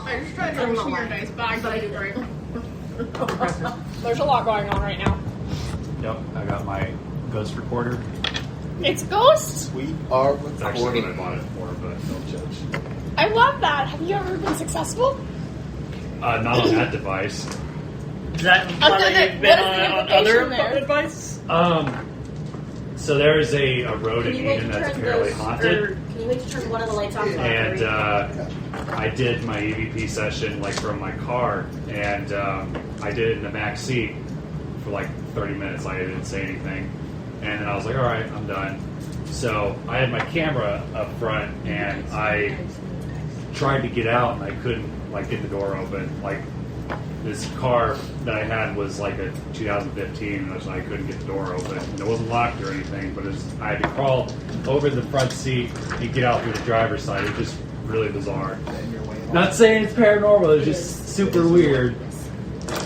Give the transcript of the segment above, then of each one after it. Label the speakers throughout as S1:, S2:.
S1: I just tried to reach your dice bag, but I did great. There's a lot going on right now.
S2: Yep, I got my ghost recorder.
S1: It's Ghost!
S3: We are
S2: It's actually what I
S3: recording.
S2: bought it for, but don't judge.
S1: I love that. Have you ever been successful?
S2: Not on that device.
S4: Does that imply
S1: Other
S4: that
S1: than-
S4: you've
S1: what
S4: been
S1: is the
S4: on
S1: implication
S4: other
S1: there?
S4: advice?
S2: So there's a road
S5: Can
S2: in
S5: you wait
S2: Eden
S5: to
S2: that's
S5: turn
S2: fairly
S5: those,
S2: haunted.
S5: or can you wait to turn one of the lights off?
S2: And I did my EVP session like from my car, and I did it in the back seat for like 30 minutes. I didn't say anything, and then I was like, all right, I'm done. So I had my camera up front, and I tried to get out, and I couldn't like get the door open. Like this car that I had was like a 2015, and so I couldn't get the door open. And it wasn't locked or anything, but I had to crawl over the front seat and get out through the driver's side. It was just really bizarre. Not saying it's paranormal, it's just super weird.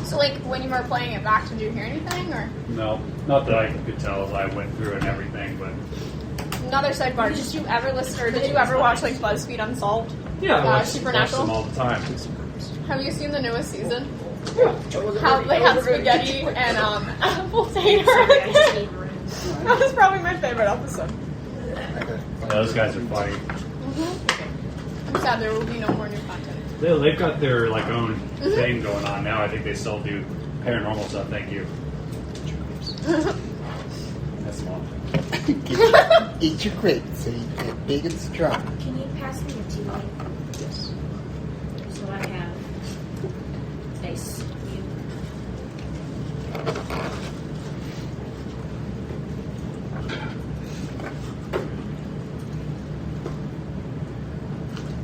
S1: So, like, when you were playing it back, did you hear anything? Or
S2: No, not that I could tell as I went through and everything, but
S1: another sidebar, did you ever listen, or did you ever watch, like, BuzzFeed Unsolved?
S2: yeah, I watch
S1: Supernatural?
S2: them all the time.
S1: Have you seen the newest season? How they have spaghetti and apple cider. That was probably my favorite episode.
S2: Yeah, those guys are funny.
S1: I'm sad there will be no more new content.
S2: They've got their like own thing going on now. I think they still do paranormal stuff. Thank you. That's small.
S3: Eat your grapes so you get big and strong.
S5: Can you pass me your tea light?
S3: Yes.
S5: So I have. Nice.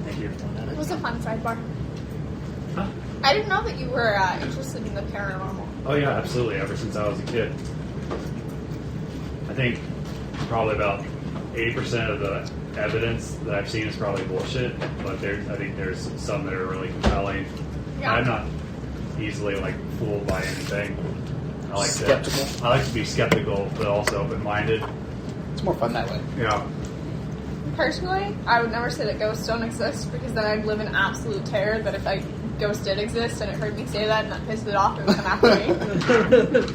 S2: Thank you.
S1: It was a fun sidebar.
S2: Huh?
S1: I didn't know that you were interested in the paranormal.
S2: Oh yeah, absolutely. Ever since I was a kid, I think probably about 80% of the evidence that I've seen is probably bullshit. But I think there's some that are really compelling.
S1: Yeah.
S2: I'm not easily like fooled by anything. I like
S3: Skeptical?
S2: I like to be skeptical, but also open-minded.
S3: It's more fun that way.
S2: Yeah.
S1: Personally, I would never say that ghosts don't exist because then I'd live in absolute terror that if a ghost did exist and it heard me say that and that pissed it off, it would come after me.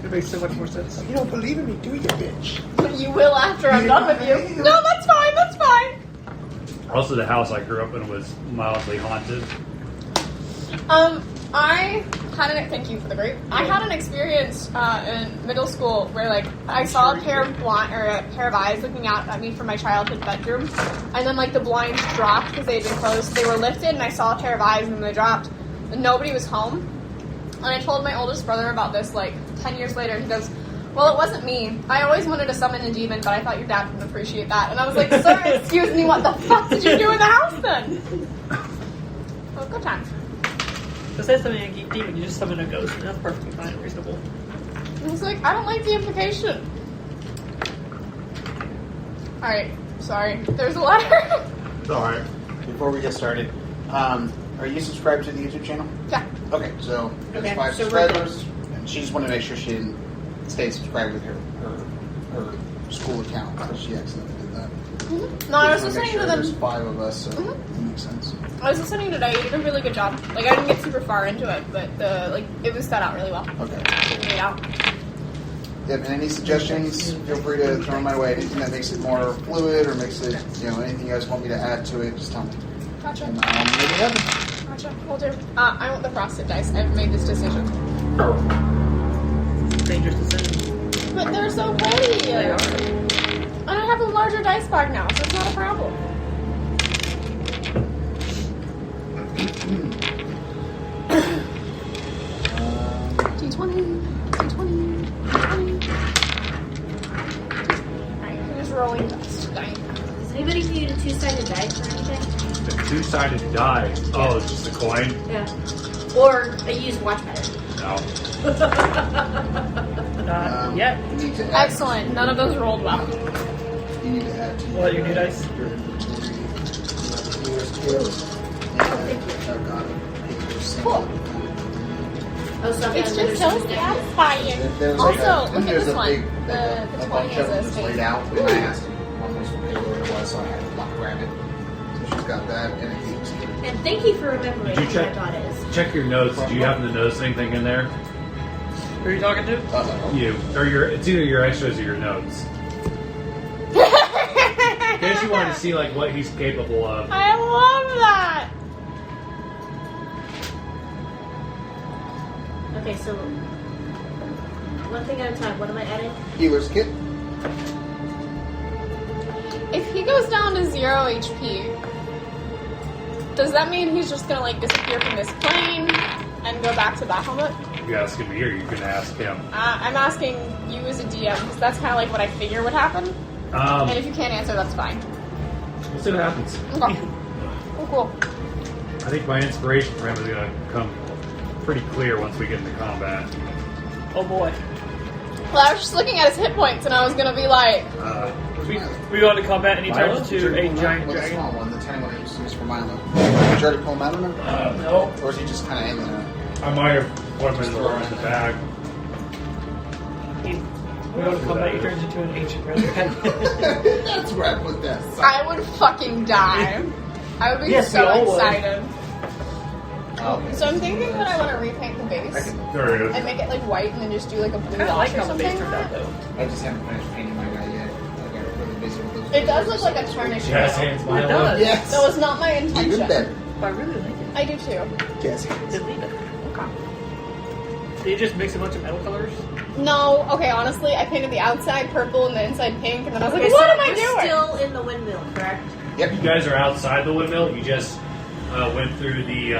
S4: It makes so much more sense.
S3: You don't believe in me, do you, bitch?
S1: You will after I'm done with you. No, that's fine, that's fine.
S2: Also, the house I grew up in was mildly haunted.
S1: I had thank you for the grape. I had an experience in middle school where, like, I saw a pair of eyes looking out at me from my childhood bedroom, and then, like, the blinds dropped because they had been closed. They were lifted, and I saw a pair of eyes, and then they dropped, and nobody was home. And I told my oldest brother about this, like, 10 years later, and he goes, well, it wasn't me. I always wanted to summon a demon, but I thought your dad wouldn't appreciate that. And I was like, sir, excuse me, what the fuck did you do in the house then? Well, good times.
S4: Besides summoning a geek demon, you just summon a ghost, and that's perfectly fine and reasonable.
S1: I was like, I don't like the implication. Alright, sorry. There's a letter.
S2: It's alright.
S3: Before we get started, are you subscribed to the YouTube channel?
S1: Yeah.
S3: Okay, so there's
S5: Okay,
S3: 5
S5: so we're
S3: subscribers, and she just wanted to make sure she didn't stay subscribed with her school account, because she accidentally did that.
S1: No, I was
S3: Just wanna
S1: listening
S3: make sure
S1: to
S3: There's
S1: them.
S3: 5 of us, so it makes sense.
S1: I was listening today. You did a really good job. Like, I didn't get super far into it, but it was set out really well.
S3: Okay.
S1: Figured it out.
S3: Yep, and any suggestions, feel free to throw them my way. Anything that makes it more fluid or makes it, anything you guys want me to add to it, just tell me.
S1: Gotcha.
S3: And I'll make it happen.
S1: Gotcha. Will do. I want the frosted dice. I've made this decision.
S4: Dangerous decision.
S1: But they're so pretty. And I have a larger dice bag now, so it's not a problem. D20. D20. D20. Alright, who's rolling dice tonight?
S5: Does anybody need a two-sided dice or anything?
S2: The two-sided die. Oh, it's just a coin?
S5: Yeah. Or a used watch pattern.
S2: No.
S4: Not yet.
S3: You need to add,
S1: Excellent. None of those rolled well.
S3: You need to add to
S4: What, your new dice?
S3: your inventory. Your skills. I've got it.
S1: Cool.
S5: Oh, so
S1: It's just so satisfying.
S3: There's
S1: Also,
S3: like
S1: look at
S3: there's
S1: this
S3: a
S1: one.
S3: big,
S1: The
S3: a
S1: 20
S3: bunch
S1: is
S3: of them
S1: a
S3: just
S1: space.
S3: laid out, and I asked almost what it was, so I had to grab it. So she's got that, and a 18.
S5: And thank you for remembering
S2: Did you
S5: who
S2: check-
S5: my god is.
S2: Check your notes. Do you happen to notice anything in there?
S4: Who are you talking to?
S2: You. Or it's either your extras or your notes. In case you wanted to see like what he's capable of.
S1: I love that.
S5: Okay, so one thing at a time. What am I adding?
S3: Healer's kit.
S1: If he goes down to 0 HP, does that mean he's just gonna like disappear from this plane and go back to Bahamut?
S2: You asking me or you can ask him?
S1: I'm asking you as a DM because that's kind of like what I figure would happen. And if you can't answer, that's fine.
S2: We'll see what happens.
S1: Okay. Cool.
S2: I think my inspiration for him is going to come pretty clear once we get into combat.
S4: Oh boy.
S1: Well, I was just looking at his hit points and I was gonna be like,
S4: We go into combat and he turns
S2: Violence?
S4: into a giant
S3: Well, the
S4: dragon.
S3: small one, the tiny one I used to use for Milo. Did you already pull him out of him?
S2: No.
S3: Or is he just kind of in there?
S2: I might have put him in the bag.
S4: We go into combat, he turns into an ancient dragon.
S3: That's where I put that.
S1: I would fucking die. I would be
S4: Yes, we
S1: so
S4: all would.
S1: excited.
S3: Okay.
S1: So I'm thinking that I want to repaint the base
S2: There it is.
S1: and make it like white and then just do like a blue
S4: I
S1: wash
S4: like
S1: or
S4: how the base
S1: something.
S4: turned out though.
S3: I just haven't finished painting my guy yet. I got really busy with those.
S1: It does look like a tarnished
S2: Jazz
S1: nail.
S2: hands,
S4: It
S2: Milo.
S4: does.
S3: Yes.
S1: That was not my
S3: Even
S1: intention.
S3: better.
S4: I really like it.
S1: I do too.
S3: Jazz hands.
S4: Just leave it.
S1: Okay.
S4: Did you just mix a bunch of metal colors?
S1: No, okay, honestly, I painted the outside purple and the inside pink, and then I was like,
S5: Okay,
S1: what
S5: so
S1: am I
S5: we're
S1: doing?
S5: still in the windmill, correct?
S3: Yep.
S2: You guys are outside the windmill. You just went through the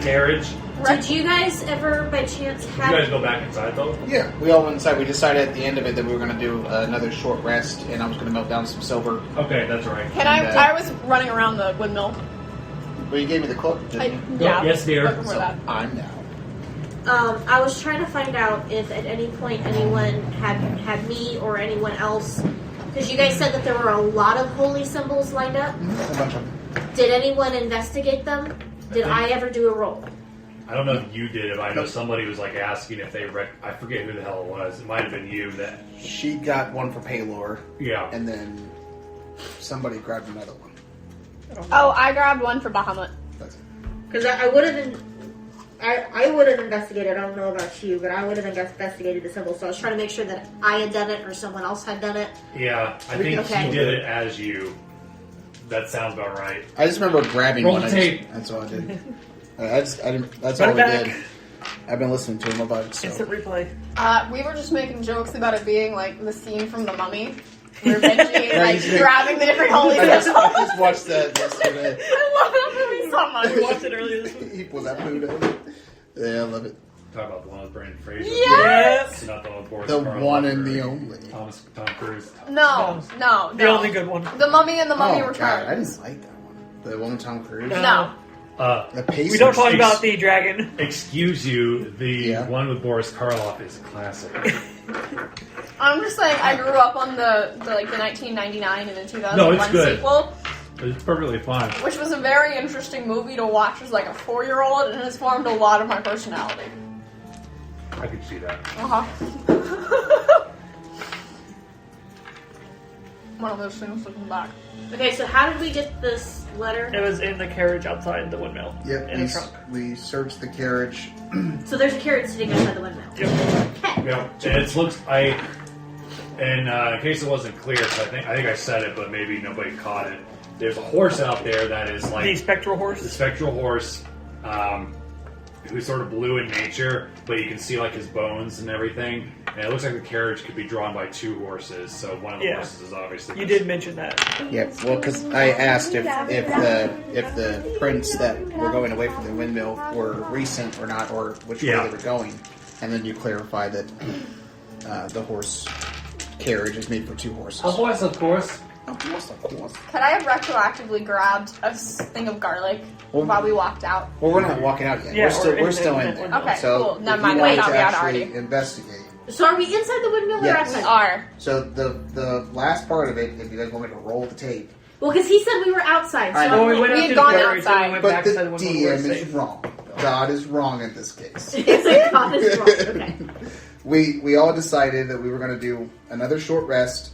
S2: carriage.
S5: Did you guys ever, by chance,
S2: You
S5: have...
S2: guys go back inside though?
S3: Yeah, we all went inside. We decided at the end of it that we were going to do another short rest, and I was going to melt down some silver.
S2: Okay, that's right.
S1: Can I was running around the windmill.
S3: Well, you gave me the cloak, didn't you?
S1: Yeah.
S2: Yes, dear.
S1: But before
S3: So
S1: that.
S3: I'm now.
S5: I was trying to find out if at any point anyone had me or anyone else... Because you guys said that there were a lot of holy symbols lined up.
S3: A bunch of them.
S5: Did anyone investigate them? Did I ever do a roll?
S2: I don't know if you did it, but I know somebody was like asking if they I forget who the hell it was. It might have been you that.
S3: She got one for Paylor,
S2: Yeah.
S3: and then somebody grabbed another one.
S1: Oh, I grabbed one for Bahamut.
S3: That's it.
S5: Because I would have... I would have investigated. I don't know about you, but I would have investigated the symbol. So I was trying to make sure that I had done it or someone else had done it.
S2: Yeah, I think
S5: Okay.
S2: he did it as you. That sounds about right.
S3: I just remember grabbing
S2: Roll
S3: one.
S2: the
S3: I
S2: tape.
S3: That's all I did. I didn't. That's
S4: Run
S3: all
S4: it
S3: we
S4: back.
S3: did. I've been listening to him about it. So.
S4: Instant replay.
S1: We were just making jokes about it being like the scene from The Mummy, where Benji is like
S3: he's-
S1: grabbing the different holy
S3: I
S1: symbols.
S3: just watched that yesterday.
S1: I love that movie so
S4: I
S1: much.
S4: watched it earlier this week.
S3: He pulled that food out. Yeah, I love it.
S2: Talk about the one with Brandon Fraser.
S1: Yes!
S2: Not the one with Boris
S3: The
S2: Karloff
S3: one and
S2: or
S3: the only.
S2: Tom Cruise.
S1: No.
S4: The only good one.
S1: The Mummy and the Mummy
S3: Oh
S1: Returns.
S3: God, I didn't like that one. The one with Tom Cruise.
S1: No.
S3: The pace.
S4: We don't talk
S2: Ex-
S4: about the dragon.
S2: Excuse you, the
S3: Yeah.
S2: one with Boris Karloff is classic.
S1: I'm just saying, I grew up on the 1999 and the 2001
S2: No, it's good.
S1: sequel,
S2: It's perfectly fine.
S1: which was a very interesting movie to watch as like a 4-year-old, and has formed a lot of my personality.
S2: I could see that.
S1: One of those things looking back.
S5: Okay, so how did we get this letter?
S4: It was in the carriage outside the windmill.
S3: Yep.
S4: In the trunk.
S3: We searched the carriage.
S5: So there's a carrot sitting outside the windmill.
S4: Yep.
S5: Okay.
S2: Yeah, and it looks. In case it wasn't clear, 'cause I think I said it, but maybe nobody caught it. There's a horse out there that is like
S4: The spectral
S2: the
S4: horse.
S2: spectral horse, who's sort of blue in nature, but you can see like his bones and everything. And it looks like the carriage could be drawn by 2 horses, so one of the
S4: Yeah.
S2: horses is obviously.
S4: You did mention that.
S3: Yep. Well, because I asked if the prints that were going away from the windmill were recent or not, or which way
S2: Yeah.
S3: they were going, and then you clarified that the horse carriage is made for 2 horses.
S2: Of course, of course.
S3: Of course, of course.
S1: Could I have retroactively grabbed a thing of garlic
S3: Well,
S1: while we walked out?
S3: Well, we're not walking out yet.
S4: Yeah,
S3: we're still in there.
S1: Okay,
S3: So
S1: cool.
S3: if
S1: Never
S3: you
S1: mind.
S3: wanted
S1: I thought
S3: to
S1: we had
S3: actually
S1: already.
S3: investigate.
S5: So are we inside the windmill or
S3: Yes.
S1: We
S5: outside?
S1: are.
S3: So the last part of it, if you guys want me to roll the tape,
S5: Well, because he said we were outside. So
S3: I know.
S4: Well,
S5: I'm
S4: we
S5: like,
S4: went
S1: We
S4: up
S1: had
S4: to the
S1: gone
S4: carriage, then we
S1: outside.
S4: went
S3: but
S4: back
S3: the
S4: inside the windmill. We were
S3: DM is
S4: safe.
S3: wrong. God is wrong in this case.
S5: it's like God is wrong. Okay.
S3: We all decided that we were going to do another short rest,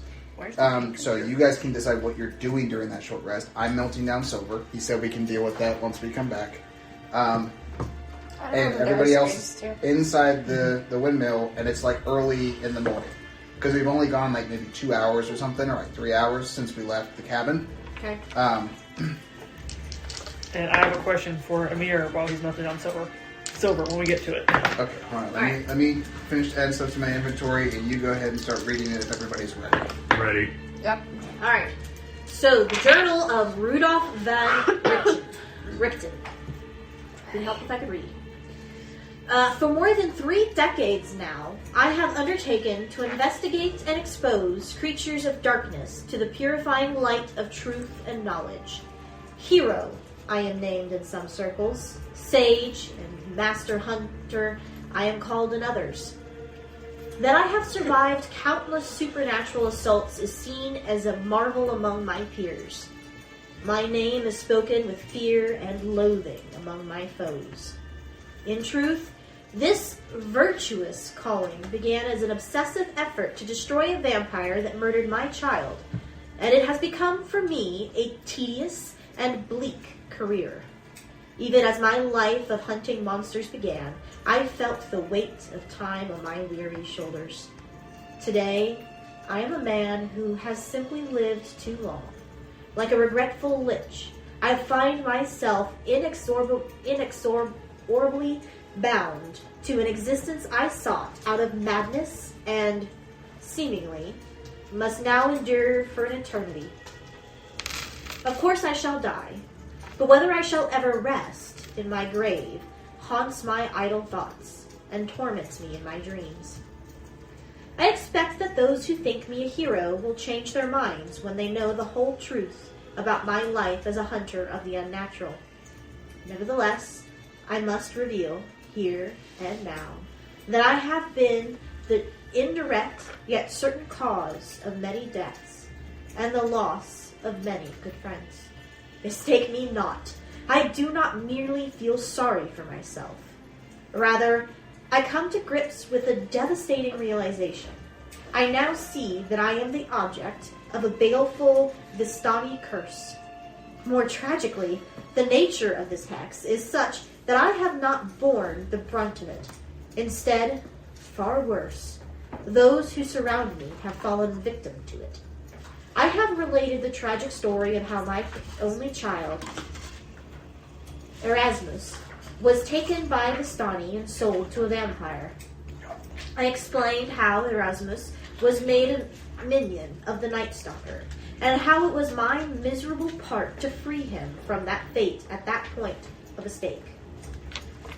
S3: So you guys can decide what you're doing during that short rest. I'm melting down silver. He said we can deal with that once we come back. And everybody else inside the windmill, and it's like early in the morning. Because we've only gone like maybe 2 hours or something, or like 3 hours since we left the cabin.
S5: Okay.
S4: And I have a question for Emyr while he's melting down silver when we get to it.
S3: Okay, hold on. Let me finish adding stuff to my inventory, and you go ahead and start reading it if everybody's ready.
S2: Ready.
S1: Yep.
S5: All right. So, the Journal of Rudolph van Richten. Couldn't help if I could read. For more than 3 decades now, I have undertaken to investigate and expose creatures of darkness to the purifying light of truth and knowledge. Hero, I am named in some circles. Sage and master hunter, I am called in others. That I have survived countless supernatural assaults is seen as a marvel among my peers. My name is spoken with fear and loathing among my foes. In truth, this virtuous calling began as an obsessive effort to destroy a vampire that murdered my child, and it has become for me a tedious and bleak career. Even as my life of hunting monsters began, I felt the weight of time on my weary shoulders. Today, I am a man who has simply lived too long. Like a regretful lich, I find myself inexorably bound to an existence I sought out of madness and, seemingly, must now endure for an eternity. Of course I shall die, but whether I shall ever rest in my grave haunts my idle thoughts and torments me in my dreams. I expect that those who think me a hero will change their minds when they know the whole truth about my life as a hunter of the unnatural. Nevertheless, I must reveal, here and now, that I have been the indirect yet certain cause of many deaths and the loss of many good friends. Mistake me not. I do not merely feel sorry for myself. Rather, I come to grips with a devastating realization. I now see that I am the object of a baleful Vistani curse. More tragically, the nature of this hex is such that I have not borne the brunt of it. Instead, far worse, those who surround me have fallen victim to it. I have related the tragic story of how my only child, Erasmus, was taken by Vistani and sold to a vampire. I explained how Erasmus was made a minion of the Night Stalker, and how it was my miserable part to free him from that fate at that point of a stake.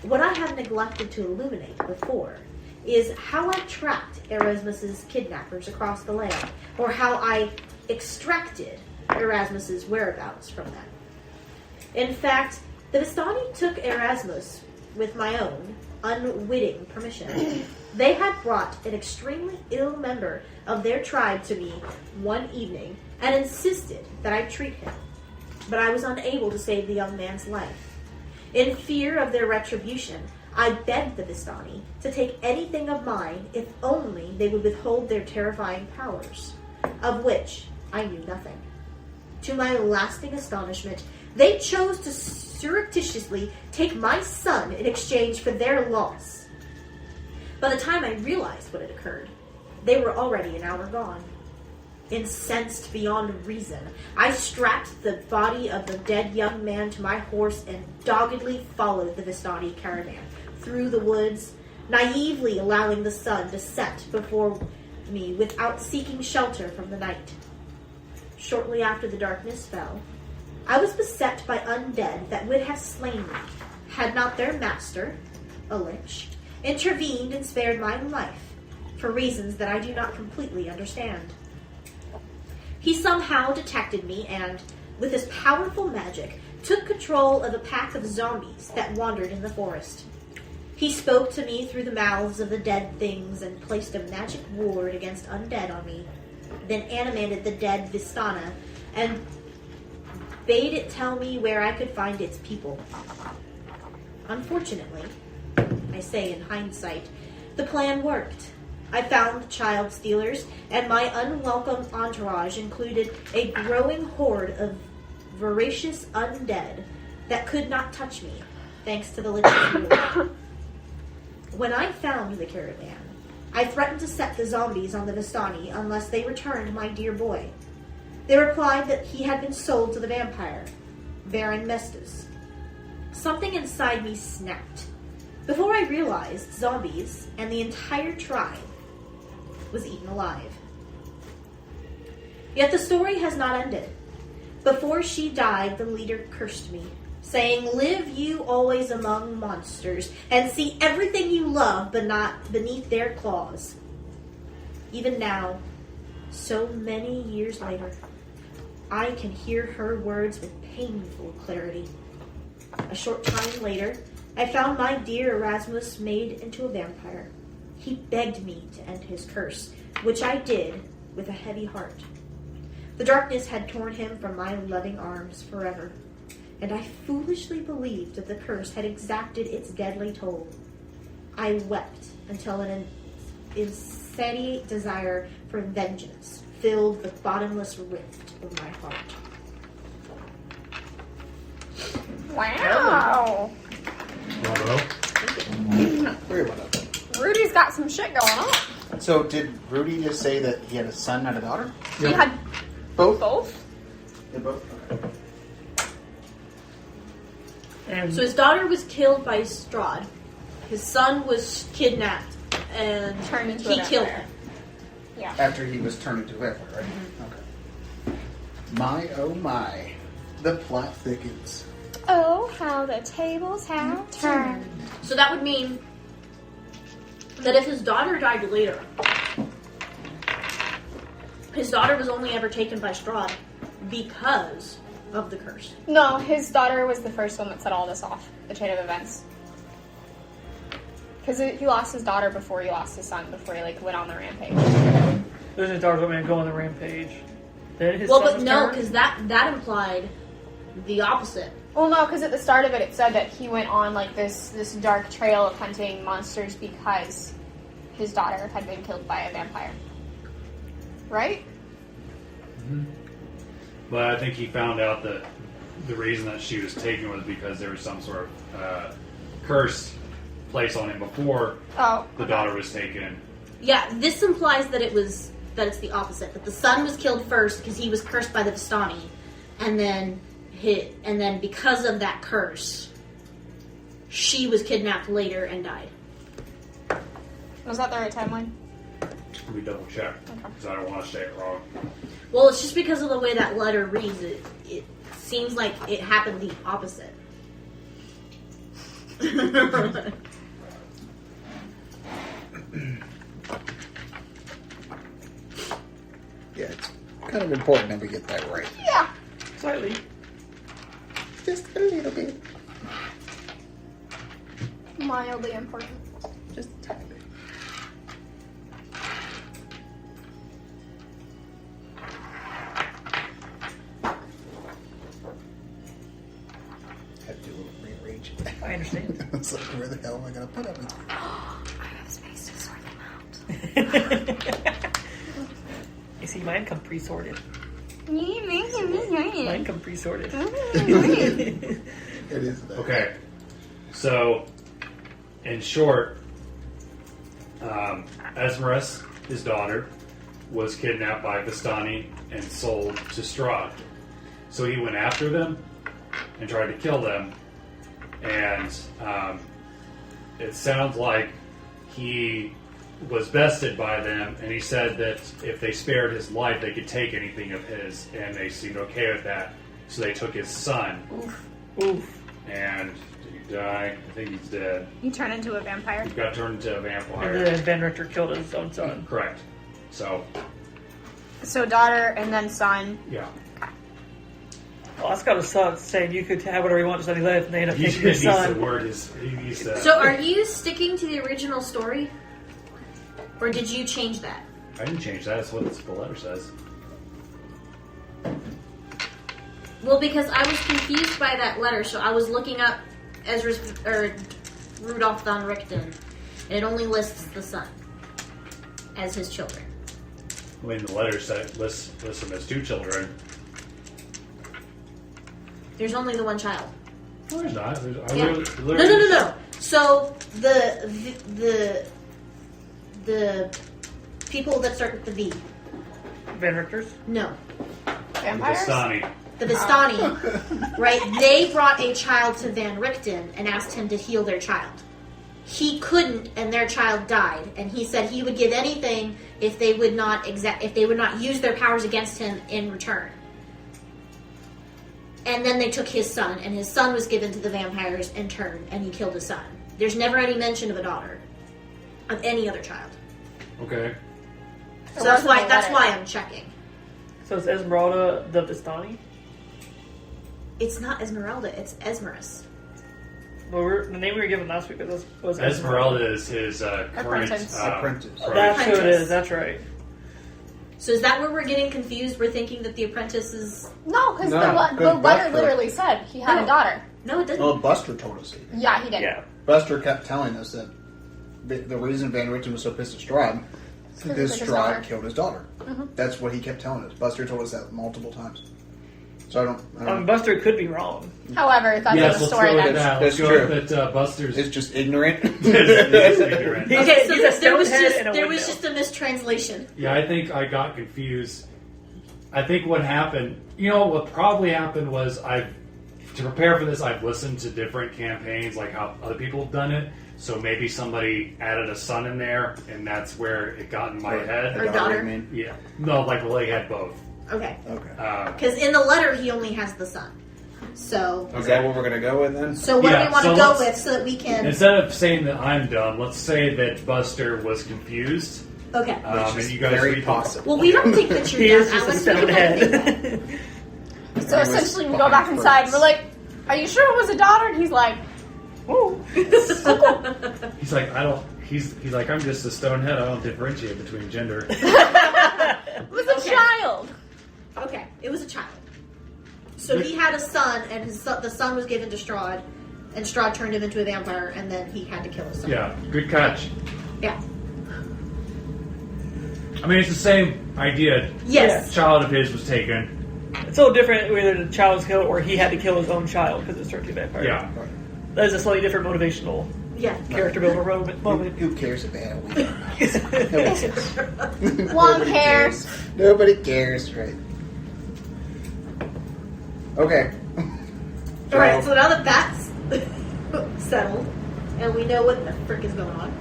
S5: What I have neglected to illuminate before is how I tracked Erasmus's kidnappers across the land, or how I extracted Erasmus's whereabouts from them. In fact, the Vistani took Erasmus with my own unwitting permission. They had brought an extremely ill member of their tribe to me one evening and insisted that I treat him, but I was unable to save the young man's life. In fear of their retribution, I begged the Vistani to take anything of mine if only they would withhold their terrifying powers, of which I knew nothing. To my lasting astonishment, they chose to surreptitiously take my son in exchange for their loss. By the time I realized what had occurred, they were already an hour gone. Incensed beyond reason, I strapped the body of the dead young man to my horse and doggedly followed the Vistani caravan through the woods, naively allowing the sun to set before me without seeking shelter from the night. Shortly after the darkness fell, I was beset by undead that would have slain me, had not their master, a lich, intervened and spared my life, for reasons that I do not completely understand. He somehow detected me and, with his powerful magic, took control of a pack of zombies that wandered in the forest. He spoke to me through the mouths of the dead things and placed a magic ward against undead on me, then animated the dead Vistana and bade it tell me where I could find its people. Unfortunately, I say in hindsight, the plan worked. I found the child stealers, and my unwelcome entourage included a growing horde of voracious undead that could not touch me, thanks to the Lichten's rule. When I found the caravan, I threatened to set the zombies on the Vistani unless they returned my dear boy. They replied that he had been sold to the vampire, Baron Mestus. Something inside me snapped. Before I realized, zombies and the entire tribe was eaten alive. Yet the story has not ended. Before she died, the leader cursed me, saying, "Live you always among monsters, and see everything you love but not beneath their claws." Even now, so many years later, I can hear her words with painful clarity. A short time later, I found my dear Erasmus made into a vampire. He begged me to end his curse, which I did with a heavy heart. The darkness had torn him from my loving arms forever, and I foolishly believed that the curse had exacted its deadly toll. I wept until an insatiate desire for vengeance filled the bottomless rift of my heart.
S1: Wow.
S2: Bravo.
S3: Very well done.
S1: Rudy's got some shit going on.
S3: So, did Rudy just say that he had a son, not a daughter?
S1: He had
S3: Both?
S1: both?
S3: They're both? Okay.
S4: And
S5: So his daughter was killed by Strahd. His son was kidnapped, and
S1: Turned into
S5: he
S1: a
S5: killed
S1: vampire.
S5: him.
S1: Yeah.
S3: After he was turned into a vampire, right? Okay. My, oh my. The plot thickens.
S1: Oh, how the tables have turned.
S5: So that would mean that if his daughter died later, his daughter was only ever taken by Strahd because of the curse.
S1: No, his daughter was the first one that set all this off, the chain of events. Because he lost his daughter before he lost his son, before he went on the rampage.
S4: there's his daughter's going to go on the rampage. Then his
S5: Well,
S4: son
S5: but
S4: was
S5: no,
S4: turned.
S5: because that implied the opposite.
S1: Well, no, because at the start of it said that he went on this dark trail of hunting monsters because his daughter had been killed by a vampire. Right?
S2: Mm-hmm. But I think he found out that the reason that she was taken was because there was some sort of curse placed on him before the daughter was taken.
S5: Yeah, this implies that it's the opposite. That the son was killed first because he was cursed by the Vistani, and then because of that curse, she was kidnapped later and died.
S1: Was that the right timeline?
S2: Let me double check because I don't want to say it wrong.
S5: Well, it's just because of the way that letter reads. It seems like it happened the opposite.
S3: Yeah, it's kind of important that we get that right.
S1: Yeah.
S4: Slightly.
S3: Just a little bit.
S1: Mildly important.
S3: Just a tiny bit. I have to do a little rearrange.
S4: I understand.
S3: It's like, where the hell am I going to put everything?
S1: I have space to sort them out.
S4: You see, mine come pre-sorted.
S1: Mine
S4: Mine come pre-sorted.
S3: It is that.
S2: Okay, so in short, Esmerus, his daughter, was kidnapped by Vistani and sold to Strahd. So he went after them and tried to kill them, and it sounds like he was bested by them, and he said that if they spared his life, they could take anything of his, and they seemed okay with that. So they took his son.
S4: Oof.
S2: And did he die? I think he's dead.
S1: You turn into a vampire.
S2: He got turned into a vampire.
S4: And then Van Richter killed his own son.
S2: Correct. So,
S1: So daughter and then son.
S2: yeah.
S4: Well, that's got to suck, saying you could have whatever you want, just let me live, and they end up
S2: He
S4: taking your
S2: needs to
S4: son.
S2: word his... He needs to...
S5: So, are you sticking to the original story, or did you change that?
S2: I didn't change that. That's what the letter says.
S5: Well, because I was confused by that letter, so I was looking up Rudolph von Richten, and it only lists the son. as his children.
S2: I mean, the letter said list them as 2 children.
S5: There's only the one child.
S2: No, there's not.
S5: Yeah. No. So the people that start with the V.
S4: Van Richters?
S5: No.
S1: Vampires?
S2: Vistani.
S5: The Vistani, right? They brought a child to Van Richten and asked him to heal their child. He couldn't, and their child died. And he said he would give anything if they would not use their powers against him in return. And then they took his son, and his son was given to the vampires in turn, and he killed his son. There's never any mention of a daughter, of any other child.
S2: Okay.
S5: So that's why I'm checking.
S4: So is Esmeralda the Vistani?
S5: It's not Esmeralda, it's Esmerus.
S4: Well, the name we were given last week was
S2: Esmeralda is his current
S1: Apprentice.
S3: Apprentice.
S4: That's who it is. That's right.
S5: So is that where we're getting confused? We're thinking that the apprentice is...
S1: No, because
S3: No,
S1: the letter
S3: Buster-
S1: literally said he had
S5: No.
S1: a daughter.
S5: No, it doesn't.
S3: Well, Buster told us it.
S1: Yeah, he did.
S4: Yeah.
S3: Buster kept telling us that the reason Van Richten was so pissed at Strahd is because
S1: took his daughter.
S3: Strahd killed his daughter. That's what he kept telling us. Buster told us that multiple times. So I don't
S4: Buster could be wrong.
S1: However, that's
S2: Yes,
S1: the
S2: let's
S1: story
S2: go with
S1: that's...
S2: that.
S3: That's
S2: Let's go
S3: true.
S2: with that Buster's
S3: It's just ignorant.
S2: is ignorant.
S5: Okay, so
S4: He's a
S5: there was
S4: stonehead and a
S5: there was
S4: windmill.
S5: just a mistranslation.
S2: Yeah, I think I got confused. I think what happened, what probably happened was to prepare for this, I've listened to different campaigns, like how other people have done it. So maybe somebody added a son in there, and that's where it got in my head.
S5: Or daughter.
S3: you mean?
S2: Yeah. No, they had both.
S5: Okay.
S3: Okay.
S5: Because in the letter, he only has the son. So
S3: Is that what we're going to go with then?
S5: what do
S2: Yeah,
S5: we want to
S2: so
S5: go
S2: let's-
S5: with so that we can...
S2: Instead of saying that I'm dumb, let's say that Buster was confused.
S5: Okay.
S3: Which is
S2: And you guys
S3: very
S2: read
S3: possible.
S5: Well, we don't think that
S4: He
S5: you're
S4: is
S5: dumb,
S4: just a
S5: Alex. We don't think that.
S4: stonehead.
S1: So
S3: I was
S1: essentially, we go
S3: behind
S1: back inside.
S3: curtains.
S1: We're like, "Are you sure it was a daughter?" And he's like,
S4: Ooh.
S2: He's like, he's like, I'm just a stonehead. I don't differentiate between gender.
S1: "It was a child."
S5: Okay, it was a child. So he had a son, and the son was given to Strahd, and Strahd turned him into a vampire, and then he had to kill his son.
S2: Yeah, good catch.
S5: Yeah.
S2: I mean, it's the same idea.
S5: Yes.
S2: A child of his was taken.
S4: It's a little different whether the child was killed or he had to kill his own child because it's turned to a vampire.
S2: Yeah.
S4: That is a slightly different motivational
S5: Yeah.
S4: character builder moment.
S3: Who cares if they had a week? Nobody cares.
S1: Long hair.
S3: Nobody cares, right? Okay.
S5: Alright, so now that that's settled, and we know what the frick is going on.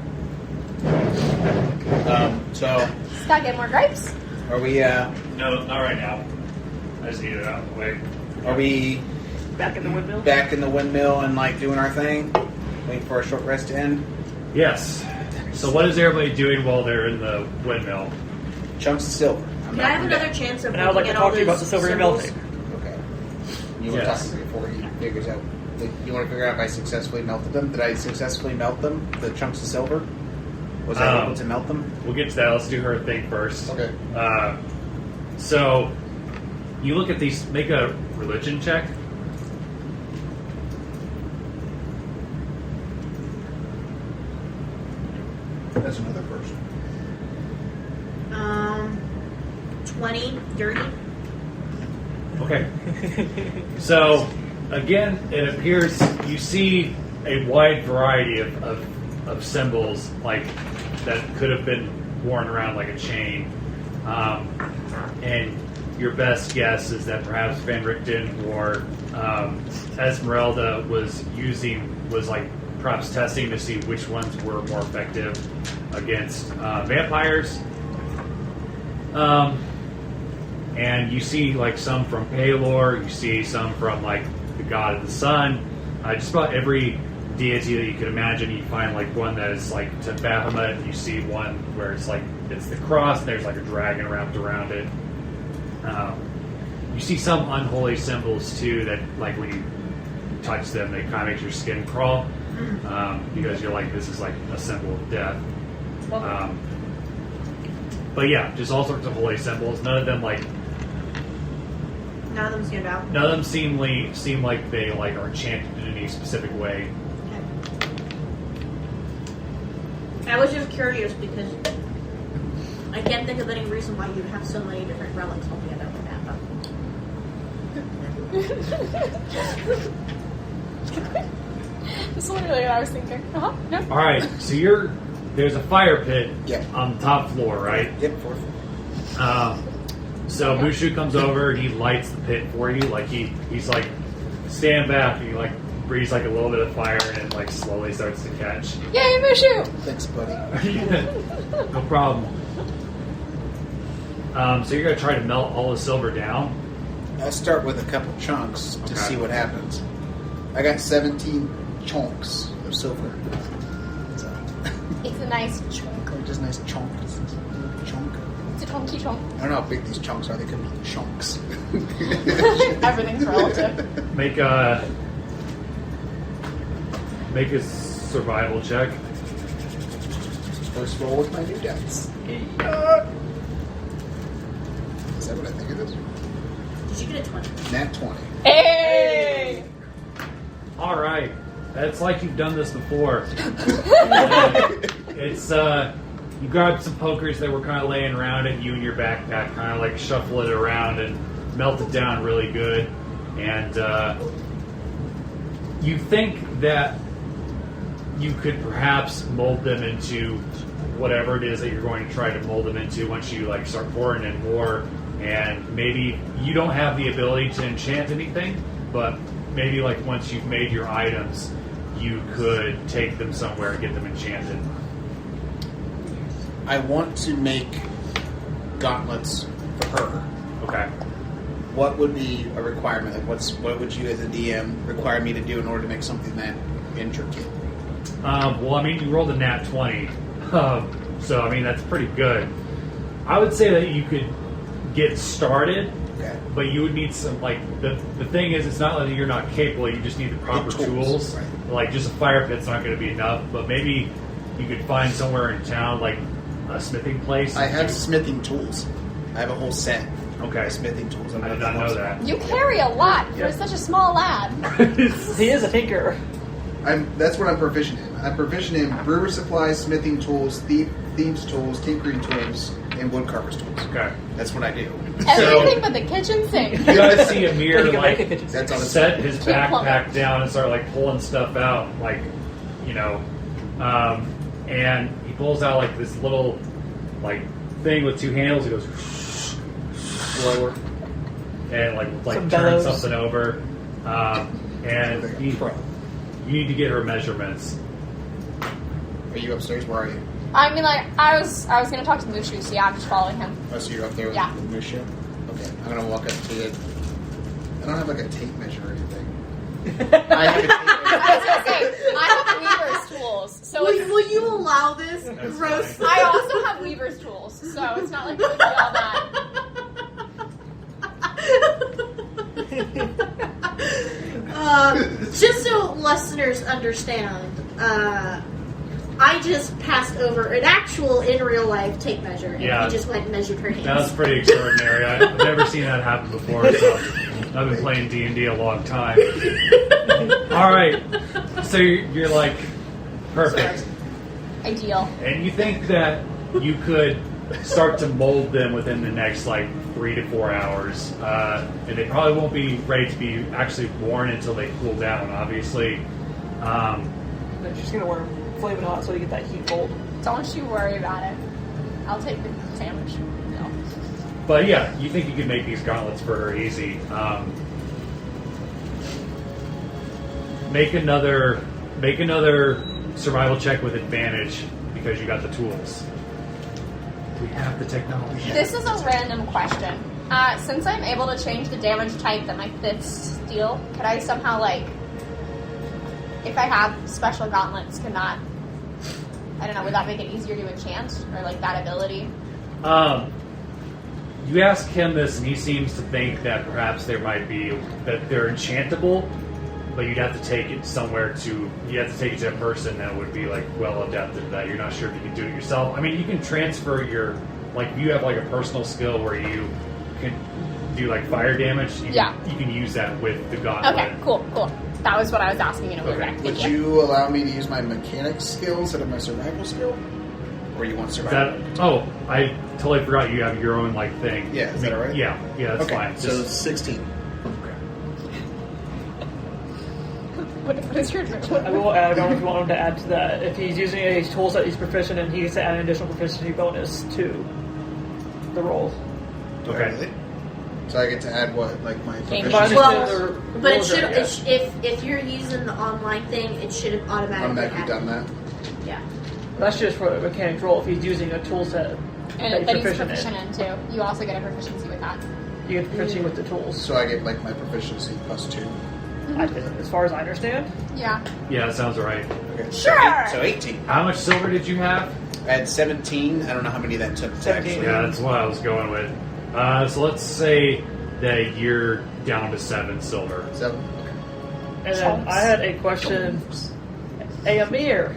S3: So
S1: Just gotta get more grapes.
S3: are we?
S2: No, not right now. I just need it out of the way.
S3: Are we
S4: Back in the windmill?
S3: back in the windmill and like doing our thing? Waiting for a short rest to end.
S2: Yes. So what is everybody doing while they're in the windmill?
S3: Chunks of silver. I'm
S5: Can I have
S3: knocking
S5: another
S3: down.
S5: chance of
S4: And I would like
S5: looking
S4: to
S5: at all
S4: talk to you about the
S5: those
S4: silver you're
S5: symbols?
S4: melting.
S3: Okay. You were
S2: Yes.
S3: talking before he figures out. You want to figure out if I successfully melted them? Did I successfully melt them? The chunks of silver? Was I able to melt them?
S2: We'll get to that. Let's do her thing first.
S3: Okay.
S2: So you look at these. Make a religion check.
S3: That's another person.
S5: 20, dirty.
S2: Okay. So, again, it appears you see a wide variety of symbols like that could have been worn around like a chain. And your best guess is that perhaps Van Richten or Esmeralda was perhaps testing to see which ones were more effective against vampires. And you see like some from Pelor, you see some from like the god of the sun. Just about every deity that you could imagine, you find like one that is like to Baphomet. You see one where it's the cross, and there's like a dragon wrapped around it. You see some unholy symbols too that like when you touch them, they kind of make your skin crawl because you're like, this is like a symbol of death. But yeah, just all sorts of holy symbols. None of them
S5: None of them stand out.
S2: None of them seem like they like are enchanted in any specific way.
S5: I was just curious because I can't think of any reason why you'd have so many different relics altogether like that.
S1: That's literally what I was thinking. No.
S2: All right, so there's a fire pit
S3: Yep.
S2: on the top floor, right?
S3: Yep, fourth.
S2: So Mushu comes over and he lights the pit for you. Like he's like, stand back, and he like breathes like a little bit of fire and it like slowly starts to catch.
S1: Yay, Mushu!
S3: Thanks, buddy.
S2: No problem. So you're gonna try to melt all the silver down.
S3: I'll start with a couple chunks to
S2: Okay.
S3: see what happens. I got 17 chunks of silver. So,
S1: It's a nice chunk.
S3: they're just nice chunks. Chunk.
S1: It's a chunky chunk.
S3: I don't know how big these chunks are. They could be chunks.
S1: Everything's relative.
S2: Make a survival check.
S3: First roll with my new dice. Is that what I think it is?
S5: Did you get a 20?
S3: Nat 20.
S1: Hey!
S2: All right, that's like you've done this before. It's you grabbed some pokers that were kind of laying around at you in your backpack, kind of like shuffle it around and melt it down really good. And you think that you could perhaps mold them into whatever it is that you're going to try to mold them into once you like start pouring in more. And maybe you don't have the ability to enchant anything, but maybe like once you've made your items, you could take them somewhere and get them enchanted.
S3: I want to make gauntlets for her.
S2: Okay.
S3: What would be a requirement? Like, what would you as a DM require me to do in order to make something that intricate?
S2: Well, I mean, you rolled a nat 20, so I mean that's pretty good. I would say that you could get started,
S3: Okay.
S2: but you would need some like the thing is it's not that you're not capable. You just need the proper
S3: The tools, right.
S2: Like just a fire pit's not going to be enough, but maybe you could find somewhere in town like a smithing place.
S3: I have smithing tools. I have a whole set.
S2: Okay.
S3: of smithing tools.
S2: I did not know that.
S1: You carry a lot
S2: Yeah.
S1: for such a small lad.
S4: He is a tinker.
S3: That's what I'm proficient in. I'm proficient in brewer supplies, smithing tools, thieves' tools, tinkering tools, and woodcarver's tools.
S2: Okay.
S3: That's what I do.
S1: Everything but the kitchen sink.
S2: You guys see
S4: But you
S2: Emyr
S4: can make a
S2: like
S4: kitchen
S3: That's on the
S2: set his
S1: Keep
S2: backpack down and start like pulling stuff out, like and he pulls out like this little like thing with two handles. He goes slower and like
S4: Some
S2: turns
S4: bellows.
S2: something over, and you need to get her measurements.
S3: Are you upstairs? Where are you?
S1: I mean, like, I was gonna talk to Mushu, so yeah, I'm just following him.
S3: Oh, so you're up there with
S1: Yeah.
S3: the Mushu? Okay, I'm gonna walk up to you. I don't have like a tape measure or anything. I have a tape measure.
S1: I was gonna say, I have weaver's tools, so it's,
S5: Will you allow this?
S2: That's
S5: Gross.
S2: fine.
S1: I also have weaver's tools, so it's not like it would be all that.
S5: Just so listeners understand, I just passed over an actual in real life tape measure, and
S2: Yeah.
S5: he just went and measured her hands.
S2: That was pretty extraordinary. I've never seen that happen before. So I've been playing D&D a long time. All right, so you're like perfect.
S1: Ideal.
S2: And you think that you could start to mold them within the next like 3 to 4 hours, and they probably won't be ready to be actually worn until they cool down. Obviously,
S4: They're just gonna wear them flaming hot so you get that heat gold.
S1: Don't you worry about it. I'll take the damage. No.
S2: but yeah, you think you could make these gauntlets for her easy. Make another survival check with advantage because you got the tools. We have the technology.
S1: This is a random question. Since I'm able to change the damage type that my fists deal, could I somehow, like, if I have special gauntlets, could not, I don't know, would that make it easier to enchant? Or, like, that ability?
S2: You ask him this, and he seems to think that perhaps there might be that they're enchantable, but you'd have to take it somewhere to. You have to take it to a person that would be like well adapted to that. You're not sure if you can do it yourself. I mean, you can transfer your you have like a personal skill where you can do like fire damage. You can use that with the gauntlet.
S1: Okay, cool. That was what I was asking in a weird
S2: Okay.
S1: way.
S3: Would
S1: Thank you.
S3: you allow me to use my mechanics skill instead of my survival skill? Or you want survival?
S2: I totally forgot you have your own like thing.
S3: Yeah, is that all right?
S2: Yeah, that's
S3: Okay,
S2: fine.
S3: so 16.
S1: What is your
S4: I will add on if you want him to add to that. If he's using a tool set he's proficient in, he gets to add an additional proficiency bonus to the roll.
S2: Okay.
S3: Really? So I get to add what, like my
S1: Game
S3: proficiency?
S5: Well, but it
S4: rules
S5: should.
S4: are-
S5: If you're using the online thing, it should have automatically
S3: Automatically done that.
S5: Yeah.
S4: That's just for the mechanic roll. If he's using a tool set
S1: and that he's
S4: proficient
S1: proficient in too. You also get a proficiency with that.
S4: you get proficiency with the tools.
S3: So I get like my proficiency plus 2.
S4: As far as I understand.
S1: Yeah.
S2: Yeah, that sounds right.
S3: Okay.
S1: Sure.
S3: So 18.
S2: How much silver did you have?
S3: I had 17. I don't know how many that took to
S4: 17.
S3: actually.
S2: Yeah, that's what I was going with. So let's say that you're down to 7 silver.
S3: 7.
S4: And then I had a question. Hey, Emyr.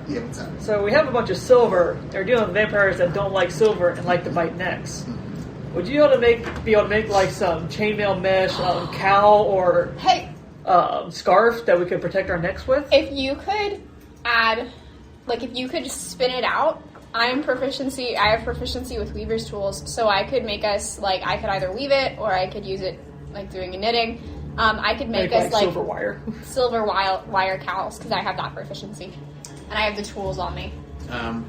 S3: Yeah, what's that?
S4: So we have a bunch of silver. They're dealing with vampires that don't like silver and like to bite necks. Would you be able to make like some chainmail mesh, cowl, or
S1: Hey,
S4: scarf that we could protect our necks with?
S1: if you could add, like, if you could just spin it out. I have proficiency with weaver's tools, so I could make us like I could either weave it or I could use it like doing a knitting. I could make us like
S4: silver wire.
S1: silver wire cowls because I have that proficiency, and I have the tools on me.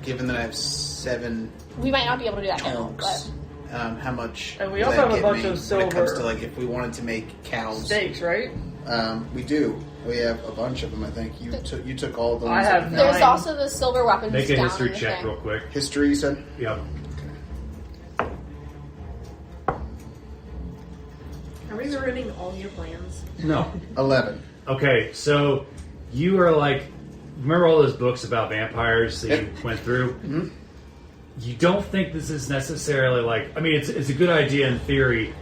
S3: Given that I have 7
S1: We might not be able to do that now,
S3: chunks,
S1: but
S3: how much?
S4: And we
S3: would
S4: also
S3: that
S4: have a
S3: get
S4: bunch
S3: me
S4: of
S3: when it comes
S4: silver
S3: to like if we wanted to make cows.
S4: Stakes, right?
S3: We do. We have a bunch of them. I think you took all of them.
S4: I have
S1: there's
S4: 9.
S1: also the silver weapons.
S2: Make a
S1: down
S2: history
S1: in the
S2: check
S1: thing.
S2: real quick.
S3: History, you said.
S2: Yep.
S5: Are we ruining all your plans?
S2: No.
S3: 11.
S2: Okay, so you are like, remember all those books about vampires that you went through?
S3: Mm-hmm.
S2: You don't think this is necessarily like, I mean, it's a good idea in theory,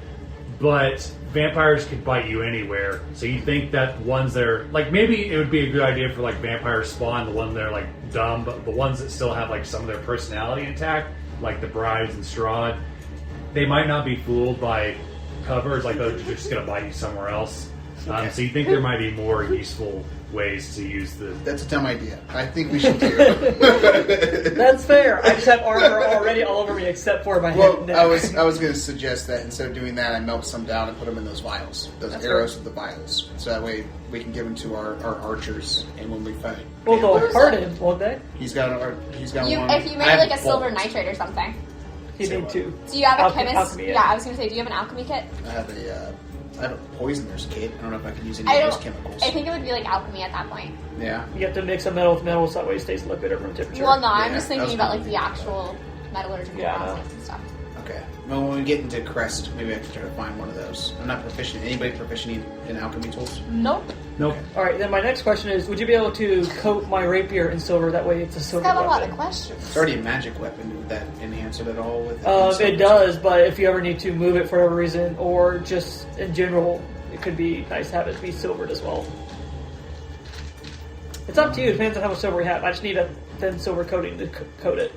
S2: but vampires could bite you anywhere. So you think that ones that are, like, maybe it would be a good idea for like vampire spawn, the ones that are like dumb, but the ones that still have like some of their personality intact, like the brides and Strahd, they might not be fooled by covers, like they're just going to bite you somewhere else. So you think there might be more useful ways to use the...
S3: That's a dumb idea. I think we should do it.
S4: That's fair. I just have armor already all over me except for my head
S3: Well,
S4: and neck.
S3: I was going to suggest that instead of doing that, I melt some down and put them in those vials, those
S4: That's
S3: arrows with the vials. So that way we can give them to our archers, and when we fight,
S4: Well, they'll harden, won't they?
S3: he's got one.
S1: If you
S3: I
S1: made
S3: have
S1: like a silver
S3: bolt.
S1: nitrate or something.
S4: You need to.
S1: Do you have a chemist?
S4: Alchemy,
S1: yeah, I was gonna say, do you have an alchemy kit?
S3: I have a poisoner's kit. I don't know if I can use any
S1: I
S3: of
S1: don't.
S3: those chemicals.
S1: I think it would be like alchemy at that point.
S3: Yeah.
S4: You have to mix a metal with metal so that way it stays liquid at room temperature.
S1: Well, no, I'm
S3: Yeah,
S1: just
S3: that
S1: thinking
S3: was
S1: about like
S3: probably
S1: the actual metallurgical
S4: Yeah, I know.
S1: process and stuff.
S3: Okay. Well, when we get into Krezk, maybe I can try to find one of those. I'm not proficient. Anybody proficient in alchemy tools?
S1: Nope.
S2: Nope.
S4: Alright, then my next question is, would you be able to coat my rapier in silver? That way it's a silver
S1: Got a lot
S4: weapon.
S1: of questions.
S3: It's already a magic weapon. Would that enhance it at all? With
S4: It does, but if you ever need to move it for whatever reason, or just in general, it could be nice to have it be silvered as well. It's up to you. It depends on how much silver we have. I just need a thin silver coating to coat it.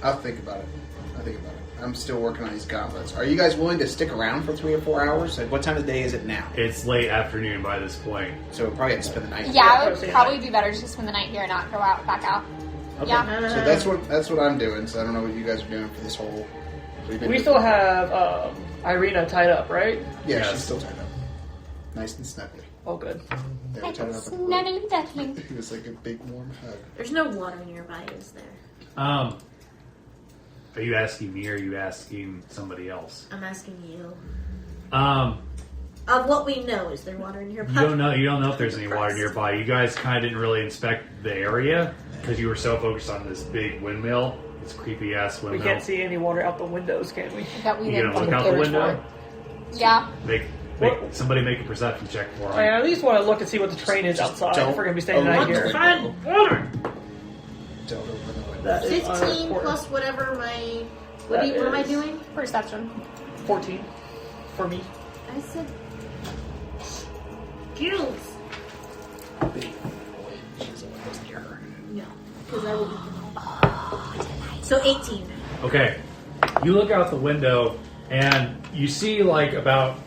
S3: I'll think about it. I'm still working on these gauntlets. Are you guys willing to stick around for 3 or 4 hours? Like, what time of day is it now?
S2: It's late afternoon by this point.
S3: So we'll probably have to spend the night.
S1: Yeah, it would
S4: probably
S1: probably be better just to spend the night here and not go back out.
S3: Okay.
S1: Yeah.
S3: So that's what I'm doing. So I don't know what you guys are doing for this whole.
S4: We still have Ireena tied up, right?
S3: Yeah,
S2: Yes.
S3: she's still tied up. Nice and snuggly.
S4: Oh, good.
S3: They were tied up.
S1: Snuggly duckling.
S3: It was like a big warm hug.
S5: There's no water nearby, is there?
S2: Are you asking me or are you asking somebody else?
S5: I'm asking you.
S3: Um,
S5: Of what we know, is there water nearby?
S2: You don't know if there's any water nearby. You guys kind of didn't really inspect the area because you were so focused on this big windmill, this creepy ass
S4: We
S2: windmill.
S4: can't see any water out the windows, can we?
S1: That we
S2: You
S1: didn't
S2: gonna look
S1: take
S2: out the
S1: pictures
S2: window?
S1: for. Yeah.
S2: Somebody make a perception check for
S4: I
S2: him.
S4: at least want to look and see what the train is outside if we're going to be staying the night here.
S5: Find
S3: water. Don't open the window.
S4: That is
S5: 15
S4: important.
S5: plus whatever my... What
S4: That
S5: am I
S4: is-
S5: doing?
S1: Perception.
S4: 14 for me.
S5: I said... Skills.
S3: She's always here.
S5: No. Because I will... So 18.
S2: Okay. You look out the window and you see like about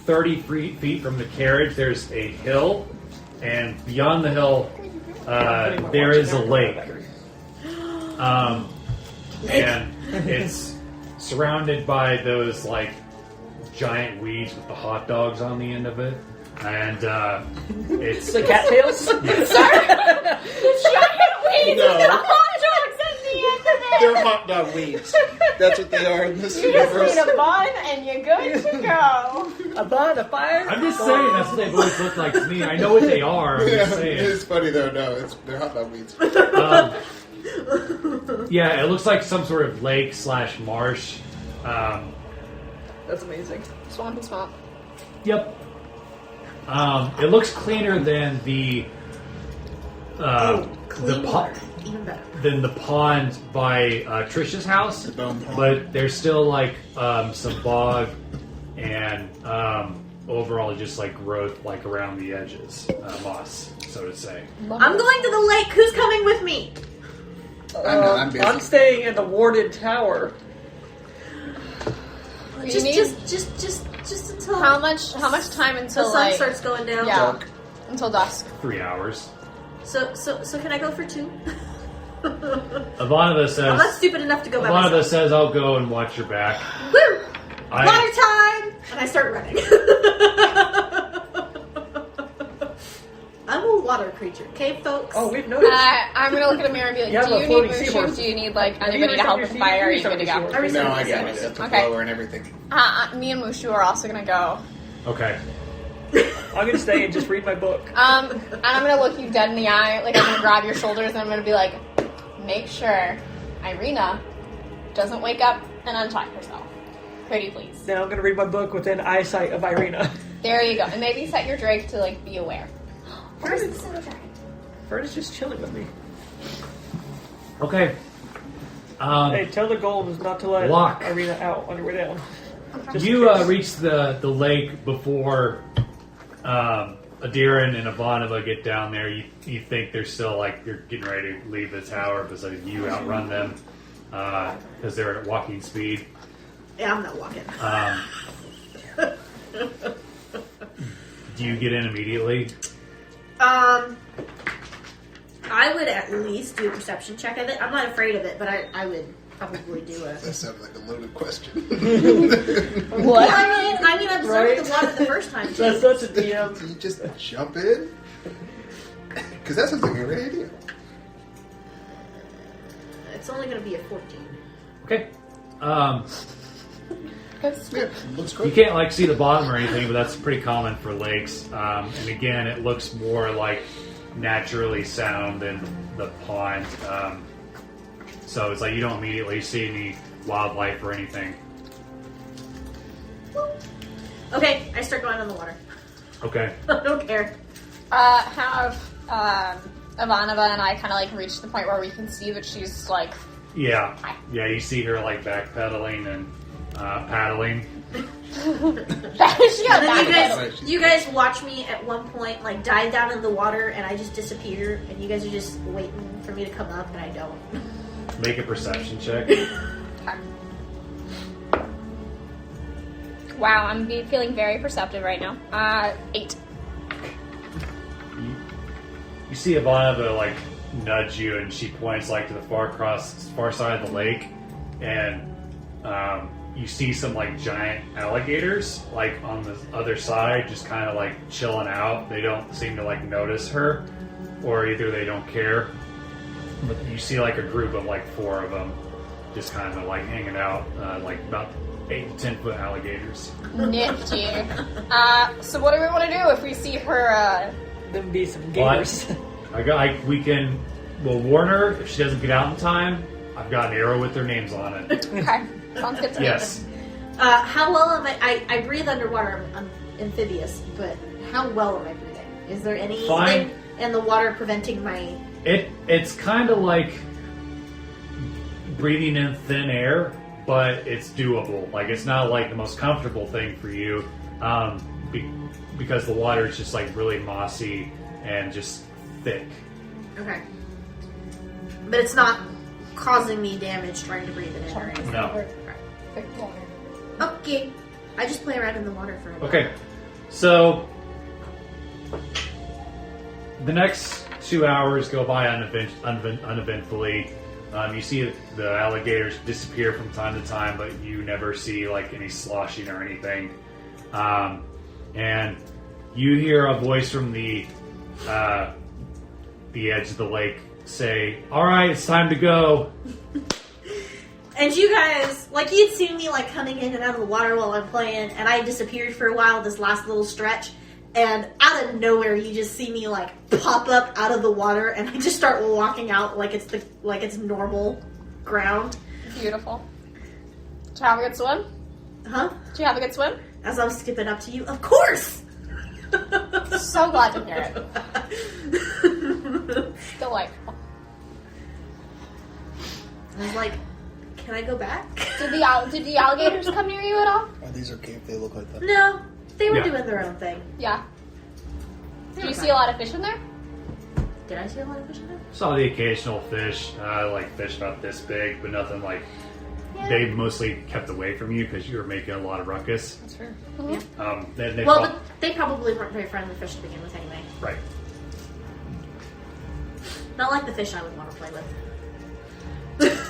S2: 30 feet from the carriage, there's a hill, and beyond the hill, there is a lake. And it's surrounded by those like giant weeds with the hot dogs on the end of it, and it's
S4: The cattails?
S2: yes.
S1: Giant weeds
S3: No.
S1: with the hot dogs at the end of it.
S3: They're hot dog weeds. That's what they are in this
S1: You just
S3: universe.
S1: need a bun and you're good to go.
S4: A bun, a fire?
S2: I'm just saying that's what they've always looked like to me. I know what they are. I'm
S3: Yeah,
S2: just saying.
S3: it's funny though. No, they're hot dog weeds.
S2: Yeah, it looks like some sort of lake / marsh.
S4: That's amazing.
S1: Swampy swamp.
S2: Yep. It looks cleaner than the
S5: Clean water. Even better.
S2: than the pond by Trisha's house,
S3: The bone pond.
S2: but there's still like some bog and overall just like growth like around the edges, moss, so to say.
S5: I'm going to the lake. Who's coming with me?
S3: I'm busy.
S4: I'm staying in the warded tower.
S1: You
S5: Just
S1: need-
S5: until
S1: How much time
S5: the
S1: until
S5: sun
S1: like
S5: starts going down.
S1: yeah,
S3: Dark.
S1: until dusk?
S2: 3 hours.
S5: So can I go for 2?
S2: Ivanova
S5: I'm not
S2: says.
S5: stupid enough to go by
S2: Ivanova
S5: myself.
S2: says, "I'll go and watch your back."
S5: Woo!
S2: I-
S5: Water time! And I start running. I'm a water creature, okay, folks?
S4: Oh, we've noticed.
S1: I'm gonna look at Emyr and be like,
S4: You have
S1: do
S4: a
S1: you need
S4: floating
S1: Mushu?
S4: seahorse.
S1: Do you need like
S4: Have you
S1: anybody to help
S4: researched
S1: with
S4: your
S1: fire? Are you
S4: seahorse?
S1: good to go?
S4: Research
S5: I researched
S3: No, I
S5: the
S3: got it.
S5: seahorse.
S3: That's a
S1: Okay.
S3: blower and everything.
S1: Me and Mushu are also gonna go.
S2: Okay.
S4: I'm gonna stay and just read my book.
S1: And I'm gonna look you dead in the eye, like I'm gonna grab your shoulders and I'm gonna be like, make sure Ireena doesn't wake up and untie herself. Pretty please.
S4: Then I'm gonna read my book within eyesight of Ireena.
S1: There you go. And maybe set your Drake to like be aware. Where's the cemetery?
S4: Fern is just chilling with me.
S2: Okay.
S4: Hey, tell the golems not to let
S2: Loch.
S4: Ireena out on your way down. Just
S2: You
S4: in case.
S2: reach the lake before Adiran and Ivanova get down there. You think they're still like you're getting ready to leave the tower, but like you outrun them because they're at walking speed.
S5: Yeah, I'm not walking.
S2: Do you get in immediately?
S5: I would at least do a perception check of it. I'm not afraid of it, but I would probably do a...
S3: That sounded like a loaded question.
S1: What?
S5: I mean, I observed
S4: Right?
S5: the water the first time, too.
S4: That's such a DM.
S3: Do you just jump in? Because that sounds like a great idea.
S5: It's only going to be a 14.
S2: Okay.
S3: Yeah, looks
S2: You
S3: great.
S2: can't like see the bottom or anything, but that's pretty common for lakes. And again, it looks more like naturally sound than the pond. So it's like you don't immediately see any wildlife or anything.
S5: Okay, I start going on the water.
S2: Okay.
S5: I don't care.
S1: Have Ivanova and I kind of like reached the point where we can see that she's like
S2: Yeah. Yeah, you see her like backpedaling and paddling.
S1: she
S5: And
S1: got
S5: then
S1: back.
S5: you guys watch me at one point like dive down in the water and I just disappear and you guys are just waiting for me to come up and I don't.
S2: Make a perception check.
S1: Wow, I'm feeling very perceptive right now. 8.
S2: You see Ivanova like nudge you, and she points like to the far side of the lake, and you see some like giant alligators like on the other side, just kind of like chilling out. They don't seem to like notice her, or either they don't care. But you see like a group of like 4 of them, just kind of like hanging out, like about 8 to 10 foot alligators.
S1: Nifty. So what do we want to do if we see her?
S4: Them be some gators.
S2: We'll warn her if she doesn't get out in time. I've got an arrow with their names on it.
S1: Okay, sounds good to me.
S2: Yes.
S5: How well am I breathe underwater. I'm amphibious, but how well am I breathing? Is there anything
S2: Fine.
S5: in the water preventing my...
S2: It's kind of like breathing in thin air, but it's doable. Like it's not like the most comfortable thing for you, because the water is just like really mossy and just thick.
S5: Okay. But it's not causing me damage trying to breathe it in or anything.
S2: No.
S5: Okay. I just play around in the water for a while.
S2: Okay. So, the next 2 hours go by uneventfully. You see the alligators disappear from time to time, but you never see like any sloshing or anything. And you hear a voice from the edge of the lake say, "All right, it's time to go."
S5: And you guys, like, you'd seen me, like, coming in and out of the water while I'm playing, and I disappeared for a while, this last little stretch, and out of nowhere, you just see me, like, pop up out of the water, and I just start walking out like it's normal ground.
S1: Beautiful. Did you have a good swim?
S5: Huh?
S1: Did you have a good swim?
S5: As I was skipping up to you, of course!
S1: So glad to hear it. Delightful.
S5: I was like, can I go back?
S1: Did the alligators come near you at all?
S3: Are these okay if they look like that?
S5: No, they were
S2: Yeah.
S5: doing their own thing.
S1: Yeah. Did you see a lot of fish in there?
S5: Did I see a lot of fish in there?
S2: Saw the occasional fish, like fish about this big, but nothing like.
S5: Yeah.
S2: They mostly kept away from you because you were making a lot of ruckus.
S1: That's true.
S2: They
S5: Well,
S2: thought-
S5: but they probably weren't very friendly fish to begin with anyway.
S2: right.
S5: Not like the fish I would want to play with.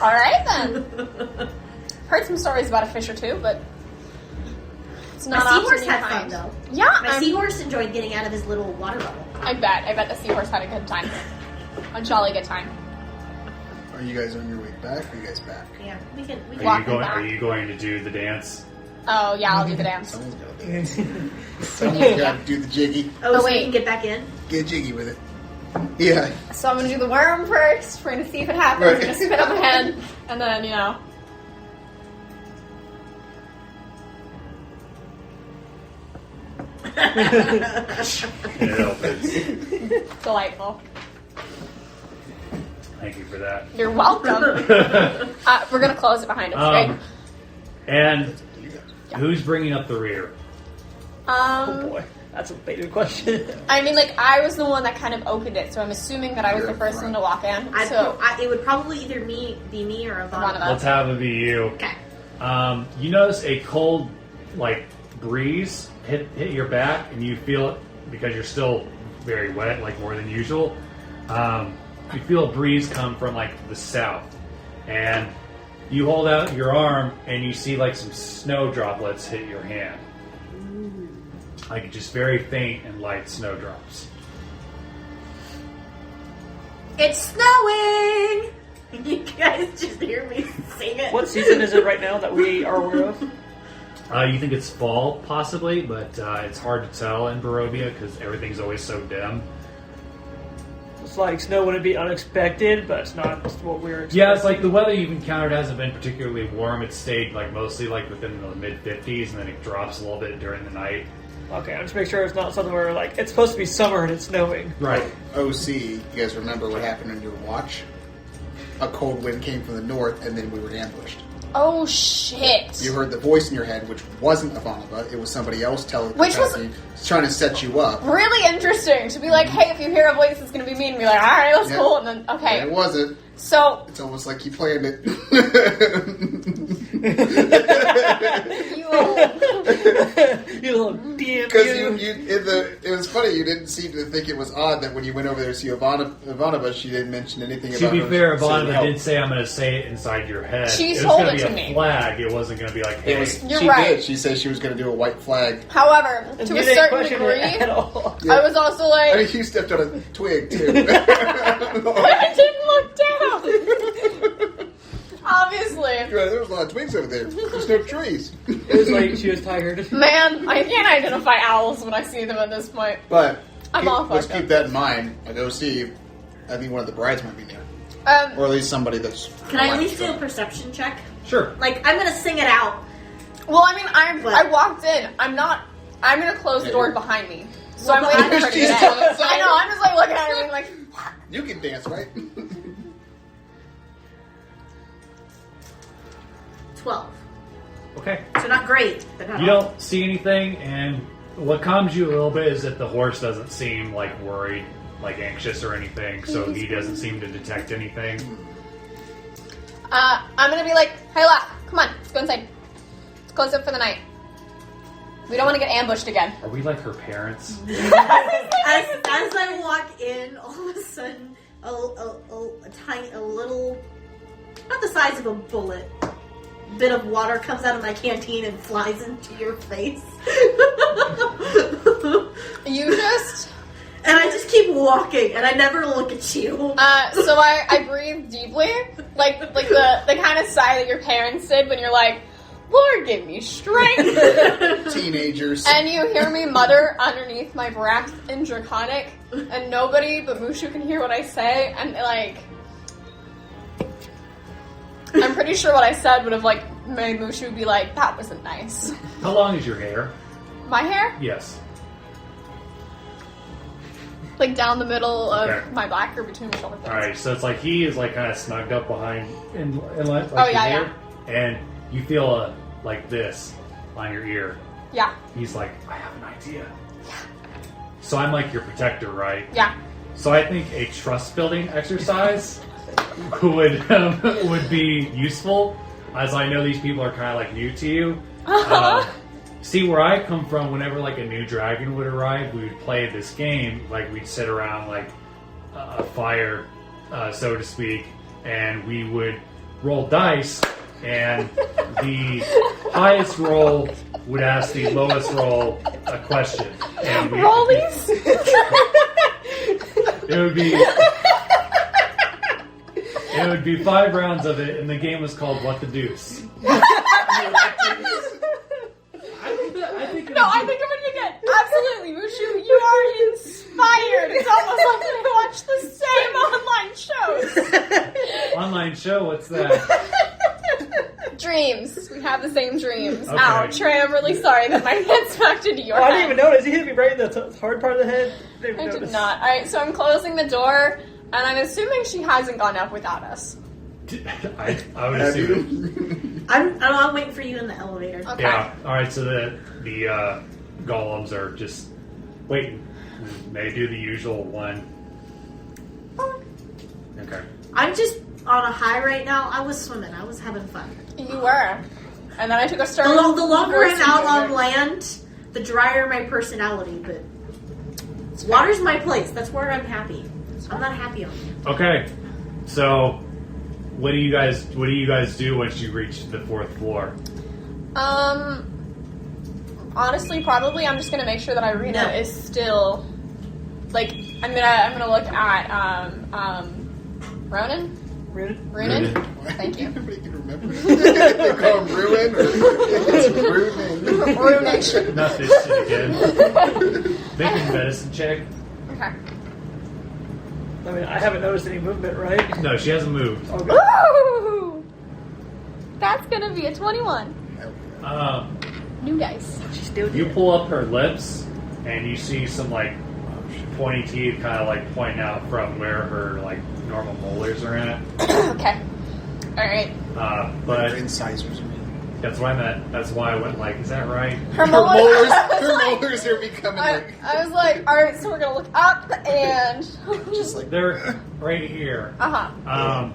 S1: All right then. Heard some stories about a fish or two, but it's not
S5: My seahorse
S1: often you
S5: had fun
S1: find.
S5: though.
S1: Yeah,
S5: My seahorse enjoyed getting out of his little water bubble.
S1: I bet the seahorse had a good time. A jolly good time.
S3: Are you guys on your way back? Or are you guys back?
S5: Yeah, we can.
S2: Are
S1: Walking
S2: you going?
S1: back.
S2: Are you going to do the dance?
S1: Oh yeah, I'll do the dance.
S3: Someone's got to do it. Someone's got to do the jiggy.
S5: Oh, so
S1: wait.
S5: we can get back in.
S3: Get jiggy with it. Yeah.
S1: So I'm gonna do the worm first. We're gonna see if it happens.
S3: Right.
S1: We're gonna spin up ahead, and then
S2: And it opens.
S1: delightful.
S2: Thank you for that.
S1: You're welcome. We're gonna close it behind us, right?
S2: And who's bringing up the rear?
S4: Oh boy, that's a baited question.
S1: I mean, like, I was the one that kind of opened it, so I'm assuming that I was
S3: You're
S1: the first
S3: front.
S1: one to walk in.
S5: It would probably either be me or
S1: One of
S5: Ivana.
S1: us.
S2: Let's have it be you.
S5: Okay.
S2: You notice a cold, like, breeze hit your back, and you feel it because you're still very wet, like more than usual. You feel a breeze come from like the south, and you hold out your arm, and you see like some snow droplets hit your hand, like just very faint and light snowdrops.
S5: It's snowing! You guys just hear me sing it.
S4: What season is it right now that we are aware of?
S2: You think it's fall, possibly, but it's hard to tell in Barovia because everything's always so dim.
S4: It's like snow wouldn't be unexpected, but it's not what we were expecting.
S2: Yeah, it's like the weather you've encountered hasn't been particularly warm. It's stayed like mostly like within the mid 50s, and then it drops a little bit during the night.
S4: Okay, I'm just making sure it's not something where like it's supposed to be summer and it's snowing.
S2: Right.
S3: OC, you guys remember what happened on your watch? A cold wind came from the north, and then we were ambushed.
S1: Oh shit!
S3: You heard the voice in your head, which wasn't Ivanova. It was somebody else telling
S1: Which was-
S3: trying to set you up.
S1: Really interesting to be like, hey, if you hear a voice, it's gonna be me, and be like, all right, that's
S3: Yeah.
S1: cool, and then okay.
S3: And it wasn't.
S1: So
S3: It's almost like you planned it.
S1: you
S4: You little damn
S3: Because
S4: you.
S3: it was funny. You didn't seem to think it was odd that when you went over there to see Ivanova, she didn't mention anything
S2: To
S3: about.
S2: be
S3: her
S2: fair,
S3: saying
S2: Ivanova
S3: help.
S2: did say, "I'm going to say it inside your head."
S1: She
S2: it was
S1: told
S2: gonna
S1: it
S2: be
S1: to
S2: a
S1: me.
S2: flag. It wasn't going to be like, "Hey."
S3: It was.
S1: You're
S3: she
S1: right.
S3: did. She said she was going to do a white flag.
S1: However,
S4: And
S1: to
S4: you
S1: a
S4: didn't
S1: certain
S4: question
S1: degree,
S4: it at all.
S3: Yeah.
S1: I was also
S3: I mean,
S1: like,
S3: you stepped on a twig too.
S1: I didn't look down. Obviously,
S3: There was a lot of twigs over there. There's no trees.
S4: It was like she was tired.
S1: man, I can't identify owls when I see them at this point.
S3: But
S1: I'm all
S3: let's
S1: fucked up.
S3: keep that in mind. I go see. I think one of the brides might be near, or at least somebody that's.
S5: Can I at least do a perception check?
S2: Sure.
S5: Like, I'm gonna sing it out.
S1: well, I mean,
S5: What?
S1: I walked in. I'm gonna close the
S3: Yeah,
S1: door
S3: you're-
S1: behind me. So
S5: Well,
S1: I'm
S5: but
S1: waiting
S5: I'm
S1: for her to
S3: she's
S1: get
S3: on
S1: in.
S3: the side.
S1: I know. I'm just like looking at her, being like,
S3: You can dance, right?
S5: 12.
S2: Okay.
S5: So not great, but not
S2: You
S5: awful.
S2: don't see anything, and what calms you a little bit is that the horse doesn't seem like worried, like anxious or anything. So he doesn't seem to detect anything.
S1: I'm gonna be like, hey, Loch, come on, let's go inside. Let's close up for the night. We don't want to get ambushed again.
S2: Are we like her parents?
S5: As I walk in, all of a sudden, a little, not the size of a bullet, bit of water comes out of my canteen and flies into your face.
S1: You just...
S5: And I just keep walking, and I never look at you.
S1: So I breathe deeply, like the kind of sigh that your parents did when you're like, Lord, give me strength.
S3: Teenagers.
S1: And you hear me mutter underneath my breath in Draconic, and nobody but Mushu can hear what I say, and like, I'm pretty sure what I said would have like made Mushu be like, that wasn't nice.
S2: How long is your hair?
S1: My hair?
S2: Yes.
S1: Like down the middle of
S2: Okay.
S1: my back or between my shoulder blades.
S2: Alright, so it's like he is like kind of snugged up behind in like
S1: Oh,
S2: your
S1: yeah,
S2: hair, and you feel like this on your ear.
S1: Yeah.
S2: He's like, I have an idea. So I'm like your protector, right?
S1: Yeah.
S2: So I think a trust building exercise would be useful, as I know these people are kind of like new to you. See, where I come from, whenever like a new dragon would arrive, we would play this game. Like we'd sit around like a fire, so to speak, and we would roll dice, and the highest roll would ask the lowest roll a question. And we,
S1: Rollies?
S2: It would be 5 rounds of it, and the game was called What the Deuce.
S1: I think it would be good. Absolutely, Mushu, you are inspired. It's almost like we watch the same online shows.
S2: Online show? What's that?
S1: Dreams. We have the same dreams.
S2: Okay.
S1: Ouch, Trey, I'm really sorry that my head smacked into your
S4: Oh, I
S1: head.
S4: didn't even notice. He hit me right in the hard part of the head.
S1: I did not. Alright, so I'm closing the door, and I'm assuming she hasn't gone up without us.
S2: I would assume.
S5: I'm waiting for you in the elevator.
S1: Okay.
S2: Yeah. Alright, so the golems are just waiting. They do the usual one. Okay.
S5: I'm just on a high right now. I was swimming. I was having fun.
S1: You were. And then I took a stern.
S5: The longer I'm out on land, the drier my personality. But water's my place. That's where I'm happy. I'm not happy on land.
S2: Okay. So, what do you guys do once you reach the 4th floor?
S1: Honestly, probably I'm just gonna make sure that Ireena is still, like, I'm gonna look at, Ronan? Runen? Thank you.
S3: Nobody can remember. They call him Ruin, or it's
S1: Ruination.
S2: Not this shit again. Make a medicine check.
S1: Okay.
S4: I mean, I haven't noticed any movement, right?
S2: No, she hasn't moved.
S4: Okay.
S1: Ooh! That's gonna be a 21. New dice.
S4: She's still
S2: You pull up her lips, and you see some like pointy teeth, kind of like pointing out from where her like normal molars are at.
S1: Okay. All right.
S2: But
S3: incisors.
S2: that's what I meant. That's why I went like, is that right?
S1: Her molars.
S3: Her molars are becoming like
S1: I was like, all right, so we're gonna look up and
S3: just like
S2: They're right here. And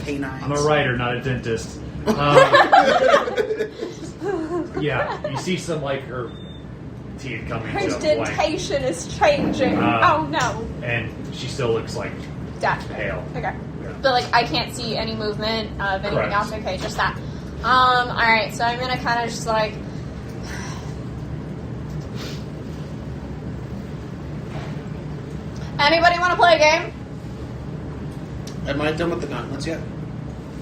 S3: Canines.
S2: I'm a writer, not a dentist. Yeah, you see some like her teeth coming
S1: her
S2: to a point,
S1: dentation is changing. Oh no.
S2: and she still looks like
S1: Death.
S2: pale.
S1: Okay.
S2: Yeah.
S1: But like I can't see any movement of anything
S2: Correct.
S1: else. Okay, just that. Alright, so I'm gonna kinda just like anybody wanna play a game?
S3: Am I done with the gauntlets yet?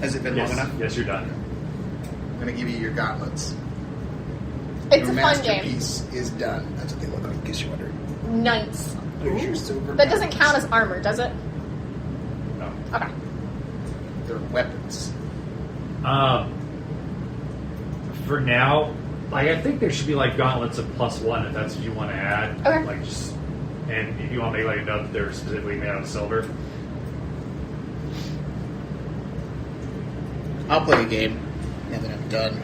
S3: Has it been
S2: Yes,
S3: long enough?
S2: yes, you're done.
S3: I'm gonna give you your gauntlets.
S1: It's
S3: Your
S1: a fun game.
S3: masterpiece is done. That's what they look like, in case you're wondering.
S1: Nice.
S3: There's your silver.
S1: That doesn't count as armor, does it?
S2: No.
S1: Okay.
S3: They're weapons.
S2: For now, like I think there should be like gauntlets of +1 if that's what you want to add.
S1: Okay.
S2: Like just, and if you want to make like a note that they're specifically made out of silver.
S3: I'll play a game, and then I'm done.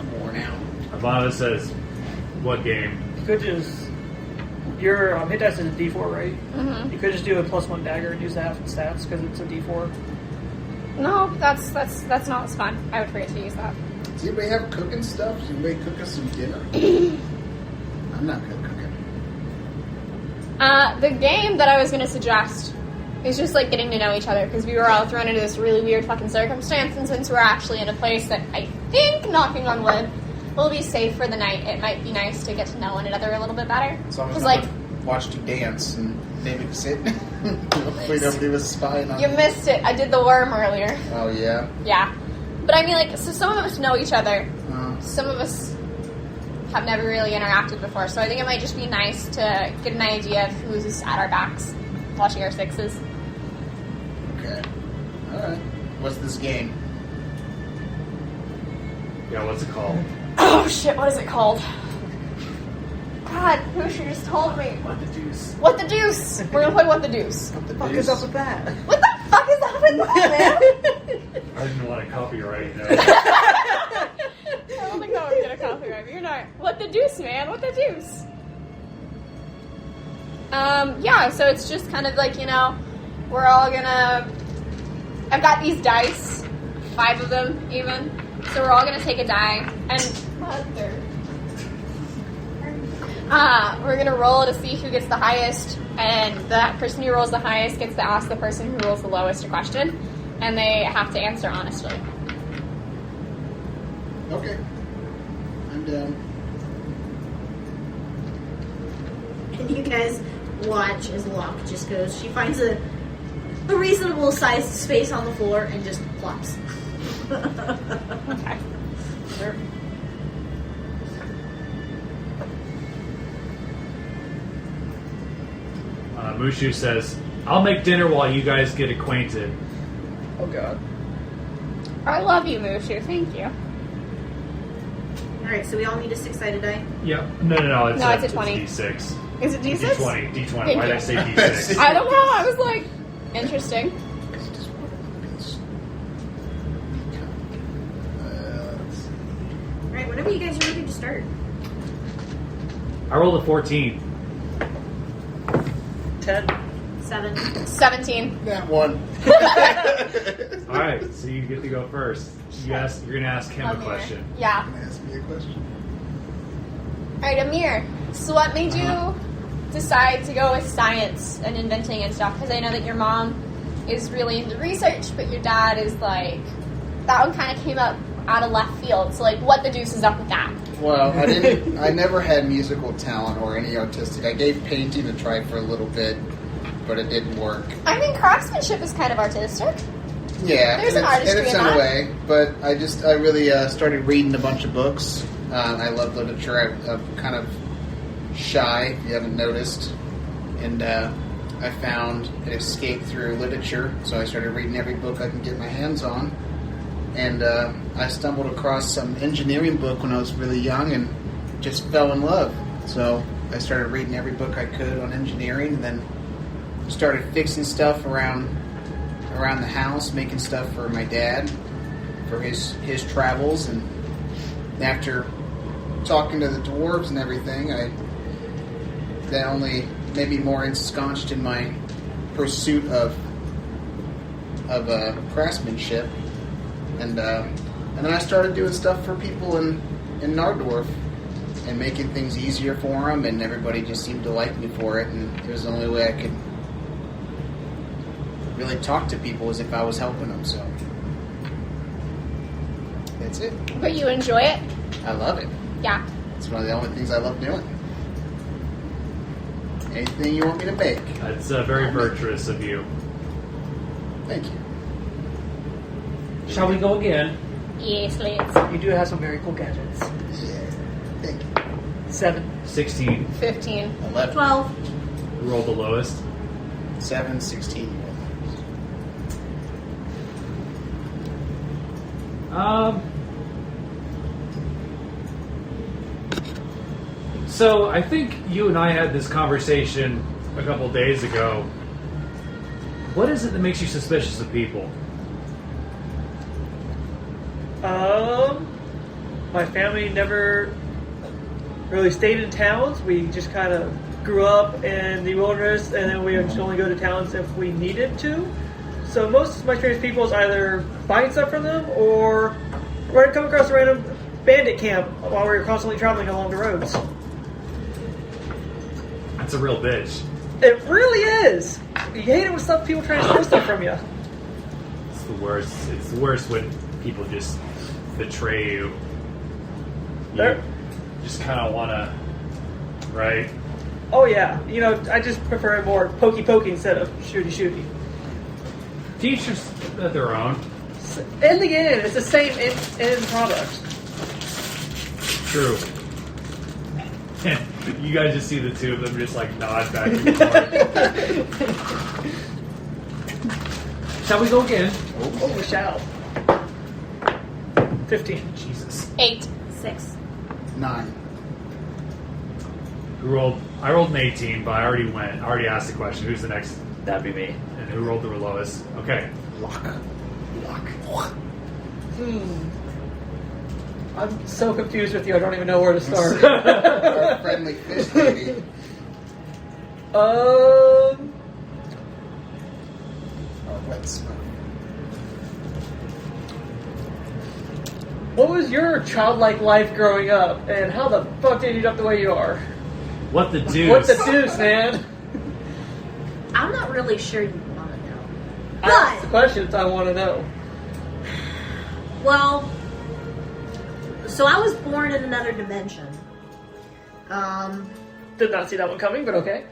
S3: I'm worn out.
S2: Ivana says, "What game?"
S4: You could just... Your hit dice is a D4, right?
S1: Mm-hmm.
S4: You could just do a +1 dagger and use that for stats because it's a D4.
S1: No, that's not as fun. I would forget to use that.
S3: Does anybody have cooking stuff? Does anybody cook us some dinner? I'm not good at cooking.
S1: The game that I was going to suggest is just like getting to know each other because we were all thrown into this really weird fucking circumstance, and since we're actually in a place that I think, knocking on wood, will be safe for the night, it might be nice to get to know one another a little bit better.
S3: As long as
S1: like
S3: watched you dance and David sit. Hopefully nobody was spying on
S1: you missed it. I did the worm earlier.
S3: Oh yeah.
S1: Yeah, but I mean, like, so some of us know each other. Some of us have never really interacted before, so I think it might just be nice to get an idea of who's at our backs, watching our sixes.
S3: Okay. All right. What's this game?
S2: Yeah, what's it called?
S1: Oh shit! What is it called? God, Mushu just told me.
S2: What the deuce?
S1: What the deuce? We're gonna play What the Deuce.
S3: What the
S4: Fuck
S3: deuce?
S4: is up with that?
S1: What the fuck is up with that, man?
S2: I didn't want to copyright that.
S1: I don't think that would get a copyright. You're not. What the deuce, man? What the deuce? Yeah. So it's just kind of like, we're all gonna. I've got these dice, 5 of them even. So we're all gonna take a die and we're gonna roll to see who gets the highest, and that person who rolls the highest gets to ask the person who rolls the lowest a question, and they have to answer honestly.
S3: Okay. I'm down.
S5: And you guys watch as Loch just goes. She finds a reasonable sized space on the floor and just plops.
S1: Okay.
S4: Sure.
S2: Mushu says, I'll make dinner while you guys get acquainted.
S4: Oh god.
S1: I love you, Mushu. Thank you.
S5: Alright, so we all need a 6-sided die.
S2: Yep. No. It's
S1: No, it's a 20.
S2: D6.
S1: Is it D6?
S2: D20. D20.
S1: Thank
S2: Why did I
S1: you.
S2: say D6?
S1: I don't know. I was like, interesting.
S5: Alright, whenever you guys are ready to start.
S2: I rolled a 14.
S4: 10.
S5: 7.
S1: 17.
S3: That one.
S2: Alright, so you get to go first. You're going to ask him a
S1: Emyr.
S2: question.
S1: Yeah.
S3: Ask me a question.
S1: Alright, Emyr. So what made you decide to go with science and inventing and stuff? Because I know that your mom is really into research, but your dad is like, that one kind of came up out of left field. So like, what the deuce is up with that?
S3: Well, I never had musical talent or any artistic. I gave painting a try for a little bit, but it didn't work.
S1: I mean, craftsmanship is kind of artistic.
S3: Yeah,
S1: There's
S3: and
S1: an artistry
S3: it's
S1: in
S3: in
S1: that.
S3: a way, but I really started reading a bunch of books. I love literature. I'm kind of shy, if you haven't noticed, and I found an escape through literature. So I started reading every book I can get my hands on, and I stumbled across some engineering book when I was really young, and just fell in love. So I started reading every book I could on engineering, and then started fixing stuff around the house, making stuff for my dad for his travels. And after talking to the dwarves and everything, that only made me more ensconced in my pursuit of craftsmanship, and then I started doing stuff for people in Nardorf and making things easier for them, and everybody just seemed to like me for it, and it was the only way I could really talk to people was if I was helping them. So that's it.
S1: But you enjoy it?
S3: I love it.
S1: Yeah.
S3: It's one of the only things I love doing. Anything you want me to make.
S2: That's very virtuous of you.
S3: Thank you.
S2: Shall we go again?
S1: Yes, let's.
S4: You do have some very cool gadgets.
S3: Yeah. Thank you.
S4: 7.
S2: 16.
S1: 15.
S3: 11.
S5: 12.
S2: Who rolled the lowest?
S3: 7, 16.
S2: So I think you and I had this conversation a couple days ago. What is it that makes you suspicious of people?
S4: My family never really stayed in towns. We just kind of grew up in the wilderness, and then we would only go to towns if we needed to. So most of my strange people is either buying stuff from them or We're going to come across a random bandit camp while we were constantly traveling along the roads.
S2: That's a real bitch.
S4: It really is. You hate it when people try to steal stuff from you.
S2: It's the worst. It's the worst when people just betray you. You just kind of want to, right?
S4: Oh yeah. I just prefer more pokey instead of shooty.
S2: Teachers at their own.
S4: In the end, it's the same end product.
S2: True. And you guys just see the two of them just like nod back and forth. Shall we go again?
S4: Oh, we shall. 15.
S2: Jesus.
S1: 8.
S5: 6.
S3: 9.
S2: I rolled an 18, but I already asked the question. Who's the next?
S4: That'd be me.
S2: And who rolled the lowest? Okay.
S3: Loch.
S4: I'm so confused with you, I don't even know where to start.
S3: Our friendly fish lady. Our wet smoke.
S4: What was your childlike life growing up, and how the fuck did you end up the way you are?
S2: What the deuce?
S4: What the deuce, man?
S5: I'm not really sure you want to know.
S4: That's the questions I want to know.
S5: Well, so I was born in another dimension.
S4: Did not see that one coming, but okay.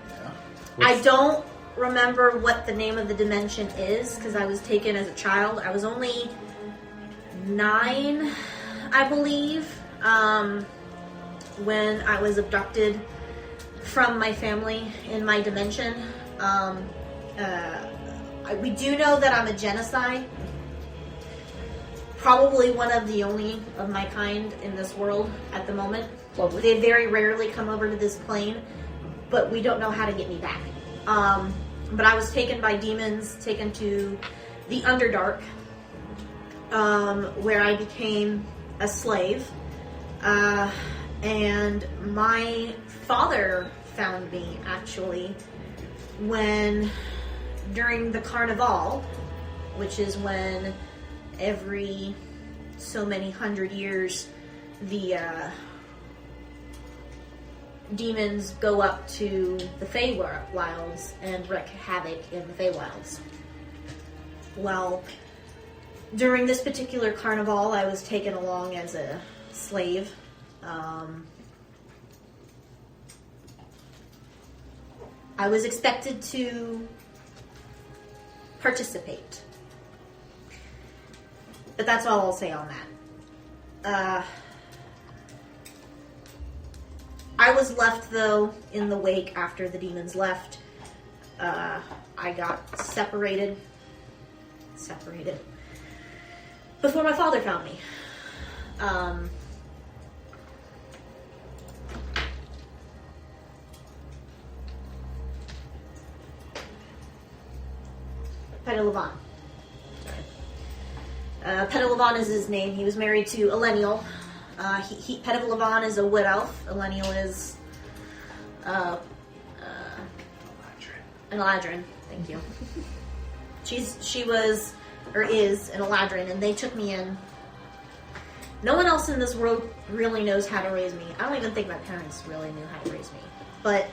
S5: I don't remember what the name of the dimension is because I was taken as a child. I was only 9, I believe, when I was abducted from my family in my dimension. We do know that I'm a genocide. Probably one of the only of my kind in this world at the moment.
S4: Lovely.
S5: They very rarely come over to this plane, but we don't know how to get me back. But I was taken by demons, taken to the Underdark, where I became a slave. And my father found me, actually, during the Carnival, which is when every so many 100 years the demons go up to the Feywilds and wreak havoc in the Feywilds. Well, during this particular carnival, I was taken along as a slave. I was expected to participate. But that's all I'll say on that. I was left, though, in the wake after the demons left. I got separated. Before my father found me. Petalavan. Petalavan is his name. He was married to Elenial. Petalavan is a wood elf. Elenial is an Eladrin. Thank you. She was, or is, an Eladrin, and they took me in. No one else in this world really knows how to raise me. I don't even think my parents really knew how to raise me. But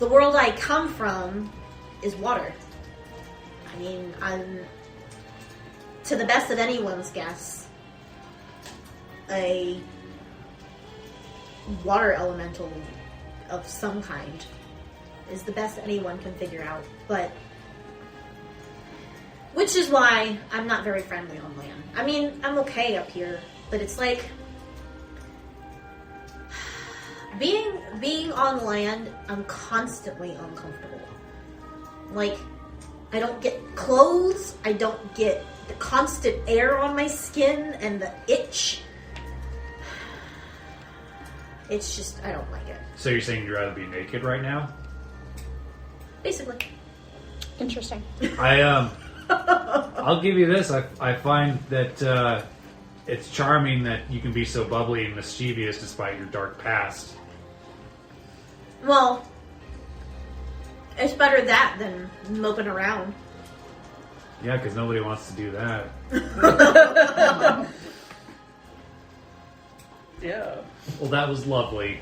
S5: the world I come from is water. I mean, I'm, to the best of anyone's guess, a water elemental of some kind is the best anyone can figure out. But, which is why I'm not very friendly on land. I mean, I'm okay up here, but it's like, being on land, I'm constantly uncomfortable. Like, I don't get clothes, I don't get the constant air on my skin and the itch. It's just, I don't like it.
S2: So you're saying you'd rather be naked right now?
S5: Basically.
S1: Interesting.
S2: I'll give you this. I find that it's charming that you can be so bubbly and mischievous despite your dark past.
S5: Well, it's better that than moping around.
S2: Yeah, because nobody wants to do that.
S4: Yeah.
S2: Well, that was lovely.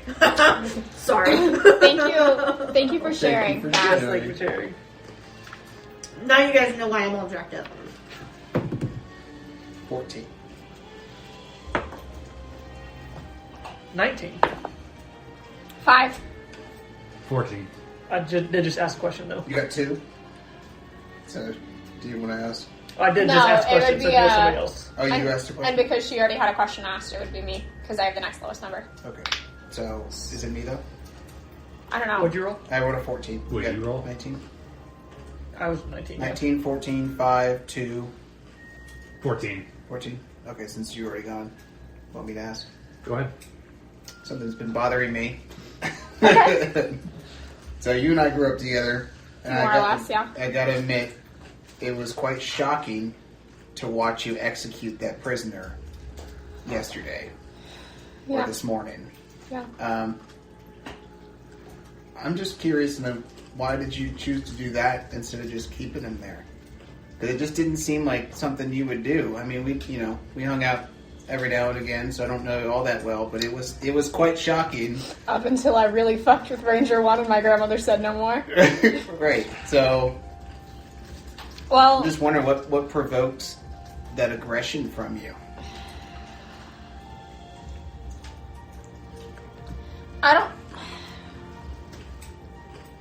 S5: Sorry.
S1: Thank you for sharing
S3: for
S1: that.
S3: sharing.
S4: Thank you for sharing.
S5: Now you guys know why I'm all jacked up.
S3: 14.
S4: 19.
S1: 5.
S2: 14.
S4: They just asked a question, though.
S3: You got 2? So, do you want to ask?
S4: I did
S1: No,
S4: just ask
S1: it would
S4: questions, so
S1: be,
S4: do somebody else.
S3: Oh, you
S1: And-
S3: asked a question?
S1: And because she already had a question asked, it would be me, because I have the next lowest number.
S3: Okay. So, is it me, though?
S1: I don't know.
S4: What'd you roll?
S3: I rolled a 14.
S2: What'd
S3: got
S2: you roll?
S3: 19.
S4: I was 19.
S3: 19, 14, 5, 2,
S2: 14.
S3: 14. Okay, since you already gone, want me to ask?
S2: Go ahead.
S3: Something's been bothering me.
S1: Okay.
S3: So you and I grew up together, and
S1: More or less, yeah.
S3: I gotta admit, it was quite shocking to watch you execute that prisoner yesterday or
S1: Yeah.
S3: this morning.
S1: Yeah.
S3: I'm just curious to know, why did you choose to do that instead of just keeping him there? Because it just didn't seem like something you would do. I mean, we hung out every now and again, so I don't know all that well, but it was quite shocking.
S1: Up until I really fucked with Ranger 1 and my grandmother said no more.
S3: Right. So
S1: Well,
S3: I'm just wondering what provoked that aggression from you.
S1: I don't...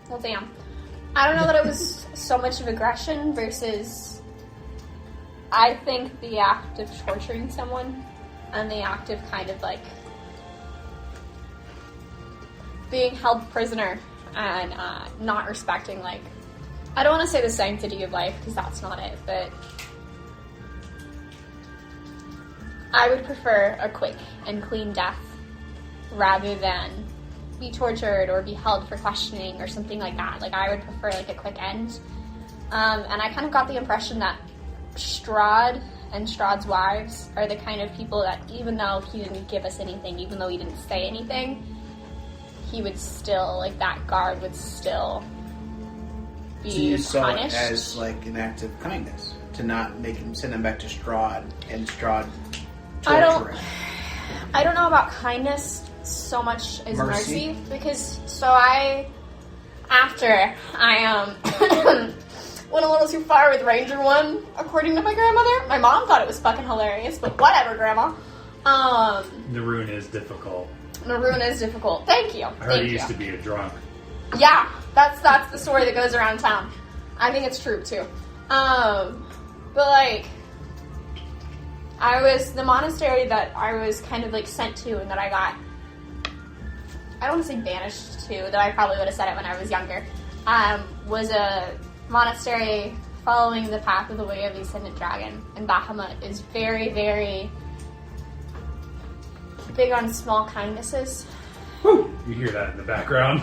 S1: Well, damn. I don't know that it was so much of aggression versus... I think the act of torturing someone and the act of kind of like being held prisoner and not respecting, like, I don't want to say the sanctity of life because that's not it, but I would prefer a quick and clean death rather than be tortured or be held for questioning or something like that. Like, I would prefer like a quick end. And I kind of got the impression that Strahd and Strahd's wives are the kind of people that even though he didn't give us anything, even though he didn't say anything, he would still, like, that guard would still be
S3: So you saw it
S1: punished.
S3: as like an act of kindness to not send him back to Strahd and Strahd torture him.
S1: I don't know about kindness so much as
S3: Mercy?
S1: mercy because after I went a little too far with Ranger 1, according to my grandmother. My mom thought it was fucking hilarious, but whatever, Grandma.
S2: Naroon is difficult.
S1: Naroon is difficult. Thank you.
S2: I heard
S1: Thank
S2: he
S1: you.
S2: used to be a drunk.
S1: Yeah, that's the story that goes around town. I think it's true too. But like, the monastery that I was kind of like sent to and that I got, I don't want to say banished to, though I probably would have said it when I was younger, was a monastery following the path of the way of the Ascendant Dragon. And Bahamut is very, very big on small kindnesses.
S2: You hear that in the background.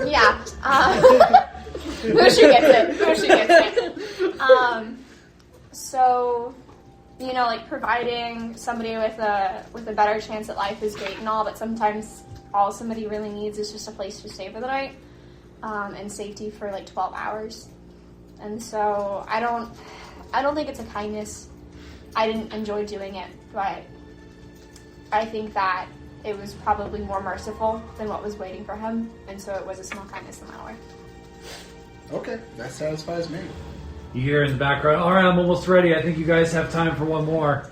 S1: Yeah. Mushu gets it. So, you know, like, providing somebody with a better chance at life is great and all, but sometimes all somebody really needs is just a place to stay for the night, and safety for like 12 hours. And so I don't think it's a kindness. I didn't enjoy doing it, but I think that it was probably more merciful than what was waiting for him, and so it was a small kindness in that way.
S3: Okay, that satisfies me.
S2: You hear in the background, all right, I'm almost ready. I think you guys have time for one more.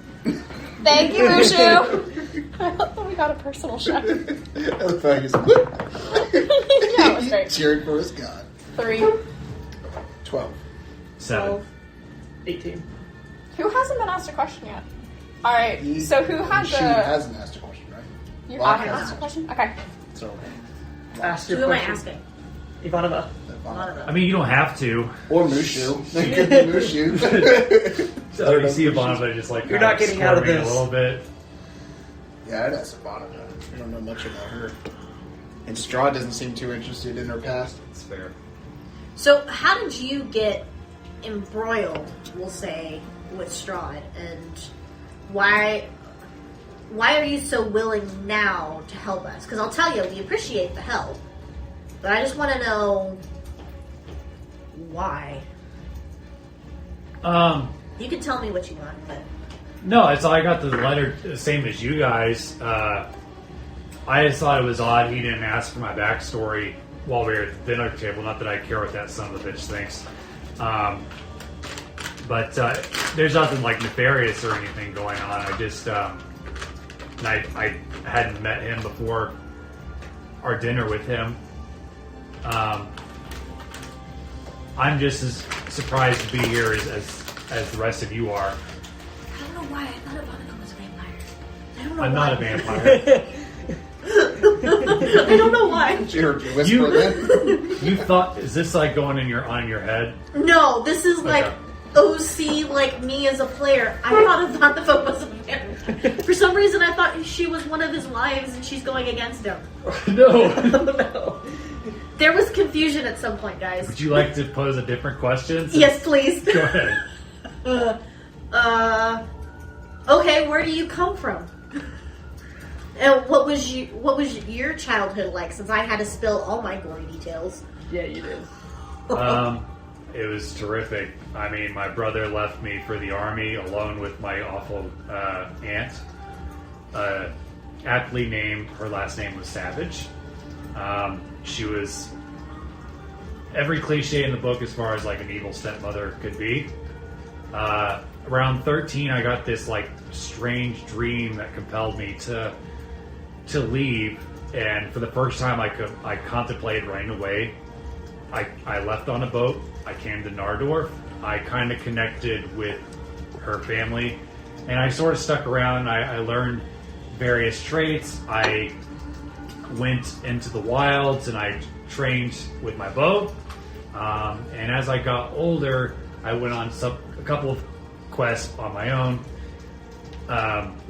S1: Thank you, Mushu! I love that we got a personal chef.
S3: I love how he's
S1: Yeah, it was great.
S3: cheering for his god.
S1: 3.
S3: 12.
S2: 7.
S4: 18.
S1: Who hasn't been asked a question yet? Alright, so who has
S3: She hasn't asked a question, right?
S1: You
S3: Loch
S1: haven't
S3: hasn't
S1: asked a question? Okay.
S3: So,
S4: Ask
S5: Who
S4: your
S5: am I
S4: question.
S5: asking?
S4: Ivanova.
S2: I mean, you don't have to.
S3: Or Mushu. It could be Mushu.
S2: So you see Ivanova just like
S4: You're
S2: kind
S4: not getting out of
S2: squirming
S4: this.
S2: a little bit.
S3: Yeah, I'd ask Ivanova. I don't know much about her. And Strahd doesn't seem too interested in her past.
S2: It's fair.
S5: So, how did you get embroiled, we'll say, with Strahd, and why are you so willing now to help us? Because I'll tell you, we appreciate the help, but I just want to know why. You can tell me what you want, but
S2: No, it's I got the letter the same as you guys. I just thought it was odd he didn't ask for my backstory while we were at the dinner table. Not that I care what that son of a bitch thinks. But there's nothing like nefarious or anything going on. I just I hadn't met him before our dinner with him. I'm just as surprised to be here as the rest of you are.
S5: I don't know why I thought Ivanka was a vampire. I don't know
S2: I'm
S5: why.
S2: not a vampire.
S5: I don't know why.
S3: Did you hear me whisper then?
S2: You thought, is this like going on your head?
S5: No, this is like
S2: Okay.
S5: OC, like me as a player. I thought Ivanka was a vampire. For some reason, I thought she was one of his wives and she's going against him.
S2: No.
S4: No.
S5: There was confusion at some point, guys.
S2: Would you like to pose a different question?
S5: Yes, please.
S2: Go ahead.
S5: Okay, where do you come from? And what was your childhood like? Since I had to spill all my gory details.
S4: Yeah, you did.
S2: It was terrific. I mean, my brother left me for the army alone with my awful aunt. Aptly named, her last name was Savage. She was every cliche in the book as far as like an evil stepmother could be. Around 13, I got this like strange dream that compelled me to leave, and for the first time I contemplated running away. I left on a boat. I came to Nardorf. I kind of connected with her family, and I sort of stuck around. I learned various traits. I went into the wilds and I trained with my bow. And as I got older, I went on a couple of quests on my own.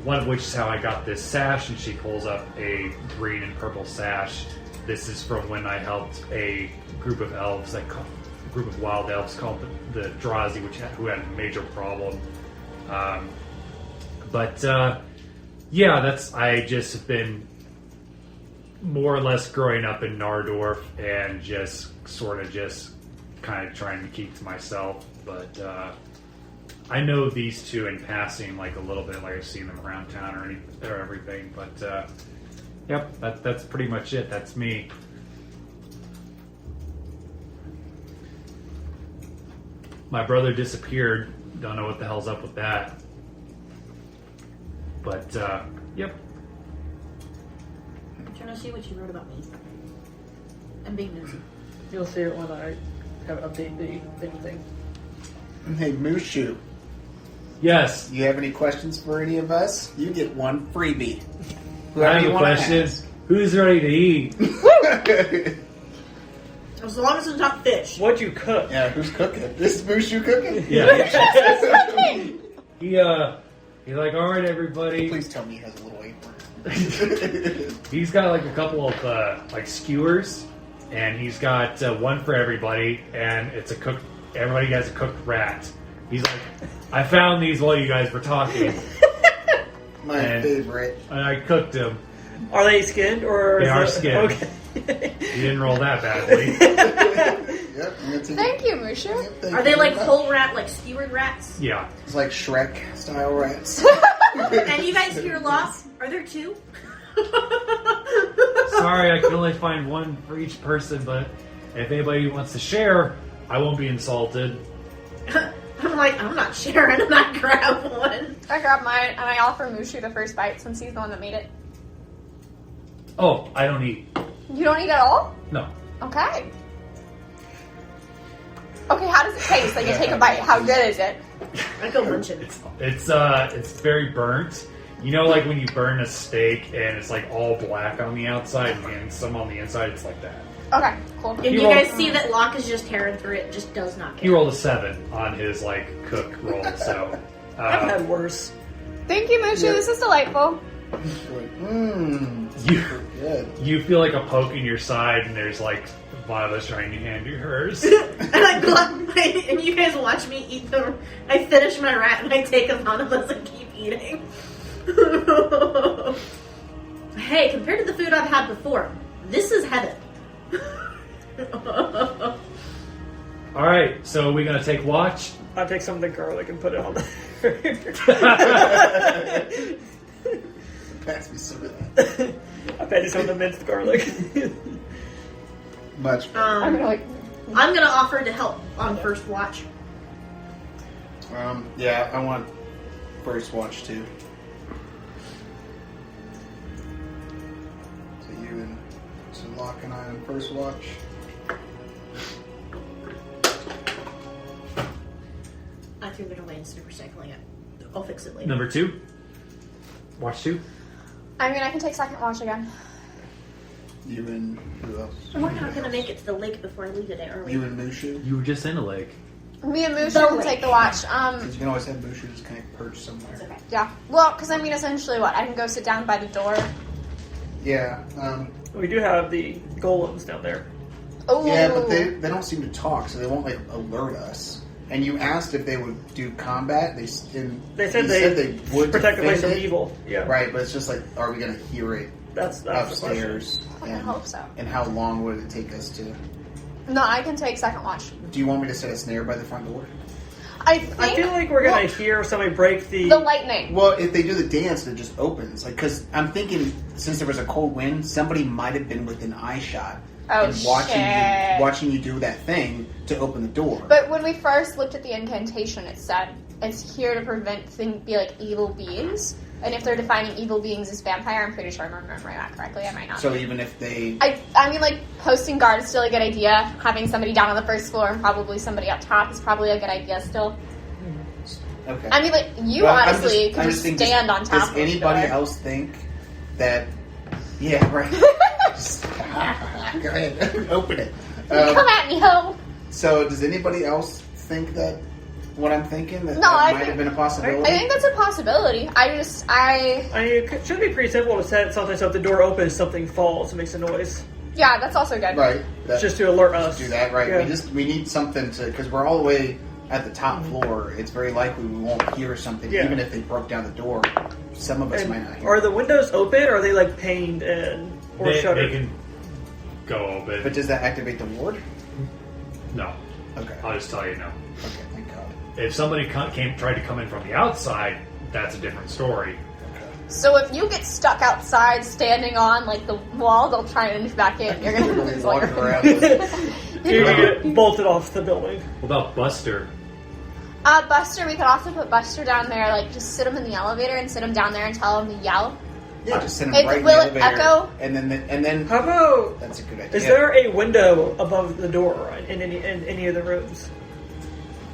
S2: One of which is how I got this sash, and she pulls up a green and purple sash. This is from when I helped a group of elves, a group of wild elves called the Drazi, who had a major problem. I just have been more or less growing up in Nardorf and just kind of trying to keep to myself. But I know these two in passing, like a little bit, like I've seen them around town or everything. But yep, that's pretty much it. That's me. My brother disappeared. Don't know what the hell's up with that. But yep.
S5: I'm trying to see what you wrote about me. I'm being nosy.
S4: You'll see it when I have updated the thing.
S3: Hey, Mushu,
S2: Yes.
S3: you have any questions for any of us? You get one freebie.
S2: I
S3: Whoever
S2: have
S3: you
S2: a
S3: wanna
S2: question.
S3: ask.
S2: Who's ready to eat?
S5: As long as it's not fish.
S4: What'd you cook?
S3: Yeah, who's cooking? This is Mushu cooking?
S2: Yeah. He's like, all right, everybody.
S3: Please tell me he has a little apron.
S2: He's got like a couple of like skewers, and he's got one for everybody, and it's a cooked. Everybody has a cooked rat. He's like, I found these while you guys were talking,
S3: My favorite.
S2: and I cooked them.
S4: Are they skinned or?
S2: They are
S4: it-
S2: skinned.
S4: Okay.
S2: You didn't roll that badly.
S3: Yep, I'm gonna take
S1: Thank you, Mushu.
S3: Thank
S5: Are they
S3: you
S5: like
S3: very
S5: whole
S3: much.
S5: rat, like skewered rats?
S2: Yeah.
S3: It's like Shrek style rats.
S5: And you guys hear Loch? Are there two?
S2: Sorry, I can only find one for each person, but if anybody wants to share, I won't be insulted.
S5: I'm like, I'm not sharing, and I grab one.
S1: I grab mine and I offer Mushu the first bite since he's the one that made it.
S2: Oh, I don't eat.
S1: You don't eat at all?
S2: No.
S1: Okay. Okay, how does it taste? Like you take a bite. How good is it?
S5: I go munching.
S2: It's very burnt. You know, like when you burn a steak and it's like all black on the outside and some on the inside, it's like that.
S1: Okay, cool.
S5: And
S2: He
S5: you
S2: rolled-
S5: guys see that Loch is just tearing through it, just does not
S2: He
S5: care.
S2: rolled a 7 on his like cook roll, so
S4: I've had worse.
S1: Thank you, Mushu.
S3: Yeah.
S1: This is delightful.
S2: you
S3: Good.
S2: you feel like a poke in your side, and there's like Viola's trying to hand you hers.
S5: And I go up, and you guys watch me eat them. I finish my rat, and I take them out of us and keep eating. Hey, compared to the food I've had before, this is heaven.
S2: All right, so we're gonna take watch.
S4: I'll take some of the garlic and put it on there.
S3: Pass me some of that.
S4: I bet you some of the minced garlic.
S3: Much better.
S1: I'm gonna
S5: I'm gonna offer to help on first watch.
S3: Yeah, I want first watch too. So you and Loch and I on first watch.
S5: I threw it away instead of recycling it. I'll fix it later.
S2: Number 2. Watch 2.
S1: I mean, I can take second watch again.
S3: You and who else?
S5: We're not gonna make it to the lake before I leave today, are we?
S3: You and Mushu?
S2: You were just in a lake.
S1: Me and Mushu
S5: The
S1: can
S5: lake.
S1: take the watch.
S3: Because you can always have Mushu just kind of perched somewhere.
S5: It's okay.
S1: Yeah. Well, because I mean, essentially, what I can go sit down by the door.
S3: Yeah.
S4: We do have the golems down there.
S1: Oh.
S3: Yeah, but they don't seem to talk, so they won't like alert us. And you asked if they would do combat. They said they would
S4: protect the place
S3: defend
S4: from
S3: it.
S4: evil. Yeah,
S3: Right, but it's just like, are we going to hear it
S4: That's the question.
S3: upstairs?
S1: I hope so.
S3: And how long would it take us to?
S1: No, I can take second watch.
S3: Do you want me to set a snare by the front door?
S1: I think.
S4: I feel like we're gonna hear somebody break
S1: the lightning.
S3: Well, if they do the dance, it just opens. Like, because I'm thinking, since there was a cold wind, somebody might have been within eye shot.
S1: Oh,
S3: and watching you do that thing to open the door.
S1: But when we first looked at the incantation, it said it's here to prevent evil beings. And if they're defining evil beings as vampire, I'm pretty sure I'm remembering that correctly. I might not.
S3: So even if they,
S1: I mean, like posting guard is still a good idea. Having somebody down on the first floor and probably somebody up top is probably a good idea still.
S3: okay.
S1: I mean, like you
S3: Well,
S1: honestly could
S3: I'm
S1: just
S3: thinking,
S1: stand on top.
S3: Does
S1: of the
S3: anybody
S1: door.
S3: else think that? Yeah, right. Just, go ahead, open it.
S1: Come at me, ho!
S3: So, does anybody else think that what I'm thinking that,
S1: No,
S3: that
S1: I
S3: might
S1: think-
S3: have been a possibility?
S1: I think that's a possibility. I
S4: mean, it should be pretty simple to set something so if the door opens, something falls and makes a noise.
S1: Yeah, that's also good.
S3: right. That,
S4: Just to alert us.
S3: do that, right?
S4: Yeah.
S3: We need something to, because we're all the way at the top floor. It's very likely we won't hear something,
S4: Yeah.
S3: even if they broke down the door. Some of us
S4: And
S3: might not hear.
S4: are the windows open or are they like paned in or
S2: They
S4: shuttered?
S2: can go open.
S3: But does that activate the ward?
S2: No.
S3: Okay.
S2: I'll just tell you no.
S3: Okay. Thank God.
S2: If somebody tried to come in from the outside, that's a different story.
S1: So if you get stuck outside standing on like the wall, they'll try and inch back in. You're gonna lose all your
S3: Walking around with-
S4: You're gonna get bolted off the building.
S2: What about Buster?
S1: Buster, we could also put Buster down there, like just sit him in the elevator and sit him down there and tell him to yell.
S3: Yeah, just send
S1: It-
S3: them right in the
S1: will it
S3: elevator.
S1: echo?
S3: And then
S4: How about,
S3: that's a good idea.
S4: is there a window above the door in any of the rooms?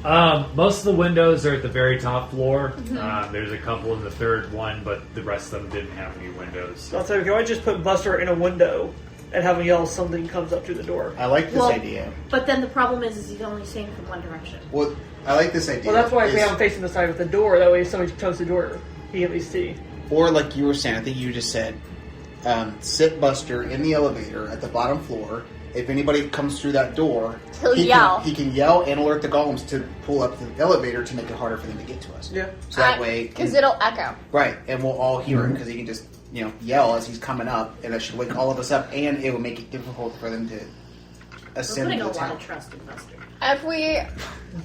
S2: Most of the windows are at the very top floor.
S1: Mm-hmm.
S2: There's a couple in the third one, but the rest of them didn't have any windows.
S4: So can I just put Buster in a window and have him yell something comes up to the door?
S3: I like this
S5: Well-
S3: idea.
S5: But then the problem is he's only seeing from one direction.
S3: Well, I like this idea.
S4: Well, that's why if we
S3: Is-
S4: have him facing the side of the door, that way if somebody comes to the door, he can at least see.
S3: Or like you were saying, I think you just said, sit Buster in the elevator at the bottom floor. If anybody comes through that door,
S1: He'll
S3: he
S1: yell.
S3: He can yell and alert the golems to pull up the elevator to make it harder for them to get to us.
S4: Yeah.
S3: So that way,
S1: because it'll echo.
S3: right, and we'll all hear him because he can just yell as he's coming up, and that should wake all of us up, and it will make it difficult for them to
S5: We're
S3: ascend
S5: putting
S3: to
S5: a
S3: the
S5: lot
S3: tower.
S5: of trust in Buster.
S1: If we,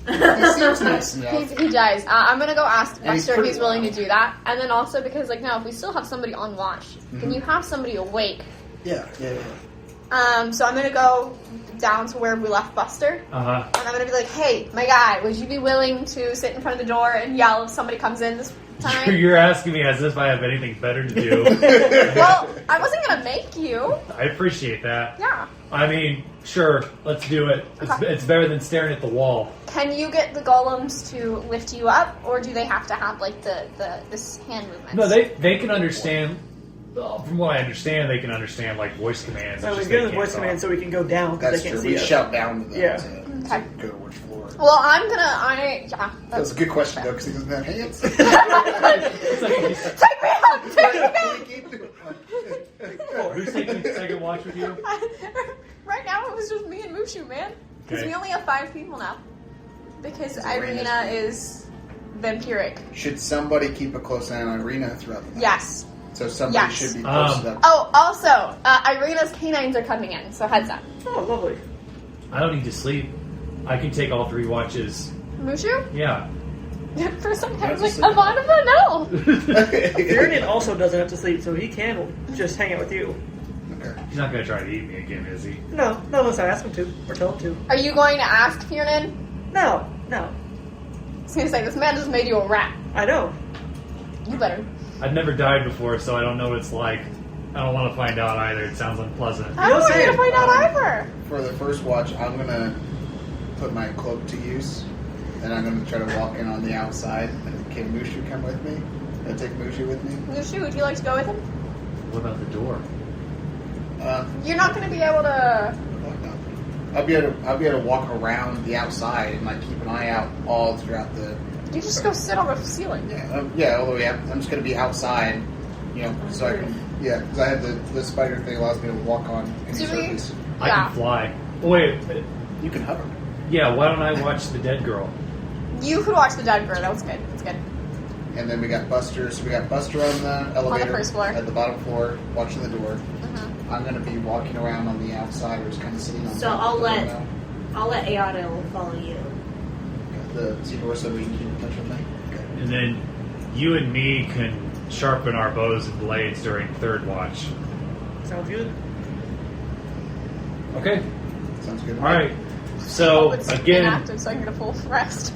S3: He seems nice enough.
S1: he does. I'm gonna go ask
S3: And he's
S1: Buster if
S3: pretty
S1: he's willing to
S3: loud.
S1: do that, and then also because like now if we still have somebody on watch, can you have somebody awake?
S3: Yeah.
S1: So I'm gonna go down to where we left Buster.
S2: Uh-huh.
S1: And I'm gonna be like, hey, my guy, would you be willing to sit in front of the door and yell if somebody comes in this time?
S2: You're asking me as if I have anything better to do.
S1: Well, I wasn't gonna make you.
S2: I appreciate that.
S1: Yeah.
S2: I mean, sure, let's do it. It's better than staring at the wall.
S1: Can you get the golems to lift you up, or do they have to have like this hand movement?
S2: No, they can understand. From what I understand, they can understand like voice commands.
S4: So
S2: It's
S4: we
S2: just
S4: give
S2: they
S4: them
S2: can't
S4: voice
S2: talk.
S4: command so we can go down because
S3: That's
S4: they can't
S3: true.
S4: see
S3: We
S4: us.
S3: shout down to them
S4: Yeah.
S3: to
S1: Okay.
S3: go to which floor.
S1: Well, yeah.
S3: That's a good question though, because he doesn't have hands.
S1: Take me out! Take me out!
S2: Who's taking second watch with you?
S1: Right now, it was just me and Mushu, man. Because
S2: Okay.
S1: we only have 5 people now. Because
S3: Ireena's
S1: Ireena
S3: good.
S1: is vampiric.
S3: Should somebody keep a close eye on Ireena throughout the night?
S1: Yes.
S3: So somebody
S1: Yes.
S3: should be posted up.
S1: Oh, also, Ireena's canines are coming in, so heads up.
S4: Oh, lovely.
S2: I don't need to sleep. I can take all 3 watches.
S1: Mushu?
S2: Yeah.
S1: For some time, I was
S3: That's
S1: like,
S3: a
S1: Ivanova, no!
S4: Tyrion also doesn't have to sleep, so he can just hang out with you.
S2: He's not going to try to eat me again, is he?
S4: No, unless I ask him to, or tell him to.
S1: Are you going to ask Fiernan?
S4: No.
S1: I was going to say, this man just made you a rat.
S4: I know.
S1: You better.
S2: I've never died before, so I don't know what it's like. I don't want to find out either. It sounds unpleasant.
S1: I don't want you to find out either.
S3: For the first watch, I'm gonna put my cloak to use, and I'm gonna try to walk in on the outside. And can Mushu come with me? Can I take Mushu with me?
S1: Mushu, would you like to go with him?
S2: What about the door?
S1: You're not going to be able to...
S3: I'll be able to walk around the outside and like keep an eye out all throughout the.
S1: You just go sit on the ceiling.
S3: Yeah, all the way up. I'm just gonna be outside, so I can. Yeah, because I have the spider thing allows me to walk on any surface.
S2: I can fly. Oh, wait.
S3: You can hover.
S2: Yeah, why don't I watch the dead girl?
S1: You could watch the dead girl. That was good. That's good.
S3: And then we got Buster. So we got Buster on the elevator.
S1: On the first floor.
S3: At the bottom floor, watching the door. I'm going to be walking around on the outside, or just kind of sitting on.
S5: So I'll let Ayado follow you.
S3: The door so we can keep in touch with me. Okay.
S2: And then you and me can sharpen our bows and blades during 3rd watch.
S4: Sounds good.
S2: Okay.
S3: Sounds good.
S2: All right. So
S1: It's
S2: again,
S1: inactive, so I can get a full rest.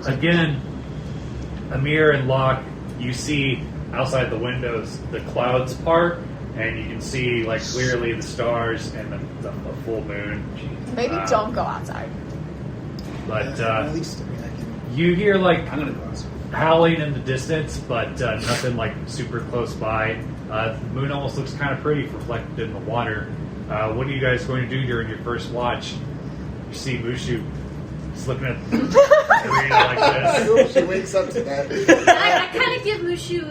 S2: again, Emyr and Loch, you see outside the windows the clouds part, and you can see like clearly the stars and the full moon.
S1: Maybe don't go outside.
S2: But
S3: at least I can.
S2: you hear like
S3: I'm going to go outside.
S2: howling in the distance, but nothing like super close by. The moon almost looks kind of pretty reflected in the water. What are you guys going to do during your first watch? You see Mushu just looking at Ireena like
S3: I
S2: this.
S3: hope she wakes up to that.
S5: I kind of give Mushu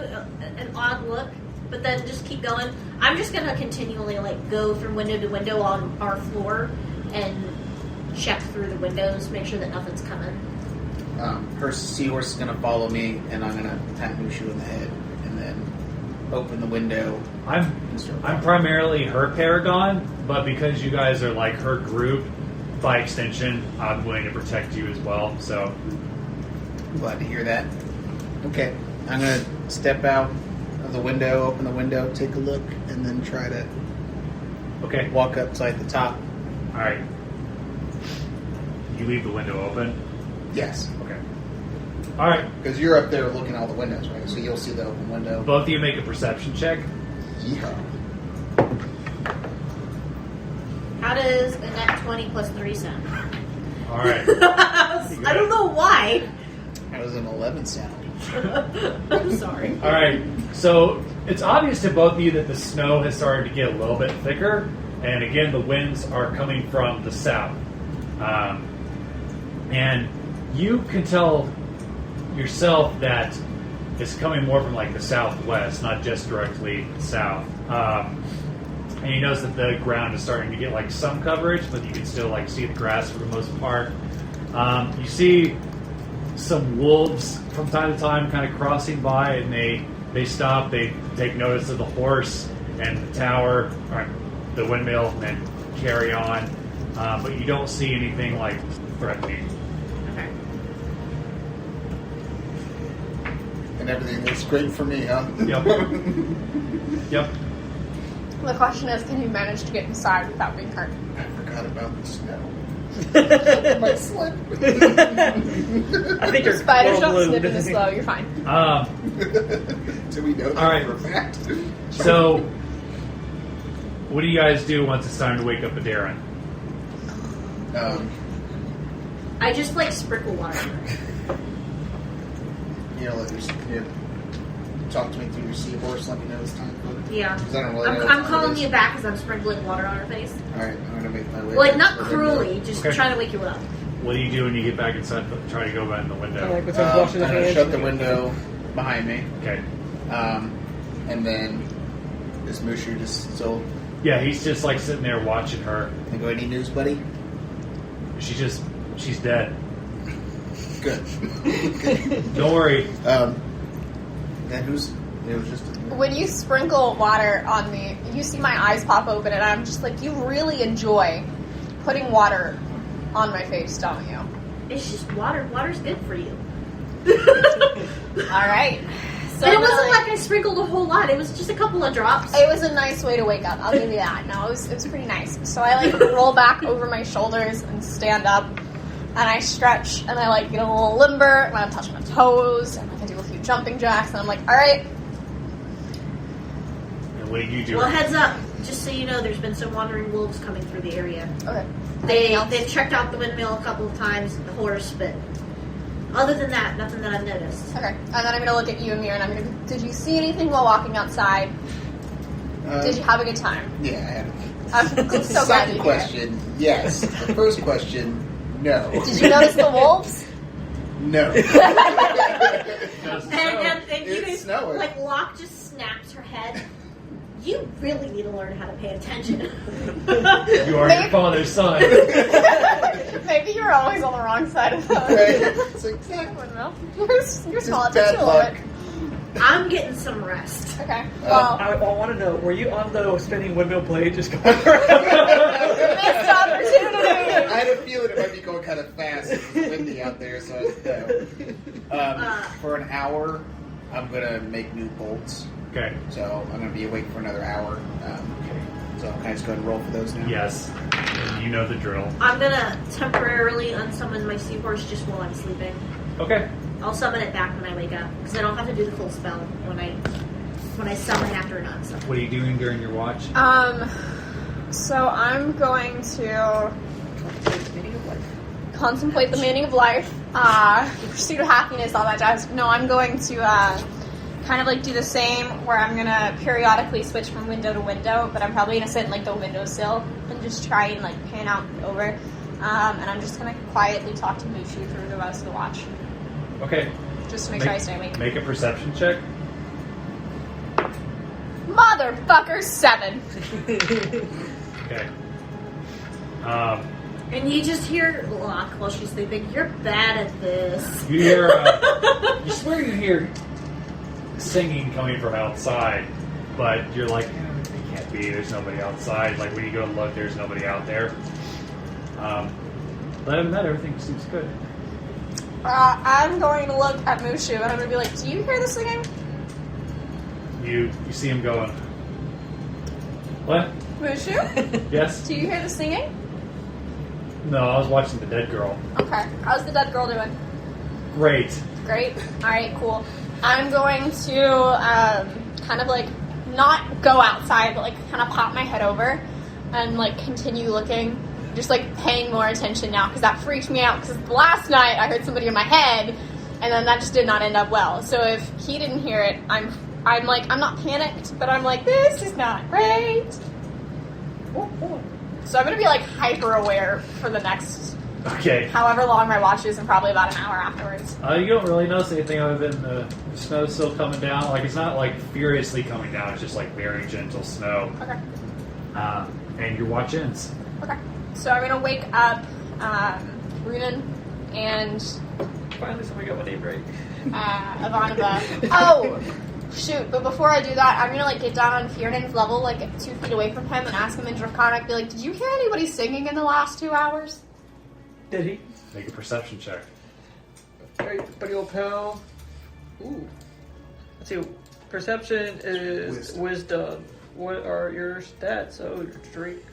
S5: an odd look, but then just keep going. I'm just going to continually go from window to window on our floor and check through the windows, make sure that nothing's coming.
S3: Her seahorse is going to follow me, and I'm going to tap Mushu in the head, and then open the window.
S2: I'm primarily her paragon, but because you guys are like her group, by extension, I'm going to protect you as well. So,
S3: Glad to hear that. Okay, I'm going to step out of the window, open the window, take a look, and then try to
S2: okay,
S3: walk up to the top.
S2: all right. You leave the window open.
S3: Yes,
S2: Okay. All right.
S3: because you're up there looking at all the windows, right? So you'll see the open window.
S2: Both of you make a perception check.
S3: Yeah.
S5: How does a net 20 plus 3 sound?
S2: All right.
S5: I don't know why.
S3: That was an 11 sound.
S5: I'm sorry.
S2: All right. So it's obvious to both of you that the snow has started to get a little bit thicker, and again, the winds are coming from the south. And you can tell yourself that it's coming more from like the southwest, not just directly south. And you notice that the ground is starting to get like some coverage, but you can still like see the grass for the most part. You see some wolves from time to time kind of crossing by, and they stop, they take notice of the horse and the tower, or the windmill, and then carry on. But you don't see anything like threatening.
S5: Okay.
S3: And everything looks great for me, huh?
S2: Yep. Yep.
S1: The question is, can you manage to get inside without being hurt?
S3: I forgot about the snow. My slip.
S4: I think you're
S1: Spiders
S4: well
S1: don't snip
S4: glued.
S1: in this slow, you're fine.
S3: Do we know that
S2: All right.
S3: for a fact?
S2: So, what do you guys do once it's time to wake up Darren?
S5: I just sprinkle water.
S3: Talk to me through your seahorse. Let me know it's time for it.
S5: Yeah.
S3: 'Cause I don't really know what
S5: I'm
S3: time
S5: calling
S3: it is.
S5: you back as I'm sprinkling water on her face.
S3: All right, I'm gonna make my way.
S5: Not
S3: to the
S5: cruelly,
S3: window.
S5: just
S2: Okay.
S5: trying to wake you up.
S2: What do you do when you get back inside? Try to go back in the window.
S4: Like with
S3: I'm
S4: some washing the
S3: gonna
S4: hands.
S3: shut the window behind me,
S2: Okay.
S3: and then is Mushu just still?
S2: Yeah, he's just like sitting there watching her.
S3: I go, any news, buddy?
S2: She's dead.
S3: Good.
S2: Don't worry.
S3: Then who's? It was just.
S1: When you sprinkle water on me, you see my eyes pop open, and I'm just like, you really enjoy putting water on my face, don't you?
S5: It's just water. Water's good for you.
S1: Alright. So
S5: And it wasn't like I sprinkled a whole lot. It was just a couple of drops.
S1: it was a nice way to wake up, I'll give you that. No, it was pretty nice. So I like roll back over my shoulders and stand up, and I stretch, and I like get a little limber, and I touch my toes, and I do a few jumping jacks, and I'm like, alright.
S2: And what do you do?
S5: Well, heads up. Just so you know, there's been some wandering wolves coming through the area.
S1: Okay.
S5: They've checked out the windmill a couple of times. The horse, but other than that, nothing that I've noticed.
S1: Okay. And then I'm gonna look at you, Emyr, and I'm gonna did you see anything while walking outside? Did you have a good time?
S3: Yeah, I had
S1: I'm
S3: The
S1: so glad
S3: second
S1: you
S3: question, yes. The first question, no.
S1: Did you notice the wolves?
S3: No.
S5: And you
S3: It's
S5: guys,
S3: snowing.
S5: like, Loch just snaps her head. You really need to learn how to pay attention.
S2: You are your father's son.
S1: Maybe you were always on the wrong side of the
S3: It's exactly.
S1: windmill. You're small. It takes
S3: bad
S1: you a little
S3: luck.
S1: bit.
S5: I'm getting some rest.
S1: Okay. Well,
S4: I want to know, were you on the spinning windmill blade just going around?
S1: missed opportunity.
S3: I had a feeling it might be going kind of fast. It's windy out there, so for an hour, I'm gonna make new bolts.
S2: Okay.
S3: So I'm gonna be awake for another hour. So can I just go ahead and roll for those now?
S2: Yes. You know the drill.
S5: I'm gonna temporarily unsummon my seahorse just while I'm sleeping.
S2: Okay.
S5: I'll summon it back when I wake up, because I don't have to do the full spell when I summon after an unsummon.
S2: What are you doing during your watch?
S1: So I'm going to contemplate the meaning of life, pursuit of happiness, all that jazz. No, I'm going to kind of like do the same, where I'm gonna periodically switch from window to window, but I'm probably gonna sit in like the windowsill and just try and like pan out and over. And I'm just gonna quietly talk to Mushu through the rest of the watch,
S2: Okay.
S1: just to make sure I stay awake.
S2: Make a perception check.
S1: Motherfucker, 7.
S2: Okay.
S5: And you just hear Loch while she's sleeping, you're bad at this.
S2: You hear. You swear you hear singing coming from outside, but you're like, it can't be. There's nobody outside. Like when you go to look, there's nobody out there. Other than that, everything seems good.
S1: I'm going to look at Mushu and I'm going to be like, do you hear the singing?
S2: You see him going. What?
S1: Mushu?
S2: Yes?
S1: Do you hear the singing?
S2: No, I was watching The Dead Girl.
S1: Okay. How's the dead girl doing?
S2: Great.
S1: Great. Alright, cool. I'm going to kind of like not go outside, but like kind of pop my head over and like continue looking, just like paying more attention now, because that freaked me out, because last night I heard somebody in my head and then that just did not end up well. So if he didn't hear it, I'm like, I'm not panicked, but I'm like, this is not great. So I'm going to be like hyper aware for the next
S2: Okay.
S1: however long my watch is, and probably about an hour afterwards.
S2: You don't really notice anything other than the snow still coming down. Like, it's not like furiously coming down. It's just like very gentle snow.
S1: Okay.
S2: And your watch ends.
S1: Okay. So I'm going to wake up Runen and
S4: Finally, somebody got my name right.
S1: Ivanova. Oh! Shoot, but before I do that, I'm gonna like get down on Fiernan's level, like 2 feet away from him, and ask him in Draconic, be like, did you hear anybody singing in the last 2 hours?
S4: Did he?
S2: Make a perception check.
S4: Alright, buddy old pal. Ooh. Let's see. Perception is wisdom. What are your stats? Oh, your drink.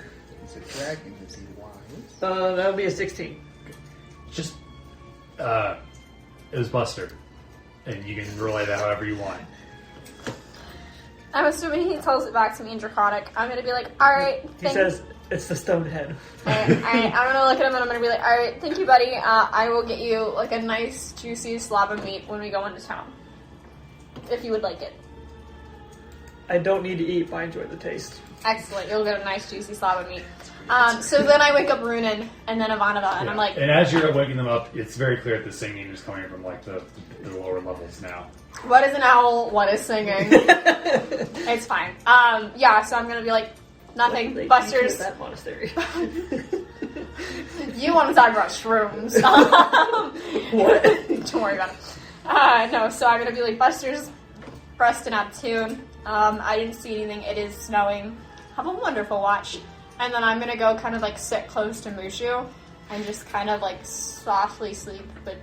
S3: It's a dragon. Is he wise?
S4: That would be a 16.
S2: Just, it was Buster. And you can relay that however you want.
S1: I'm assuming he tells it back to me in Draconic. I'm gonna be like, alright,
S4: He says it's the stone head.
S1: Alright, I'm gonna look at him and I'm gonna be like, alright, thank you, buddy. I will get you like a nice, juicy slab of meat when we go into town. If you would like it.
S4: I don't need to eat, but I enjoy the taste.
S1: Excellent, you'll get a nice, juicy slab of meat. So then I wake up Runen and then Ivanova, and I'm like...
S2: And as you're waking them up, it's very clear that the singing is coming from like the lower levels now.
S1: What is an owl? What is singing? It's fine. Yeah, so I'm gonna be like, nothing.
S4: They
S1: Buster's...
S4: that monastery.
S1: You want to talk about shrooms.
S4: What?
S1: Don't worry about it. No, so I'm gonna be like, Buster's resting up too. I didn't see anything. It is snowing. Have a wonderful watch. And then I'm gonna go kind of like sit close to Mushu and just kind of like softly sleep, but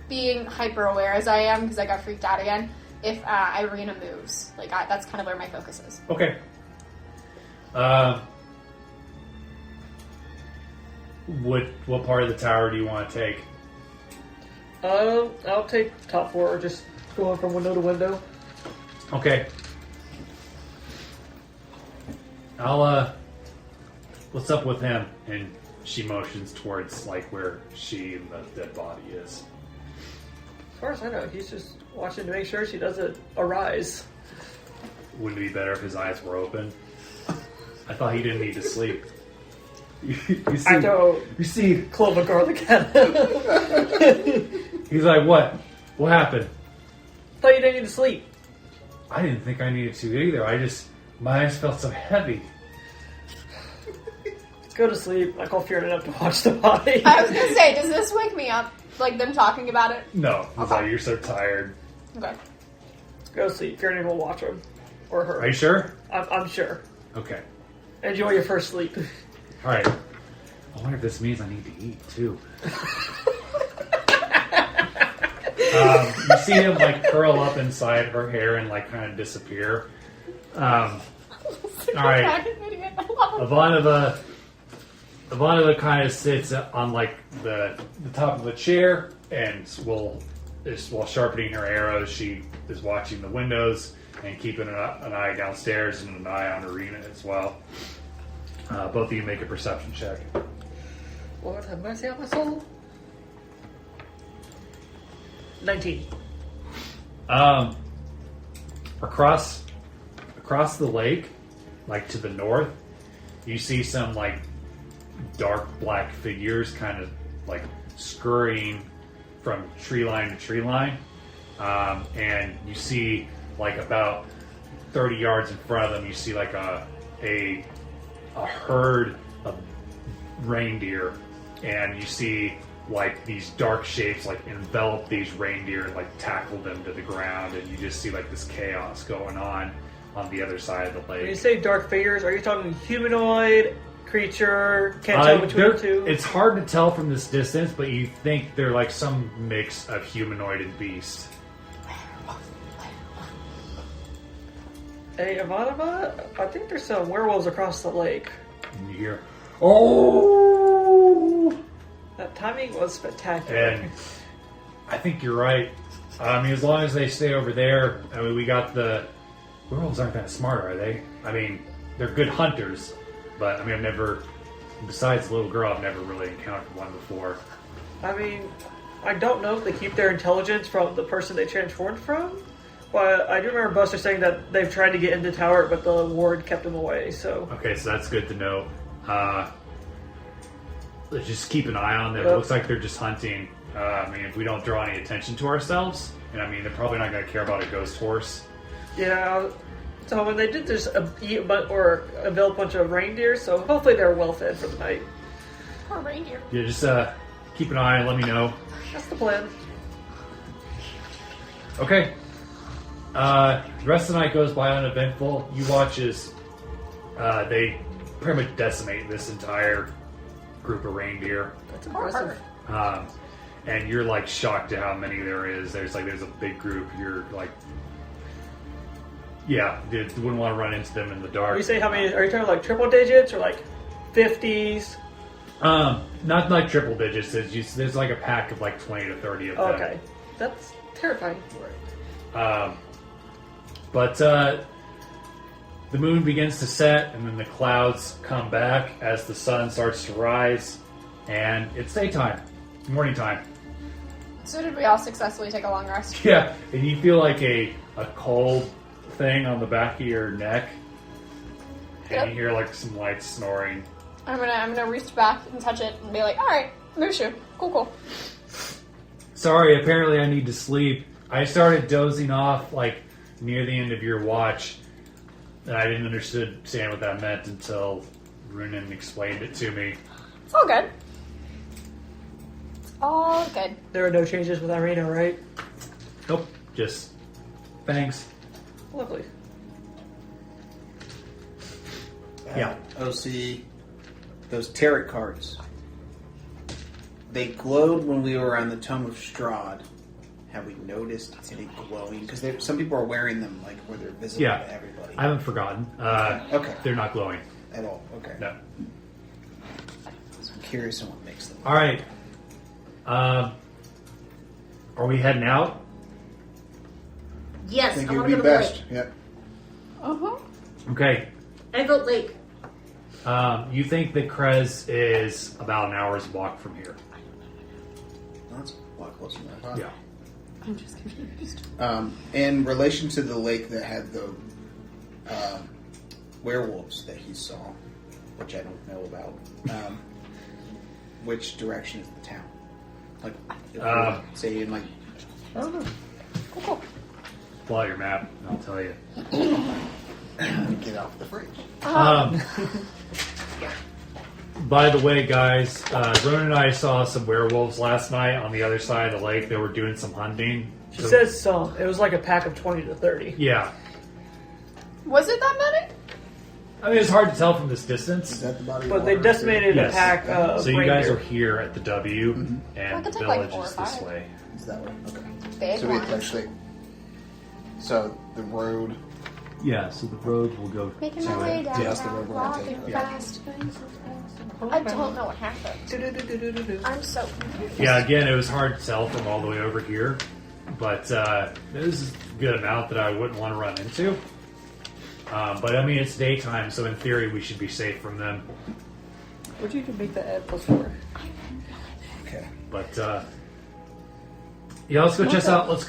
S1: being hyper aware as I am because I got freaked out again. If Ireena moves, that's kind of where my focus is.
S2: Okay. What part of the tower do you want to take?
S4: I'll take top floor, just going from window to window.
S2: Okay. What's up with him? And she motions towards where she and the dead body is.
S4: As far as I know, he's just watching to make sure she doesn't arise.
S2: Wouldn't it be better if his eyes were open? I thought he didn't need to sleep. You see,
S4: clove a garlic at him.
S2: He's like, what? What happened?
S4: Thought you didn't need to sleep.
S2: I didn't think I needed to either. My eyes felt so heavy.
S4: Go to sleep. I call fear enough to watch the body.
S1: I was gonna say, does this wake me up? Like them talking about it?
S2: No. It's like, you're so tired.
S1: Okay.
S4: Go to sleep. Fear will watch him. Or her.
S2: Are you sure?
S4: I'm sure.
S2: Okay.
S4: Enjoy your first sleep.
S2: Alright. I wonder if this means I need to eat, too. You see him, curl up inside her hair and, kind of disappear. Alright. Ivanova kind of sits on, the top of a chair, and while sharpening her arrows, she is watching the windows and keeping an eye downstairs and an eye on Ireena as well. Both of you make a perception check.
S4: Lord have mercy on my soul. 19.
S2: Across the lake, to the north, you see some dark black figures kind of scurrying from tree line to tree line, and you see about 30 yards in front of them, you see a herd of reindeer, and you see these dark shapes envelop these reindeer and tackle them to the ground, and you just see this chaos going on the other side of the lake.
S4: When you say dark figures, are you talking humanoid, creature, can't tell between the two?
S2: It's hard to tell from this distance, but you think they're some mix of humanoid and beast.
S4: Hey, Ivanova, I think there's some werewolves across the lake.
S2: And you hear, oh!
S4: That timing was spectacular.
S2: And I think you're right. As long as they stay over there, we got the... Werewolves aren't that smart, are they? They're good hunters, but, I've never... Besides the little girl, I've never really encountered one before.
S4: I don't know if they keep their intelligence from the person they transformed from, but I do remember Buster saying that they've tried to get into the tower, but the ward kept them away, so... Okay,
S2: so that's good to know. Let's just keep an eye on them.
S4: Yep.
S2: It looks like they're just hunting. If we don't draw any attention to ourselves, and they're probably not going to care about a ghost horse.
S4: Yeah, so when they did just eat or build a bunch of reindeer, so hopefully they're well fed for the night.
S1: Poor reindeer.
S2: Yeah, just keep an eye and let me know.
S4: That's the plan.
S2: Okay. The rest of the night goes by uneventful. You watch as they pretty much decimate this entire group of reindeer.
S4: That's impressive.
S2: And you're shocked at how many there is. There's a big group. You're yeah, you wouldn't want to run into them in the dark.
S4: When you say how many, are you talking triple digits or 50s?
S2: Not triple digits. There's a pack of 20 to 30 of them.
S4: Okay, that's terrifying.
S2: But the moon begins to set, and then the clouds come back as the sun starts to rise, and it's daytime, morning time.
S1: So did we all successfully take a long rest?
S2: Yeah, and you feel a cold thing on the back of your neck, and you hear some light snoring.
S1: I'm gonna reach back and touch it and be like, all right, Mushu, cool.
S2: Sorry, apparently I need to sleep. I started dozing off near the end of your watch, and I didn't understand what that meant until Runan explained it to me.
S1: It's all good. It's all good.
S4: There are no changes with Ireena, right?
S2: Nope, just thanks.
S4: Lovely.
S3: Yeah. OC, those tarot cards. they glowed when we were on the Tome of Strahd. Have we noticed any glowing? Because some people are wearing them, like, where they're visible to everybody.
S2: I haven't forgotten.
S3: Okay.
S2: They're not glowing.
S3: At all. Okay.
S2: No.
S3: So I'm curious on what makes them.
S2: All right. Are we heading out?
S5: Yes,
S3: I think
S5: I
S3: it
S5: want
S3: would
S5: to
S3: be
S5: go to the
S3: best.
S5: lake.
S3: Yep.
S1: Uh-huh.
S2: Okay.
S5: I vote lake.
S2: You think that Krezk is about an hour's walk from here?
S3: That's a lot closer than I thought.
S2: Yeah.
S1: I'm just confused.
S3: In relation to the lake that had the werewolves that he saw, which I don't know about, which direction is the town? Like, if we're, say, in like...
S1: I don't know. Cool.
S2: Pull out your map, and I'll tell you.
S3: Get off the fridge.
S2: By the way, guys, Ronan and I saw some werewolves last night on the other side of the lake. They were doing some hunting.
S4: She says some. It was like a pack of 20 to 30.
S2: Yeah.
S1: Was it that many?
S2: I mean, it's hard to tell from this
S3: Is
S2: distance.
S3: that the body of
S4: But they
S3: water?
S4: decimated
S2: Yes.
S4: a pack of
S2: So you guys
S4: reindeer.
S2: are here at the W,
S3: Mm-hmm.
S1: I
S2: and the
S1: could take, like,
S2: village
S1: 4 or
S2: is this
S1: 5.
S2: way.
S3: Is that way? Okay.
S1: Big
S3: So we
S1: ones.
S3: actually... So the road...
S2: Yeah, so the road will go
S1: Making
S3: So
S1: my way
S3: it-
S1: down.
S3: that's the road we're gonna take,
S1: walking
S3: yeah.
S1: fast. I don't know what happened. I'm so confused.
S2: Yeah, again, it was hard to tell from all the way over here, but there's a good amount that I wouldn't want to run into. But I mean, it's daytime, so in theory, we should be safe from them.
S4: Would you can make that add +4?
S3: Okay.
S2: But yeah, let's go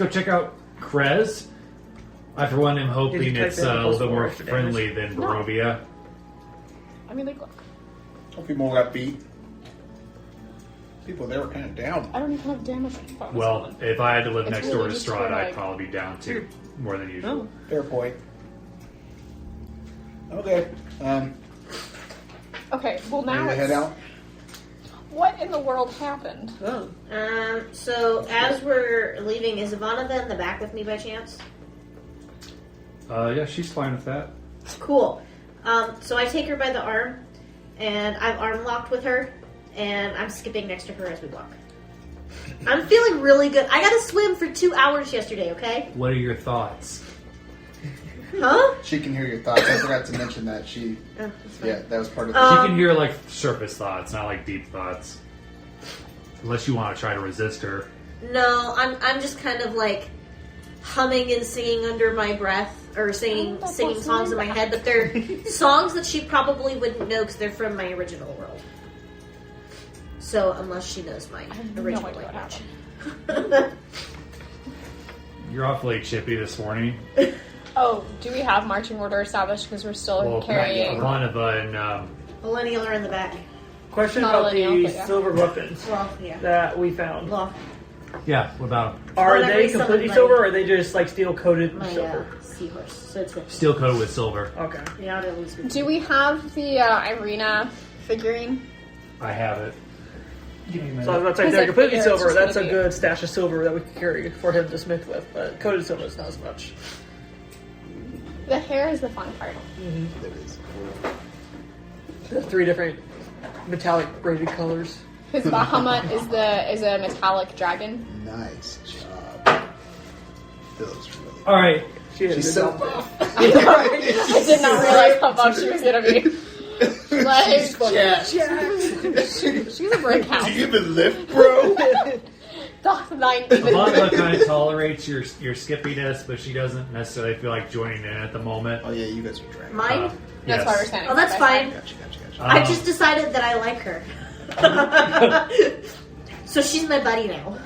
S2: check out Krezk. I, for one, am hoping
S4: Did you type
S2: it's
S4: in
S2: a little bit
S4: +4
S2: more
S4: for
S2: friendly than Barovia.
S1: I mean, like, look.
S3: Some people got beat. People there were kind of down.
S1: I don't even have damage.
S2: Well, if I had to live
S1: It's
S2: next
S1: really
S2: door to
S1: just
S2: Strahd,
S1: for,
S2: I'd
S1: like-
S2: probably be down too, more than usual.
S3: Fair point. Okay.
S1: Okay, well now
S3: Ready to head
S1: it's...
S3: out?
S1: What in the world happened?
S4: Oh.
S5: So as we're leaving, is Ivana in the back with me by chance?
S2: Yeah, she's fine with that.
S5: Cool. So I take her by the arm, and I'm arm locked with her, and I'm skipping next to her as we walk. I'm feeling really good. I got to swim for 2 hours yesterday, okay?
S2: What are your thoughts?
S5: Huh?
S3: She can hear your thoughts. I forgot to mention that. She...
S5: Oh, that's fine.
S3: Yeah, that was part of
S2: She
S3: the...
S2: can hear like surface thoughts, not like deep thoughts. Unless you want to try to resist her.
S5: No, I'm just kind of like humming and singing under my breath, or singing songs in my head, but they're songs that she probably wouldn't know because they're from my original world. So unless she knows my
S1: have no
S5: original
S1: idea what
S5: language.
S2: You're awfully chippy this morning.
S1: Oh, do we have marching order established because we're still carrying...
S2: Ivanova and
S5: Millennial are in the back.
S4: Question
S1: Not
S4: about
S1: lineal,
S4: the
S1: but yeah.
S4: silver weapons
S5: Well, yeah.
S4: that we found.
S5: Well,
S2: yeah, what about
S4: Are
S5: Well,
S4: they
S5: every
S4: completely
S5: summon
S4: silver,
S5: money.
S4: or are they just like steel coated
S5: my
S4: silver?
S5: seahorse. So it's good.
S2: steel coated with silver?
S4: Okay.
S5: Yeah, I'd at least be.
S1: Do we have the Ireena figurine?
S2: I have it. Give me a minute.
S4: So that's like
S1: Because
S4: they're
S1: I
S4: completely
S1: figure it's
S4: silver.
S1: just
S4: That's a
S1: gonna be-
S4: good stash of silver that we could carry for him to smith with. But coated silver is not as much.
S1: The hair is the fun part.
S3: There is.
S4: The 3 different metallic braided colors.
S1: His Bahamut is a metallic dragon.
S3: Nice job. Feels really...
S2: All right.
S4: She did a
S3: She's
S4: good
S3: so
S4: job.
S3: buff.
S1: I did not realize how buff she was gonna be. Like, she's a brick house.
S3: Do you even lift, bro?
S2: Ivanova kind of tolerates your skippiness, but she doesn't necessarily feel like joining in at the moment.
S3: Oh yeah, you guys are dragging.
S5: Mine?
S1: That's
S2: yes.
S1: why we're standing.
S5: Oh, that's
S1: side by
S5: fine.
S1: side.
S3: Gotcha.
S5: I just decided that I like her. So she's my buddy now.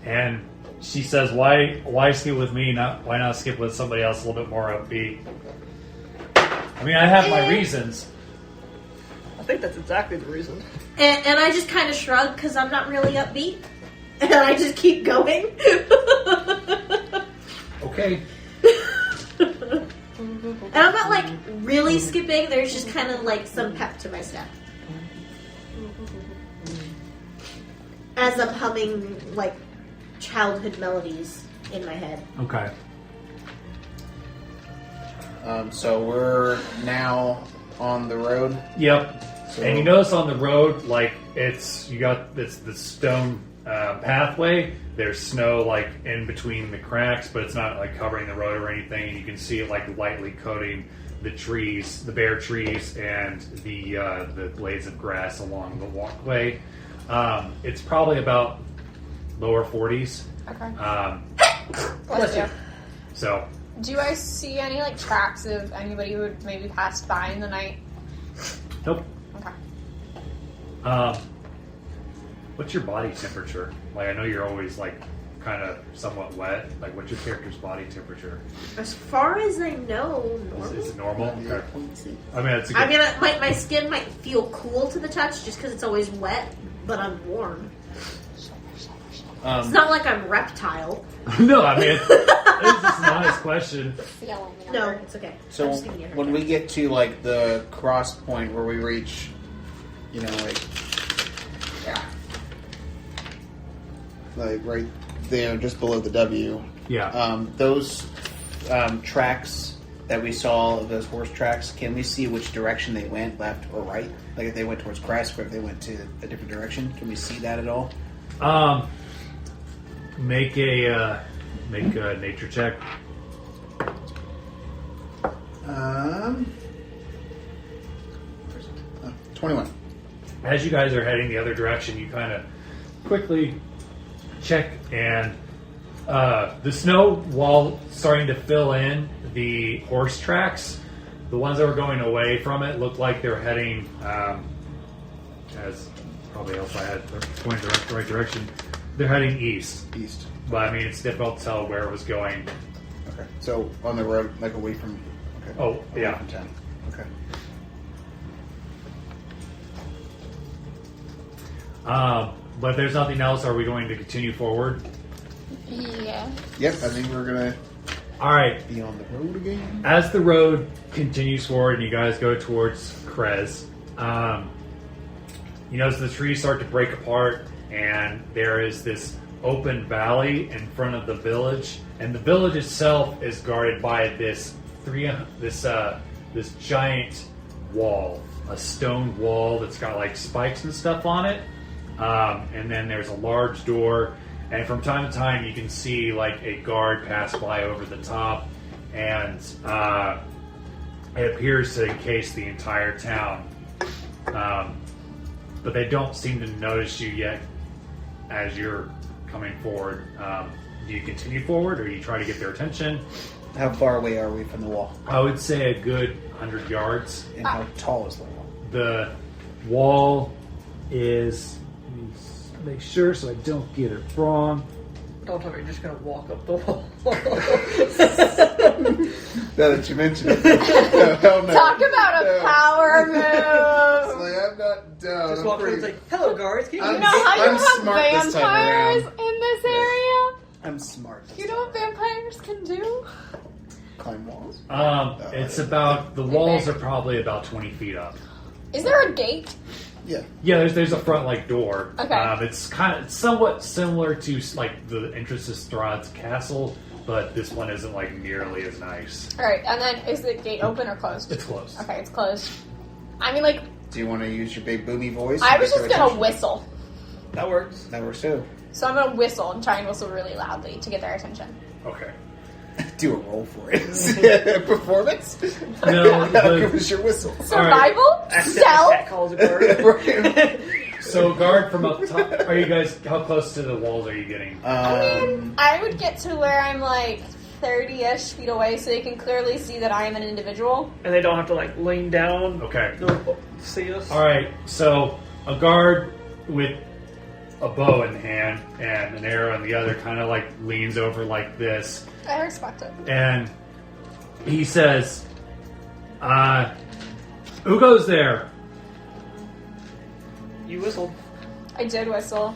S2: And she says, "Why skip with me? Why not skip with somebody else a little bit more upbeat?" I mean, I have my reasons.
S4: I think that's exactly the reason.
S5: And I just kind of shrug because I'm not really upbeat. And I just keep going.
S2: Okay.
S5: And I'm not like really skipping. There's just kind of like some pep to my step. As I'm humming like childhood melodies in my head.
S2: Okay.
S3: So we're now on the road.
S2: Yep. And you notice on the road, like it's the stone pathway. There's snow like in between the cracks, but it's not like covering the road or anything. And you can see it like lightly coating the trees, the bare trees, and the blades of grass along the walkway. It's probably about lower 40s.
S1: Okay. Bless you.
S2: So.
S1: Do I see any like tracks of anybody who had maybe passed by in the night?
S2: Nope.
S1: Okay.
S2: What's your body temperature? Like, I know you're always like kind of somewhat wet. Like, what's your character's body temperature?
S5: As far as I know, normal.
S2: Is it normal?
S3: Yeah.
S2: Okay. I mean, it's a good...
S5: my skin might feel cool to the touch just because it's always wet, but I'm warm. It's not like I'm reptile.
S2: No, I mean, it's just an honest question.
S5: No, it's okay.
S3: So when we get to like the cross point where we reach, like right there, just below the W.
S2: Yeah.
S3: Those tracks that we saw, those horse tracks, can we see which direction they went, left or right? Like if they went towards Krezk or if they went to a different direction, can we see that at all?
S2: Make a nature check.
S3: 21.
S2: As you guys are heading the other direction, you kind of quickly check, and the snow wall starting to fill in the horse tracks. The ones that were going away from it looked like they were heading, as probably else I had going the right direction. They're heading east.
S3: East.
S2: But I mean, it's difficult to tell where it was going.
S3: Okay. So on the road, like away from. Okay.
S2: Oh,
S3: away
S2: yeah.
S3: From town. Okay.
S2: But if there's nothing else, are we going to continue forward?
S1: Yeah.
S3: Yep. I think we're gonna.
S2: All right.
S3: Be on the road again.
S2: As the road continues forward and you guys go towards Krezk, you notice the trees start to break apart, and there is this open valley in front of the village, and the village itself is guarded by this giant wall, a stone wall that's got like spikes and stuff on it, and then there's a large door, and from time to time you can see like a guard pass by over the top, and it appears to encase the entire town, but they don't seem to notice you yet as you're coming forward. Do you continue forward, or you try to get their attention?
S3: How far away are we from the wall?
S2: I would say a good 100 yards.
S3: And how tall is the wall?
S2: The wall is... Let me make sure so I don't get it wrong.
S4: Don't tell me you're just going to walk up the wall.
S3: Now that you mention it. No, hell no.
S1: Talk about a power move.
S3: It's like, I'm not down.
S4: Just
S3: I'm
S4: walk
S3: pretty...
S4: over and say, hello, guards. Can you
S1: You know how you
S3: I'm
S1: have
S3: smart this time
S1: vampires
S3: around.
S1: in this area?
S3: I'm smart.
S1: You know what vampires can do?
S3: Climb walls.
S2: It's about... The walls are probably about 20 feet up.
S1: Is there a gate?
S3: Yeah.
S2: Yeah, there's a front like door.
S1: Okay.
S2: It's somewhat similar to like the entrance to Strahd's castle, but this one isn't like nearly as nice.
S1: Alright, and then is the gate open or closed?
S2: It's closed.
S1: Okay, it's closed. I mean, like...
S3: Do you want to use your big boomy voice?
S1: I
S3: to
S1: was
S3: get
S1: just
S3: their
S1: gonna
S3: attention?
S1: whistle.
S4: That works.
S3: That works too.
S1: So I'm gonna whistle and try and whistle really loudly to get their attention.
S2: Okay.
S3: Do a roll for it. Performance?
S2: No,
S3: Give us your whistle.
S1: Survival?
S4: Cat
S1: Stealth?
S4: calls a guard.
S2: So guard from up top. Are you guys? How close to the walls are you getting?
S1: I mean, I would get to where I'm like 30-ish feet away so they can clearly see that I am an individual.
S4: And they don't have to like lean down.
S2: Okay.
S4: To see us.
S2: All right. So a guard with a bow in hand and an arrow in the other kind of like leans over like this.
S1: I respect it.
S2: And he says, who goes there?
S4: You whistled.
S1: I did whistle.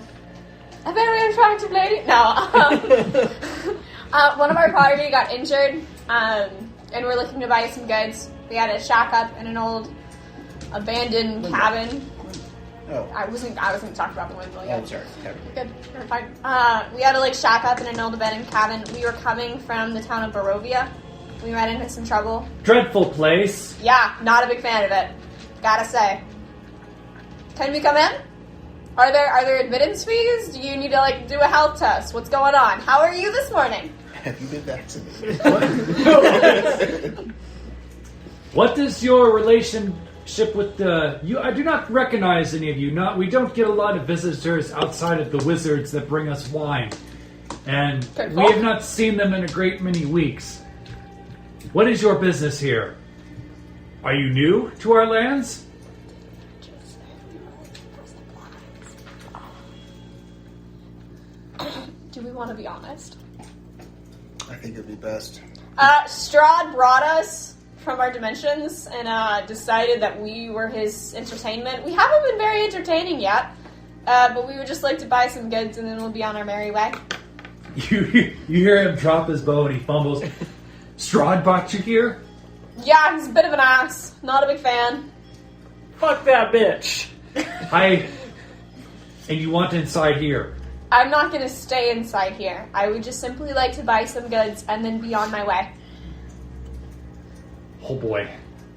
S1: A very attractive lady. No. One of our party got injured, and we're looking to buy some goods. We had a shack up in an old abandoned cabin.
S3: Oh.
S1: I wasn't talking about the Windmill yet.
S3: Oh, sorry.
S1: Good. You're fine. We had to like shack up in an old abandoned cabin. We were coming from the town of Barovia. We ran into some trouble.
S2: Dreadful place.
S1: Yeah, not a big fan of it. Gotta say. Can we come in? Are there admittance fees? Do you need to like do a health test? What's going on? How are you this morning?
S3: Have you been vaccinated?
S6: What is your relationship with the... I do not recognize any of you. We don't get a lot of visitors outside of the wizards that bring us wine. And we have not seen them in a great many weeks. What is your business here? Are you new to our lands?
S1: Do we want to be honest?
S3: I think it'd be best.
S1: Strahd brought us from our dimensions and decided that we were his entertainment. We haven't been very entertaining yet, but we would just like to buy some goods and then we'll be on our merry way.
S6: You hear him drop his bow and he fumbles. Strahd brought you here?
S1: Yeah, he's a bit of an ass. Not a big fan.
S4: Fuck that bitch.
S6: And you want inside here?
S1: I'm not going to stay inside here. I would just simply like to buy some goods and then be on my way.
S6: Oh boy.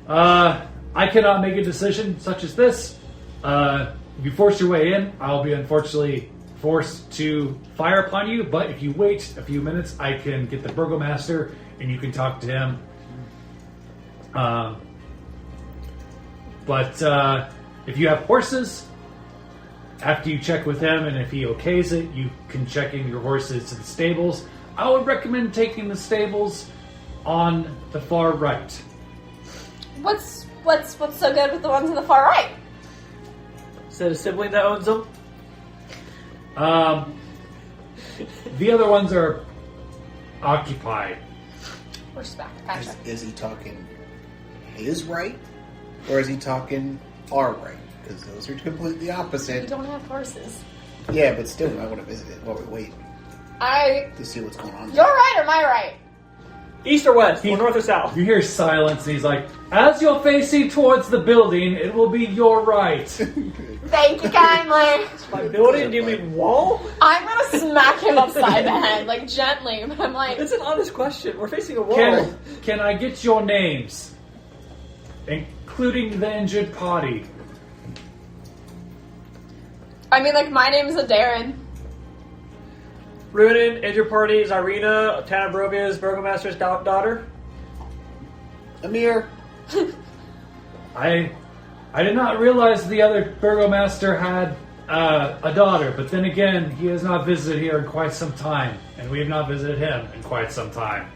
S6: I cannot make a decision such as this. If you force your way in, I'll be unfortunately forced to fire upon you, but if you wait a few minutes, I can get the Burgomaster and you can talk to him. But if you have horses, after you check with him, and if he okays it, you can check in your horses to the stables. I would recommend taking the stables on the far right.
S1: What's so good with the ones on the far right?
S4: Is that a sibling that owns them?
S6: The other ones are occupied.
S1: Respect. Gotcha.
S3: Is he talking his right, or is he talking our right? Because those are completely
S1: We
S3: opposite.
S1: don't have horses.
S3: Yeah, but still, I want to visit it while we wait to see what's going on.
S1: You're right or my right?
S4: East or west? Or north or south?
S6: You hear silence, and he's like, as you're facing towards the building, it will be your right.
S1: Thank you kindly.
S4: By building, do you mean wall?
S1: I'm gonna smack him upside the head, like gently, but I'm like...
S4: It's an honest question. We're facing a wall.
S6: Can I get your names? Including the injured party.
S1: I mean, like, my name is Darren.
S4: Ruinen, injured party is Ireena, Tanabrovia's Burgomaster's daughter.
S3: Emyr.
S6: I did not realize the other Burgomaster had a daughter, but then again, he has not visited here in quite some time, and we have not visited him in quite some time.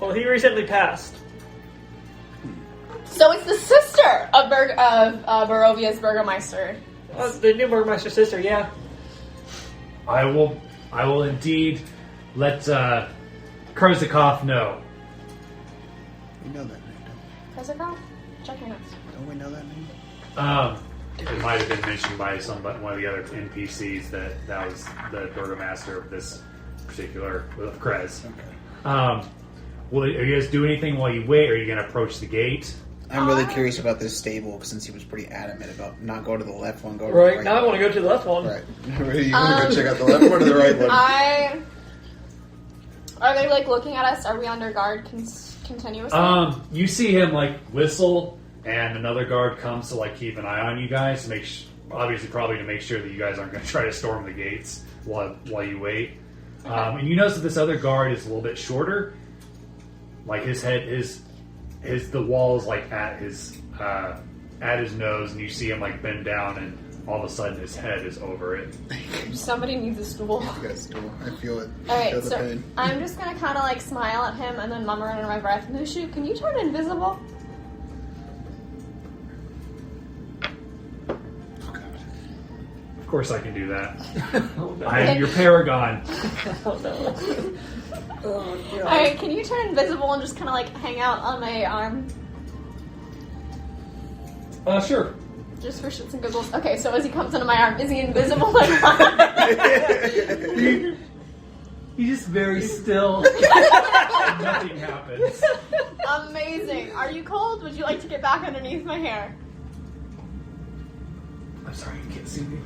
S4: Well, he recently passed.
S1: So it's the sister of Barovia's Burgomaster.
S4: The new Burgomaster's sister, yeah.
S6: I will indeed let Krezk know.
S3: We know that name,
S1: Krezk? Check your notes.
S3: don't we know that name?
S2: It might have been mentioned by one of the other NPCs that was the Burgomaster of this particular Krezk.
S3: Okay.
S6: Are you guys do anything while you wait, or are you going to approach the gate?
S3: I'm really curious about this stable since he was pretty adamant about not going to the left one, go to the right.
S4: Right, now I want to go to the left one.
S3: Right. You want to go check out the left one or the right one?
S1: Are they like looking at us? Are we under guard continuously?
S6: You see him like whistle, and another guard comes to like keep an eye on you guys. Obviously, probably to make sure that you guys aren't going to try to storm the gates while you wait.
S1: Okay.
S6: And you notice that this other guard is a little bit shorter. Like his head the wall is like at his nose, and you see him like bend down, and all of a sudden his head is over it.
S1: Somebody needs a stool.
S3: I got a stool. I feel it. I
S1: Alright,
S3: feel the
S1: so
S3: pain.
S1: I'm just gonna kind of like smile at him and then mummer under my breath, Mushu, can you turn invisible?
S6: Of course, I can do that.
S4: Oh, no.
S6: I am your paragon.
S4: Oh, no. Oh, God.
S1: Alright, can you turn invisible and just kind of like hang out on my arm?
S6: Sure.
S1: Just for shits and giggles. Okay, so as he comes into my arm, is he invisible?
S6: He's just very still. And nothing happens.
S1: Amazing. Are you cold? Would you like to get back underneath my hair?
S6: I'm sorry, you can't see me.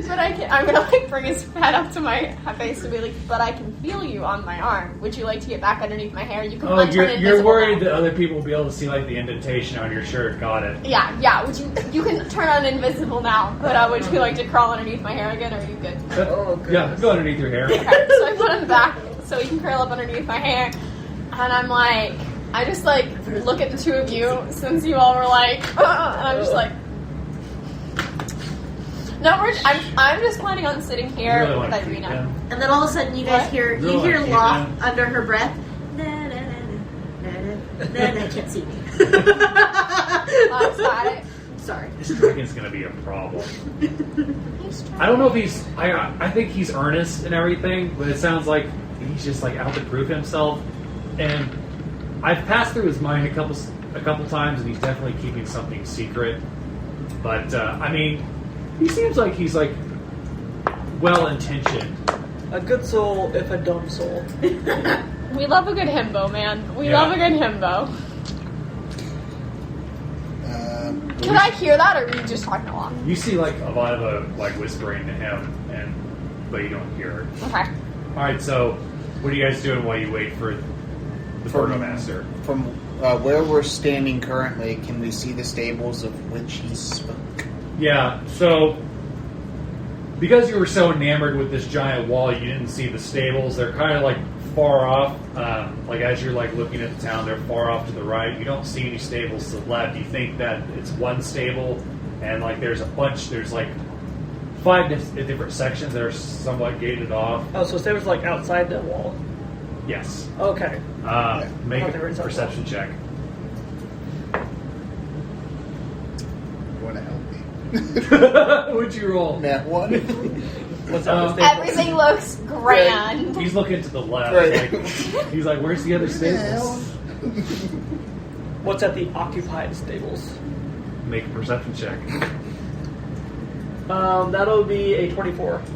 S1: But I'm gonna like bring his head up to my face and be like, but I can feel you on my arm. Would you like to get back underneath my hair? You can
S6: you're worried that other people will be able to see like the indentation on your shirt. Got it.
S1: Yeah. Would you can turn on invisible now, but would you like to crawl underneath my hair again, or are you good?
S6: Yeah, go underneath your hair.
S1: Okay, so I put him back so he can curl up underneath my hair, and I'm like, I just like look at the two of you since you all were like, and I'm just like. No, I'm just planning on sitting here
S6: really
S1: with Ireena.
S5: And then all of a sudden you guys hear Loch under her breath. Na na na na na na na. Can't see me. Sorry.
S2: This dragon's gonna be a problem.
S6: I don't know if he's. I think he's earnest and everything, but it sounds like he's just like out to prove himself. And I've passed through his mind a couple times, and he's definitely keeping something secret. But I mean. He seems like he's like well-intentioned.
S4: A good soul, if a dumb soul.
S1: We love a good himbo, man. We love a good himbo. Can I hear that, or are you just talking a lot?
S2: You see like a lot of like whispering to him, but you don't hear it.
S1: Okay.
S2: All right, so what are you guys doing while you wait for the Burgomaster?
S3: From where we're standing currently, can we see the stables of which he spoke?
S6: Yeah, so because you were so enamored with this giant wall, you didn't see the stables. They're kind of like far off. Like as you're like looking at the town, they're far off to the right. You don't see any stables to the left. You think that it's one stable, and like there's like 5 different sections that are somewhat gated off.
S4: Oh, so stables like outside the wall.
S2: Yes.
S4: Okay.
S2: Make a perception check.
S3: You want to help me?
S6: What'd you roll?
S3: Nat 1.
S4: What's up?
S1: Everything looks grand.
S6: He's looking to the left.
S3: Right.
S6: Like, he's like, "Where's the other stables?"
S4: What's at the occupied stables?
S2: Make a perception check.
S4: That'll be a 24.
S2: Much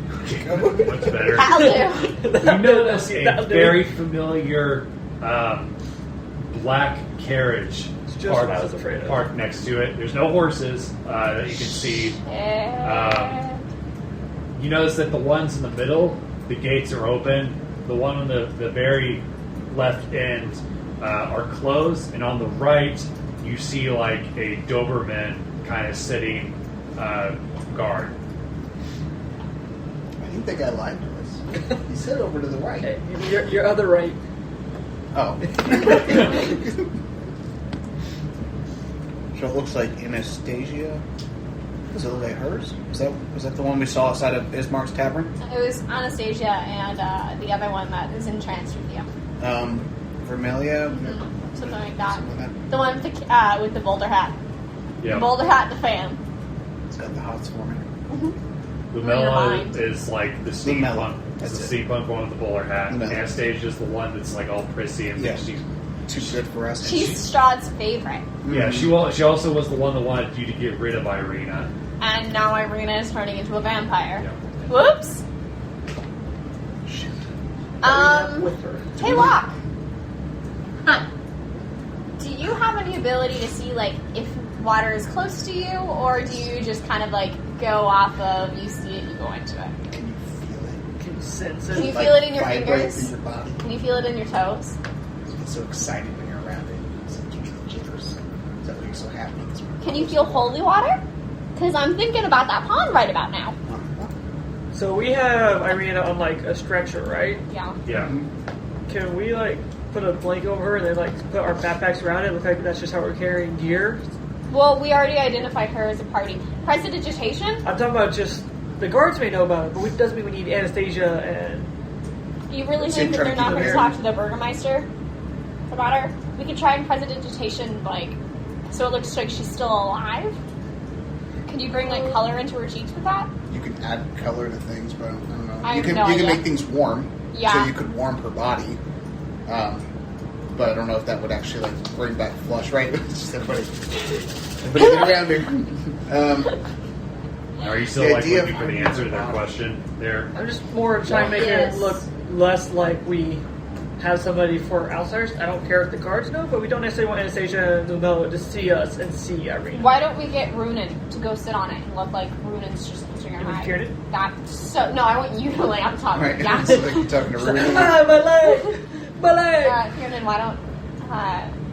S2: better.
S1: That'll do.
S6: You notice a
S4: That'll do.
S6: very familiar black carriage
S4: It's just what I was afraid of.
S6: parked next to it. There's no horses that you can see. You notice that the ones in the middle, the gates are open. The one on the very left end are closed, and on the right, you see like a Doberman kind of sitting guard.
S3: I think that guy lied to us. He said over to the right.
S4: Okay, your other right.
S3: Oh. So it looks like Anastasia. Does it look like hers? Was that the one we saw outside of Ismark's Tavern?
S1: It was Anastasia and the other one that is in trance with you.
S3: Vermelia?
S1: Something like that.
S3: Something like that.
S1: The one with the boulder hat.
S2: Yeah.
S1: The boulder hat and the fan.
S3: It's got the hots for me.
S2: Lumella is like the
S3: Lumella.
S2: steampunk. It's
S3: That's
S2: the
S3: it.
S2: steampunk one with the bowler hat.
S3: Lumella.
S2: Anastasia is the one that's like all prissy and
S3: Yeah.
S2: she's
S3: Too good for us.
S1: She's Strahd's favorite.
S6: Yeah, she also was the one that wanted you to get rid of Ireena.
S1: And now Ireena is turning into a vampire.
S6: Yeah.
S1: Whoops.
S4: With her.
S1: Hey, Loch. Do you have any ability to see, like, if water is close to you, or do you just kind of, like, go off of, you see it, you go into it?
S3: Can you feel it?
S4: Can you sense
S1: Can you
S4: it?
S1: feel it in your
S3: vibrate
S1: fingers?
S3: through your body.
S1: Can you feel it in your toes?
S3: You get so excited when you're around it. It's like you get jitters. Is that why you're so happy?
S1: Can you feel holy water? Because I'm thinking about that pond right about now.
S4: So we have Ireena on like a stretcher, right?
S1: Yeah.
S2: yeah.
S4: Can we like put a blanket over her and then like put our backpacks around it? Look like that's just how we're carrying gear.
S1: Well, we already identified her as a party. Prestidigitation?
S4: I'm talking about just the guards may know about it, but it doesn't mean we need Anastasia and.
S1: Do you really
S3: Is
S1: think
S3: it
S1: that they're not
S3: trying to
S1: going to
S3: keep her
S1: talk to the Burgomaster about her? We could try and prestidigitation, like, so it looks like she's still alive. Can you bring like color into her cheeks with that?
S3: You can add color to things, but I don't know.
S1: I
S3: You
S1: have
S3: can
S1: no
S3: you can
S1: idea.
S3: make things warm.
S1: Yeah.
S3: So you could warm her body. But I don't know if that would actually like bring back flush, right? It's just everybody get around here.
S2: Are you still
S3: The
S2: like
S3: idea
S2: looking
S3: of
S2: for the answer to that question there?
S4: I'm just more trying to make
S1: Yes.
S4: it look less like we have somebody for outsiders. I don't care if the guards know, but we don't necessarily want Anastasia to know to see us and see Ireena.
S1: Why don't we get Runen to go sit on it and look like Runen's just touching her
S4: You mean
S1: head?
S4: Kieran?
S1: That's so. No, I want you to lay on top.
S3: Right.
S1: Yeah.
S3: So like you're talking to Ruben.
S4: Ah, my leg! My leg!
S1: Kieran, why don't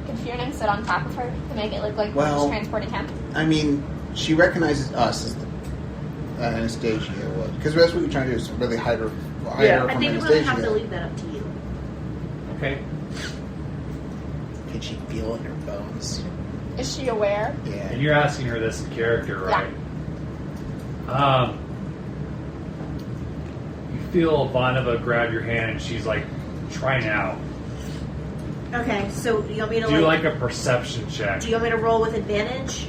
S1: can Kieran sit on top of her to make it look like we're
S3: Well-
S1: just transporting him?
S3: I mean, she recognizes us as the Anastasia was. Because that's what you're trying to do is really hide her,
S4: Yeah.
S3: her
S5: I
S3: from
S5: think I'm
S3: Anastasia.
S5: gonna have to leave that up to you.
S6: Okay.
S3: Can she feel it in her bones?
S1: Is she aware?
S6: And
S3: Yeah.
S6: you're asking her this in character, right? You feel Ivanova grab your hand and she's like, try now.
S5: Okay, so you want me to
S6: Do like a perception check.
S5: Do you want me to roll with advantage?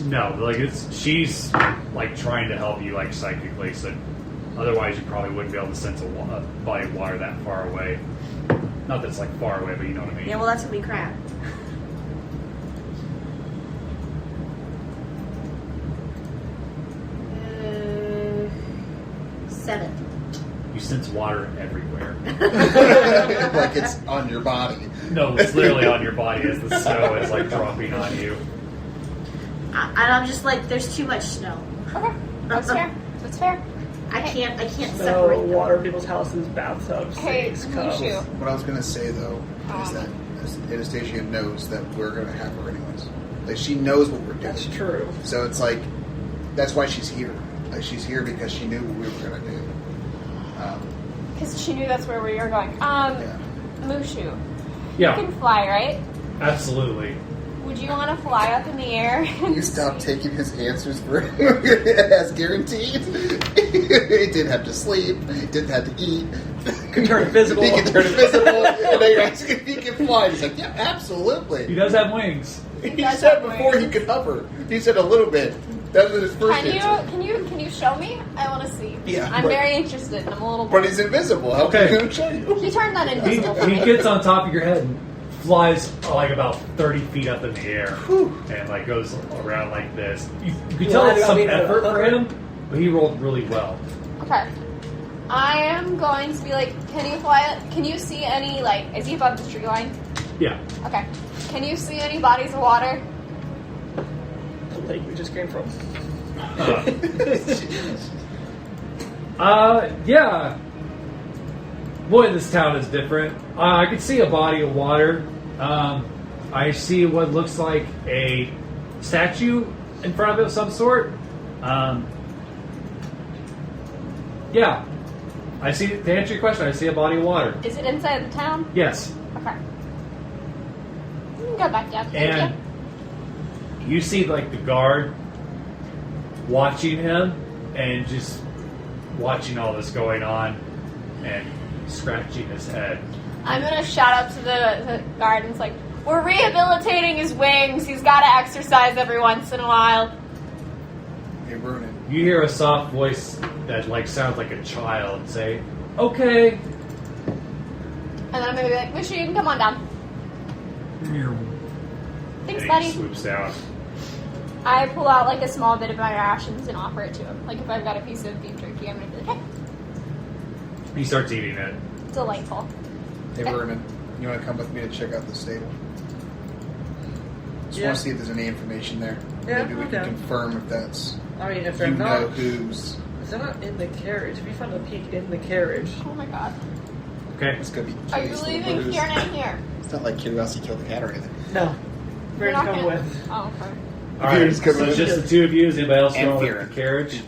S6: No, like she's like trying to help you like psychically, so otherwise you probably wouldn't be able to sense a body of water that far away. Not that it's like far away, but you know what I mean.
S5: Yeah, well, that's gonna be crap. Seven.
S6: You sense water everywhere.
S3: Like it's on your body.
S6: No, it's literally on your body as the snow is like dropping on you.
S5: And I'm just like, there's too much snow.
S1: Okay, that's fair. That's fair.
S5: I can't
S4: So
S5: separate them.
S4: water people's houses, bathtubs,
S1: Hey,
S4: sinks, cups.
S1: Mushu.
S3: What I was going to say, though, is that Anastasia knows that we're going to have her anyways. Like, she knows what we're doing.
S4: That's true.
S3: So it's like, that's why she's here. Like, she's here because she knew what we were going to do.
S1: Because she knew that's where we were going.
S3: Yeah.
S1: Mushu.
S6: Yeah,
S1: You can fly, right?
S6: absolutely.
S1: Would you want to fly up in the air?
S3: You stop taking his answers for as guaranteed. He didn't have to sleep. Didn't have to eat.
S4: Could turn invisible.
S3: He could turn invisible. And now you're asking if he can fly. He's like, yeah, absolutely.
S6: He does have wings.
S3: He
S1: does
S3: said
S1: have
S3: before
S1: wings.
S3: he could hover. He said a little bit. That was his first answer.
S1: Can you show me? I want to see.
S3: Yeah,
S1: I'm
S3: but-
S1: very interested. I'm a little.
S3: But he's invisible. How
S6: Okay.
S3: can he gonna show you?
S1: He turned that
S6: He,
S1: invisible for
S6: he
S1: me.
S6: gets on top of your head and flies like about 30 feet up in the air and like goes around like this. You can tell
S4: Yeah,
S6: it's
S4: I
S6: some
S4: mean,
S6: effort for
S4: okay.
S6: him, but he rolled really well.
S1: Okay. I am going to be like, can you fly? Can you see any like? Is he above the tree line?
S6: Yeah.
S1: Okay. Can you see any bodies of water?
S4: The lake we just came from.
S6: Yeah. Boy, this town is different. I can see a body of water. I see what looks like a statue in front of it of some sort. Yeah. I see, to answer your question, I see a body of water.
S1: Is it inside the town?
S6: Yes.
S1: Okay. You can go back down. Thank
S6: And you see like the guard watching him and just watching all this going on and scratching his head.
S1: I'm gonna shout out to the guard and it's like, we're rehabilitating his wings. He's got to exercise every once in a while.
S3: Hey, Ronan.
S6: You hear a soft voice that like sounds like a child say, "Okay."
S1: And then I'm gonna be like, Mushu, you can come on down. Thanks,
S2: And
S1: buddy.
S2: he swoops down.
S1: I pull out like a small bit of my rations and offer it to him. Like if I've got a piece of beef jerky, I'm gonna be like, hey,
S2: He starts eating it.
S1: delightful.
S3: Hey, Ronan. You want to come with me to check out the stable? Just
S4: Yeah.
S3: want to see if there's any information there.
S4: Yeah,
S3: Maybe we
S4: I'm
S3: can
S4: down.
S3: confirm if that's
S4: I mean, if
S3: you
S4: they're
S3: know
S4: not,
S3: who's.
S4: if they're not in the carriage, it'd be fun to peek in the carriage.
S1: Oh my god.
S6: Okay.
S3: It's gonna be.
S1: Are you
S3: curious
S1: leaving
S3: little
S1: here
S3: bruise.
S1: and here?
S3: It's not like Curiosity killed the cat or anything.
S4: No, we're
S1: You're not
S4: gonna come
S1: gonna-
S4: with.
S1: Oh, okay.
S6: All right.
S3: Here's
S6: So
S3: coming
S6: it's
S3: in.
S6: just the two of you. Is anybody else
S3: And
S6: going
S3: Fearon.
S6: with the carriage?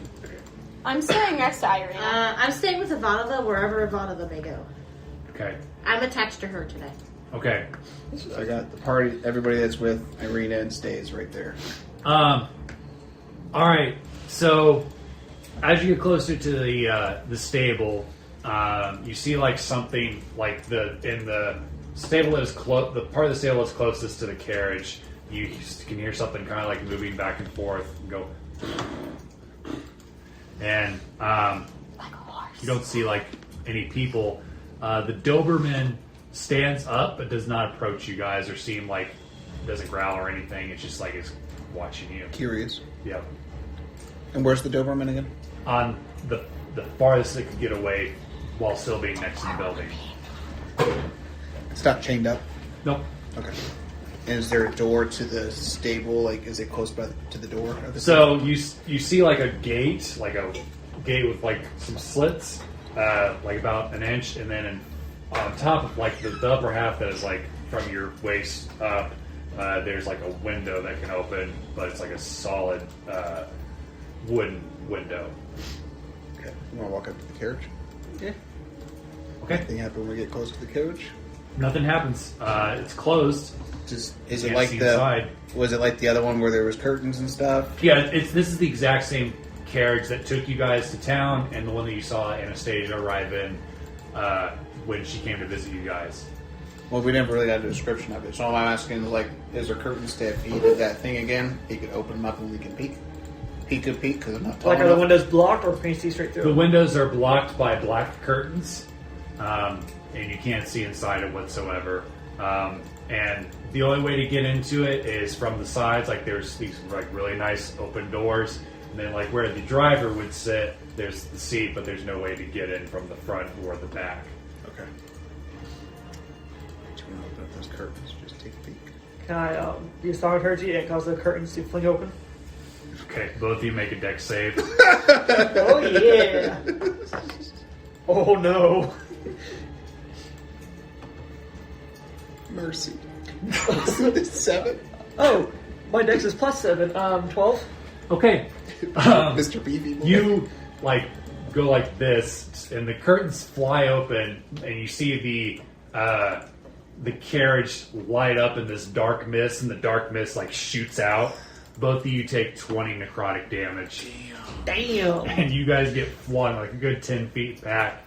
S1: I'm staying next to Ireena.
S5: I'm staying with Ivanova wherever Ivanova may go.
S6: Okay.
S5: I'm attached to her today.
S6: Okay.
S3: So I got the party. Everybody that's with Ireena and stays right there.
S6: All right. So as you get closer to the stable, you see like something like in the stable that is the part of the stable that's closest to the carriage. You can hear something kind of like moving back and forth and go, and
S1: Like a horse.
S6: you don't see like any people. The Doberman stands up but does not approach you guys or seem like doesn't growl or anything. It's just like it's watching you.
S3: Curious.
S6: Yep.
S3: And where's the Doberman again?
S6: On the farthest it could get away while still being next to the building.
S3: It's not chained up.
S6: Nope.
S3: Okay. And is there a door to the stable? Like, is it close to the door?
S6: So you see like a gate with like some slits, like about an inch, and then on top of like the upper half that is like from your waist up, there's like a window that can open, but it's like a solid wooden window.
S3: Okay. You want to walk up to the carriage?
S4: Yeah.
S6: Okay.
S3: Anything happen when we get close to the carriage?
S6: Nothing happens. It's closed.
S3: Is
S6: You
S3: it
S6: can't
S3: like
S6: see
S3: the?
S6: inside.
S3: Was it like the other one where there was curtains and stuff?
S6: Yeah, this is the exact same carriage that took you guys to town, and the one that you saw Anastasia arrive in when she came to visit you guys.
S3: Well, we never really got a description of it. So all I'm asking is, like, is there curtains to if he did that thing again? He could open them up and we can peek. He could peek because I'm not tall
S4: Like, are the
S3: enough.
S4: windows blocked, or can you see straight through
S6: The
S4: them?
S6: windows are blocked by black curtains, and you can't see inside it whatsoever. And the only way to get into it is from the sides. Like, there's these like really nice open doors, and then like where the driver would sit, there's the seat, but there's no way to get in from the front or the back.
S3: Okay. Do you want to open up those curtains? Just take a peek.
S4: Can I use thaumaturgy and cause the curtains to fling open?
S6: Okay, both of you make a dex save.
S4: Oh yeah! Oh no!
S3: Mercy. 7.
S4: Oh, my dex is +7. 12.
S6: Okay,
S3: Mr. Beefy Boy.
S6: you like go like this, and the curtains fly open, and you see the carriage light up in this dark mist, and the dark mist like shoots out. Both of you take 20 necrotic damage,
S4: Damn.
S6: and you guys get flung like a good 10 feet back.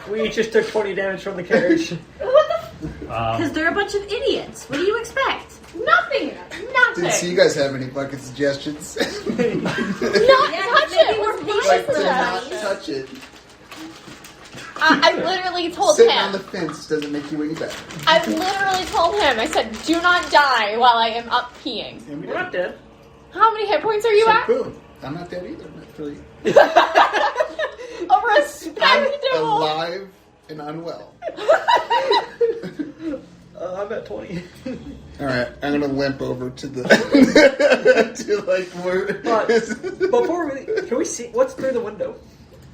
S4: We each just took 20 damage from the carriage.
S5: What the? Because they're a bunch of idiots. What do you expect?
S1: Nothing.
S3: Didn't see you guys have any fucking suggestions.
S1: Not
S5: Yeah,
S1: touch
S5: maybe
S1: it. We're
S5: it was
S1: fine
S3: Like
S1: with
S3: to
S1: that.
S3: not touch it.
S1: I literally told
S3: Sitting on
S1: him.
S3: the fence doesn't make you any better.
S1: I literally told him. I said, "Do not die while I am up peeing."
S4: We're not dead.
S1: How many hit points are you
S3: So
S1: at?
S3: boom. I'm not dead either. I'm actually
S1: A
S3: I'm
S1: respectable.
S3: alive and unwell.
S4: I'm at 20.
S3: All right, I'm gonna limp over to the to like where.
S4: But before can we see what's through the window?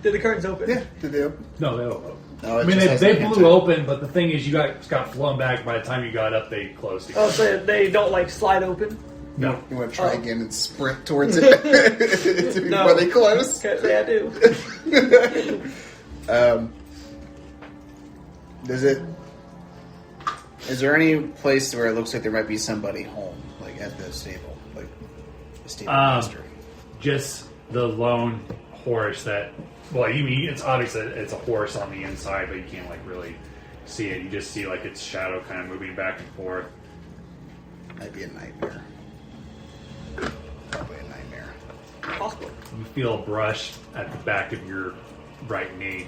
S4: Did the curtains open?
S3: Yeah, did they open?
S6: No, they don't open.
S3: No,
S6: I mean, they blew open, but the thing is, you got flown back. By the time you got up, they closed again.
S4: Oh, so they don't like slide open?
S6: No.
S3: You want to try again and sprint towards it before
S4: No.
S3: they close?
S4: Okay, yeah, I do.
S3: Is there any place where it looks like there might be somebody home, like at the stable, like the stable master?
S6: Just the lone horse that. Well, you mean it's obvious that it's a horse on the inside, but you can't like really see it. You just see like its shadow kind of moving back and forth.
S3: Might be a nightmare. Probably a nightmare.
S4: Possible.
S6: You feel a brush at the back of your right knee.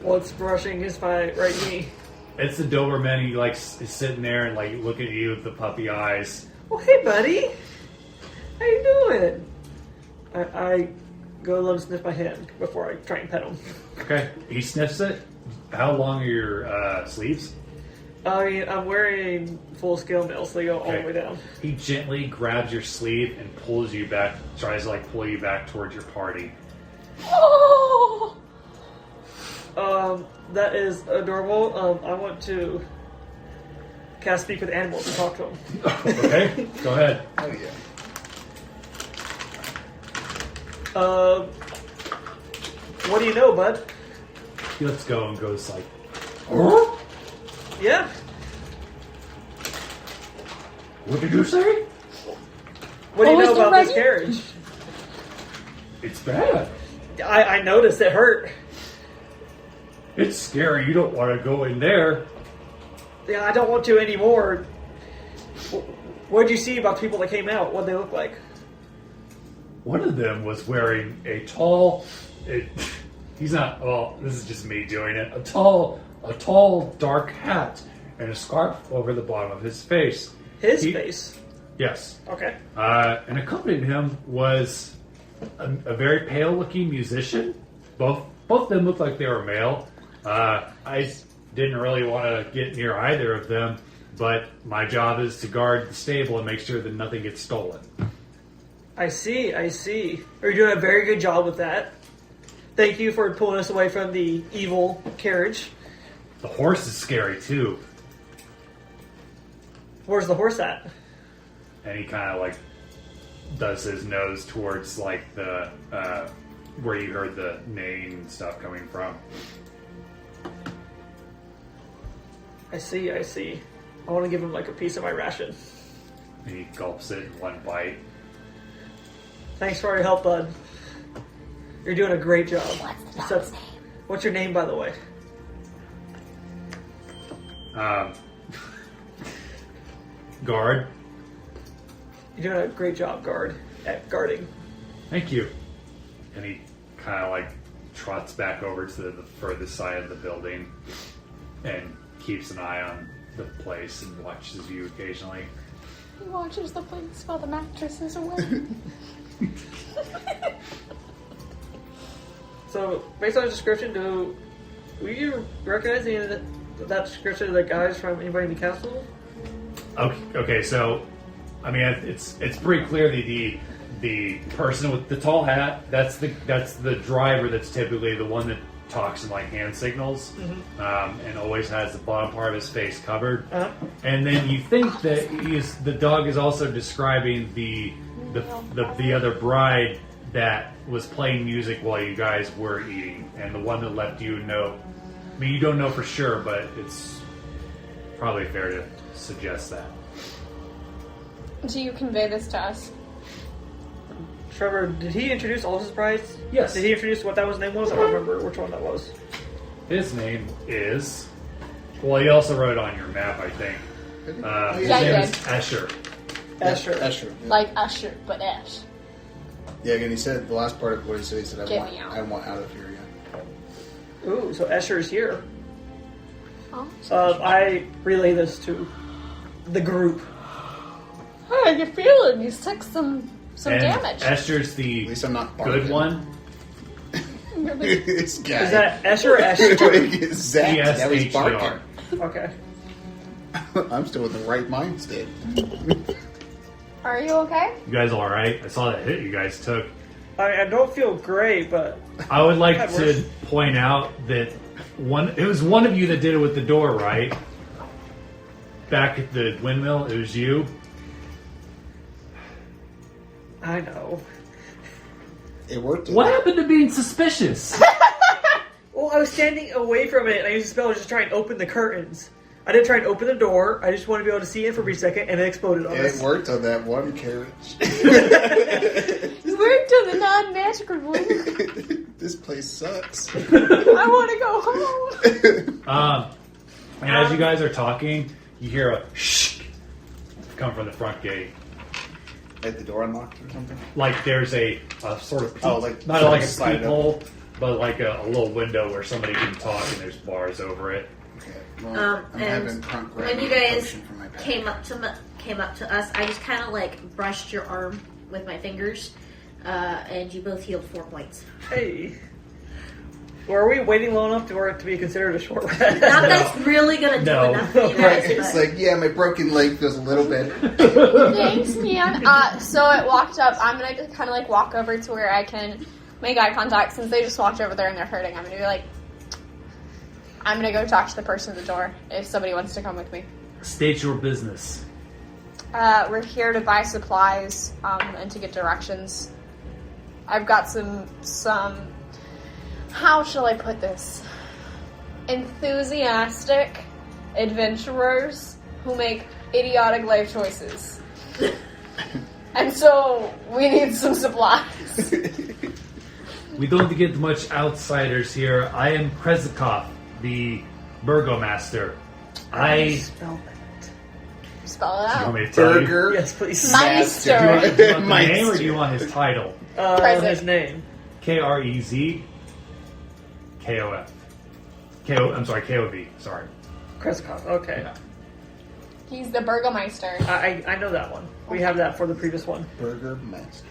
S4: What's brushing his right knee?
S6: It's the Doberman. He like is sitting there and like looking at you with the puppy eyes.
S4: Oh, hey, buddy. How you doing? I go let him sniff my hand before I try and pet him.
S6: Okay, he sniffs it. How long are your sleeves?
S4: I mean, I'm wearing full scale nails, so they go all the
S6: Okay.
S4: way down.
S6: He gently grabs your sleeve and pulls you back. Tries to like pull you back towards your party.
S1: Oh.
S4: That is adorable. I want to cast Speak with Animals and talk to him.
S6: Okay, go ahead.
S3: Oh yeah.
S4: What do you know, bud?
S6: He lets go and goes like,
S4: Yeah.
S6: "What did you say?
S4: What do you
S1: Oh,
S4: know
S1: is it
S4: about this
S1: ready?
S4: carriage?
S6: It's bad.
S4: I noticed it hurt.
S6: It's scary. You don't want to go in there."
S4: Yeah, I don't want to anymore. What did you see about the people that came out? What they look like?
S6: One of them was wearing a tall. He's not. Well, this is just me doing it. A tall dark hat and a scarf over the bottom of his face.
S4: His face.
S6: Yes.
S4: Okay.
S6: And accompanying him was a very pale-looking musician. Both of them looked like they were male. didn't really want to get near either of them, but my job is to guard the stable and make sure that nothing gets stolen.
S4: I see. You're doing a very good job with that. Thank you for pulling us away from the evil carriage.
S6: The horse is scary, too.
S4: Where's the horse at?
S6: And he kind of, like, does his nose towards, like, the, where you heard the neighing and stuff coming from.
S4: I see. I want to give him, like, a piece of my ration.
S6: And he gulps it in one bite.
S4: Thanks for your help, bud. You're doing a great job.
S5: What's the dog's name?
S4: What's your name, by the way?
S6: Guard.
S4: You're doing a great job, guard, at guarding.
S6: Thank you. And he kind of like trots back over to the furthest side of the building and keeps an eye on the place and watches you occasionally.
S1: He watches the place while the mattress is away.
S4: So, based on the description, do you recognize any of that description of the guys from anybody in the council?
S6: Okay, so I mean it's pretty clear the person with the tall hat, that's the driver, that's typically the one that talks in like hand signals, and always has the bottom part of his face covered. And then you think that the dog is also describing the other bride that was playing music while you guys were eating, and the one that left you know. I mean, you don't know for sure, but it's probably fair to suggest that.
S1: Do you convey this to us?
S4: Trevor, did he introduce all his brides?
S6: Yes.
S4: Did he introduce what that was name was? I don't remember which one that was.
S6: His name is... Well, he also wrote it on your map, I think. His
S1: Yeah,
S6: name
S1: he
S6: is
S1: did.
S6: Escher.
S3: Escher. Yeah.
S1: Like Usher, but Ash.
S3: Yeah, and he said the last part of what he said. He said,
S1: Get me out.
S3: I want out of here. Yeah.
S4: Ooh, so Escher is here.
S1: Oh.
S4: I relay this to the group.
S1: How you feeling? You took some
S6: And
S1: damage.
S6: Escher's
S3: At
S6: the
S3: least I'm not
S6: good
S3: barking.
S6: one.
S3: This guy.
S4: Is that Escher or Escher?
S3: Zach, that was
S6: E-S-H-E-R.
S3: barking.
S4: Okay.
S3: I'm still in the right mind state.
S1: Are you okay?
S6: You guys all right? I saw that hit you guys took.
S4: I don't feel great, but
S6: I would like
S4: That
S6: to
S4: works.
S6: point out that it was one of you that did it with the door, right? Back at the windmill, it was you.
S4: I know.
S3: It worked.
S6: What happened to being suspicious?
S4: Well, I was standing away from it, and I used a spell to just try and open the curtains. I didn't try and open the door. I just wanted to be able to see in for a brief second, and it exploded on
S3: It
S4: us.
S3: worked on that one carriage.
S1: You worked on the non-magical one.
S3: This place sucks.
S1: I want to go home.
S6: And as you guys are talking, you hear a shh come from the front gate.
S3: Like the door unlocked or something?
S6: Like there's a sort of
S3: Oh, like
S6: not like a
S3: slide it
S6: peephole, but like a little window where somebody can talk, and there's bars over it.
S3: Okay. Well, I'm having
S5: And
S3: Crunk grab
S5: when you
S3: a
S5: guys
S3: potion from my bag.
S5: came up to us, I just kind of like brushed your arm with my fingers, and you both healed 4 points.
S4: Hey. Well, are we waiting long enough for it to be considered a short rest?
S5: Not that it's really gonna do
S6: No.
S5: enough for you guys,
S3: It's
S5: but
S3: like, yeah, my broken leg feels a little bit.
S1: Thanks, man. So it walked up. I'm gonna just kind of like walk over to where I can make eye contact. Since they just walked over there and they're hurting, I'm gonna be like, I'm gonna go talk to the person at the door if somebody wants to come with me.
S6: State your business.
S1: We're here to buy supplies and to get directions. I've got some. How shall I put this? Enthusiastic adventurers who make idiotic life choices. And so we need some supplies.
S6: We don't get much outsiders here. I am Krezk, the Burgomaster.
S4: Spell that.
S1: Spell it
S6: Do you want
S1: out.
S6: me to tell you?
S3: Burger.
S4: Yes, please.
S1: Meister.
S6: Do you want the
S3: Meister.
S6: name or do you want his title?
S4: His name.
S6: Krezk. Kof. KOV. Sorry.
S4: Krezk. Okay.
S6: Yeah.
S1: He's the Burgomaster.
S4: I know that one. We have that for the previous one.
S3: Burger master.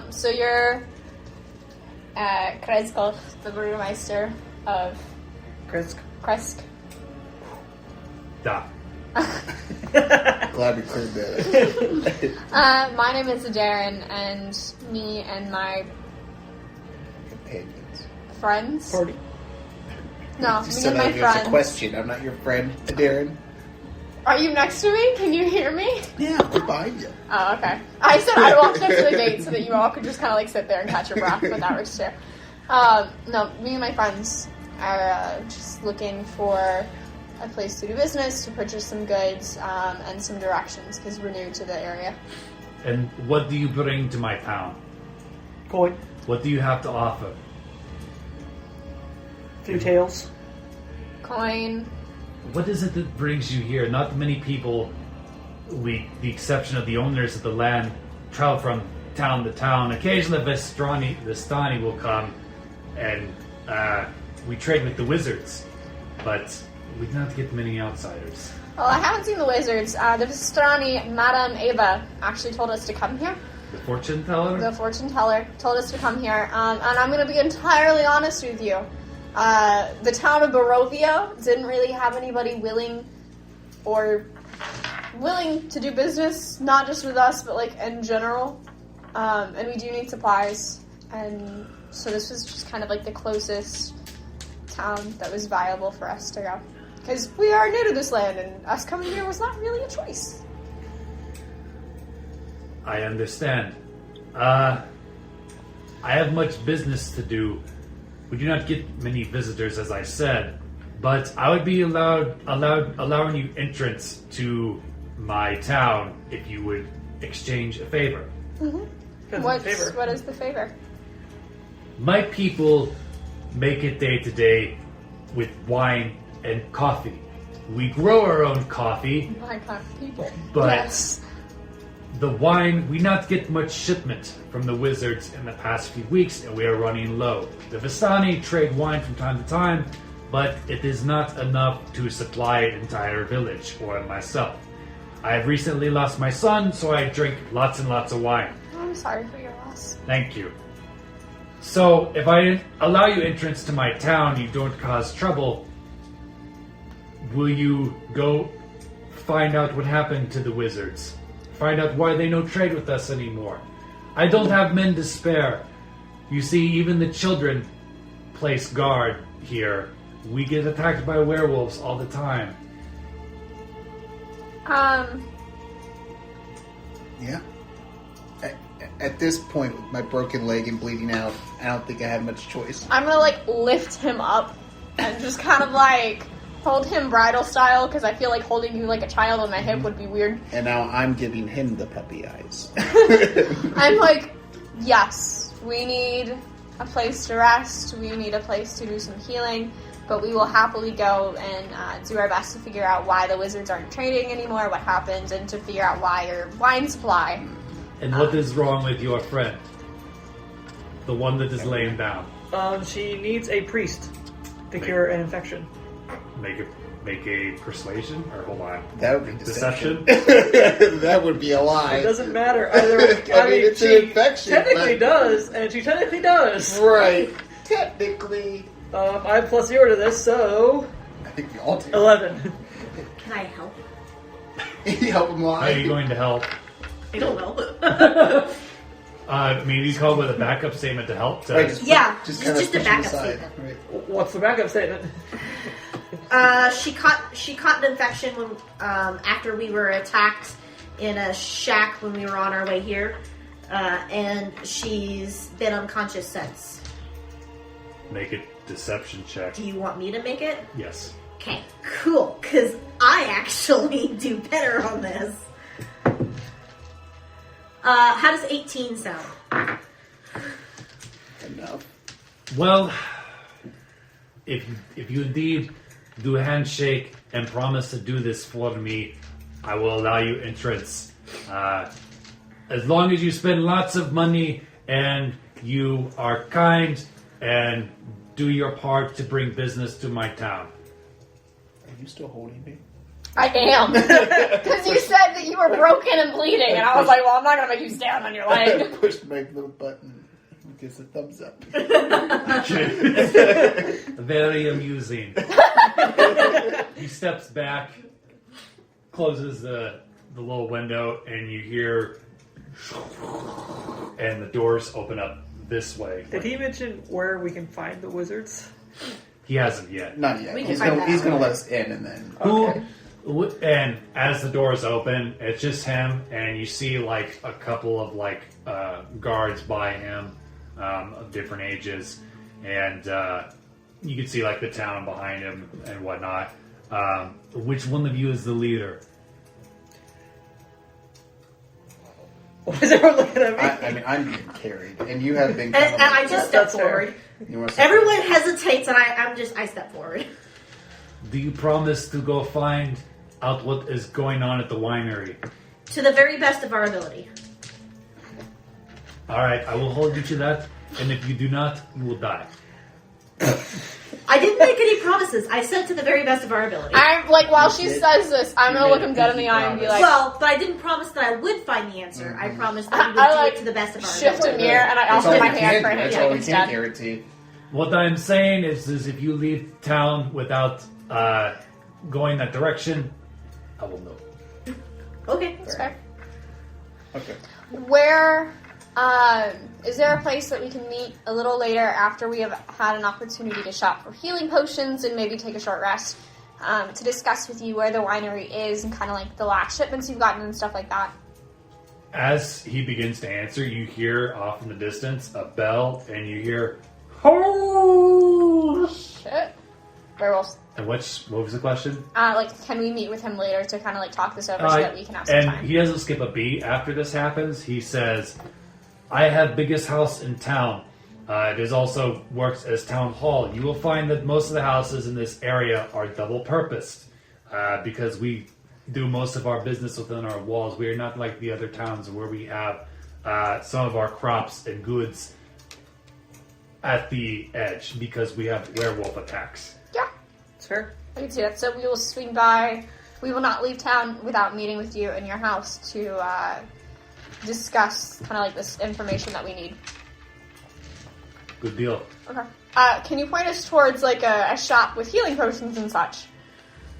S1: So you're Krezk, the Burgomaster of Krezk.
S2: Da.
S3: Glad we cleared that.
S1: My name is Darren, and me and my
S3: Companions.
S1: friends.
S4: Party.
S1: No,
S3: You
S1: me
S3: said
S1: and my
S3: I answered
S1: friends.
S3: the question. I'm not your friend, Darren.
S1: Are you next to me? Can you hear me?
S3: Yeah, we're behind you.
S1: Oh, okay. I said I'd walk next to the gate so that you all could just kind of like sit there and catch your breath, but that works too. No, me and my friends are just looking for a place to do business, to purchase some goods, and some directions, because we're new to the area.
S6: And what do you bring to my town?
S4: Coin.
S6: What do you have to offer?
S4: Few tails.
S1: Coin.
S6: What is it that brings you here? Not many people, with the exception of the owners of the land, travel from town to town. Occasionally, Vistani will come, and we trade with the wizards, but we do not get many outsiders.
S1: Well, I haven't seen the wizards. The Vistani, Madame Ava, actually told us to come here.
S6: The fortune teller?
S1: The fortune teller told us to come here, and I'm going to be entirely honest with you. The town of Barovia didn't really have anybody willing to do business, not just with us, but like in general. And we do need supplies, and so this was just kind of like the closest town that was viable for us to go. Because we are new to this land, and us coming here was not really a choice.
S6: I understand. I have much business to do. We do not get many visitors, as I said, but I would be allowing you entrance to my town if you would exchange a favor.
S1: Mm-hmm. What is the favor?
S6: My people make it day to day with wine and coffee. We grow our own coffee,
S1: My kind of people.
S6: but
S1: Yes.
S6: the wine, we not get much shipment from the wizards in the past few weeks, and we are running low. The Vistani trade wine from time to time, but it is not enough to supply an entire village or myself. I have recently lost my son, so I drink lots and lots of wine.
S1: I'm sorry for your loss.
S6: Thank you. So, if I allow you entrance to my town, you don't cause trouble, will you go find out what happened to the wizards? Find out why they don't trade with us anymore. I don't have men to spare. You see, even the children place guard here. We get attacked by werewolves all the time.
S3: Yeah. At this point, with my broken leg and bleeding out, I don't think I have much choice.
S1: I'm gonna like lift him up and just kind of like hold him bridal style, because I feel like holding you like a child on my hip would be weird.
S3: And now I'm giving him the puppy eyes.
S1: I'm like, yes, we need a place to rest. We need a place to do some healing. But we will happily go and do our best to figure out why the wizards aren't trading anymore, what happened, and to figure out why your wine supply.
S6: And what is wrong with your friend? The one that is laying down.
S4: She needs a priest to cure an infection.
S2: Make a persuasion, or hold on.
S3: That would be
S2: Deception?
S3: That would be a lie.
S4: It doesn't matter. Either
S3: I mean, it's an infection.
S4: Technically
S3: but-
S4: does, and she technically does.
S3: Right. Technically.
S4: I have plus 0 to this, so
S3: I think we all do.
S4: 11.
S5: Can I help?
S3: You help him lie.
S6: Are you going to help?
S5: I don't know.
S6: Maybe you call with a backup statement to help. To,
S3: Right,
S5: Yeah,
S3: just kind of
S5: just a
S3: push him
S5: backup
S3: aside.
S5: statement.
S3: Right.
S4: What's the backup statement?
S5: She caught an infection when after we were attacked in a shack when we were on our way here, and she's been unconscious since.
S2: Make a deception check.
S5: Do you want me to make it?
S2: Yes.
S5: Okay, cool, because I actually do better on this. How does 18 sound?
S3: Enough.
S6: Well, if you indeed do a handshake and promise to do this for me, I will allow you entrance. As long as you spend lots of money and you are kind and do your part to bring business to my town.
S3: Are you still holding me?
S1: I am. Because you said that you were broken and bleeding, and I was like, well, I'm not going to make you stand on your leg.
S3: Pushed my little button. gives a thumbs up.
S6: Very amusing. He steps back, closes the little window, and you hear, and the doors open up this way.
S4: Did he mention where we can find the wizards?
S6: He hasn't yet.
S3: Not yet.
S5: We can
S3: He's
S5: find
S3: gonna
S5: that.
S3: he's gonna let us in and then.
S4: Okay.
S6: And as the doors open, it's just him, and you see like a couple of like guards by him of different ages, and you can see like the town behind him and whatnot. Which one of you is the leader?
S4: Why is everyone looking at me?
S3: I mean, I'm being carried, and you have been.
S5: And I just step
S4: That's fair.
S5: forward.
S3: You wanna say-
S5: Everyone hesitates, and I step forward.
S6: Do you promise to go find out what is going on at the winery?
S5: To the very best of our ability.
S6: All right, I will hold you to that, and if you do not, you will die.
S5: I didn't make any promises. I said to the very best of our ability.
S1: I'm like, while she says this, I'm gonna look him dead in the eye and be like,
S5: Well, but I didn't promise that I would find the answer. I promised that we would
S1: I
S5: do
S1: like
S5: it to the best of our
S1: shift
S5: ability.
S1: Emyr, and I
S3: That's
S1: offer
S3: all
S1: my
S3: we
S1: hand
S3: can.
S1: for him
S3: That's
S1: to
S3: all
S1: take
S3: we
S1: instead.
S3: can guarantee.
S6: What I'm saying is if you leave town without going that direction, I will know.
S5: Okay.
S1: That's fair.
S3: Okay.
S1: Where is there a place that we can meet a little later after we have had an opportunity to shop for healing potions and maybe take a short rest to discuss with you where the winery is and kind of like the last shipments you've gotten and stuff like that?
S6: As he begins to answer, you hear off in the distance a bell, and you hear, "Oh!"
S1: Shit. Werewolves.
S6: And what was the question?
S1: Like, can we meet with him later to kind of like talk this over so that we can have some
S6: and
S1: time?
S6: he doesn't skip a beat after this happens. He says, "I have biggest house in town. It is also works as town hall. You will find that most of the houses in this area are double-purposed because we do most of our business within our walls. We are not like the other towns where we have some of our crops and goods at the edge because we have werewolf attacks."
S1: Yeah,
S4: It's fair.
S1: I can see that. So we will swing by. We will not leave town without meeting with you in your house to discuss kind of like this information that we need.
S6: Good deal.
S1: Okay. Can you point us towards like a shop with healing potions and such,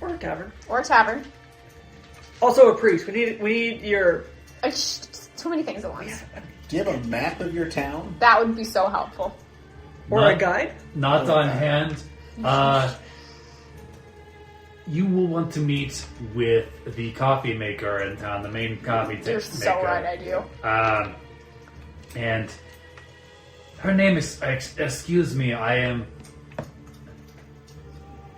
S4: Or a tavern.
S1: or a tavern?
S4: Also a priest. We need your...
S1: Too many things at once.
S3: Do you have a map of your town?
S1: That would be so helpful.
S4: Or
S6: Not-
S4: a guide.
S6: Not on hand. You will want to meet with the coffee maker in town, the main coffee maker.
S1: You're so right, I do.
S6: And her name is, excuse me, I am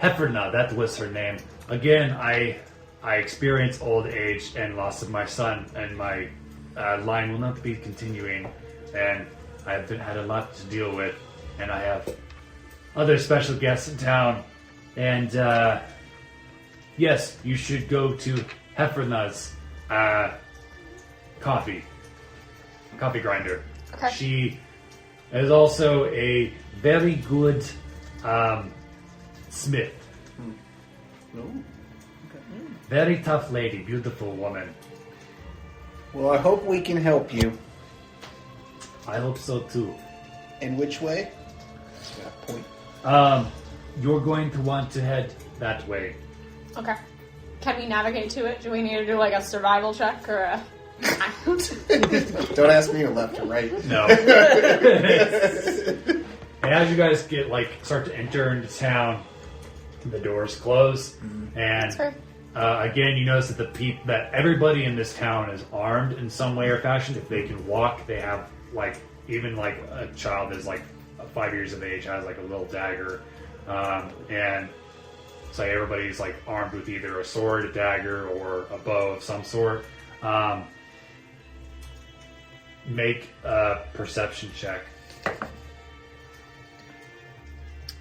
S6: Heffer. That was her name. Again, I experienced old age and loss of my son, and my line will not be continuing, and I have had a lot to deal with, and I have other special guests in town, and yes, you should go to Hefferna's coffee grinder.
S1: Okay.
S6: She is also a very good smith.
S3: Ooh.
S6: Very tough lady, beautiful woman.
S3: Well, I hope we can help you.
S6: I hope so too.
S3: In which way? Point.
S6: You're going to want to head that way.
S1: Okay. Can we navigate to it? Do we need to do like a survival check or a...
S3: Don't ask me to left or right.
S6: No. And as you guys start to enter into town, the doors close, and
S1: fair.
S6: again, you notice that everybody in this town is armed in some way or fashion. If they can walk, they have even a child is 5 years of age has a little dagger, and so everybody's armed with either a sword, a dagger, or a bow of some sort. Make a perception check.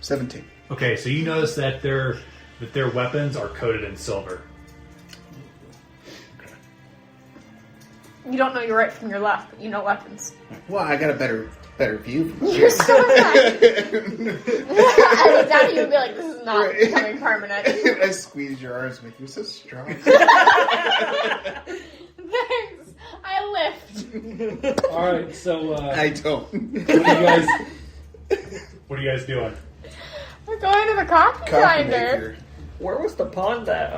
S3: 17.
S6: Okay, so you notice that their weapons are coated in silver.
S1: You don't know your right from your left, but you know weapons.
S3: Well, I got a better view.
S1: You're so right. I look down at you and be like, this is not becoming permanent.
S3: I squeeze your arms, make you so strong.
S1: Thanks. I lift.
S6: All right, so
S3: I don't.
S2: What are you guys doing?
S1: We're going to the coffee grinder.
S3: maker.
S4: Where was the pond that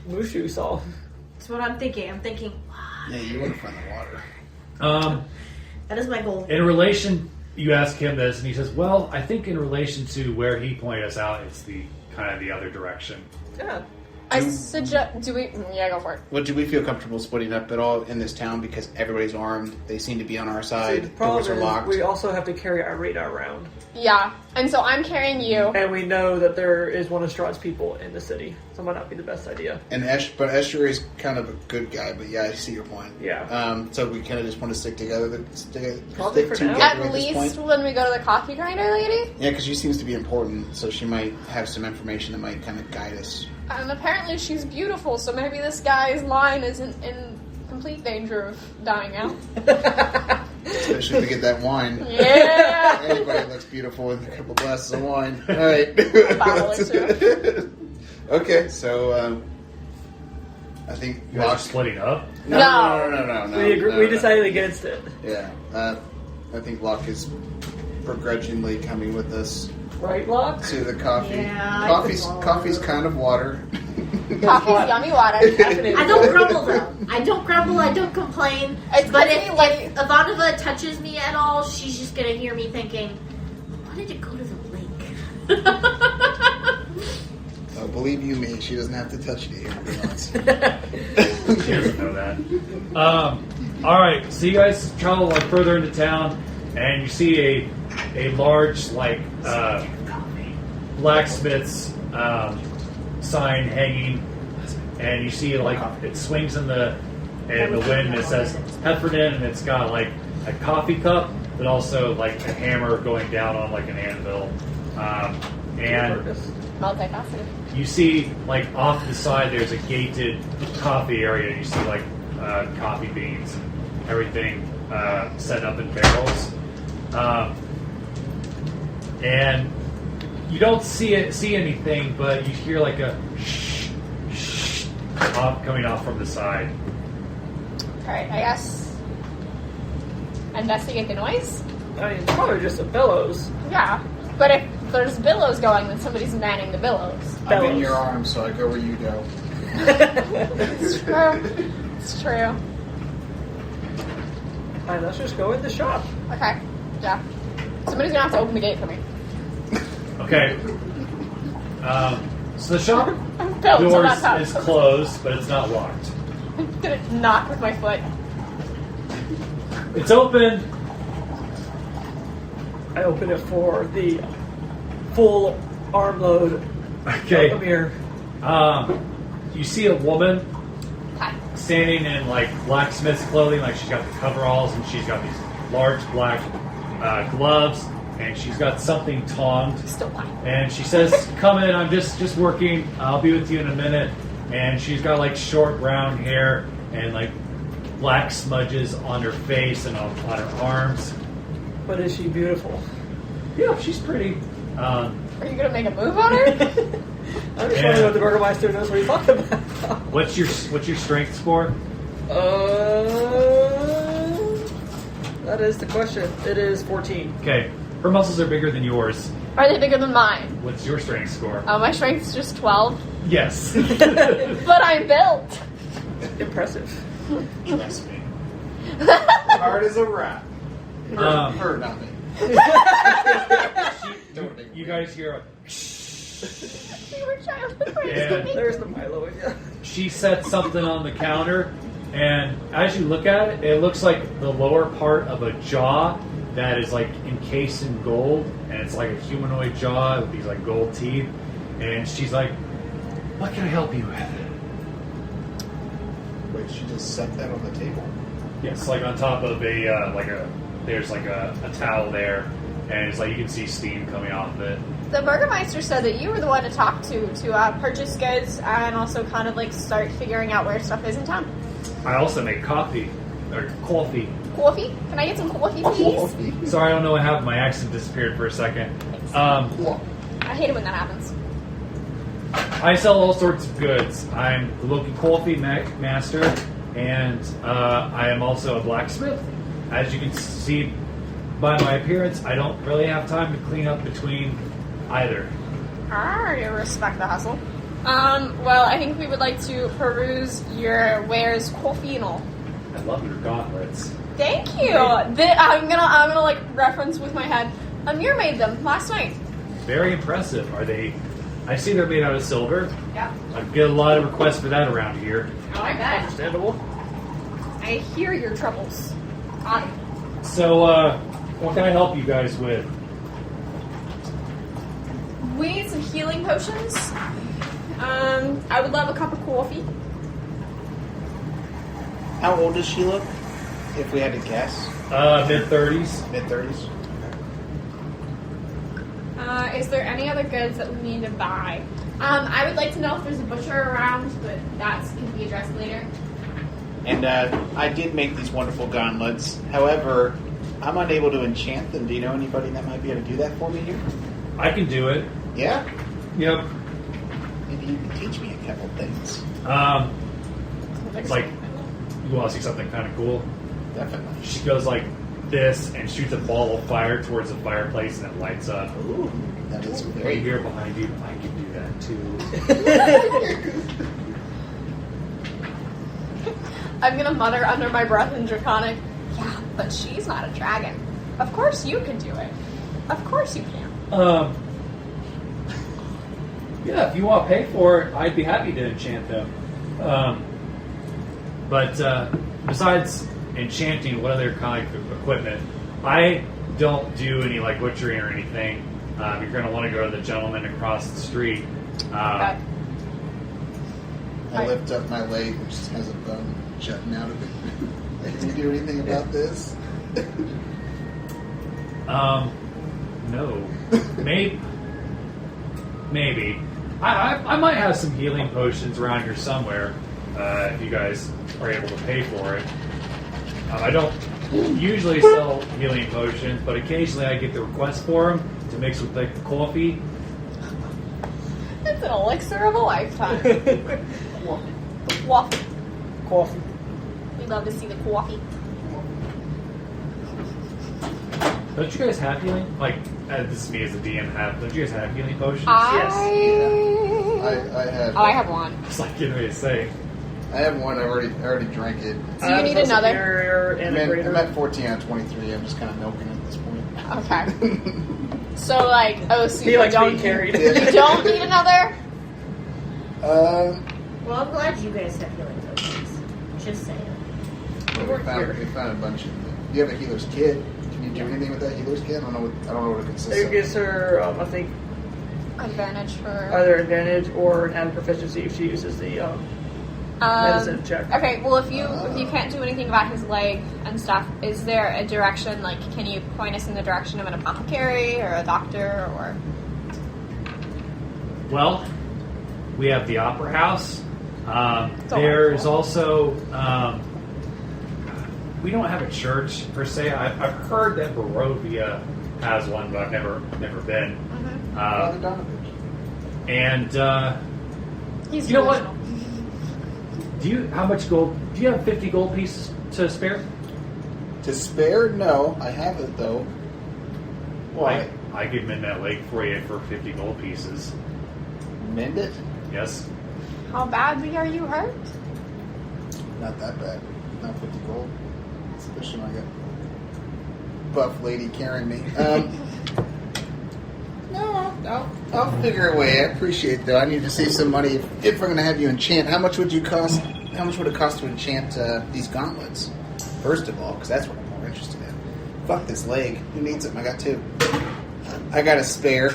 S4: Mushu saw?
S5: That's what I'm thinking. I'm thinking,
S3: Yeah, you want to find the water.
S5: that is my goal.
S6: In relation, you ask him this, and he says, "Well, I think in relation to where he pointed us out, it's the kind of the other direction."
S4: Yeah.
S1: I suggest. Do we? Yeah, go for it.
S3: What do we feel comfortable splitting up at all in this town because everybody's armed? They seem to be on our
S4: See,
S3: side.
S4: the
S3: Doors
S4: problem
S3: are
S4: is
S3: locked.
S4: we also have to carry Ireena around.
S1: Yeah, and so I'm carrying you.
S4: And we know that there is one of Strahd's people in the city, so it might not be the best idea.
S3: And but Escher is kind of a good guy. But yeah, I see your point.
S4: Yeah.
S3: So we kind of just want to stick together.
S4: Probably for now.
S1: At least when we go to the coffee grinder, lady.
S3: Yeah, because she seems to be important, so she might have some information that might kind of guide us.
S1: And apparently she's beautiful, so maybe this guy's line isn't in complete danger of dying out.
S3: Especially if we get that wine.
S1: Yeah.
S3: Anybody looks beautiful with a couple glasses of wine. All right.
S1: Bottle or two.
S3: Okay, so I think
S2: You guys are
S3: Loch.
S2: splitting up?
S3: No.
S4: We decided against it.
S3: Yeah, I think Loch is begrudgingly coming with us
S4: Right, Loch?
S3: to the coffee.
S5: Yeah,
S3: Coffee's kind of water.
S1: Coffee's yummy water.
S5: I don't grumble though. I don't grumble. I don't complain.
S1: It's
S5: But
S1: gonna
S5: if
S1: be like-
S5: Ivanova touches me at all, she's just gonna hear me thinking, "Why did it go to the lake?"
S3: Oh, believe you me, she doesn't have to touch you to hear me once.
S2: She doesn't know that.
S6: All right, so you guys travel like further into town, and you see a large like blacksmith's sign hanging, and you see like it swings in the wind, and it says Heffer, and it's got like a coffee cup, but also like a hammer going down on like an anvil, and
S1: Multifaceted.
S6: you see like off to the side there's a gated coffee area. You see like coffee beans and everything set up in barrels, and you don't see anything, but you hear like a shh, shh coming off from the side.
S1: Alright, I guess. Investigate the noise?
S4: I mean, it's probably just the bellows.
S1: Yeah. But if there's billows going, then somebody's manning the billows.
S3: I'm in your arms, so I go where you go.
S1: It's true. It's true.
S4: Alright, let's just go in the shop.
S1: Okay. Yeah. Somebody's gonna have to open the gate for me.
S6: Okay. So the shop
S1: I'm built, so
S6: doors
S1: that's how
S6: is closed, but it's not locked.
S1: I'm gonna knock with my foot.
S6: It's open.
S4: I open it for the full armload
S6: Okay.
S4: of Emyr.
S6: You see a woman
S1: Hi.
S6: standing in like blacksmith's clothing, like she's got the coveralls and she's got these large black gloves, and she's got something tongued.
S1: Still lying.
S6: And she says, "Come in. I'm just working. I'll be with you in a minute." And she's got like short brown hair and like black smudges on her face and on her arms.
S4: But is she beautiful?
S6: Yeah, she's pretty.
S1: Are you gonna make a move on her?
S4: I'm just wondering what the Burgomaster knows what he's talking about.
S6: What's your strength score?
S4: That is the question. It is 14.
S6: Okay, her muscles are bigger than yours.
S1: Are they bigger than mine?
S6: What's your strength score?
S1: Oh, my strength's just 12.
S6: Yes.
S1: But I'm built.
S4: Impressive.
S3: Trust me. Hard as a rat. Her, not me.
S6: You guys hear a
S1: You were childhood friends
S6: Yeah.
S1: with me.
S4: There's the Milo in you.
S6: she sets something on the counter, and as you look at it, it looks like the lower part of a jaw that is like encased in gold, and it's like a humanoid jaw with these like gold teeth. And she's like, "What can I help you with?"
S3: Wait, she just set that on the table?
S6: It's like on top of there's like a towel there, and it's like you can see steam coming off of it.
S1: The Burgomaster said that you were the one to talk to purchase goods and also kind of like start figuring out where stuff is in town.
S6: I also make coffee. Coffee.
S1: Coffee? Can I get some coffee, please?
S6: Sorry, I don't know what happened. My accent disappeared for a second.
S1: I hate it when that happens.
S6: I sell all sorts of goods. I'm the local coffee master. and I am also a blacksmith. As you can see by my appearance, I don't really have time to clean up between either.
S1: You respect the hustle. Well, I think we would like to peruse your wares coffee and all.
S6: I love your gauntlets.
S1: Thank you. I'm gonna like reference with my head. Emyr made them last night.
S6: Very impressive. Are they? I see they're made out of silver.
S1: Yeah.
S6: I get a lot of requests for that around here.
S1: Oh, I bet.
S4: Understandable.
S1: I hear your troubles.
S6: So, what can I help you guys with?
S1: We need some healing potions. I would love a cup of coffee.
S3: How old does she look? If we had to guess,
S6: Mid-30s.
S3: mid-30s.
S1: Is there any other goods that we need to buy? I would like to know if there's a butcher around, but that can be addressed later.
S3: And I did make these wonderful gauntlets. However, I'm unable to enchant them. Do you know anybody that might be able to do that for me here?
S6: I can do it.
S3: Yeah?
S6: Yep.
S3: Maybe you can teach me a couple things.
S6: Like, you want to see something kind of cool?
S3: Definitely.
S6: She goes like this and shoots a ball of fire towards the fireplace, and it lights up.
S3: Ooh, that is
S6: Right
S3: very
S6: here behind you, I can do that too.
S1: I'm gonna mutter under my breath in Draconic. Yeah, but she's not a dragon. Of course you can do it. Of course you can.
S6: Yeah, if you want to pay for it, I'd be happy to enchant them. But besides enchanting, what other kind of equipment? I don't do any like butchering or anything. You're going to want to go to the gentleman across the street.
S1: Okay.
S3: I lift up my leg, which just has a bone jutting out of it. Can you do anything about this?
S6: No. Maybe. I might have some healing potions around here somewhere, if you guys are able to pay for it. I don't usually sell healing potions, but occasionally I get the request for them to mix with like coffee.
S1: It's an elixir of a lifetime. Coffee.
S4: Coffee.
S1: We love to see the coffee.
S6: Don't you guys have healing? Like, this is me as a DM don't you guys have healing potions?
S3: I have.
S1: Oh, I have one.
S6: It's like getting ready to say.
S3: I have one. I already drank it.
S1: So you need another?
S4: Superior and a greater.
S3: I'm at 14 out of 23. I'm just kind of milking it at this point.
S1: Okay. So like, so
S4: He
S1: you
S4: likes
S1: don't
S4: being carried.
S1: you don't need another?
S5: Well, I'm glad you guys have healing potions. Just saying.
S3: We found a bunch of them. You have a healer's kit. Can you do anything with that healer's kit? I don't know what it consists
S4: It
S3: of.
S4: gives her, I think,
S1: Advantage for
S4: either advantage or an added proficiency if she uses the medicine check.
S1: Okay, well if you can't do anything about his leg and stuff, is there a direction, like can you point us in the direction of an apothecary or a doctor or
S6: Well, we have the Opera House. There's also we don't have a church per se. I've heard that Barovia has one, but I've never been. And
S1: he's
S6: you know what?
S1: delusional.
S6: How much gold? Do you have 50 gold pieces to spare?
S3: To spare? No, I have it though. Why?
S6: I could mend that lake for you for 50 gold pieces.
S3: Mend it?
S6: Yes.
S1: How badly are you hurt?
S3: Not that bad. Not 50 gold. Especially when I got buff lady carrying me. No, I'll figure a way. I appreciate it, though. I need to save some money if we're going to have you enchant. How much would it cost to enchant these gauntlets? First of all, because that's what I'm more interested in. Fuck this leg. Who needs them? I got two. I got a spare.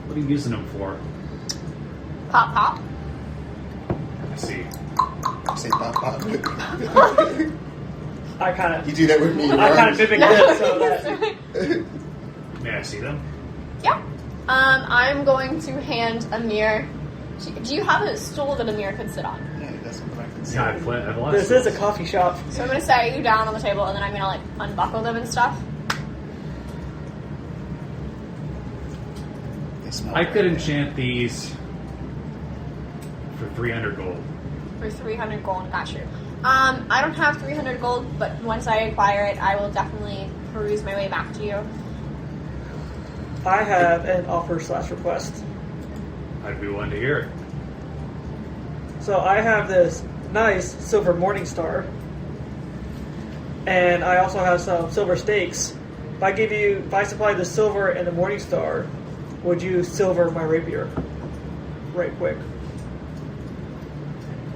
S6: What are you using them for?
S1: Pop pop.
S6: I see.
S3: Say pop pop.
S4: I kind of
S3: You do that with me.
S4: I kind of mimic this. So that,
S6: May I see them?
S1: Yeah. I'm going to hand Emyr. Do you have a stool that Emyr could sit on?
S3: Yeah, that's what I can say.
S6: Yeah, I've a lot
S4: this
S6: of
S4: is a coffee shop.
S1: So I'm going to set you down on the table, and then I'm going to like unbuckle them and stuff.
S3: They smell
S6: I
S3: very
S6: could
S3: bad.
S6: enchant these
S2: For 300 gold.
S1: For 300 gold, got you. I don't have 300 gold, but once I acquire it, I will definitely peruse my way back to you.
S4: I have an offer/request.
S2: I'd be willing to hear it.
S4: So I have this nice silver Morningstar, and I also have some silver stakes. If I supply the silver and the Morningstar, would you silver my rapier? Right quick.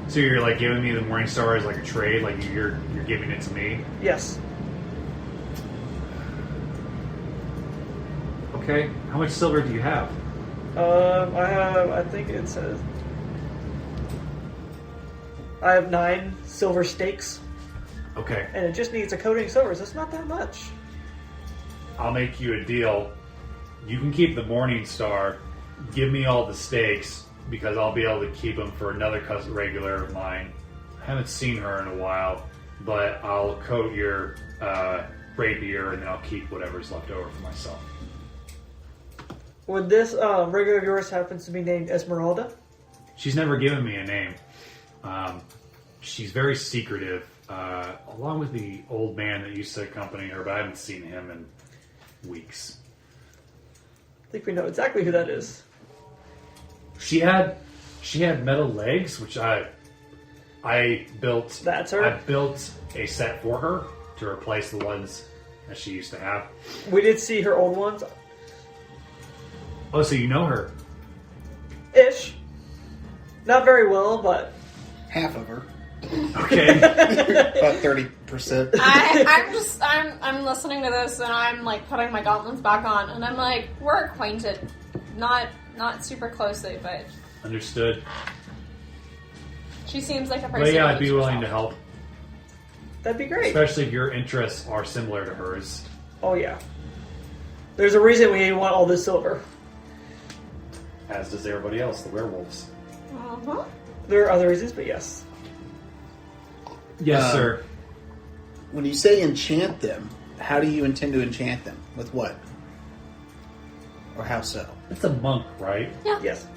S2: So you're like giving me the Morningstar as like a trade, like you're giving it to me?
S4: Yes.
S2: Okay. How much silver do you have?
S4: I think it says I have 9 silver stakes,
S2: Okay.
S4: and it just needs a coating of silver, so it's not that much.
S2: I'll make you a deal. You can keep the Morningstar. Give me all the stakes because I'll be able to keep them for another regular of mine. I haven't seen her in a while, but I'll coat your rapier and then I'll keep whatever's left over for myself.
S4: Would this regular of yours happens to be named Esmeralda?
S2: She's never given me a name. She's very secretive, along with the old man that used to accompany her, but I haven't seen him in weeks.
S4: I think we know exactly who that is.
S2: She had metal legs, which I built.
S4: That's her?
S2: I built a set for her to replace the ones that she used to have.
S4: We did see her old ones.
S2: Oh, so you know her?
S4: Ish. Not very well, but...
S3: Half of her.
S2: Okay.
S3: About 30%.
S1: I'm listening to this and I'm like putting my gauntlets back on and I'm like, we're acquainted. Not super closely, but
S2: Understood.
S1: she seems like a person.
S2: But yeah,
S1: who
S2: I'd be
S1: keeps
S2: willing to
S1: herself.
S2: help.
S4: That'd be great.
S2: Especially if your interests are similar to hers.
S4: Oh, yeah. There's a reason we want all this silver.
S2: As does everybody else, the werewolves.
S1: Uh-huh.
S4: There are other reasons, but yes.
S2: Yes, sir.
S3: When you say enchant them, how do you intend to enchant them? With what? Or how so?
S2: It's a monk, right?
S1: Yeah.
S4: Yes.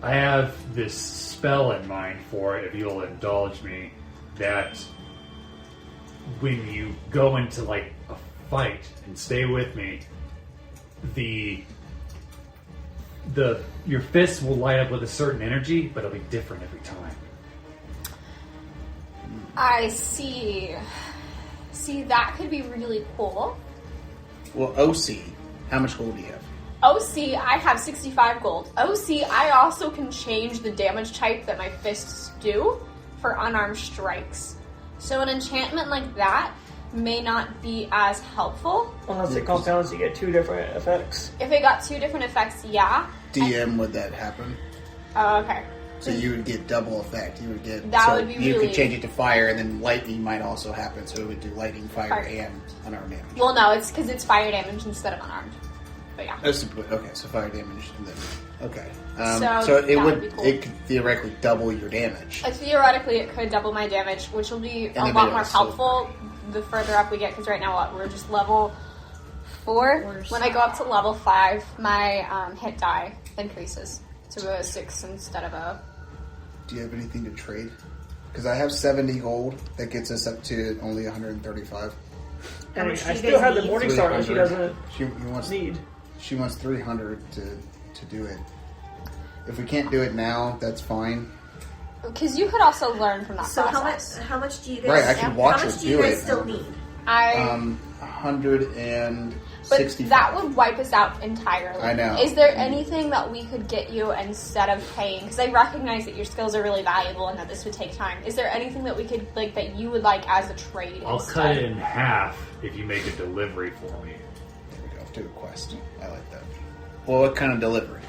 S2: I have this spell in mind for it, if you'll indulge me, that when you go into like a fight and stay with me, your fists will light up with a certain energy, but it'll be different every time.
S1: I see. See, that could be really cool.
S3: Well, OC, how much gold do you have?
S1: OC, I have 65 gold. OC, I also can change the damage type that my fists do for unarmed strikes. So an enchantment like that may not be as helpful.
S4: Unless it compounds, you get 2 different effects.
S1: If it got 2 different effects, yeah.
S3: DM, would that happen?
S1: Oh, okay.
S3: So you would get double effect. You would get
S1: That
S3: so
S1: would be
S3: you
S1: really-
S3: could change it to fire, and then lightning might also happen. So it would do lightning, fire, and unarmed damage.
S1: Well, no, it's because it's fire damage instead of unarmed. But yeah.
S3: Okay, so fire damage, and then okay.
S1: So
S3: So it
S1: that
S3: would
S1: would be cool.
S3: it could theoretically double your damage.
S1: Theoretically, it could double my damage, which will be a
S3: then
S1: lot
S3: they
S1: more
S3: also-
S1: helpful the further up we get, because right now we're just level 4. When I go up to level 5, my hit die increases to a 6 instead of a...
S3: Do you have anything to trade? Because I have 70 gold. That gets us up to only 135.
S4: And
S5: much do
S4: I
S5: you
S4: still
S5: guys
S4: have the
S5: need?
S4: Morningstar that she
S3: 300.
S4: doesn't
S3: She wants
S4: need.
S3: 300 to do it. If we can't do it now, that's fine.
S1: Because you could also learn from that
S5: So
S1: process.
S5: how much do you guys?
S3: Right, I can watch
S5: How
S3: her
S5: much do you
S3: do
S5: guys
S3: it.
S5: still need?
S3: 160.
S1: But that would wipe us out entirely.
S3: I know.
S1: Is there anything that we could get you instead of paying? Because I recognize that your skills are really valuable and that this would take time. Is there anything that we could that you would like as a trade?
S2: I'll
S1: instead?
S2: cut it in half if you make a delivery for me.
S3: There we go. Do a quest. I like that. Well, what kind of delivery?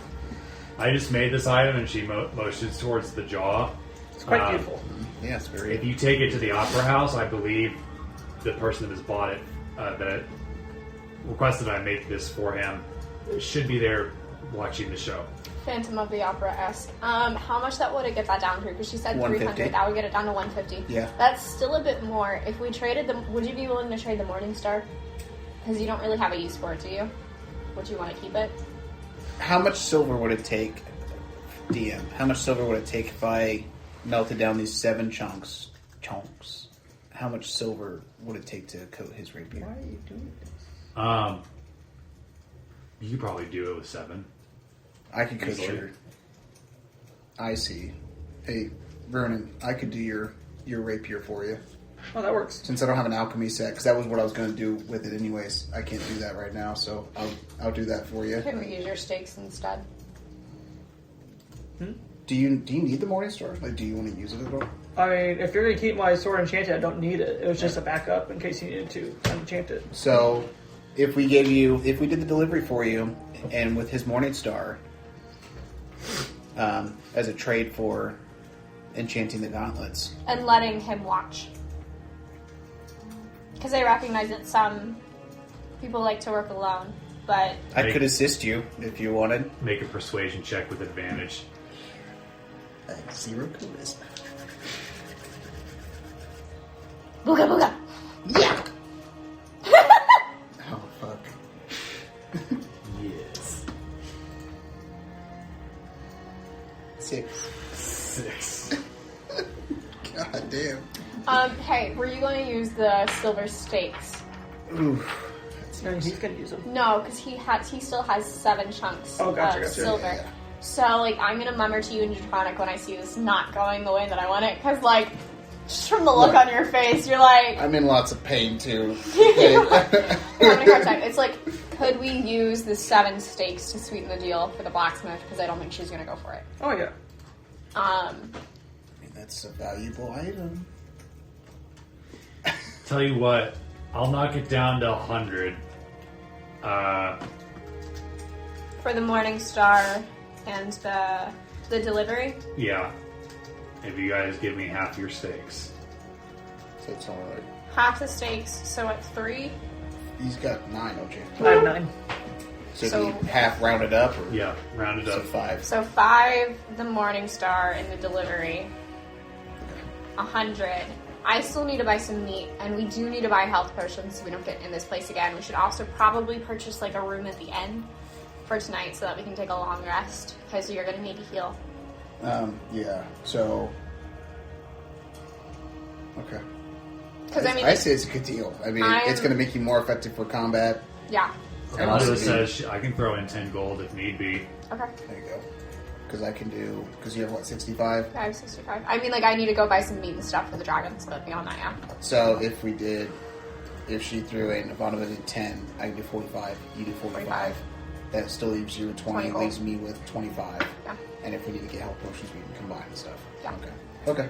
S2: I just made this item and she motions towards the jaw.
S4: It's quite beautiful.
S3: Yeah, it's very.
S2: If you take it to the opera house, I believe the person that has bought it, that requested I make this for him, should be there watching the show.
S1: Phantom of the Opera-esque. How much that would it get that down to? Because she said
S3: 150.
S1: 300. That would get it down to 150.
S3: Yeah.
S1: That's still a bit more. If we traded them, would you be willing to trade the Morningstar? Because you don't really have a use for it, do you? Would you want to keep it?
S3: How much silver would it take DM, how much silver would it take if I melted down these 7 chunks? How much silver would it take to coat his rapier?
S4: Why are you doing this?
S2: You could probably do it with 7.
S3: I could coat
S2: Easily.
S3: your... I see. Hey, Vernon, I could do your rapier for you.
S4: Oh, that works.
S3: Since I don't have an alchemy set, because that was what I was going to do with it anyways. I can't do that right now, so I'll do that for you.
S1: Can we use your stakes instead?
S3: Do you need the Morning Star? Like, do you want to use it at all?
S4: I mean, if you're going to keep my sword enchanted, I don't need it. It was just a backup in case you needed to unenchant it.
S3: So, if we did the delivery for you, and with his Morning Star, as a trade for enchanting the gauntlets.
S1: And letting him watch. Because I recognize that some people like to work alone, but...
S3: I could assist you if you wanted.
S2: Make a persuasion check with advantage.
S3: 0 charisma.
S1: Booga booga!
S3: Yeah! Oh, fuck.
S2: Yes.
S3: 6. God damn.
S1: Hey, were you going to use the silver stakes?
S3: Ooh.
S4: And he's going to use them.
S1: No, because he still has 7 chunks
S4: Gotcha.
S1: silver.
S3: Yeah.
S1: So, like, I'm going to mummer to you in Draconic when I see this not going the way that I want it. Because, like, just from the look on your face, you're like...
S3: I'm in lots of pain, too.
S1: You're having a hard time. It's like, could we use the 7 stakes to sweeten the deal for the blacksmith? Because I don't think she's going to go for it.
S4: Oh, yeah.
S3: I mean, that's a valuable item.
S6: Tell you what, I'll knock it down to 100.
S1: For the Morning Star and the delivery?
S2: Yeah. If you guys give me half your stakes.
S3: So it's all right.
S1: Half the stakes, so at 3?
S3: He's got 9, don't you?
S4: I have 9.
S3: So do you half rounded up? Or?
S2: Yeah, round it
S3: So
S2: up.
S3: 5.
S1: So 5, the Morning Star and the delivery. 100. I still need to buy some meat, and we do need to buy health potions so we don't get in this place again. We should also probably purchase like a room at the end for tonight so that we can take a long rest, because you're going to need to heal.
S3: Yeah. So. Okay.
S1: Because I mean,
S3: I say it's a good deal. I mean, it's going to make you more effective for combat.
S1: yeah.
S3: And
S2: Lila
S3: also,
S2: says I can throw in 10 gold if need be.
S1: Okay.
S3: there you go. Because I can do. Because you have what, 65?
S1: I have 65. I mean, like, I need to go buy some meat and stuff for the dragons, but beyond that, yeah.
S3: So if she threw in, if Anna did 10, I can do 45. You do 45. That still leaves you with 20. It
S1: gold.
S3: leaves me with 25.
S1: Yeah.
S3: And if we need to get health potions, we can combine and stuff.
S1: Yeah.
S3: Okay.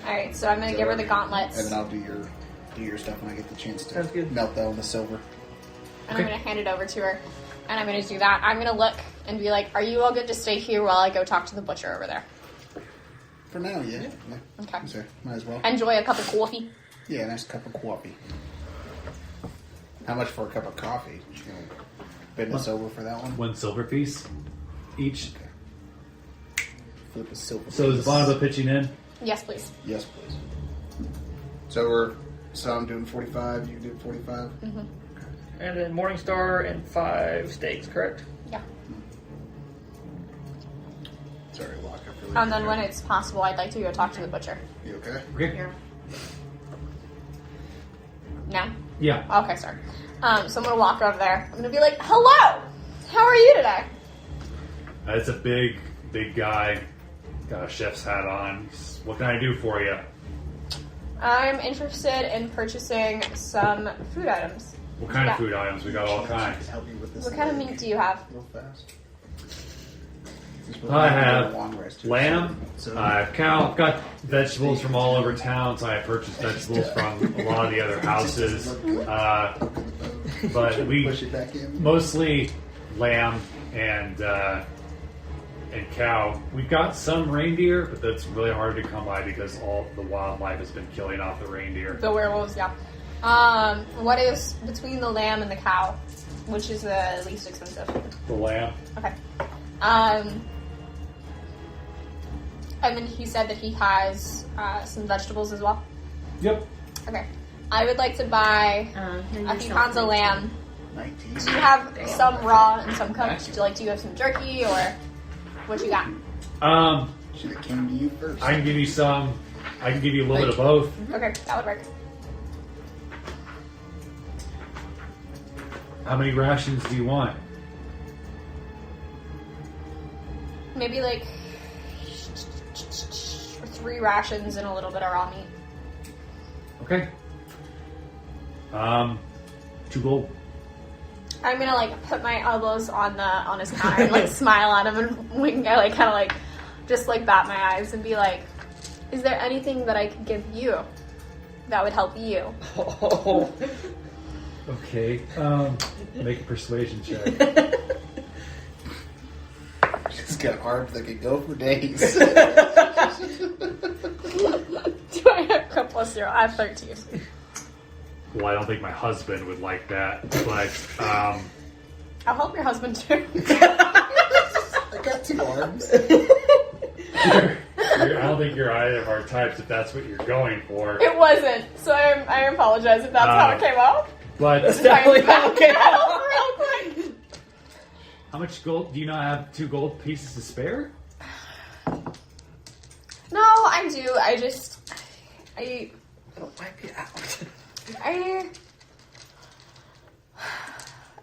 S1: Alright, so I'm going to give her the gauntlets.
S3: And then I'll do your stuff when I get the chance to
S4: Sounds good.
S3: melt down the silver.
S1: And I'm going to hand it over to her. And I'm going to do that. I'm going to look and be like, are you all good to stay here while I go talk to the butcher over there?
S3: For now, yeah.
S1: Okay.
S3: So, might as well.
S1: Enjoy a cup of coffee.
S3: Yeah, nice cup of coffee. How much for a cup of coffee? You gonna bend us over for that one?
S6: 1 silver piece each.
S3: Okay. Flip a silver
S6: So is
S3: piece.
S6: Bonaba pitching in?
S1: Yes, please.
S3: Yes, please. So I'm doing 45, you do 45?
S1: Mm-hmm.
S4: And then Morningstar and 5 steaks, correct?
S1: Yeah.
S3: Sorry, lock up really
S1: And then
S3: quick.
S1: when it's possible, I'd like to go talk to the butcher.
S3: You okay?
S6: Okay.
S1: No?
S6: Yeah.
S1: Okay, sorry. So I'm going to walk over there. I'm going to be like, hello! How are you today?
S2: It's a big guy. Got a chef's hat on. What can I do for you?
S1: I'm interested in purchasing some food items.
S2: What kind
S1: Yeah.
S2: of food items? We got all kinds.
S3: Help you with this
S1: What kind of meat do you have?
S3: Real fast.
S6: I have
S3: Long rest, too.
S6: lamb,
S3: So-
S6: I have cow. I've got vegetables from all over town, so I purchased vegetables from a lot of the other houses. But we
S3: push it back in.
S6: mostly lamb and cow. We've got some reindeer, but that's really hard to come by because all the wildlife has been killing off the reindeer.
S1: The werewolves, yeah. What is between the lamb and the cow? Which is the least expensive?
S6: The lamb.
S1: Okay. And then he said that he has some vegetables as well.
S6: Yep.
S1: Okay. I would like to buy a few pounds of lamb.
S3: 19.
S1: Do you have some raw and some cooked? Do you have some jerky or what you got?
S3: Should have came to you first.
S6: I can give you some. I can give you a little bit of both.
S1: Okay, that would work.
S6: How many rations do you want?
S1: Maybe like 3 rations and a little bit of raw meat.
S6: Okay. 2 gold.
S1: I'm gonna like put my elbows on his counter and like smile at him and wink. I like kind of like just like bat my eyes and be like, "Is there anything that I could give you that would help you?"
S4: Oh.
S6: Okay. Make a persuasion check.
S3: She's got arms that could go for days.
S1: Do I have a +0? I have 13.
S2: Well, I don't think my husband would like that, but
S1: I'll help your husband too.
S3: I got 2 arms.
S2: I don't think you're either of our types if that's what you're going for.
S1: It wasn't, so I apologize if that's how it came out.
S6: But
S4: That's definitely how it came out.
S1: Real quick.
S6: how much gold? Do you not have 2 gold pieces to spare?
S1: No, I do. I
S4: It'll wipe you out.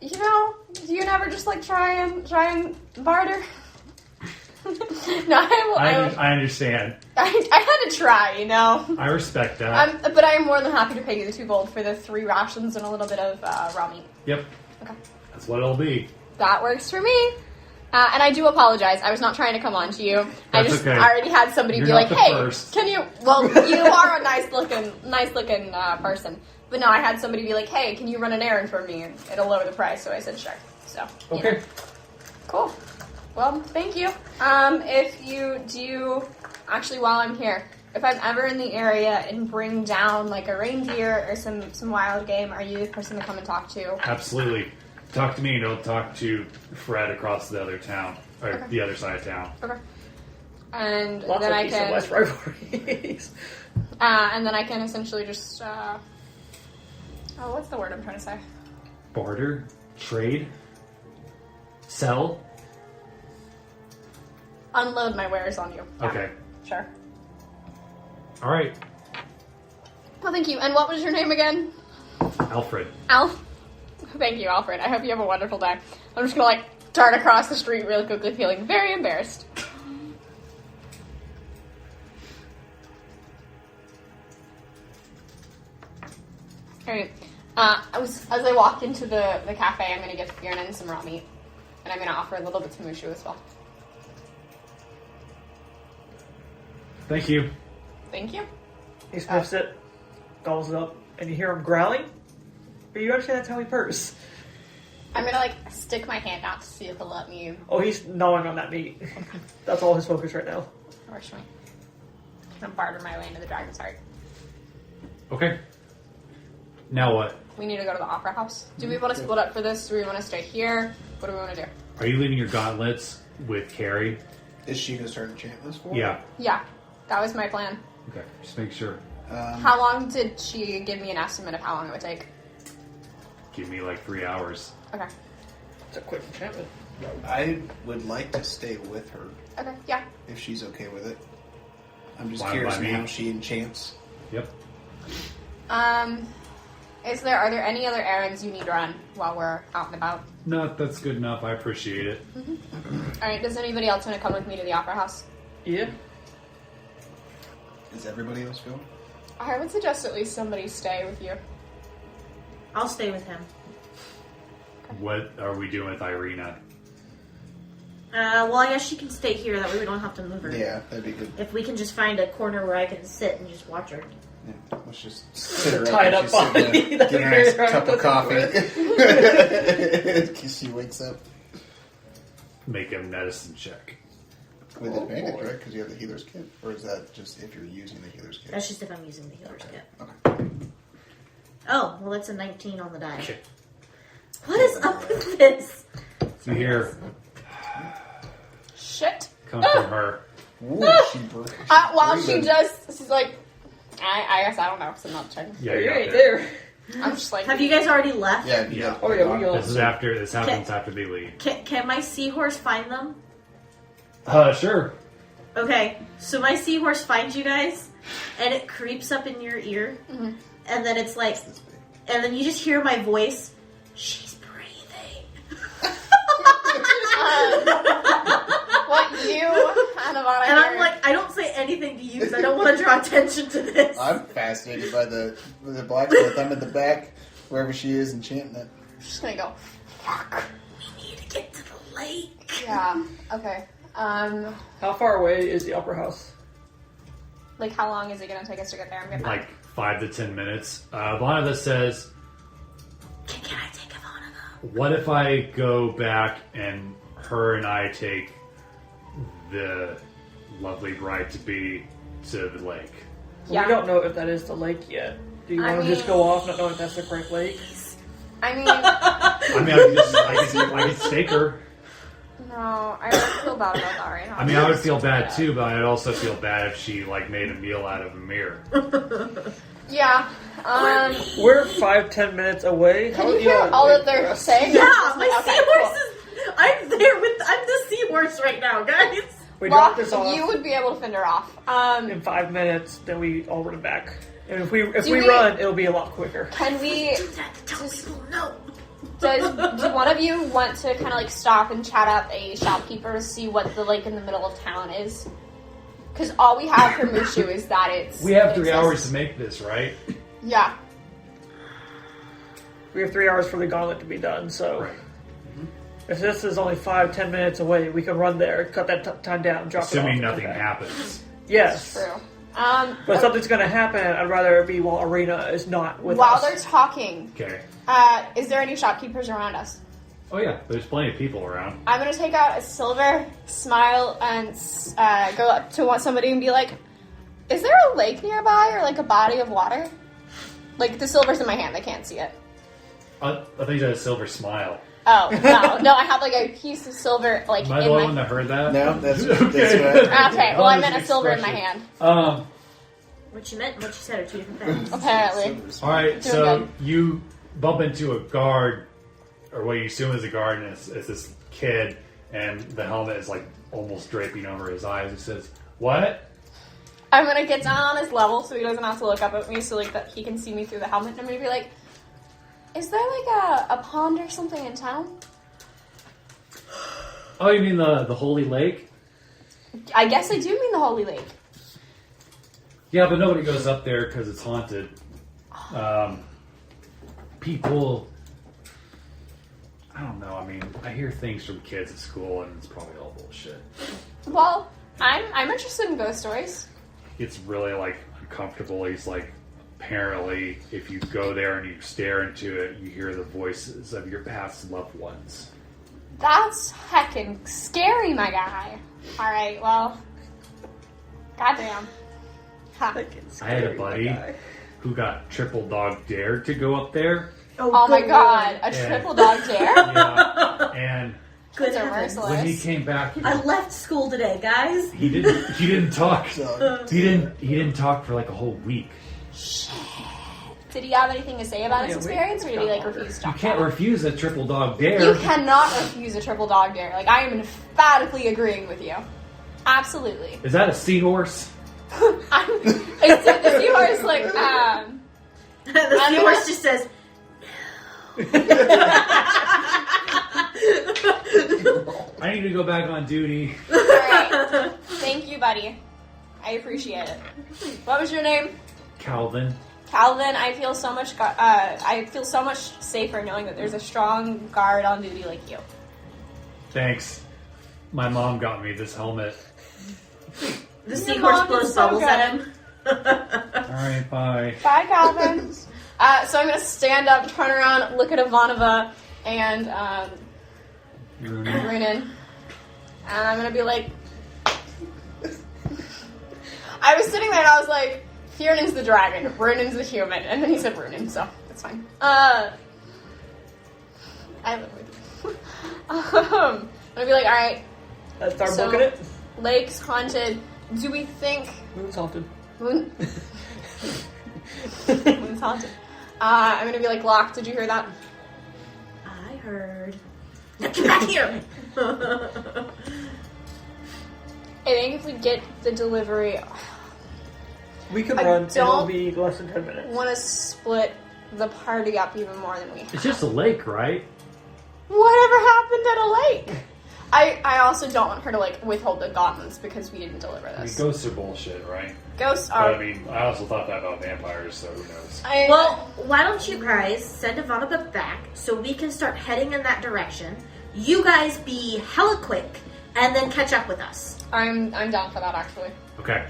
S1: you know, do you never just like try and barter? No,
S6: I understand.
S1: I had to try, you know.
S6: I respect that.
S1: But I am more than happy to pay you the 2 gold for the 3 rations and a little bit of raw meat.
S6: Yep.
S1: Okay.
S6: That's what it'll be.
S1: That works for me. And I do apologize. I was not trying to come on to you. I
S6: That's
S1: just
S6: okay.
S1: already had somebody
S6: You're
S1: be
S6: not
S1: like,
S6: the
S1: "Hey,
S6: first."
S1: can you?" Well, you are a nice looking person. But no, I had somebody be like, "Hey, can you run an errand for me? And it'll lower the price." So I said, "Sure." So you
S6: Okay.
S1: know. Cool. Well, thank you. If you do, actually, while I'm here, if I'm ever in the area and bring down like a reindeer or some wild game, are you the person to come and talk to?
S2: Absolutely. Talk to me and don't talk to Fred across the other town, or
S1: Okay.
S2: the other side of town.
S1: Okay. And
S4: Lots
S1: then
S4: of
S1: I
S4: east and
S1: can,
S4: west rivalries.
S1: and then I can essentially just, what's the word I'm trying to say?
S6: Barter, trade, sell.
S1: Unload my wares on you. Yeah,
S2: Okay.
S1: Sure.
S6: All right,
S1: Well, thank you. And what was your name again?
S6: Alfred.
S1: Alf. Thank you, Alfred. I hope you have a wonderful day. I'm just gonna like dart across the street really quickly, feeling very embarrassed. Alright. As I walk into the cafe, I'm gonna give Ireena some raw meat. And I'm gonna offer a little bit to Mushu as well.
S6: Thank you.
S1: Thank you.
S4: He sniffs it, gobbles it up, and you hear him growling. But you understand that's how he purrs.
S1: I'm gonna like stick my hand out to see if he'll let me
S4: Oh, he's gnawing on that meat. That's all his focus right now.
S1: rush me. And barter my way into the Dragon's Heart.
S6: Okay. Now what?
S1: We need to go to the Opera House. Do we want to split up for this? Do we want to stay here? What do we want to do?
S6: Are you leaving your gauntlets with Carrie?
S3: Is she gonna start enchanting this for?
S6: Yeah.
S1: Yeah, that was my plan.
S6: Okay. Just make sure.
S1: How long did she give me an estimate of how long it would take?
S2: Give me like 3 hours.
S1: Okay.
S4: It's a quick enchantment.
S3: I would like to stay with her
S1: Okay, yeah.
S3: if she's okay with it. I'm just
S2: Fine
S3: curious
S2: by
S3: on
S2: me.
S3: how she enchants.
S6: Yep.
S1: Are there any other errands you need to run while we're out and about?
S6: No, that's good enough. I appreciate it.
S1: Alright, does anybody else want to come with me to the Opera House?
S4: Yeah.
S3: Is everybody else going?
S1: I would suggest at least somebody stay with you.
S5: I'll stay with him.
S2: What are we doing with Ireena?
S5: Well, I guess she can stay here. That way we don't have to move her.
S3: Yeah, that'd be good.
S5: If we can just find a corner where I can sit and just watch her.
S3: Yeah, let's just sit her
S4: Tied
S3: up.
S4: up
S3: She's sitting
S4: body.
S3: there, get her a nice
S4: That'd be
S3: cup of
S4: very
S3: coffee. In case she wakes up.
S2: Make a medicine check.
S3: With advantage, right? Because you have the healer's kit? Or is that just if you're using the healer's kit?
S5: That's just if I'm using the healer's kit.
S3: Okay.
S5: Oh, well, that's a 19 on the die.
S2: Okay.
S5: What is up with this?
S6: You hear
S1: Shit.
S6: come from her.
S3: Ooh, she broke.
S1: While she does, she's like, I guess I don't know, because I'm not checking.
S2: Yeah,
S4: You're
S2: you're
S4: right
S2: out
S4: there.
S1: I'm just like,
S5: Have you guys already left?
S3: Yeah,
S2: Yeah.
S4: Oh, yeah, we all.
S6: This happens after they leave.
S5: Can my seahorse find them?
S6: Sure.
S5: Okay, so my seahorse finds you guys, and it creeps up in your ear, and then it's like, and then you just hear my voice. She's breathing.
S1: What you and Ivana
S5: And I'm
S1: heard.
S5: like, I don't say anything to you because I don't want to draw attention to this.
S3: I'm fascinated by the blacksmith. I'm in the back, wherever she is, enchanting it.
S1: I'm just gonna go. Fuck.
S5: We need to get to the lake.
S1: Yeah. Okay.
S4: How far away is the upper house?
S1: Like, how long is it gonna take us to get there? I'm getting
S2: Like 5 to 10 minutes. Vonava says,
S5: Can I take Ivana?
S2: what if I go back and her and I take the lovely bride-to-be to the lake?
S1: Yeah.
S4: We don't know if that is the lake yet. Do you
S1: I
S4: want to just
S1: mean-
S4: go off not knowing if that's the correct lake?
S1: I mean,
S2: I could stake her.
S1: no, I don't feel bad about that right now.
S2: I mean, I would feel bad too, but I'd also feel bad if she like made a meal out of Emyr.
S1: Yeah.
S4: We're 5-10 minutes away.
S1: Can you hear all that they're saying?
S5: Yeah,
S1: Just
S5: my
S1: like, okay,
S5: seahorse
S1: cool.
S5: is. I'm there with. I'm the seahorse right now, guys.
S4: We
S1: Loch,
S4: drop this off
S1: you would be able to fend her off.
S4: in 5 minutes, then we all run back. And if we
S1: Do we-
S4: run, it'll be a lot quicker.
S1: Can we?
S5: Tell people no.
S1: Do one of you want to kind of like stop and chat up a shopkeeper to see what the lake in the middle of town is? Because all we have for Mushu is that it's.
S6: We have
S1: it
S6: 3
S1: exists.
S6: hours to make this, right?
S1: Yeah.
S4: We have 3 hours for the gauntlet to be done, so
S2: Right.
S4: if this is only 5-10 minutes away, we can run there, cut that time down, drop it off.
S2: Assuming
S4: and come
S2: nothing
S4: back.
S2: happens.
S4: Yes.
S1: True.
S4: But if something's going to happen, I'd rather it be while Ireena is not with
S1: while
S4: us.
S1: they're talking,
S2: Okay.
S1: is there any shopkeepers around us?
S2: Oh yeah, there's plenty of people around.
S1: I'm gonna take out a silver, smile, and go up to somebody and be like, "Is there a lake nearby or like a body of water?" Like the silver's in my hand, I can't see it.
S2: I think you had a silver smile.
S1: Oh no, I have like a piece of silver like
S2: Am I
S1: in
S2: the
S1: my.
S2: one that heard that?
S3: No, that's
S2: Okay.
S3: what.
S1: Okay, well I meant a
S6: Honest
S1: silver in my
S6: expression.
S1: hand.
S5: What you meant and what you said are two different things.
S1: Apparently,
S6: All right,
S1: Doing
S6: so
S1: good.
S6: you
S2: Bump into a guard, or what you assume is a guard, and it's this kid, and the helmet is like almost draping over his eyes. He says, "What?"
S1: I'm gonna get down on his level so he doesn't have to look up at me, so like that he can see me through the helmet. And I'm gonna be like, "Is there like a pond or something in town?"
S6: Oh, you mean the Holy Lake?
S1: I guess I do mean the Holy Lake.
S6: Yeah, but nobody goes up there because it's haunted. People, I don't know. I mean, I hear things from kids at school, and it's probably all bullshit.
S1: Well, I'm interested in ghost stories.
S2: It's really like uncomfortable. He's like, apparently, if you go there and you stare into it, you hear the voices of your past loved ones.
S1: That's heckin' scary, my guy. Alright, well. Goddamn. Ha.
S2: I had a buddy who got triple dog dared to go up there.
S1: Oh my
S5: good
S1: god,
S5: Lord.
S1: a
S2: Yeah.
S1: triple dog dare?
S2: Yeah, and
S5: Good
S1: That's a
S5: heavens.
S1: merciless.
S6: When he came back,
S5: I left school today, guys.
S2: he didn't talk.
S3: So,
S6: he didn't talk for like a whole week.
S1: Did he have anything to say about his
S4: Yeah,
S1: experience, or did he like refuse to
S6: You
S1: talk
S6: can't
S1: about it?
S6: refuse a triple dog dare.
S1: You cannot refuse a triple dog dare. Like, I am emphatically agreeing with you. Absolutely.
S6: Is that a seahorse?
S1: It's the seahorse, like,
S5: The
S1: I'm
S5: seahorse
S1: gonna-
S5: just says,
S6: I need to go back on duty.
S1: alright. Thank you, buddy. I appreciate it. What was your name?
S6: Calvin.
S1: Calvin, I feel so much. I feel so much safer knowing that there's a strong guard on duty like you.
S2: Thanks. My mom got me this helmet.
S5: the
S1: Your
S5: seahorse
S1: mom
S5: blows
S1: is so
S5: bubbles at him.
S6: All right, bye.
S1: Bye, Calvin. So I'm gonna stand up, turn around, look at Ivanova and Richten, and I'm gonna be like. I was sitting there and I was like, Fiorin's the dragon, Runin's the human, and then he said Runin, so it's fine. I live with you. I'm gonna be like, alright,
S4: Let's start
S1: So-
S4: booking it.
S1: lake's haunted. Do we think
S4: Moon's haunted.
S1: Moon's haunted? I'm gonna be like, Loch, did you hear that?
S5: I heard. Now get back here!
S1: I think if we get the delivery,
S4: We can
S1: I
S4: run, and it'll
S1: don't
S4: be less than 10 minutes.
S1: want to split the party up even more than we have.
S6: It's just a lake, right?
S1: Whatever happened at a lake? I also don't want her to like withhold the gauntlets because we didn't deliver
S2: I mean,
S1: this.
S2: ghosts are bullshit, right?
S1: Ghosts
S2: But,
S1: are.
S2: I mean, I also thought that about vampires, so who knows?
S5: Well, why don't you guys send Ivanova back so we can start heading in that direction? You guys be hella quick and then catch up with us.
S1: I'm down for that actually.
S2: Okay.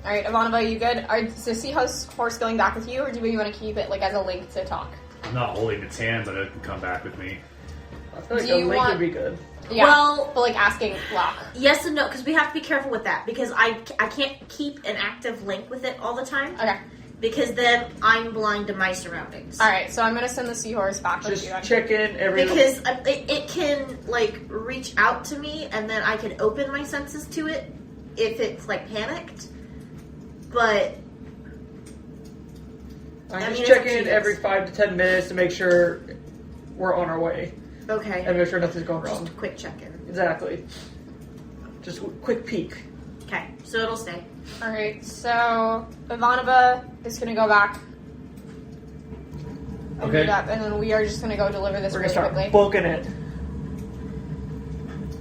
S1: All right, Ivanova, you good? Is the seahorse going back with you, or do we want to keep it like as a link to talk?
S2: I'm not holding its hand, but it can come back with me.
S4: I feel like
S1: Do
S4: a
S1: you
S4: link
S1: want-
S4: would be good.
S1: Yeah.
S5: Well-
S1: but like asking Loch.
S5: Yes and no, because we have to be careful with that, because I can't keep an active link with it all the time,
S1: Okay.
S5: because then I'm blind to my surroundings.
S1: All right, so I'm gonna send the seahorse back with
S4: Just
S1: you.
S4: check in every...
S5: Because it can, like, reach out to me, and then I can open my senses to it if it's, like, panicked. But,
S4: I
S5: I mean,
S4: just
S5: it's
S4: check
S5: up to
S4: in
S5: you
S4: every
S5: guys.
S4: 5 to 10 minutes to make sure we're on our way.
S5: okay.
S4: And make sure nothing's going
S5: Just
S4: wrong.
S5: a quick check-in.
S4: Exactly. Just a quick peek.
S5: Okay, so it'll stay.
S1: All right, so Ivanova is gonna go back. And
S6: Okay.
S1: meet up, and then we are just gonna go deliver this
S4: We're
S1: really
S4: gonna start
S1: quickly.
S4: booking it.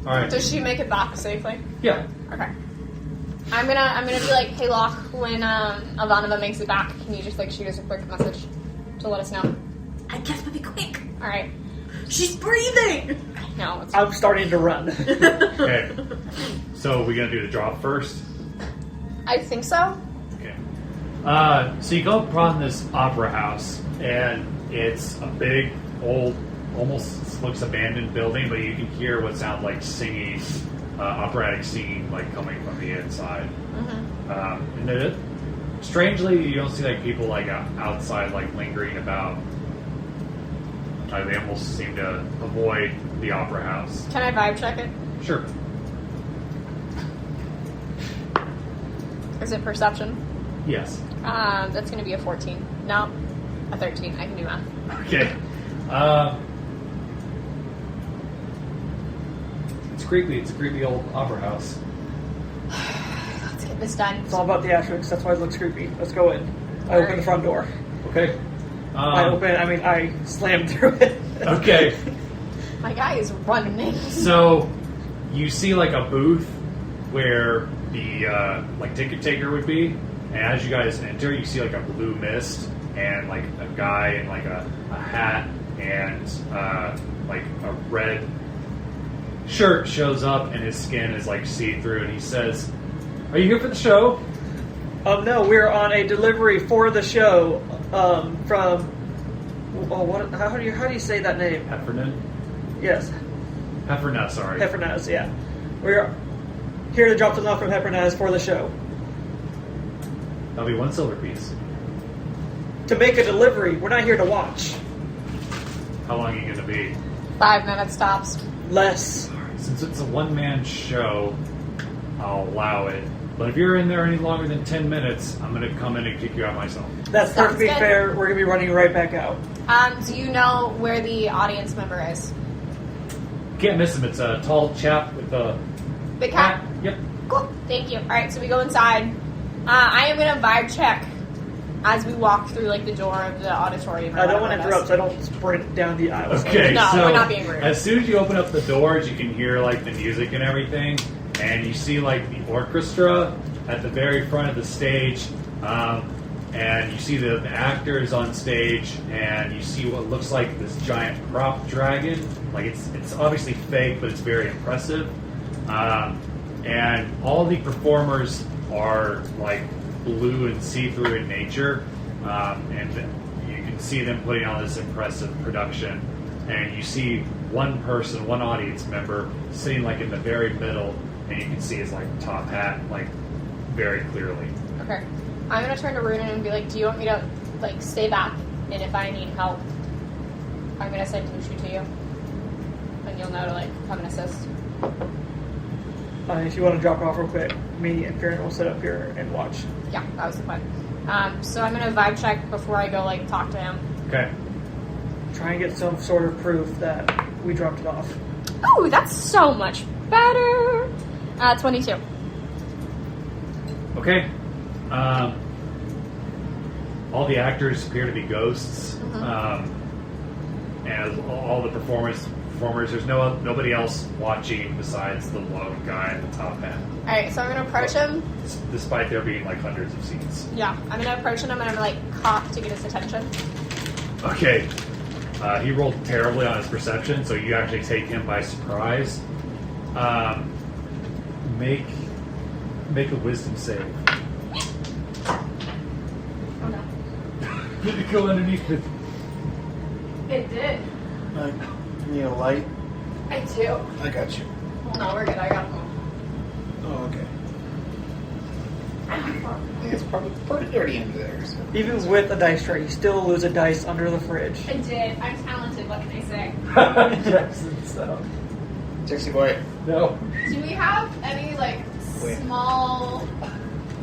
S6: All right.
S1: Does she make it back safely?
S6: Yeah.
S1: Okay. I'm gonna be like, hey Loch, when Ivanova makes it back, can you just like shoot us a quick message to let us know?
S5: I guess we'll be quick.
S1: All right.
S5: She's breathing!
S1: No, it's
S4: I'm starting to run.
S2: Okay. So we're gonna do the drop first.
S1: I think so.
S2: Okay.
S6: So you go upon this opera house,
S2: And it's a big, old, almost looks abandoned building, but you can hear what sounds like singing, operatic singing, like coming from the inside.
S1: Mm-hmm.
S2: And strangely, you don't see like people like outside, like lingering about. They almost seem to avoid the opera house.
S1: Can I vibe check it?
S2: Sure.
S1: Is it perception?
S2: Yes.
S1: That's gonna be a 14. No, a 13. I can do math.
S2: Okay.
S6: it's creepy. It's a creepy old opera house.
S1: Let's get this done.
S4: It's all about the asterisks. That's why it looks creepy. Let's go in. I open the front door.
S6: Okay.
S4: I slammed through it.
S6: Okay.
S1: My guy is running.
S6: So you see like a booth where the like ticket taker would be, and as you guys enter, you see like a blue mist and like a guy in like a hat and like a red shirt shows up, and his skin is like see-through, and he says, "Are you here for the show?"
S4: No, we're on a delivery for the show from. Oh, how do you say that name?
S6: Heffernan.
S4: Yes,
S2: Heffer, sorry.
S4: Heffernaz. Yeah, we're here to drop something off from Heffernaz for the show
S6: That'll be 1 silver piece.
S4: to make a delivery. We're not here to watch.
S2: How long are you going to be?
S1: 5 minutes tops.
S4: Less.
S6: Since it's a one-man show, I'll allow it. But if you're in there any longer than 10 minutes, I'm going to come in and kick you out myself.
S4: That's
S1: Sounds
S4: perfectly
S1: good.
S4: fair. We're gonna be running right back out.
S1: Do you know where the audience member is?
S6: Can't miss him. It's a tall chap with a
S1: Big cat?
S6: Yep.
S1: Cool. Thank you. Alright, so we go inside. I am going to vibe check as we walk through like the door of the auditorium. or
S4: I don't want to
S1: whatever it is.
S4: interrupt, so I don't sprint down the aisle.
S6: Okay,
S1: No,
S6: so
S1: we're not being rude.
S6: as soon as you open up the doors, you can hear like the music and everything, and you see like the orchestra at the very front of the stage, and you see the actors on stage, and you see what looks like this giant prop dragon. Like it's obviously fake, but it's very impressive. And all the performers are like blue and see-through in nature, and you can see them putting on this impressive production. And you see one person, one audience member, sitting like in the very middle, and you can see his like top hat like very clearly.
S1: Okay. I'm going to turn to Richten and be like, do you want me to like stay back? And if I need help, I'm going to send Mushu to you. And you'll know to like come and assist.
S4: If you want to drop it off real quick, me and Karen will sit up here and watch.
S1: Yeah, that was the plan. So I'm going to vibe check before I go like talk to him.
S6: Okay.
S4: Try and get some sort of proof that we dropped it off.
S1: Oh, that's so much better. 22.
S2: Okay. All the actors appear to be ghosts, and all the performers. There's nobody else watching besides the lone guy at the top hat.
S1: All right, so I'm gonna approach him.
S2: Despite there being like hundreds of seats.
S1: Yeah, I'm gonna approach him and I'm gonna like cough to get his attention.
S2: Okay. He rolled terribly on his perception, so you actually take him by surprise. Make a wisdom save.
S1: Oh no.
S6: Did it go underneath the...
S1: It did.
S3: You need a light?
S1: I do.
S3: I got you.
S1: Well, no, we're good. I got him.
S3: Oh, okay. I think it's probably pretty dirty under there. So.
S4: Even with a dice tray, you still lose a dice under the fridge.
S1: I did. I'm talented. What can I say?
S6: Jackson, so...
S3: Sexy boy.
S6: No.
S1: Do we have any like small,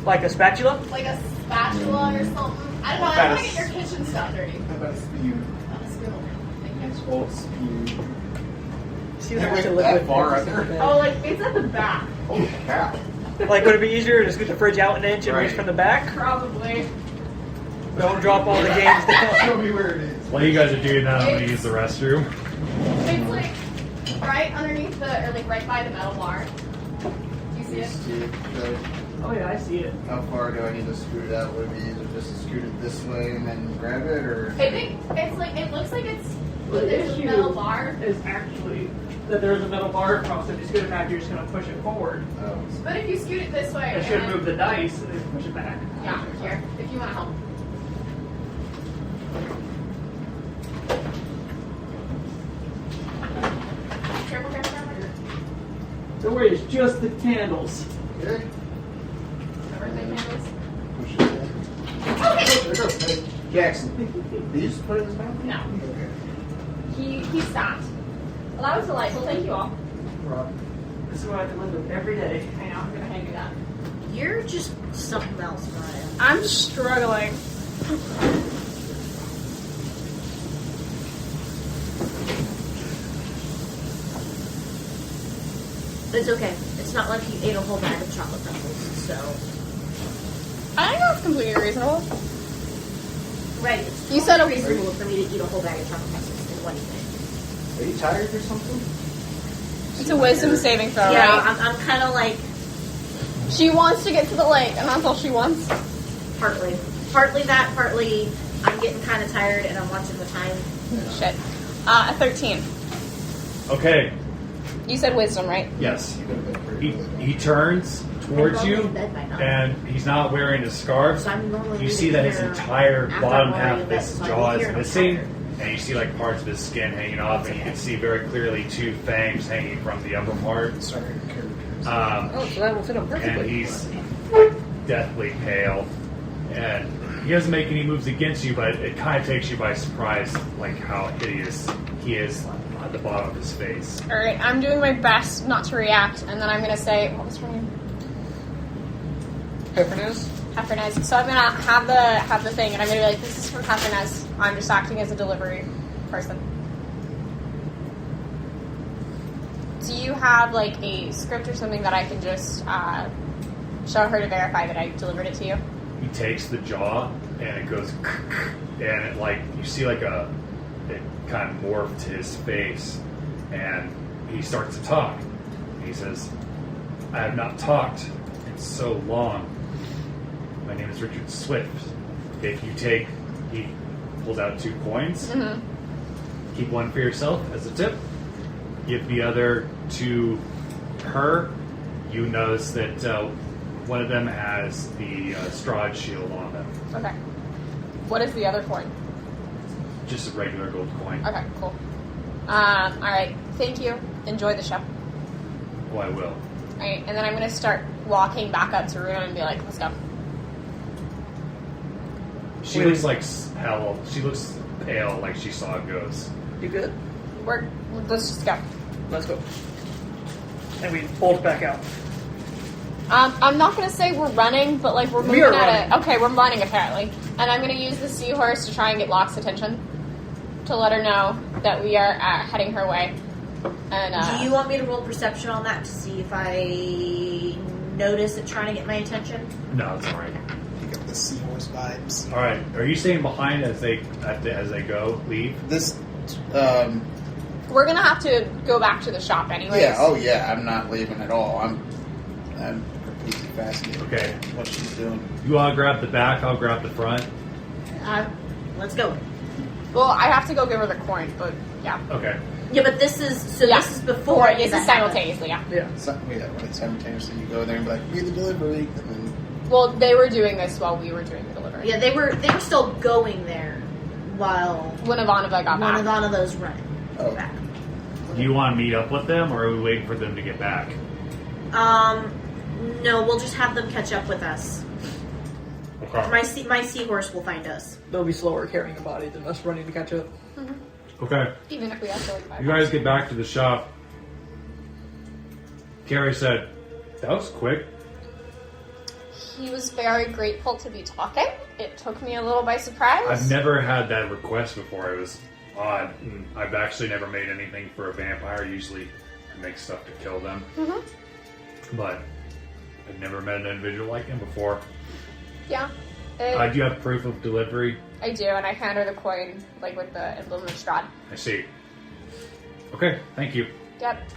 S4: Like a spatula?
S1: like a spatula or something? I don't know. I don't want to get your kitchen stuff dirty.
S3: How about a spew?
S1: Not a spoon. Thank you.
S3: Old spew.
S4: See,
S3: That
S4: that's
S3: went
S4: a
S3: that
S4: liquid
S3: far
S4: purpose
S3: under?
S4: of the bed.
S1: Oh, like it's at the back.
S3: Holy cow.
S4: Like, would it be easier to scoot the fridge out an inch and reach
S3: Right.
S4: from the back?
S1: Probably.
S4: Don't drop all the games down.
S3: Show me where it is.
S2: While you guys are doing that, I'm going to use the restroom.
S1: It's like right underneath the, or like right by the metal bar. Do you see it?
S4: Oh yeah, I see it.
S3: How far do I need to scoot it out? Would it be easier just to scoot it this way and then grab it, or?
S1: I think it's like it looks like it's
S4: The
S1: there's a
S4: issue
S1: metal bar.
S4: is actually that there's a metal bar across. If you scoot it back, you're just going to push it forward.
S3: Oh.
S1: But if you scoot it this way,
S4: It should
S1: and
S4: move the dice and then push it back.
S1: yeah, here. If you want to help. Careful, careful, careful.
S4: Don't worry, it's just the candles.
S3: Okay.
S1: Birthday candles.
S3: Push it in.
S1: Okay.
S3: There it goes. Hey, Jackson, did you just put it in this bag?
S1: No.
S3: Okay.
S1: He stopped. Well, that was delightful. Thank you all.
S3: Rob.
S4: This is what I have to live with every day.
S1: I know. I'm gonna hand you that.
S5: You're just something else, Mariah.
S1: I'm struggling.
S5: But it's okay. It's not like you ate a whole bag of chocolate pretzels, so.
S1: I think that's completely reasonable.
S5: Right. It's
S1: You said
S5: totally
S1: it was-
S5: reasonable for me to eat a whole bag of chocolate pretzels in one evening.
S3: Are you tired or something?
S1: It's a wisdom saving throw,
S5: Yeah,
S1: right?
S5: I'm kind of like
S1: She wants to get to the lake, and that's all she wants.
S5: partly that, partly I'm getting kind of tired and I'm watching the time.
S1: Shit. A 13.
S2: Okay.
S1: You said wisdom, right?
S2: Yes.
S3: You could have been pretty
S2: He turns towards
S5: I'm
S2: you,
S5: normally in bed by now.
S2: and he's not wearing a scarf.
S5: So I'm normally
S2: You see
S5: leaving
S2: that his
S5: here
S2: entire
S5: after
S2: bottom
S5: I'm
S2: half
S5: already
S2: of
S5: in
S2: his
S5: bed, so I
S2: jaw
S5: leave
S2: is
S5: here and I'm
S2: missing,
S5: tired.
S2: and you see like parts of his skin hanging off, and you can see very clearly two fangs hanging from the upper part.
S3: Sorry, characters.
S4: Oh, so that will fit him
S2: And
S4: perfectly.
S2: he's like deathly pale, and he doesn't make any moves against you, but it kind of takes you by surprise, like how hideous he is at the bottom of his face.
S1: Alright, I'm doing my best not to react, and then I'm gonna say, what was her name?
S4: Pepperness?
S1: Heffernez. So I'm gonna have the thing, and I'm gonna be like, this is from Heffernez. I'm just acting as a delivery person. Do you have like a script or something that I can just show her to verify that I delivered it to you?
S2: He takes the jaw, and it goes, and it like you see like it kind of morphed to his face, and he starts to talk. He says, "I have not talked in so long. My name is Richard Swift. If you take," he pulls out 2 coins.
S1: Mm-hmm.
S2: Keep one for yourself as a tip. Give the other to her. You notice that one of them has the Strahd shield on them.
S1: Okay. What is the other coin?
S2: Just a regular gold coin.
S1: Okay, cool. Alright, thank you. Enjoy the show.
S2: Oh, I will.
S1: Alright, and then I'm gonna start walking back up to Runa and be like, let's go.
S2: She looks like hell. She looks pale, like she saw a ghost.
S4: You good?
S1: Let's just go.
S4: Let's go. And we bolt back out.
S1: I'm not gonna say we're running, but like we're moving
S4: We are
S1: at
S4: running.
S1: Okay, we're running apparently. And I'm gonna use the seahorse to try and get Locke's attention. To let her know that we are heading her way. And
S5: Do you want me to roll perception on that to see if I notice it trying to get my attention?
S2: No, it's alright.
S3: Pick up the seahorse vibes.
S2: Alright, are you staying behind as they go, leave?
S3: This,
S1: we're gonna have to go back to the shop anyways.
S3: yeah, oh yeah, I'm not leaving at all. I'm completely fascinated.
S2: Okay.
S3: with what she's doing.
S2: You want to grab the back, I'll grab the front.
S5: Let's go.
S1: Well, I have to go give her the coin, but yeah.
S2: Okay.
S5: Yeah, but this is
S1: Yeah.
S5: this is before.
S1: This is
S5: that happens.
S1: simultaneously, yeah.
S4: Yeah.
S3: So, yeah, right, simultaneously you go there and be like, read the delivery, and then
S1: Well, they were doing this while we were doing the delivery.
S5: Yeah, they were still going there while
S1: When Ivanova got
S5: one
S1: back.
S5: of those running
S3: Oh.
S5: back.
S2: Do you want to meet up with them, or are we waiting for them to get back?
S5: No, we'll just have them catch up with us.
S2: Okay.
S5: My seahorse will find us.
S4: They'll be slower carrying a body than us running to catch up.
S2: Okay.
S1: Even if we have to like 5
S2: You guys get back to the shop. Carrie said, that was quick.
S1: He was very grateful to be talking. It took me a little by surprise.
S2: I've never had that request before. It was odd. I've actually never made anything for a vampire. Usually I make stuff to kill them. But I've never met an individual like him before.
S1: Yeah.
S2: Do you have proof of delivery?
S1: I do, and I hand her the coin, like with the emblem of Strahd.
S2: I see. Okay, thank you.
S1: Yep.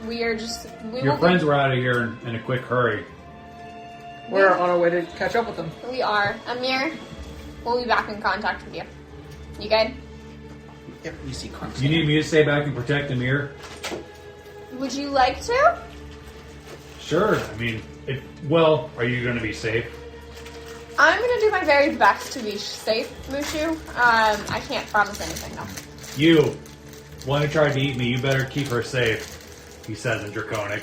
S1: We are just...
S2: Your friends were out of here in a quick hurry.
S4: We're on our way to catch up with them.
S1: We are. Emyr, we'll be back in contact with you. You good?
S3: yep, you see Krezk.
S2: You need me to stay back and protect Emyr?
S1: Would you like to?
S2: Sure. I mean, are you going to be safe?
S1: I'm going to do my very best to be safe, Mushu. I can't promise anything, though.
S2: You, one who tried to eat me, you better keep her safe, he says in Draconic.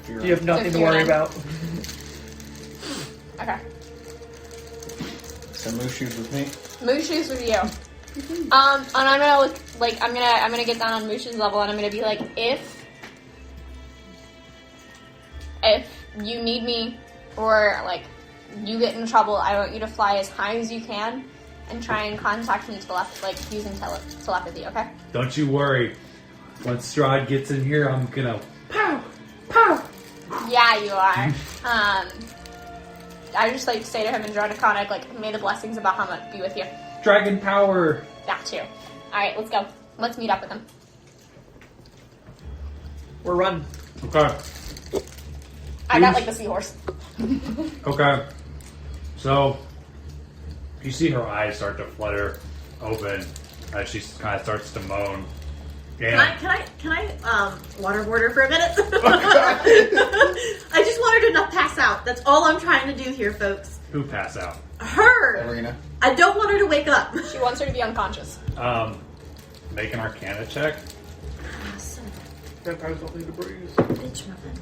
S4: You have nothing to worry about.
S1: Okay.
S3: So Mushu's with me.
S1: Mushu's with you. And I'm gonna look like I'm gonna get down on Mushu's level, and I'm gonna be like, if you need me, or like you get in trouble, I want you to fly as high as you can and try and contact me using telepathy. Okay?
S6: Don't you worry. Once Strahd gets in here, I'm gonna pow, pow.
S1: Yeah, you are. I just like say to him in Draconic, like, may the blessings of Bahamut be with you.
S6: Dragon power.
S1: That too. Alright, let's go. Let's meet up with him.
S4: We're running.
S2: Okay.
S1: I got like the seahorse.
S2: Okay. So, you see her eyes start to flutter open as she kind of starts to moan. And
S5: Can I waterboard her for a minute? I just want her to not pass out. That's all I'm trying to do here, folks.
S2: who pass out?
S5: Her!
S3: Ireena.
S5: I don't want her to wake up.
S1: She wants her to be unconscious.
S2: Make an Arcana check.
S4: Vampires don't need to breathe.
S5: Bitch muffin.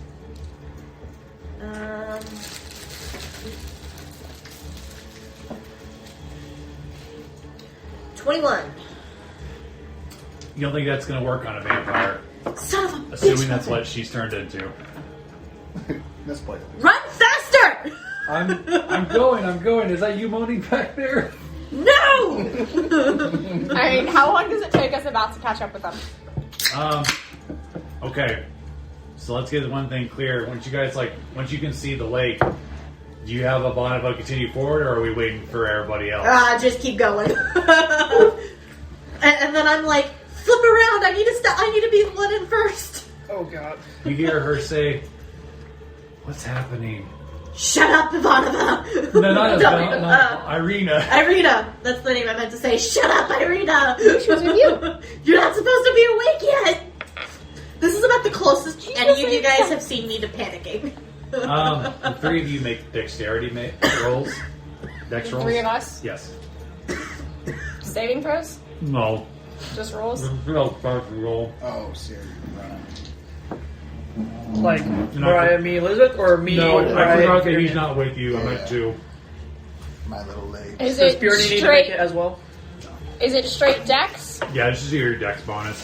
S5: 21.
S2: You don't think that's going to work on a vampire?
S5: Son of a
S2: Assuming
S5: bitch
S2: that's
S5: muffin.
S2: what she's turned into.
S3: Let's play.
S5: Run faster!
S6: I'm going. Is that you moaning back there?
S5: No!
S1: Alright, how long does it take us about to catch up with them?
S2: Okay. So let's get one thing clear. Once you can see the lake, do you have a bond about continue forward, or are we waiting for everybody else?
S5: Just keep going. and then I'm like, flip around. I need to stop. I need to be let in first.
S4: Oh god.
S2: You hear her say, "What's happening?"
S5: Shut up, Ivanova.
S6: No, not
S2: Ireena.
S5: Ireena. That's the name I meant to say. Shut up, Ireena.
S1: She was with you.
S5: You're not supposed to be awake yet. This is about the closest any of you guys have seen me to panicking.
S2: The three of you make dexterity rolls. Dex rolls.
S1: Three of us?
S2: Yes.
S1: Saving throws?
S2: No.
S1: Just rolls?
S2: No, roll.
S3: Oh, seriously.
S4: Like,
S2: not
S4: Mariah, me, Elizabeth, or me?
S2: No,
S4: Mariah,
S2: I forgot that
S4: Kieran?
S2: he's not with you. I meant to.
S3: My little leg.
S1: Is
S4: Does
S1: it
S4: Bjorny need to make
S1: straight?
S4: it as well?
S1: Is it straight dex?
S2: Yeah, this is your dex bonus.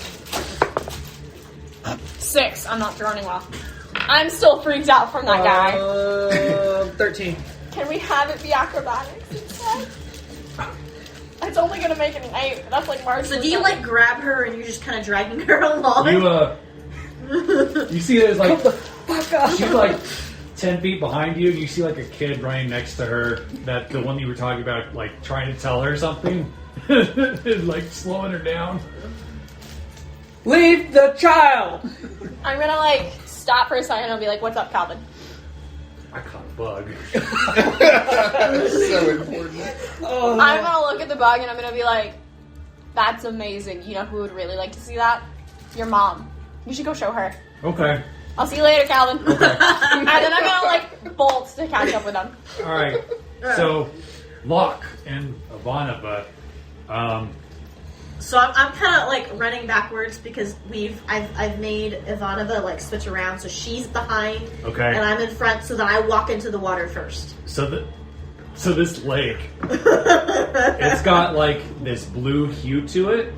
S1: 6. I'm not throwing well. I'm still freaked out from that guy.
S4: 13.
S1: Can we have it be acrobatics instead? I it's only gonna make it an 8. That's like March.
S5: So do you like grab her and you're just kind of dragging her along?
S6: You see there's like
S4: Fuck off.
S6: she's like 10 feet behind you. You see like a kid running next to her. That the one you were talking about, like trying to tell her something, like slowing her down.
S4: Leave the child.
S1: I'm gonna like stop for a second and I'll be like, "What's up, Calvin?"
S6: I caught a bug.
S3: So important.
S1: I'm gonna look at the bug and I'm gonna be like, "That's amazing. You know who would really like to see that? Your mom. You should go show her."
S6: Okay.
S1: I'll see you later, Calvin.
S6: Okay.
S1: And then I'm gonna like bolt to catch up with them.
S6: All right. So, Loch and Ivanova.
S5: So I'm kind of like running backwards because I've made Ivanova like switch around, so she's behind,
S6: Okay.
S5: and I'm in front, so that I walk into the water first.
S6: So this lake, it's got like this blue hue to it.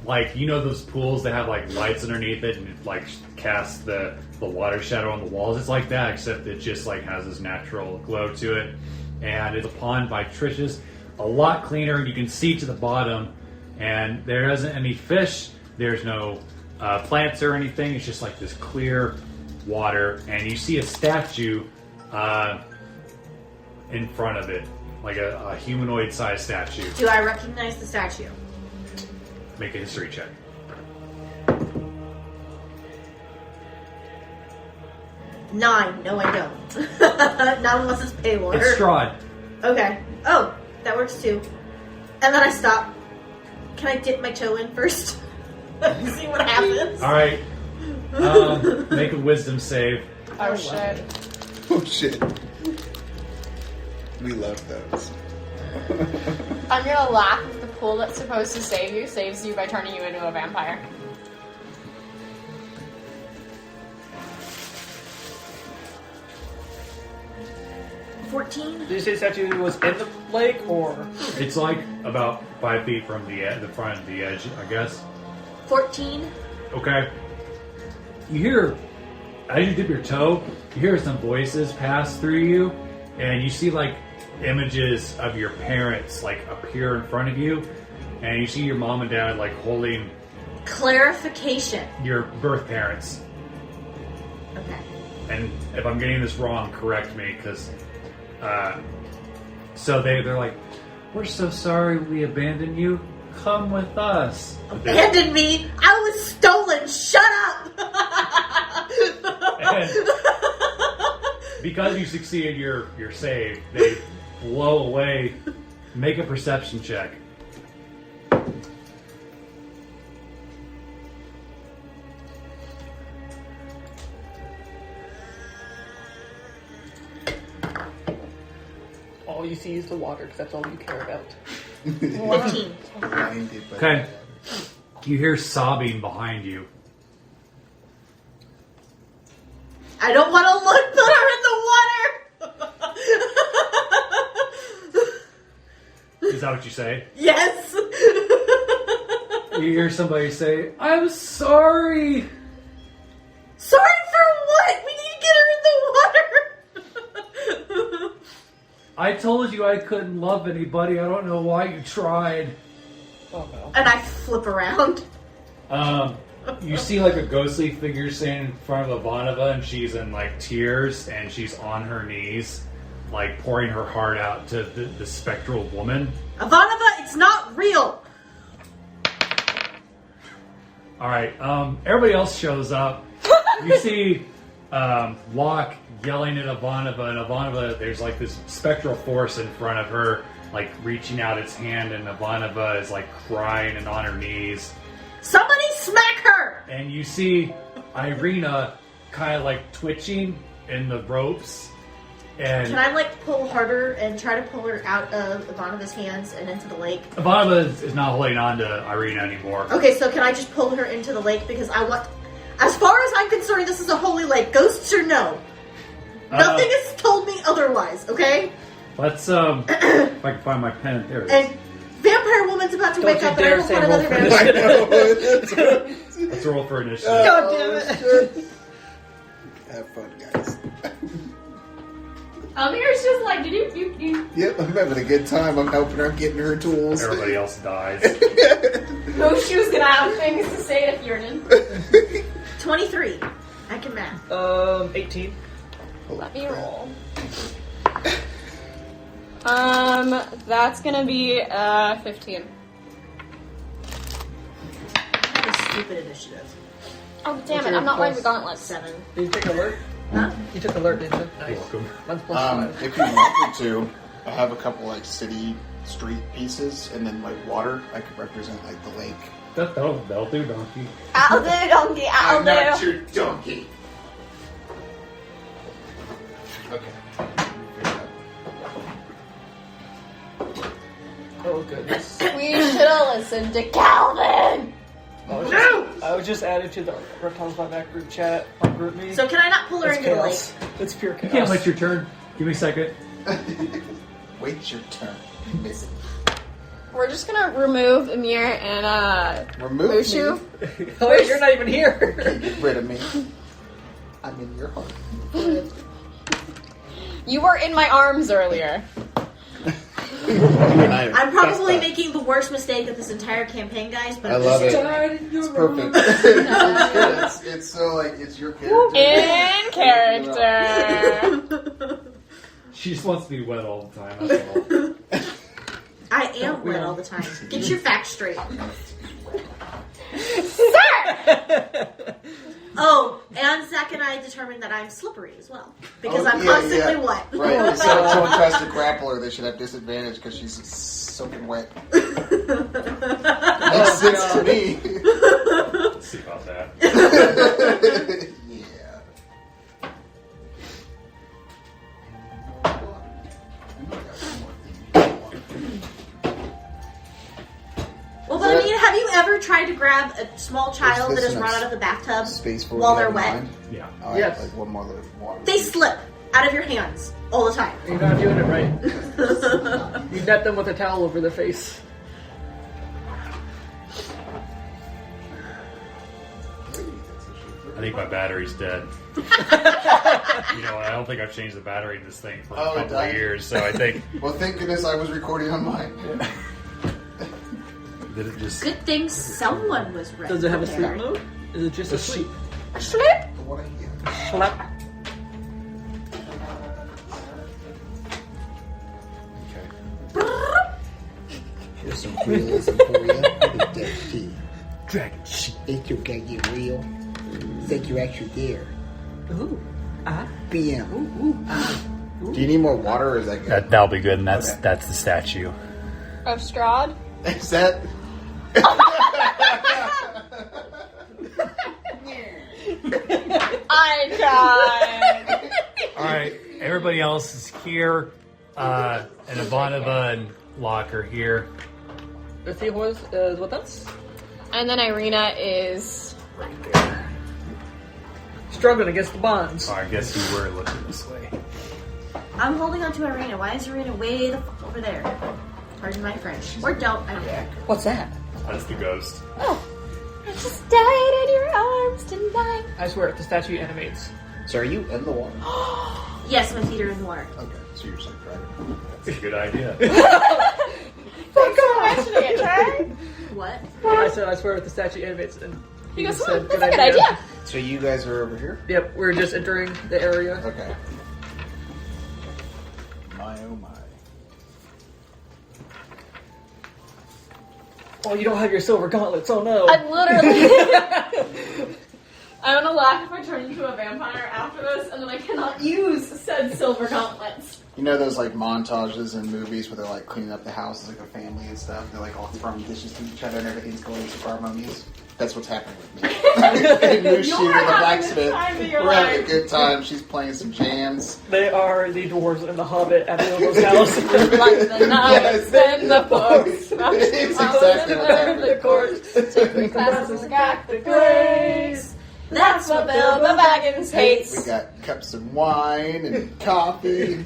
S6: Like, you know those pools that have like lights underneath it and it like casts the water shadow on the walls? It's like that, except it just like has this natural glow to it. And it's a pond by Trish's, a lot cleaner, and you can see to the bottom. And there isn't any fish. There's no plants or anything. It's just like this clear water, and you see a statue in front of it, like a humanoid-sized statue.
S5: Do I recognize the statue?
S6: Make a history check.
S5: 9. No, I don't. Not unless it's Paylor.
S6: It's Strahd.
S5: Okay. Oh, that works too. And then I stop. Can I dip my toe in first? See what happens.
S6: All right. Make a wisdom save.
S1: Oh shit.
S3: Oh shit. We love those.
S1: I'm gonna laugh if the pool that's supposed to save you saves you by turning you into a vampire.
S4: Did you say the statue was in the lake or?
S6: It's like about 5 feet from the front of the edge, I guess.
S5: 14.
S6: Okay. You hear, as you dip your toe, you hear some voices pass through you, and you see like images of your parents like appear in front of you, and you see your mom and dad like holding
S5: Clarification.
S6: your birth parents.
S5: Okay.
S6: And if I'm getting this wrong, correct me, because so they're like, "We're so sorry we abandoned you. Come with us."
S5: Abandon me! I was stolen! Shut up!
S6: And because you succeeded your save, they blow away. Make a perception check.
S4: All you see is the water because that's all you care about.
S5: 14.
S3: Blinded by
S6: Okay. You hear sobbing behind you.
S5: I don't want to look, put her in the water!
S6: Is that what you say?
S5: Yes!
S6: You hear somebody say, "I'm sorry."
S5: Sorry for what? We need to get her in the water!
S6: I told you I couldn't love anybody. I don't know why you tried.
S4: Oh no.
S5: And I flip around.
S6: You see like a ghostly figure standing in front of Ivanova, and she's in like tears, and she's on her knees, like pouring her heart out to the spectral woman.
S5: Ivanova, it's not real!
S6: All right. Everybody else shows up. You see Loch yelling at Ivanova, and Ivanova, there's like this spectral force in front of her, like reaching out its hand, and Ivanova is like crying and on her knees.
S5: Somebody smack her!
S6: And you see Ireena kind of like twitching in the ropes. And
S5: Can I like pull harder and try to pull her out of Ivanova's hands and into the lake?
S6: Ivanova is not holding on to Ireena anymore.
S5: Okay, so can I just pull her into the lake because I want... As far as I'm concerned, this is a holy lake. Ghosts or no? Nothing has told me otherwise, okay?
S6: Let's if I can find my pen. There it is.
S5: And Vampire Woman's about to wake
S4: you
S5: up and I
S4: dare
S5: don't
S4: say
S5: want
S4: roll
S5: another
S4: for
S5: vampire.
S3: I know.
S6: Let's roll for initiative.
S4: God damn it!
S3: Have fun, guys.
S1: Emyr's just like, do.
S3: Yep, I'm having a good time. I'm helping her getting her tools.
S2: Everybody else dies.
S1: Mushu's gonna have things to say to Kiernan.
S5: 23. I can math.
S4: 18.
S1: Let me roll. That's gonna be 15.
S5: I have a stupid initiative.
S1: Oh damn it! I'm not wearing the gauntlets.
S5: 7.
S4: Did you take alert?
S5: Huh?
S4: You took alert, didn't you? Nice.
S2: Welcome.
S4: Mine's +5.
S3: If you want me to, I have a couple like city street pieces, and then like water. I could represent like the lake.
S6: That'll do, donkey.
S1: I'll do, donkey. I'll do.
S3: your donkey. Okay.
S4: Oh, goodness.
S1: We should have listened to Calvin.
S4: I was just added to the Reptiles by Back group chat on group me.
S5: So can I not pull her
S4: It's
S5: into the lake?
S4: chaos. It's pure chaos.
S6: You can't wait your turn. Give me a second.
S3: Wait your turn.
S1: We're just gonna remove Emyr and
S3: Remove
S1: Mushu.
S3: me.
S4: Oh, wait, you're not even here.
S3: Get rid of me. I'm in your heart.
S1: You were in my arms earlier.
S5: I'm probably making the worst mistake of this entire campaign, guys, but
S3: I
S5: I'm
S3: love
S5: just
S3: it. It's perfect. It's good. It's so like it's your character.
S1: In character.
S6: She just wants to be wet all the time. That's all.
S5: I am wet all the time. Get your facts straight.
S1: Sir!
S5: Oh, and Zach and I determined that I'm slippery as well. Because I'm constantly wet.
S3: Right. So if someone tries to grapple her, they should have disadvantage because she's soaking wet. Makes sense to me.
S2: Let's see about that.
S3: Yeah.
S5: Well, but I mean, have you ever tried to grab a small child
S3: Is
S5: that
S3: this
S5: has
S3: in
S5: run
S3: a
S5: out of the bathtub
S3: Space for
S5: while
S3: what
S5: they're
S3: you have in
S5: wet?
S3: mind?
S6: Yeah.
S3: I
S4: Yes.
S3: have, like one more little water.
S5: They slip out of your hands all the time.
S4: You're not doing it right. You net them with a towel over their face.
S2: I think my battery's dead. I don't think I've changed the battery in this thing for a
S3: Oh, it
S2: couple of
S3: died?
S2: years, so I think
S3: Well, thank goodness I was recording on mine.
S2: that it just...
S5: Good thing someone was ready.
S4: Does it have a sleep mode? Is it just a sleep?
S1: Sleep.
S3: What I hear.
S4: Slap.
S7: Here's some realism for you. Look at that tea.
S6: Dragon shit.
S7: Think you can get real? Think you're actually there?
S4: Ooh.
S7: BM.
S3: Do you need more water or is that good?
S2: That'll be good, and
S3: Okay.
S2: that's the statue.
S1: Of Strahd.
S3: Is that...
S1: I tried.
S6: Alright, everybody else is here. And Ivanova and Loch are here.
S4: The seahorse is with us.
S1: And then Ireena is...
S6: Right there.
S4: Struggling against the bonds.
S2: Oh, I guess you were looking this way.
S5: I'm holding on to Ireena. Why is Ireena way the fuck over there? Pardon my French. Or don't. I don't care.
S4: What's that?
S2: That's the ghost.
S1: Oh, I just died in your arms tonight.
S4: I swear, the statue animates.
S3: So are you in the water?
S5: Yes, my feet are in the water.
S3: Okay, so you're just like driving.
S2: That's a good idea.
S1: Thanks for mentioning it, Trey.
S5: What?
S4: I said, I swear, the statue animates, and
S1: He goes,
S4: said,
S1: that's a good idea.
S3: So you guys are over here?
S4: Yep, we're just entering the area.
S3: Okay. My oh my.
S4: Oh, you don't have your silver gauntlets. Oh no.
S1: I literally... I'm gonna laugh if I turn into a vampire after this, and then I cannot use said silver gauntlets.
S3: You know those like montages in movies where they're like cleaning up the house as like a family and stuff? They're like all throwing dishes to each other and everything's going super harmonious. That's what's happening with me. And Mushu
S1: You're
S3: and the
S1: having the
S3: blacksmith.
S1: time of your
S3: We're having a
S1: life.
S3: good time. She's playing some jams.
S4: They are the dwarves in the Hobbit at Bilbo's house.
S1: Like the knives and the forks.
S3: It's exactly what's happening.
S1: The course. Taking classes in Galactic Grace. That's what Bilbo Baggins
S3: We
S1: hates.
S3: got cups of wine and coffee.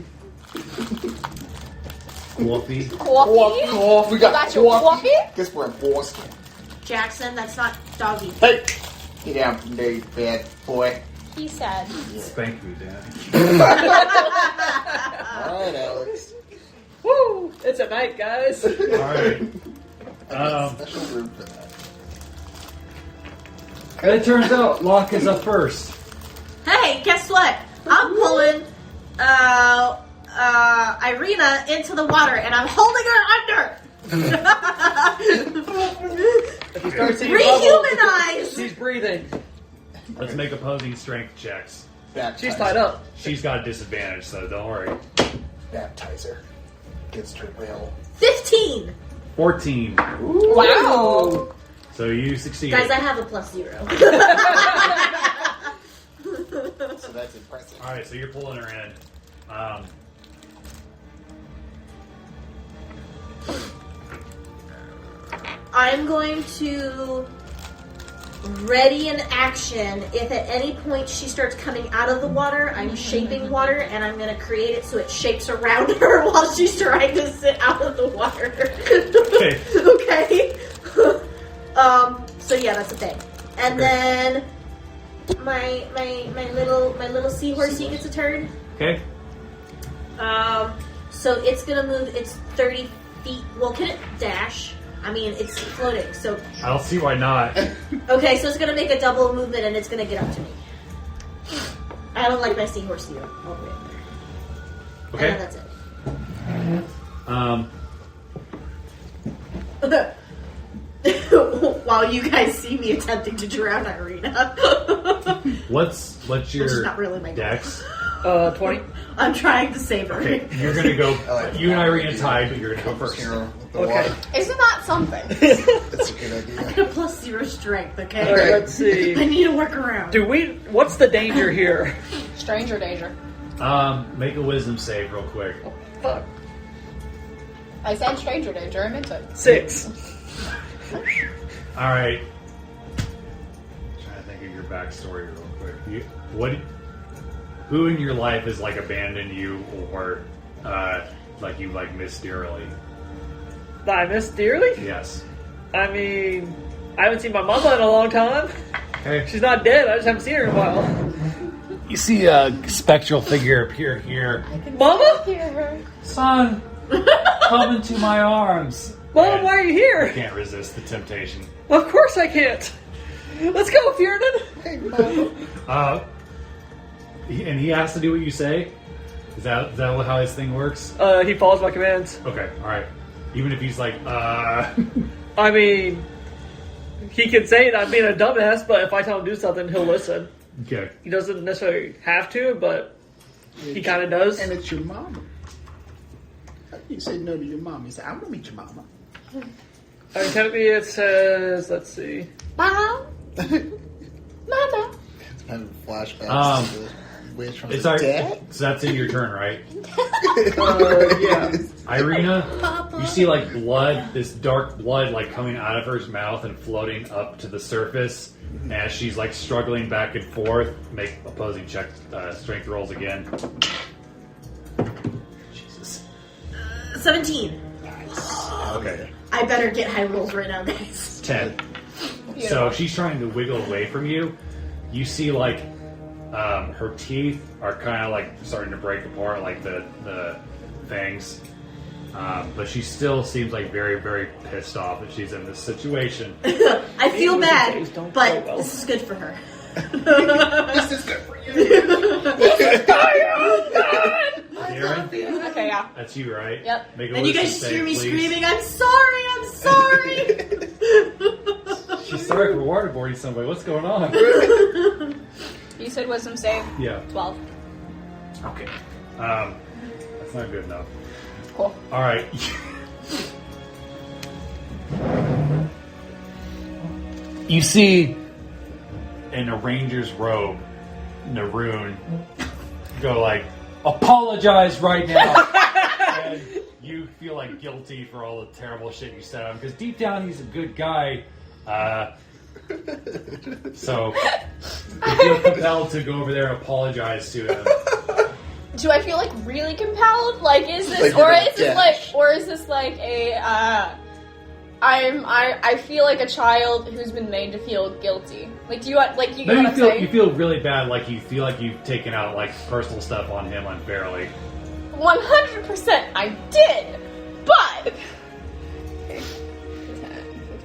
S6: Coffee.
S1: Coffee?
S3: We got
S1: Got your coffee?
S3: Guess we're in Boston.
S5: Jackson, that's not doggy.
S3: Hey! Get down from there, you bad boy.
S1: He said.
S6: Spank me, Dad.
S3: Alright, Alex.
S4: Woo! It's a night, guys.
S2: All right.
S3: Special room for that.
S6: And it turns out Loch is up first.
S5: Hey, guess what? I'm pulling Ireena into the water, and I'm holding her under.
S4: If you start seeing bubbles,
S5: Rehumanize.
S4: she's breathing.
S2: Let's make opposing strength checks.
S4: She's tied up.
S2: She's got a disadvantage, so don't worry.
S3: Baptizer against her will.
S5: 15.
S2: 14.
S1: Wow.
S2: So you succeed.
S5: Guys, I have a +0.
S3: So that's impressive.
S2: All right, so you're pulling her in.
S5: I'm going to ready an action. If at any point she starts coming out of the water, I'm shaping water, and I'm going to create it so it shapes around her while she's trying to sit out of the water.
S2: Okay.
S5: Okay. So yeah, that's the thing. And then my little seahorsey gets a turn.
S2: Okay.
S5: So it's gonna move. It's 30 feet. Well, can it dash? I mean, it's floating. So
S2: I don't see why not.
S5: okay, so it's gonna make a double movement, and it's gonna get up to me. I don't like my seahorsey all the way up there.
S2: Okay.
S5: And then that's it. While you guys see me attempting to drown Ireena.
S2: What's
S5: Which
S2: your
S5: is not really my goal.
S2: dex?
S4: 20.
S5: I'm trying to save her.
S2: Okay, you're gonna go.
S3: I like
S2: You and
S3: that.
S2: Ireena tied, but you're gonna go first.
S3: Hero with the
S4: Okay.
S3: water.
S1: Isn't that something?
S3: That's a good
S5: I
S3: idea.
S5: got a +0 strength, okay?
S4: All right, let's
S5: I
S4: see.
S5: need to work around.
S4: What's the danger here?
S1: Stranger danger.
S2: Make a wisdom save real quick.
S4: Fuck.
S1: I said stranger danger. I meant it.
S4: 6.
S2: All right. Trying to think of your backstory real quick. Who in your life has like abandoned you or like you like miss dearly?
S4: That I miss dearly?
S2: Yes.
S4: I mean, I haven't seen my mama in a long time.
S2: Okay.
S4: She's not dead. I just haven't seen her in a while.
S6: You see a spectral figure appear here.
S4: Mama?
S6: Son, come into my arms.
S4: Mama, why are you
S2: I
S4: here?
S2: can't resist the temptation.
S4: Of course I can't. Let's go, Fiernan.
S2: And he has to do what you say? Is that how his thing works?
S4: He follows my commands.
S2: Okay, alright. Even if he's like,
S4: I mean, he can say it, I'm being a dumbass, but if I tell him to do something, he'll listen.
S2: Okay.
S4: He doesn't necessarily have to, but he kind of does.
S7: And it's your mama. You say no to your mom. You say, I'm going to meet your mama.
S4: I mean, technically it says, let's see.
S1: Mom. Mama.
S3: It's kind of flashbacks to the witch from
S2: It's
S3: the
S2: our,
S3: dead.
S2: so that's in your turn, right?
S4: Yeah.
S2: Ireena, you see like blood, this dark blood like coming out of her mouth and floating up to the surface as she's like struggling back and forth. Make opposing check strength rolls again. Jesus.
S5: 17.
S2: Okay.
S5: I better get high rolls right now, guys.
S2: 10. So she's trying to wiggle away from you. You see like her teeth are kind of like starting to break apart, like the fangs. But she still seems like very, very pissed off that she's in this situation.
S5: I feel
S4: These
S5: bad,
S4: days don't
S5: but
S4: go well.
S5: this is good for her.
S3: This is good for you.
S2: Darren,
S1: Okay, yeah.
S2: that's you, right?
S1: Yep.
S2: Make a
S5: And you
S2: wisdom
S5: guys just
S2: save,
S5: hear me
S2: please.
S5: screaming, I'm sorry!
S6: She's sorry for waterboarding somebody. What's going on?
S1: You said wisdom save.
S2: Yeah.
S1: 12.
S2: Okay. That's not good enough.
S1: Cool.
S2: All right. You see, in a ranger's robe, Naroon go like, apologize right now. And you feel like guilty for all the terrible shit you said on him because deep down he's a good guy. So you feel compelled to go over there and apologize to him.
S1: Do I feel like really compelled? Like, is this,
S3: Like
S1: or
S3: you're
S1: is this
S3: dead.
S1: like, or is this like a, I feel like a child who's been made to feel guilty. Like, do you like you
S2: No,
S1: know
S2: you
S1: what I'm
S2: feel
S1: saying?
S2: you feel really bad, like you feel like you've taken out like personal stuff on him unfairly.
S1: 100% I did, but...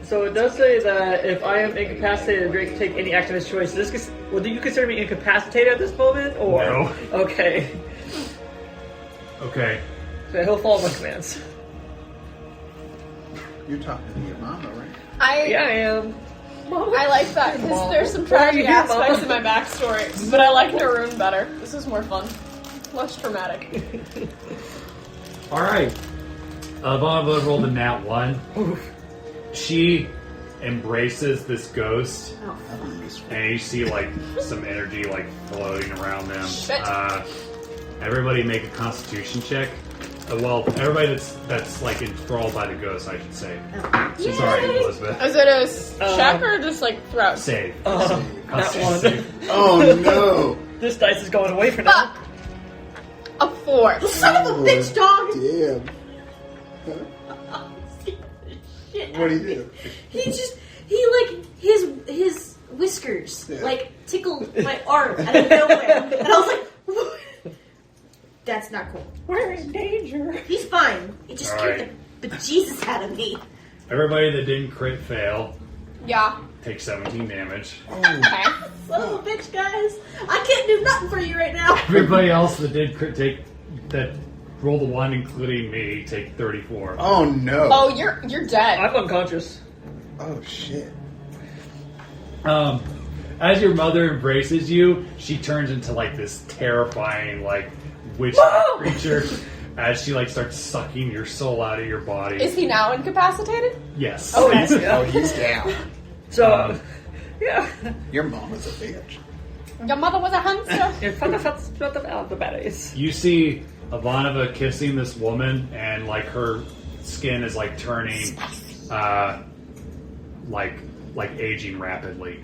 S4: So it does say that if I am incapacitated, Drake can take any action of his choice. Do you consider me incapacitated at this moment, or
S2: No.
S4: Okay.
S2: Okay.
S4: So he'll follow my commands.
S7: You're talking to your mama, right?
S1: I
S4: am.
S1: I like that because there's some
S4: Why are you
S1: tragic
S4: here,
S1: aspects
S4: Mama?
S1: in my backstory, but I like Naroon better. This is more fun, less traumatic.
S6: All right. Ivanova rolled a nat 1.
S2: She embraces this ghost,
S5: Oh,
S2: and you see like some energy like floating around them.
S1: Shit.
S2: Everybody make a Constitution check. Well, everybody that's like enthralled by the ghost, I should say. Sorry, Elizabeth.
S1: Is it a check or just like throw?
S2: Save.
S4: That
S2: Constitution
S4: one.
S2: save.
S7: Oh no!
S4: This dice is going away for now.
S1: Fuck! A 4.
S5: son of a bitch, dog!
S7: Damn. What do you do?
S5: He like his whiskers
S7: Yeah.
S5: like tickled my arm out of nowhere, and I was like, what? That's not cool.
S4: We're in danger.
S5: He's fine. It just scared
S2: Alright.
S5: the bejesus out of me.
S2: Everybody that didn't crit fail
S1: Yeah.
S2: takes 17 damage.
S1: Okay.
S5: Son of a bitch, guys! I can't do nothing for you right now.
S6: Everybody else that did
S2: That rolled a 1, including me, take 34.
S7: Oh no!
S1: Oh, you're dead.
S4: I'm unconscious.
S7: Oh shit!
S6: As your mother embraces you, she turns into like this terrifying like witch creature as she like starts sucking your soul out of your body.
S1: Is he now incapacitated?
S2: Yes.
S4: Oh,
S7: Oh, he's down.
S4: So, yeah.
S7: Your mama's a bitch.
S1: Your mother was a hamster.
S4: You're fun of the berries.
S2: You see Ivanova kissing this woman, and like her skin is like turning, like aging rapidly.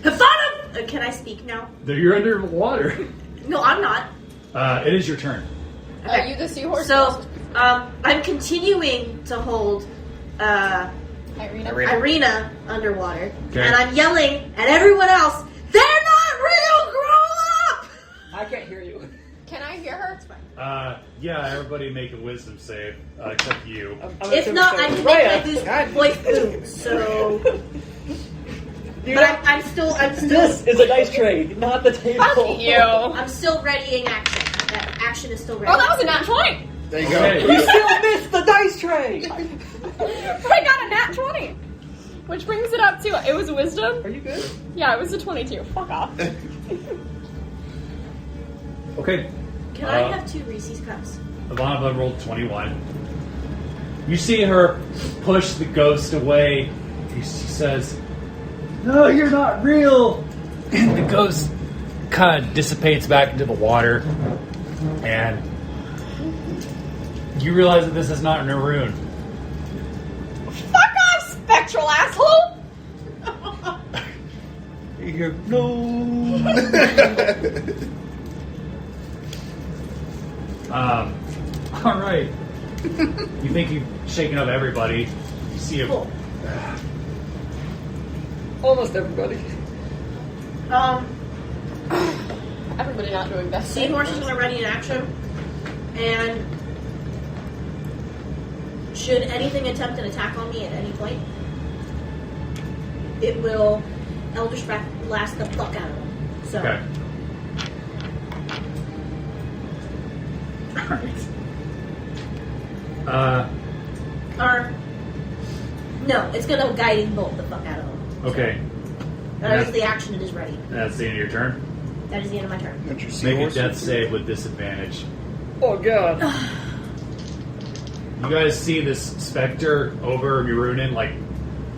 S5: Havana! Can I speak now?
S2: You're under water.
S5: No, I'm not.
S2: It is your turn.
S1: Are you the seahorse?
S5: So, I'm continuing to hold
S1: Ireena.
S5: Ireena underwater,
S2: Okay.
S5: and I'm yelling at everyone else, they're not real, grow up!
S4: I can't hear you.
S1: Can I hear her?
S2: Yeah, everybody make a wisdom save, except you.
S5: If not, I can make my voice boom. So, but I'm still.
S4: This is a dice tray, not the table.
S1: Fuck you.
S5: I'm still readying action. That action is still ready.
S1: Oh, that was a nat 20.
S7: There you go.
S6: Okay.
S4: You still missed the dice tray!
S1: I got a nat 20. Which brings it up to, it was wisdom?
S4: Are you good?
S1: Yeah, it was a 22. Fuck off.
S6: Okay.
S5: Can I have 2 Reese's cups?
S6: Ivanova rolled 21. You see her push the ghost away. She says, "No, you're not real." The ghost kind of dissipates back into the water, and you realize that this is not Naroon.
S1: Fuck off, spectral asshole!
S6: You hear, "No." All right. You think you've shaken up everybody. You see a
S5: Cool.
S4: Almost everybody.
S1: Everybody not doing best.
S5: Seahorse is going to ready in action, and should anything attempt an attack on me at any point, it will Eldritch Blast the fuck out of them. So,
S2: Okay.
S5: or no, it's going to guiding bolt the fuck out of them.
S2: Okay.
S5: That is the action. It is ready.
S2: That's the end of your turn.
S5: That is the end of my turn.
S7: Don't you see
S2: Make a
S7: horse?
S2: death save with disadvantage.
S4: Oh god.
S2: You guys see this specter over Mirunin, like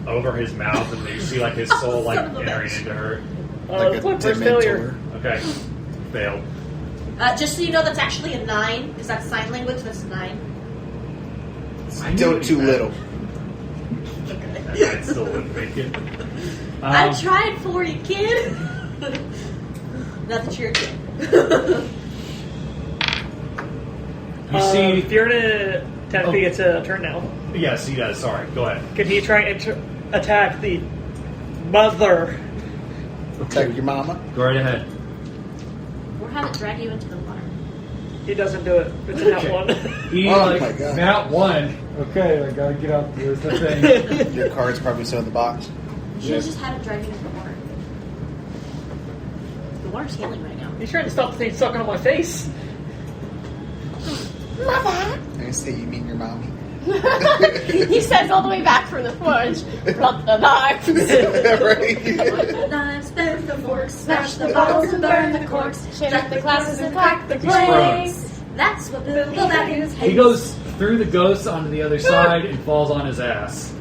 S2: over his mouth, and you see like his soul like
S5: Son of a
S2: entering
S5: bitch.
S2: into her.
S7: Like a
S4: Flip first failure.
S7: Dementor.
S2: Okay, failed.
S5: Just so you know, that's actually a 9 because that's sign language. That's a 9.
S7: Still too little.
S2: That guy's still wouldn't make it.
S5: I tried for you, kid. Not that you're a kid.
S6: You see,
S4: if you're in a 10 feet, it's a turn now.
S2: Yes, he does. Sorry, go ahead.
S4: Can he try and attack the mother?
S7: Protect your mama.
S6: go right ahead.
S5: Or have it drag you into the water.
S4: He doesn't do it. It's a nat one.
S6: He
S3: Oh my God.
S6: Nat 1. Okay, I gotta get out. There's the thing.
S3: Your card's probably still in the box.
S5: She just had it driving in the water. The water's healing right now.
S4: He's trying to stop the thing sucking on my face.
S1: Mother!
S3: I say you mean your mommy.
S1: He says all the way back from the forge, plug the knives.
S3: Right?
S5: Knives, bend the forks, smash the bottles and burn the corks, shake the glasses and crack the plates. That's what Bill Baggins hates.
S6: He goes through the ghost onto the other side and falls on his ass.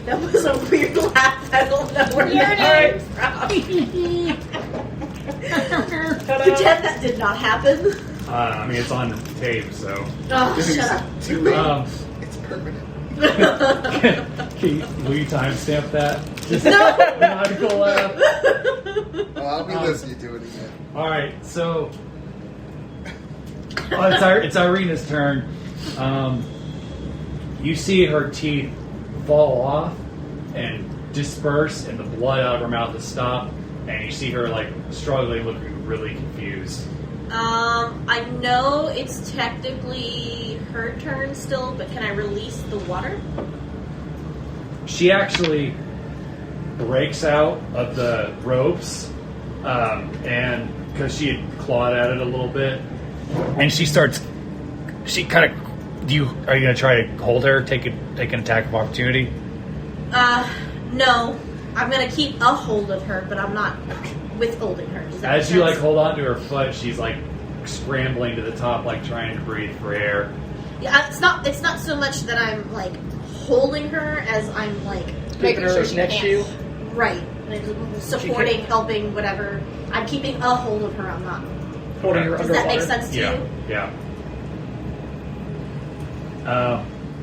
S5: That was a weird laugh. I don't know where that came from. Pretend that did not happen.
S2: I mean, it's on tape, so.
S5: Oh, shut up.
S3: Too late.
S7: It's permanent.
S6: Will you timestamp that? Just
S5: No.
S6: nautical laugh.
S3: Oh, I'll be listening to it again.
S6: All right, so it's Ireena's turn. You see her teeth fall off and disperse, and the blood out of her mouth has stopped, and you see her like struggling, looking really confused.
S5: I know it's technically her turn still, but can I release the water?
S6: She actually breaks out of the ropes, and because she had clawed at it a little bit, and she kind of. Are you going to try to hold her, take an attack of opportunity?
S5: No. I'm gonna keep a hold of her, but I'm not withholding her. Does that
S6: As
S5: make
S6: you
S5: sense?
S6: hold on to her foot, she's like scrambling to the top, like trying to breathe for air.
S5: Yeah, it's not so much that I'm like holding her as I'm like
S4: Keeping her
S1: sure she
S4: next to you.
S5: right, like, supporting, helping, whatever. I'm keeping a hold of her. I'm not.
S4: Holding her
S5: Does
S4: underwater.
S5: that make sense to you?
S2: Yeah.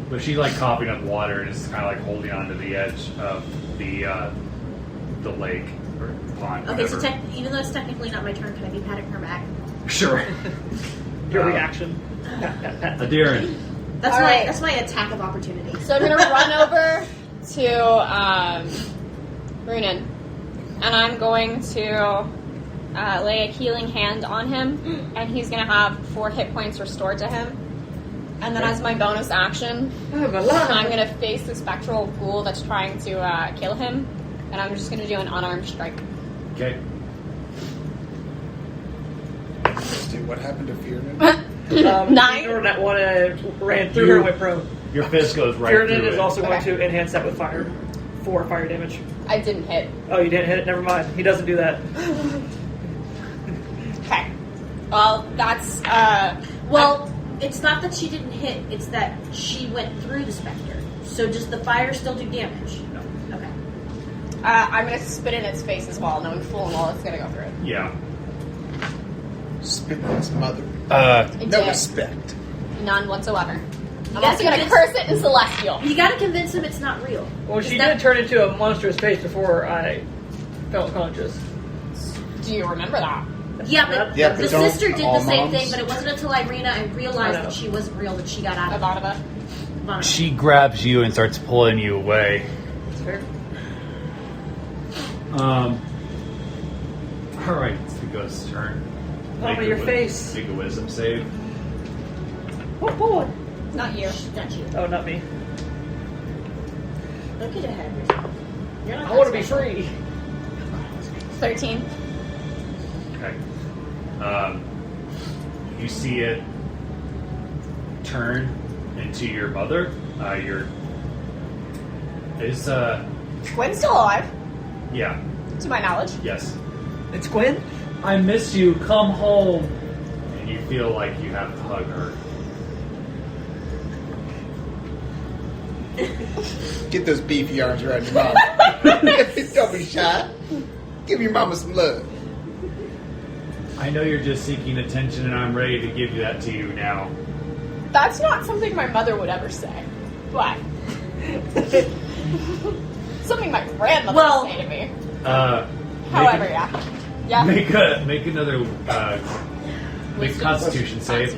S6: But she's like coughing up water and is kind of like holding on to the edge of the lake or pond.
S5: Okay, so
S6: whatever.
S5: even though it's technically not my turn, can I be patting her back?
S6: Sure.
S4: Your reaction.
S6: Adiran.
S5: That's
S1: All
S5: my
S1: right.
S5: that's my attack of opportunity.
S1: So I'm gonna run over to Runan, and I'm going to lay a healing hand on him, and he's gonna have 4 hit points restored to him. And then as my bonus action, I'm gonna face the spectral ghoul that's trying to kill him, and I'm just gonna do an unarmed strike.
S6: Okay.
S3: Dude, what happened to Fearman?
S1: 9.
S4: Ignored that one ran through her and went prone.
S6: Your fist goes right
S4: Fiernan
S6: through
S4: is
S6: it.
S4: also going
S1: Okay.
S4: to enhance that with fire. 4 fire damage.
S1: I didn't hit.
S4: Oh, you didn't hit it? Never mind. He doesn't do that.
S1: Okay. Well, that's
S5: Well, it's not that she didn't hit; it's that she went through the specter. So does the fire still do damage?
S6: No.
S5: Okay.
S1: I'm gonna spit in its face as well, knowing full well it's gonna go through it.
S6: Yeah.
S3: Spit on his mother.
S1: It
S3: No
S1: did.
S3: respect.
S1: None whatsoever. I'm
S5: gotta
S1: also gonna
S5: convince-
S1: curse it in Celestial.
S5: You got to convince him it's not real.
S4: Well,
S5: Is
S4: she
S5: that-
S4: did turn into a monstrous face before I felt conscious.
S1: Do you remember that?
S5: Yeah, but
S3: Yeah,
S5: the
S3: but don't
S5: sister did
S3: all
S5: the same
S3: moms-
S5: thing, but it wasn't until Ireena I realized
S4: I know.
S5: that she wasn't real that she got out of
S1: About it.
S6: She grabs you and starts pulling you away.
S4: That's fair.
S6: All right, it's the ghost's turn.
S4: Mama,
S6: Make
S4: your
S6: a
S4: face.
S6: Make a wisdom save.
S4: What boy?
S1: Not you.
S5: Not you.
S4: Oh, not me.
S5: Look at ahead of yourself. You're not
S4: I want to be
S5: that special.
S4: free.
S1: 13.
S2: Okay. You see it turn into your mother. Is
S1: Gwen's still alive,
S2: yeah,
S1: to my knowledge.
S2: yes.
S4: It's Gwen?
S6: I miss you. Come home.
S2: And you feel like you have to hug her.
S3: Get those beefy arms around your mom. Don't be shy. Give your mama some love.
S6: I know you're just seeking attention, and I'm ready to give that to you now.
S1: That's not something my mother would ever say. But something my grandmother
S5: Well-
S1: would say to me.
S6: Make
S1: However,
S6: a-
S1: yeah. Yeah.
S6: Make another make
S1: Wisdom?
S6: Constitution save.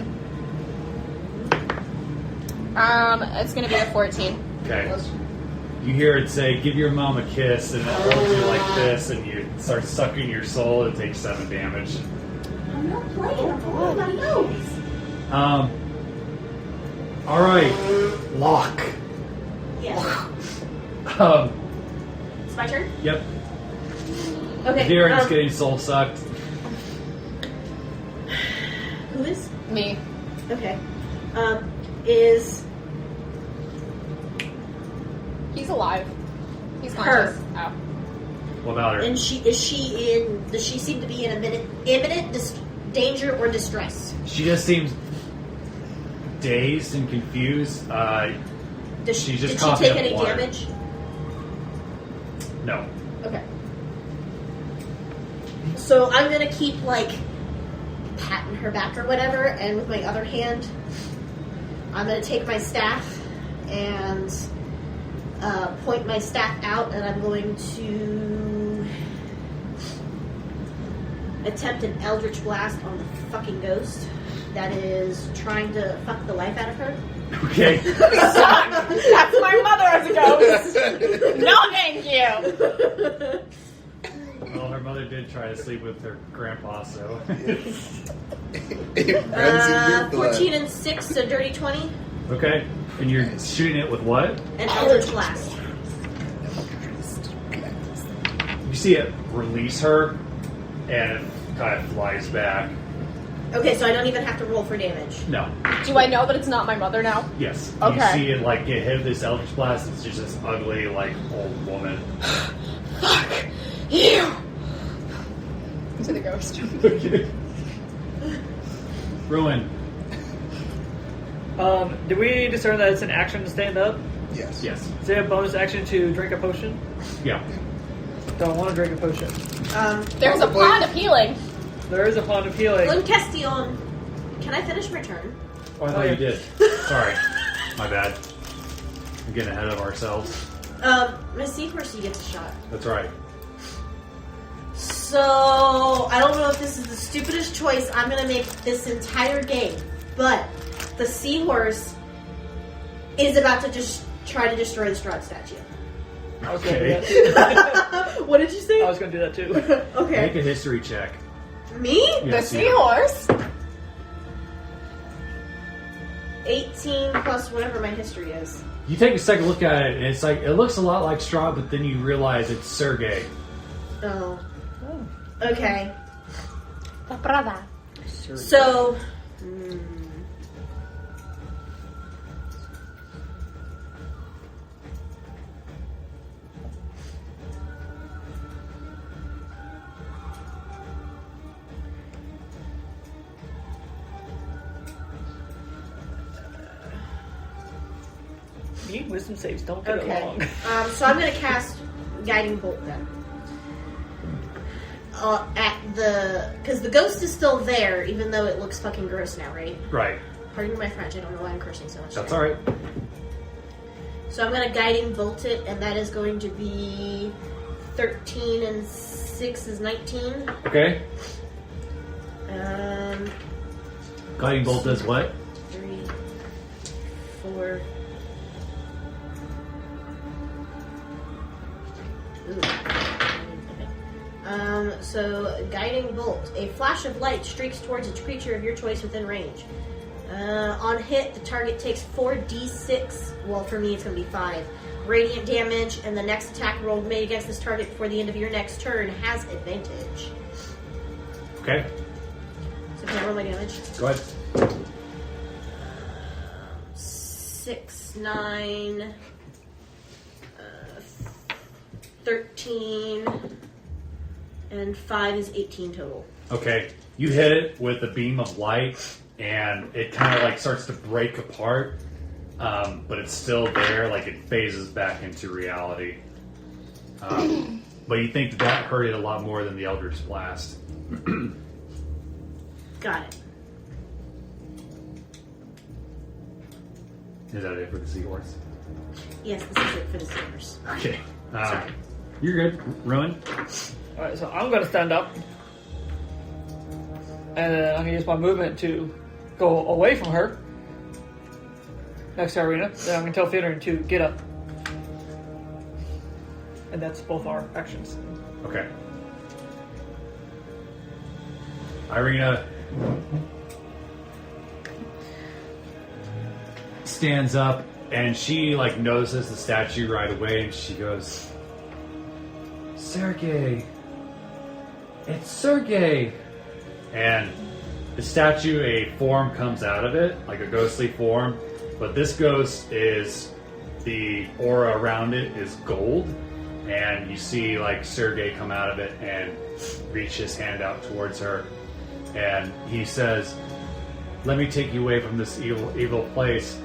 S1: It's gonna be a 14.
S6: Okay. You hear it say, "Give your mom a kiss," and it holds you like this, and you start sucking your soul. It takes 7 damage.
S5: I'm not playing. I'm blowing my nose.
S6: All right, Loch.
S5: Yeah. It's my turn?
S6: Yep.
S5: Okay.
S6: Darren's getting soul sucked.
S5: Who is?
S1: Me.
S5: Okay. Is
S1: He's alive. He's
S5: Her.
S1: conscious. Oh.
S6: What about her?
S5: and does she seem to be in imminent danger or distress?
S6: She just seems dazed and confused.
S5: Did
S6: She's just
S5: she
S6: coughing
S5: take
S6: up
S5: any
S6: water.
S5: damage?
S6: No.
S5: Okay. So I'm gonna keep like patting her back or whatever, and with my other hand, I'm gonna take my staff and point my staff out, and I'm going to attempt an Eldritch Blast on the fucking ghost that is trying to fuck the life out of her.
S6: Okay.
S1: That's my mother as a ghost. No, thank you.
S6: Well, her mother did try to sleep with her grandpa, so.
S3: It runs in your blood.
S5: 14 and 6, so dirty 20.
S6: Okay. And you're shooting it with what?
S5: An Eldritch Blast.
S6: You see it release her, and it kind of flies back.
S5: Okay, so I don't even have to roll for damage.
S6: No.
S1: Do I know that it's not my mother now?
S6: Yes.
S1: Okay.
S6: You see it like get hit with this Eldritch Blast. It's just this ugly, like, old woman.
S1: Fuck you. To the ghost.
S6: Okay. Ruin.
S4: Do we discern that it's an action to stand up?
S3: Yes.
S6: Yes.
S4: Is there a bonus action to drink a potion?
S6: Yeah.
S4: Don't want to drink a potion.
S1: There's a pond of healing.
S4: There is a pond of healing.
S5: Question. Can I finish my turn?
S6: Oh, I thought you did. Sorry. My bad. We're getting ahead of ourselves.
S5: Miss Seahorse gets a shot.
S6: That's right.
S5: So, I don't know if this is the stupidest choice I'm going to make this entire game, but the Seahorse is about to just try to destroy the Strahd statue.
S4: I was going to do that too.
S5: What did you say?
S4: I was going to do that too.
S5: Okay.
S6: Make a history check.
S5: Me?
S1: The
S6: Yes, you.
S1: seahorse.
S5: 18 plus whatever my history is.
S6: You take a second look at it, and it's like, it looks a lot like Strahd, but then you realize it's Sergey.
S5: Oh. Okay.
S1: Brother.
S5: So...
S4: Need wisdom saves, don't get it
S5: Okay.
S4: wrong.
S5: So I'm going to cast Guiding Bolt then. Because the ghost is still there, even though it looks fucking gross now, right?
S6: Right.
S5: Pardon my French, I don't know why I'm cursing so much.
S6: That's
S5: today.
S6: alright.
S5: So I'm going to Guiding Bolt it, and that is going to be 13 and 6 is 19.
S6: Okay. Guiding Bolt does what?
S5: 3, 4. Ooh. So Guiding Bolt. A flash of light streaks towards a creature of your choice within range. On hit, the target takes 4d6. Well, for me, it's going to be 5. Radiant damage, and the next attack roll made against this target before the end of your next turn has advantage.
S6: Okay.
S5: So can I roll my damage?
S6: Go ahead.
S5: 6, 9, 13, and 5 is 18 total.
S6: Okay. You hit it with a beam of light, and it kind of like starts to break apart, but it's still there, like it phases back into reality. But you think that hurt it a lot more than the Eldritch Blast.
S5: Got it.
S6: Is that it for the seahorse?
S5: Yes, this is it for the Steelers.
S6: Okay.
S5: Sorry.
S6: You're good. Ruin.
S4: Alright, so I'm going to stand up. And I'm going to use my movement to go away from her. Next to Ireena. Then I'm going to tell Theodore to get up. And that's both our actions.
S6: Okay. Ireena stands up, and she like notices the statue right away, and she goes, "Sergey, it's Sergey!" And the statue, a form comes out of it, like a ghostly form, but this ghost is, the aura around it is gold, and you see like Sergey come out of it and reach his hand out towards her, and he says, "Let me take you away from this evil place.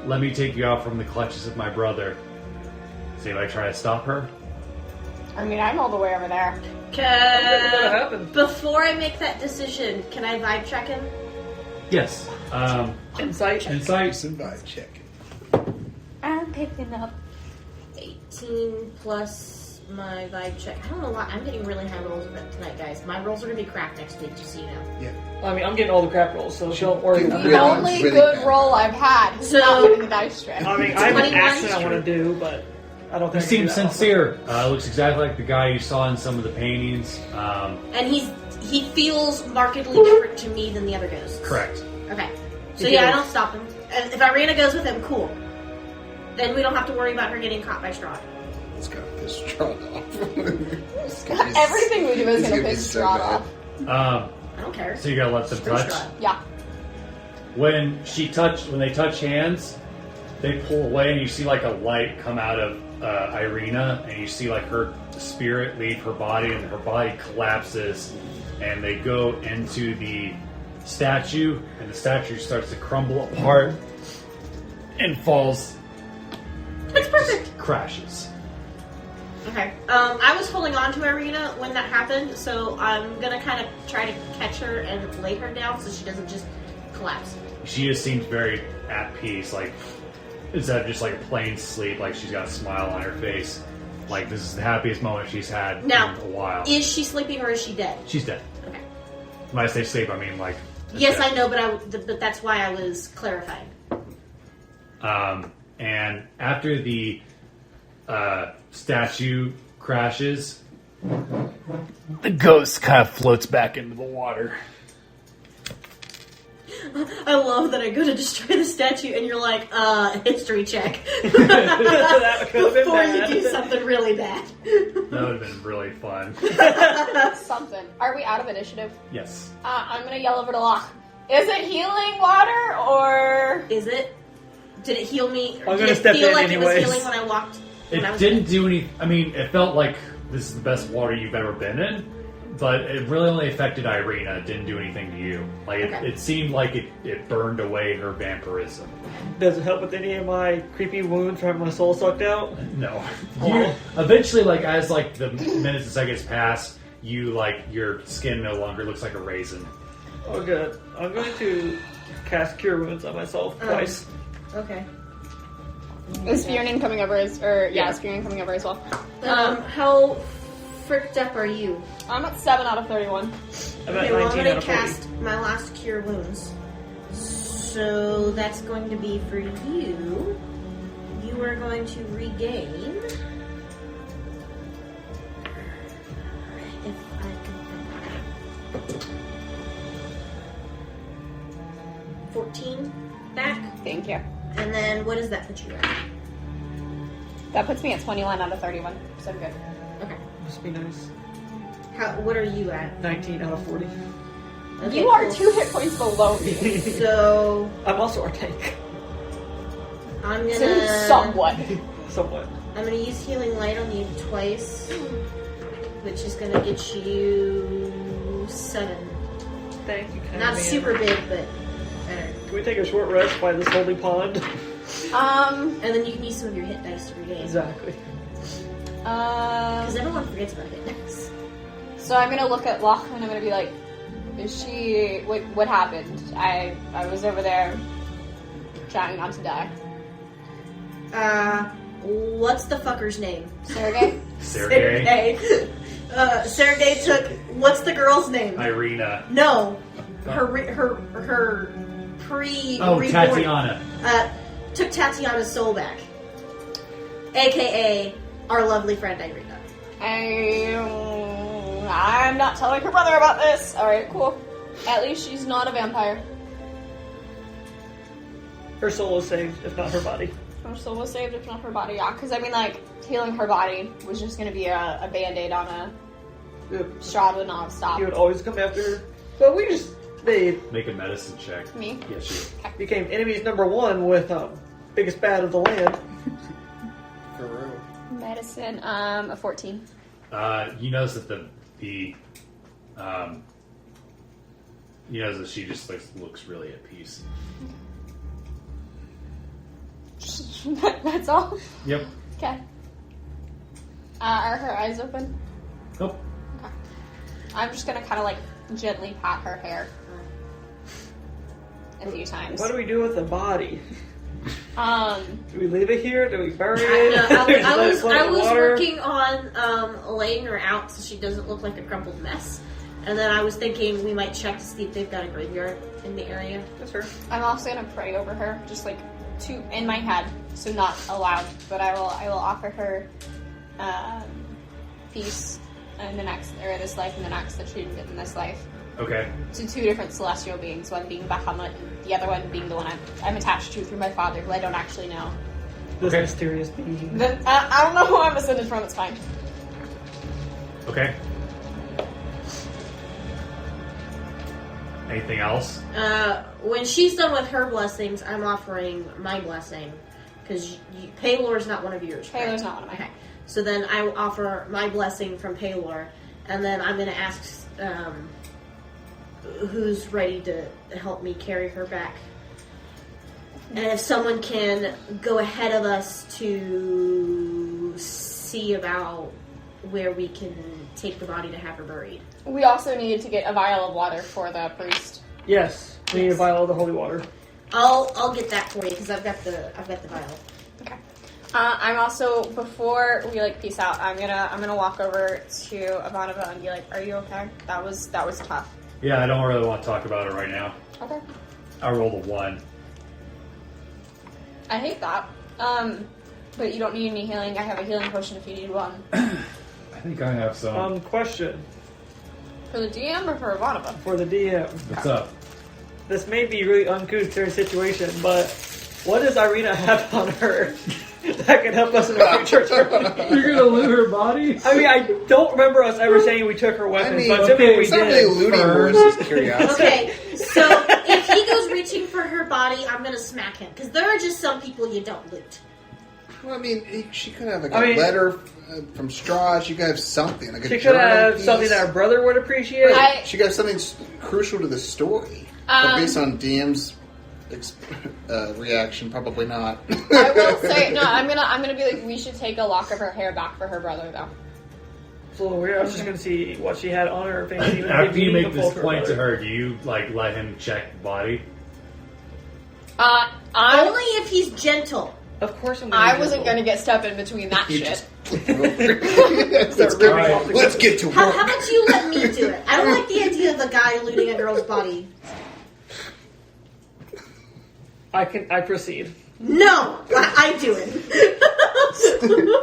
S6: Let me take you out from the clutches of my brother." See if I try to stop her?
S1: I mean, I'm all the way over there.
S4: What happened?
S5: Before I make that decision, can I vibe check him?
S6: Yes.
S4: Insight.
S6: Insight.
S7: Some vibe check.
S1: I'm picking up.
S5: 18 plus my vibe check. I don't know why. I'm getting really high rolls tonight, guys. My rolls are going to be crap next week, just so you know.
S7: Yeah.
S4: I mean, I'm getting all the crap rolls, so don't worry about
S1: The
S4: it.
S1: only
S3: really
S1: good
S3: bad.
S1: roll I've had is
S5: So-
S1: not getting the dice trick.
S4: I mean, I have an
S5: 21
S4: accent I want to do, but I don't
S6: He
S4: think I can do
S6: seems
S4: that
S6: sincere. Looks exactly like the guy you saw in some of the paintings.
S5: And he feels markedly different to me than the other ghosts.
S6: Correct.
S5: Okay. So
S4: He
S5: yeah, I
S4: feels-
S5: don't stop him. And if Ireena goes with him, cool. Then we don't have to worry about her getting caught by Strahd.
S3: Let's go piss Strahd off.
S1: Everything we do is
S3: It's
S1: going to
S3: be
S1: piss
S3: so
S1: Strahd
S3: bad.
S1: off.
S5: I don't care.
S6: So you gotta let them
S5: Screw
S6: touch.
S5: Strahd.
S1: Yeah.
S6: When they touch hands, they pull away, and you see like a light come out of Ireena, and you see like her spirit leave her body, and her body collapses, and they go into the statue, and the statue starts to crumble apart and falls.
S5: It's perfect.
S6: Crashes.
S5: Okay. I was holding on to Ireena when that happened, so I'm gonna kind of try to catch her and lay her down so she doesn't just collapse.
S6: She just seems very at peace, like instead of just like a plain sleep, like she's got a smile on her face. Like this is the happiest moment she's had
S5: Now,
S6: in a while.
S5: Is she sleeping or is she dead?
S6: She's dead.
S5: Okay.
S6: When I say sleep, I mean like.
S5: Yes,
S6: dead.
S5: I know, but that's why I was clarifying.
S6: And after the statue crashes, the ghost kind of floats back into the water.
S5: I love that I go to destroy the statue and you're like, history check.
S4: That could have been
S5: Before you
S4: bad.
S5: do something really bad.
S6: That would have been really fun.
S1: Something. Are we out of initiative?
S6: Yes.
S1: I'm going to yell over to Loch. Is it healing water or...
S5: Is it? Did it heal me?
S4: I'm
S5: Did
S4: gonna
S5: it
S4: step
S5: feel
S4: in
S5: like it was
S4: anyways.
S5: healing when I walked? When I
S6: It
S5: was
S6: didn't do any. I mean, it felt like this is the best water you've ever been in, but it really only affected Ireena. It didn't do anything to you. Like
S5: Okay.
S6: it seemed like it burned away her vampirism.
S4: Does it help with any of my creepy wounds from having my soul sucked out?
S6: No.
S4: Oh.
S6: You, eventually, like as like the minutes and seconds pass, you like your skin no longer looks like a raisin.
S4: Oh, good. I'm going to cast Cure Wounds on myself twice.
S5: Okay.
S1: Is Fiernan coming over as... Or, yeah,
S4: Yeah.
S1: is Fiernan coming over as well?
S5: How fricked up are you?
S1: I'm at 7 out of 31.
S4: I'm at
S5: Okay, well, I'm
S4: 19
S5: going
S4: out
S5: to
S4: of 40.
S5: cast my last Cure Wounds. So that's going to be for you. You are going to regain... If I can... 14 back.
S1: Thank you.
S5: And then what does that put you at?
S1: That puts me at 21 out of 31. So good.
S5: Okay.
S4: Must be nice.
S5: What are you at?
S4: 19 out of 40.
S5: Okay,
S1: You are
S5: cool.
S1: 2 hit points below me.
S5: So
S4: I'm also our tank.
S5: I'm
S1: So
S5: gonna
S1: somewhat.
S4: Somewhat.
S5: I'm gonna use Healing Light on you twice, which is gonna get you 7.
S4: Thank you, kind
S5: Not
S4: man.
S5: super big, but better.
S4: Can we take a short rest by this holy pond?
S5: And then you can use some of your hit dice to regain.
S4: Exactly.
S5: Because everyone forgets about hit dice.
S1: So I'm gonna look at Loch and I'm gonna be like, is she... What happened? I was over there trying not to die.
S5: What's the fucker's name?
S1: Sergey?
S6: Sergey.
S5: Sergey took. What's the girl's name?
S6: Ireena.
S5: No, her pre.
S6: Oh,
S5: reborn-
S6: Tatiana.
S5: Took Tatiana's soul back, aka our lovely friend Ireena.
S1: I'm not telling her brother about this. Alright, cool. At least she's not a vampire.
S4: Her soul is saved, if not her body.
S1: Her soul was saved, if not her body. Yeah, because I mean, like, healing her body was just going to be a band-aid on a... Strahd would not have stopped.
S4: He would always come after her. But they
S2: Make a medicine check.
S1: Me?
S2: Yes, you.
S4: became enemies number one with biggest bad of the land.
S3: For real.
S1: Medicine, a 14.
S2: You notice that you notice that she just looks really at peace.
S1: That's all?
S2: Yep.
S1: Okay. Are her eyes open?
S2: Nope.
S1: Okay. I'm just gonna kind of like gently pat her hair a few times.
S4: What do we do with the body?
S1: Do
S4: we leave it here? Do we bury it?
S5: I was working on laying her out so she doesn't look like a crumpled mess. And then I was thinking we might check to see if they've got a graveyard in the area.
S4: That's her.
S1: I'm also gonna pray over her, just like in my head, so not aloud, but I will offer her peace in the next, or this life and the next that she didn't get in this life.
S2: Okay.
S1: To two different celestial beings, one being Bahamut and the other one being the one I'm attached to through my father, who I don't actually know.
S4: This mysterious being.
S1: I don't know who I'm ascended from, it's fine.
S2: Okay. Anything else?
S5: When she's done with her blessings, I'm offering my blessing. Because Paylor's not one of yours, right?
S1: Paylor's not one of mine.
S5: Okay. So then I will offer my blessing from Paylor, and then I'm going to ask who's ready to help me carry her back. And if someone can go ahead of us to see about where we can take the body to have her buried.
S1: We also needed to get a vial of water for the priest.
S4: Yes, we need a vial of the holy water.
S5: I'll get that for you because I've got the vial.
S1: Okay. I'm also, before we peace out, I'm gonna walk over to Ivanova and be like, "Are you okay? That was tough."
S2: Yeah, I don't really want to talk about it right now.
S1: Okay.
S2: I rolled a 1.
S1: I hate that. But you don't need any healing. I have a healing potion if you need one.
S2: I think I have some.
S4: Question.
S1: For the DM or for Ivanova?
S4: For the DM.
S2: What's up?
S4: This may be really uncouth to her situation, but what does Ireena have on her that can help us in the future?
S6: You're gonna loot her body?
S4: I mean, I don't remember us ever saying we took her weapons, but
S6: okay,
S4: we
S3: It's not
S4: did.
S3: really looting her, it's just curiosity.
S5: Okay, so if he goes reaching for her body, I'm gonna smack him because there are just some people you don't loot.
S3: Well, I mean, she could have a letter from Strahd. She could have something. Like
S4: She could have something that her brother would appreciate.
S3: She could have something crucial to the story. But based on DM's reaction, probably not.
S1: I will say no. I'm gonna be like, we should take a lock of her hair back for her brother, though.
S4: So I was just going to see what she had on her.
S2: After you make this point to her, do you let him check the body?
S5: Only if he's gentle.
S4: Of course,
S1: I wasn't going to get stuff in between that shit.
S3: Let's get to work.
S5: How about you let me do it? I don't like the idea of a guy looting a girl's body.
S4: I proceed.
S5: No, I do it.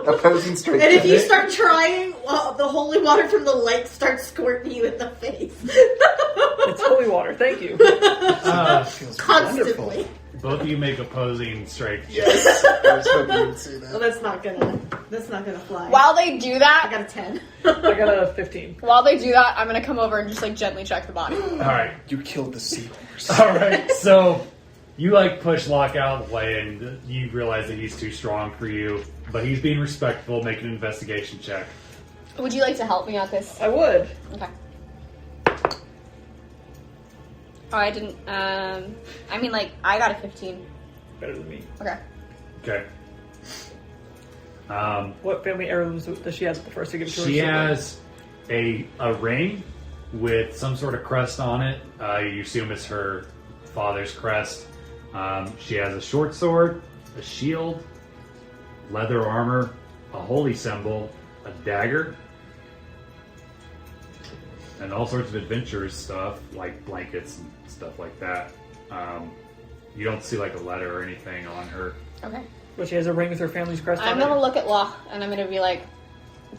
S3: Opposing straight.
S5: And if you start trying, the holy water from the lake starts squirting you in the face.
S4: It's holy water. Thank you.
S5: Constantly.
S3: Wonderful.
S2: Both of you make opposing strikes.
S3: Yes, I was hoping you would say that.
S5: Well, that's not gonna fly.
S1: While they do
S5: I
S1: that,
S5: got a 10.
S4: I got a 15.
S1: while they do that, I'm gonna come over and just gently check the body.
S2: All right.
S3: You killed the seahorse.
S2: All right. So you push Loch out of the way, and you realize that he's too strong for you, but he's being respectful, making an investigation check.
S1: Would you like to help me at this?
S4: I would.
S1: Okay. Oh, I didn't. I got a 15.
S4: Better than me.
S1: Okay.
S2: Okay.
S4: What family heirlooms does she have? The first to give it to her.
S2: She has a ring with some sort of crest on it. You assume it's her father's crest. She has a short sword, a shield, leather armor, a holy symbol, a dagger, and all sorts of adventurous stuff like blankets and stuff like that. You don't see a letter or anything on her.
S1: Okay.
S4: But she has a ring with her family's crest
S1: I'm
S4: on
S1: gonna
S4: it.
S1: look at Loch and I'm gonna be like,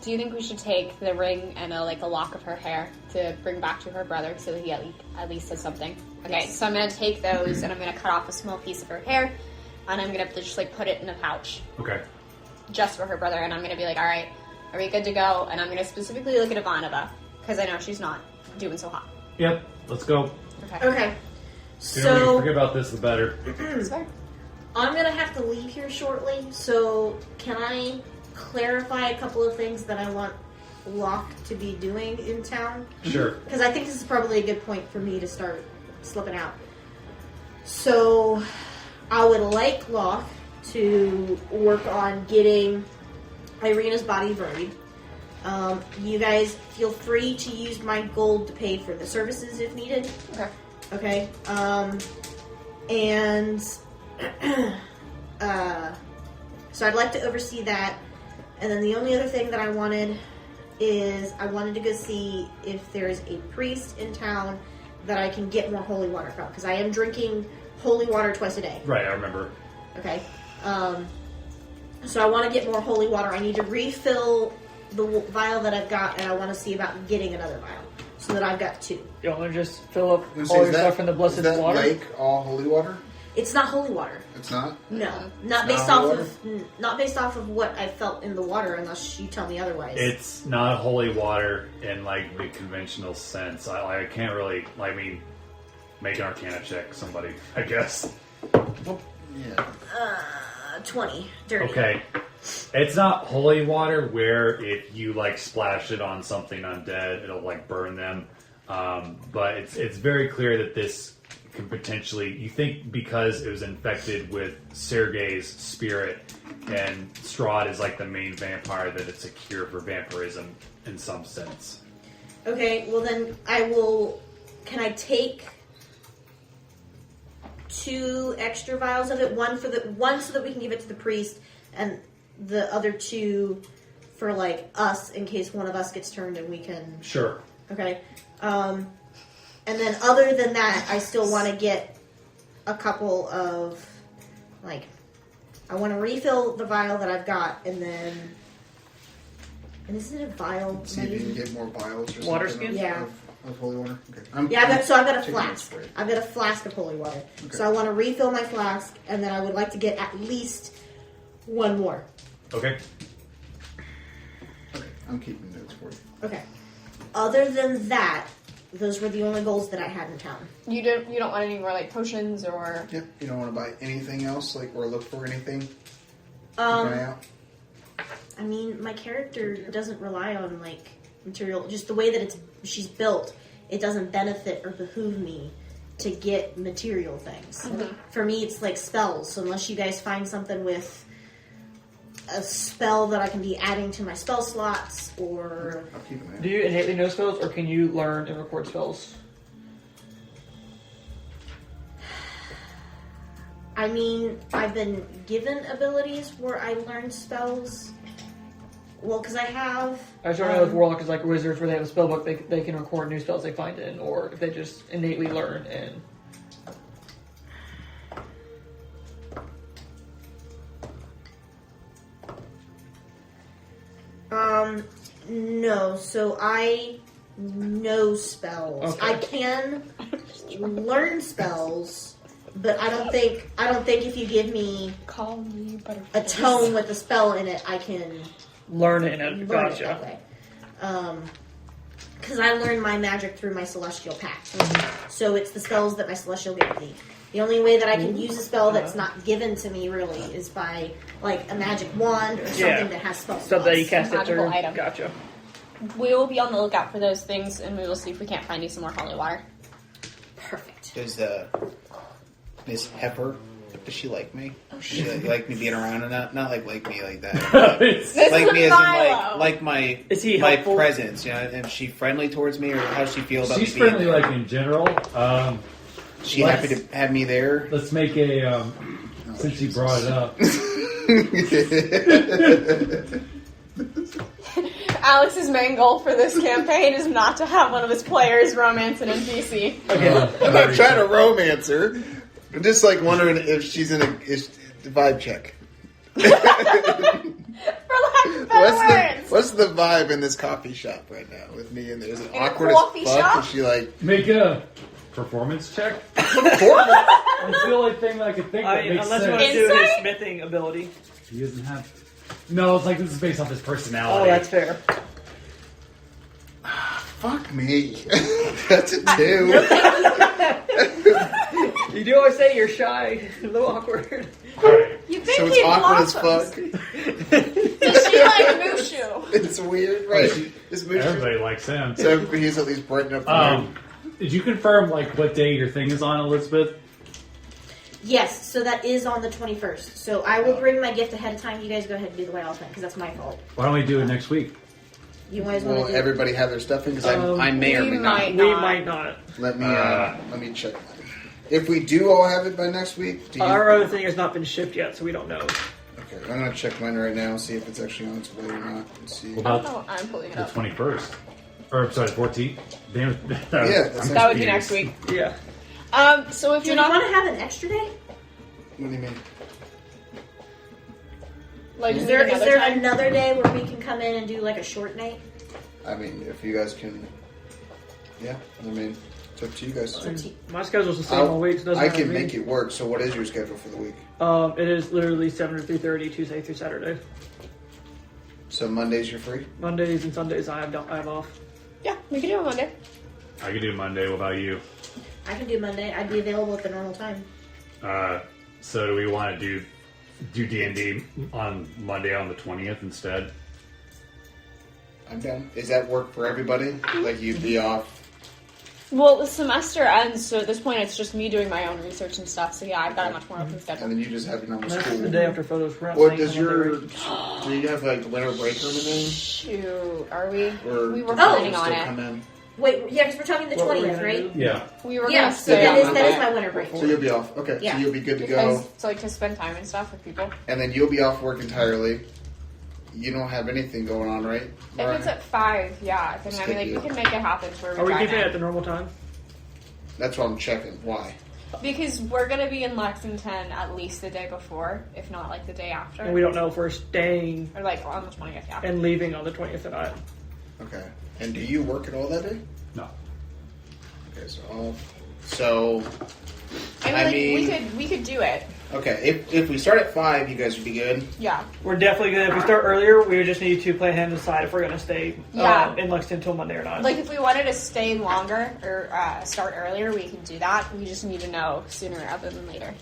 S1: Do you think we should take the ring and a lock of her hair to bring back to her brother so that he at least has something? Okay, so I'm going to take those and I'm going to cut off a small piece of her hair and I'm going to just put it in a pouch.
S6: Okay.
S1: Just for her brother, and I'm going to be like, all right, are we good to go? And I'm going to specifically look at Ivanova because I know she's not doing so hot.
S6: Yep, let's go.
S5: Okay.
S6: The sooner we
S5: So
S6: forget about this, the better.
S1: That's fair.
S5: I'm gonna have to leave here shortly. So can I clarify a couple of things that I want Loch to be doing in town?
S6: Sure.
S5: Because I think this is probably a good point for me to start slipping out. So I would like Loch to work on getting Ireena's body buried. You guys feel free to use my gold to pay for the services if needed.
S1: Okay.
S5: Okay. And so I'd like to oversee that. And then the only other thing that I wanted is I wanted to go see if there's a priest in town that I can get more holy water from. Because I am drinking holy water twice a day.
S6: Right, I remember.
S5: Okay. So I want to get more holy water. I need to refill the vial that I've got, and I want to see about getting another vial so that I've got 2.
S4: You want to just fill up
S3: Is
S4: all your
S3: that-
S4: stuff in the blessed
S3: is that
S4: water?
S3: lake all holy water?
S5: It's not holy water.
S3: It's not?
S5: No,
S3: It's
S5: not based
S3: not
S5: off
S3: holy
S5: of not based off of what I felt in the water, unless you tell me otherwise.
S6: It's not holy water in the conventional sense. I can't really. Make an Arcana check, somebody. I guess.
S3: Yeah.
S5: 20 dirty.
S6: Okay. It's not holy water where if you splash it on something undead, it'll burn them. But it's very clear that this could potentially, you think because it was infected with Sergei's spirit and Strahd is the main vampire, that it's a cure for vampirism in some sense.
S5: Okay, well then I will. Can I take 2 extra vials of it? One so that we can give it to the priest, and the other 2 for us in case one of us gets turned and we can.
S6: Sure.
S5: Okay. And then other than that, I still want to get a couple of I want to refill the vial that I've got, and then. And is it a vial?
S3: See if you can get more vials or
S4: Water
S3: something
S4: skin?
S5: Yeah.
S3: of holy water. Okay.
S5: I've got a
S3: taking
S5: flask.
S3: this for you.
S5: I've got a flask of holy water.
S3: Okay.
S5: So I want to refill my flask, and then I would like to get at least 1 more.
S6: Okay.
S3: Okay, I'm keeping notes for you.
S5: Okay. Other than that, those were the only goals that I had in town.
S1: You don't want any more potions or
S3: Yep. You don't want to buy anything else, or look for anything. Keep an eye out.
S5: I mean, my character doesn't rely on material. Just the way that she's built, it doesn't benefit or behoove me to get material things.
S1: Mm-hmm.
S5: For me, it's spells. So unless you guys find something with a spell that I can be adding to my spell slots, or
S3: I'll keep an eye out.
S4: Do you innately know spells, or can you learn and record spells?
S5: I mean, I've been given abilities where I learn spells. Well, because I have.
S4: I was trying to know if Warlock is like wizards where they have a spell book they can record new spells they find in, or if they just innately learn and.
S5: No. So I know spells.
S4: Okay.
S5: I can learn spells, but I don't think if you give me
S1: call me butterfly.
S5: a tome with a spell in it, I can
S4: Learn it in a
S5: learn
S4: gotcha.
S5: it that way. Because I learn my magic through my celestial pact. So it's the spells that my celestial gives me. The only way that I can use a spell that's not given to me really is by a magic wand or something that has spell slots.
S4: So that you cast it
S1: Magical
S4: through.
S1: item.
S4: Gotcha.
S1: We will be on the lookout for those things, and we will see if we can't find you some more holy water.
S5: Perfect.
S7: Does Miss Heffer, does she like me? Does she like me being around and not like me like that?
S1: This
S7: Like
S1: is
S7: me as
S1: Milo.
S7: in like my
S4: Is he
S7: my
S4: helpful?
S7: presence, Is she friendly towards me, or how does she feel about
S6: She's
S7: me being
S6: friendly,
S7: there?
S6: in general.
S7: She happy to have me there?
S6: Let's make a. Since you brought it up.
S1: Alex's main goal for this campaign is not to have one of his players romance an NPC.
S3: I'm not trying to romance her. I'm just wondering if she's in a vibe check.
S1: lack of better words.
S3: What's the vibe in this coffee shop right now with me in there? Is it
S1: In a
S3: awkward as
S1: coffee
S3: fuck?
S1: shop?
S3: Is she like
S6: Make a performance check.
S3: performance?
S6: That's the only thing I can think that makes
S4: unless you want
S6: sense.
S4: to do his
S1: Insight?
S4: smithing ability.
S6: He doesn't have. No, it's like this is based off his
S4: Oh,
S6: personality.
S4: that's fair.
S3: Fuck me. That's a 2.
S4: You do always say you're shy, a little awkward.
S2: Alright.
S1: You think
S3: So
S1: he
S3: it's awkward as
S1: blossoms.
S3: fuck.
S1: Does she like Mushu?
S3: It's weird, right? This movie.
S2: Everybody likes him.
S3: So he's at least brighten up the mood.
S6: Did you confirm like what day your thing is on, Elizabeth?
S5: Yes, so that is on the 21st. So I will bring my gift ahead of time. You guys go ahead and do the white elephant because that's my fault.
S6: Why don't we do it next week?
S5: You guys want
S3: Will
S5: to do
S3: everybody have their stuff in? Because I may or
S1: we
S3: may not.
S1: might.
S4: We
S1: Not.
S4: might not.
S3: Let me check. If we do all have it by next week, do you?
S4: Our other thing has not been shipped yet, so we don't know.
S3: Okay, I'm gonna check mine right now, see if it's actually on its way or not. Let's see.
S6: What
S1: I don't
S6: about
S1: know. I'm pulling it
S6: the
S1: up.
S6: 21st? Or sorry, 14th? Damn it.
S3: Yeah, that's
S1: That would be next week.
S4: Yeah.
S1: So if
S5: Do
S1: you're
S5: you
S1: not
S5: want to have an extra day?
S3: What do you mean?
S1: like,
S5: Is there
S1: another time?
S5: another day where we can come in and do like a short night?
S3: I mean, if you guys can, yeah. I mean, it's up to you guys.
S4: My schedule's the same all week. So it doesn't
S3: I
S4: matter
S3: can
S4: to me.
S3: make it work. So, what is your schedule for the week?
S4: It is literally 7 to 3:30 Tuesday through Saturday.
S3: So Mondays you're free.
S4: Mondays and Sundays I have off.
S1: Yeah, we can do it Monday.
S2: I could do Monday. What about you?
S5: I can do Monday. I'd be available at the normal time.
S2: So do we want to do D&D on Monday on the 20th instead?
S3: I'm down. Is that work for everybody? Like you'd be off.
S1: Well, the semester ends, so at this point it's just me doing my own research and stuff. So yeah, I've got a much more open schedule.
S3: And then you just have your normal
S4: That's
S3: school.
S4: the day after photos. We're not
S3: What
S4: saying
S3: does
S4: on Monday,
S3: your?
S4: right?
S3: Do you have like winter break or anything?
S1: Shoot, are we?
S3: Or
S1: We were
S3: do people
S1: planning on
S3: still
S1: it.
S3: come in?
S5: Wait, yeah, because we're talking the
S4: What were we
S5: 20th,
S4: gonna
S5: right?
S4: do?
S6: Yeah.
S1: We were
S5: Yeah,
S1: gonna
S5: so
S1: stay
S5: that
S1: on
S5: is
S1: Monday
S5: my winter break.
S3: So you'll be off. Okay,
S5: Yeah.
S3: so you'll be good to
S1: because
S3: go.
S1: it's like to spend time and stuff with people.
S3: And then you'll be off work entirely. You don't have anything going on, right?
S1: If it's at 5, yeah. Then, I mean, like, we can make it happen to where
S4: Are we
S1: drive
S4: keeping it
S1: in.
S4: at the normal time?
S3: That's what I'm checking. Why?
S1: Because we're gonna be in Lexington at least the day before, if not like the day after.
S4: And we don't know if we're staying
S1: Or like on the 20th, yeah.
S4: and leaving on the 20th or not.
S3: Okay. And do you work at all that day?
S6: No.
S3: Okay, so off. So
S1: I mean, we could do it.
S3: okay, if we start at 5, you guys would be good.
S1: Yeah.
S4: We're definitely gonna. If we start earlier, we would just need to plan ahead and decide if we're gonna stay
S1: Yeah.
S4: in Lexington until Monday or not.
S1: Like if we wanted to stay longer or start earlier, we can do that. We just need to know sooner rather than later.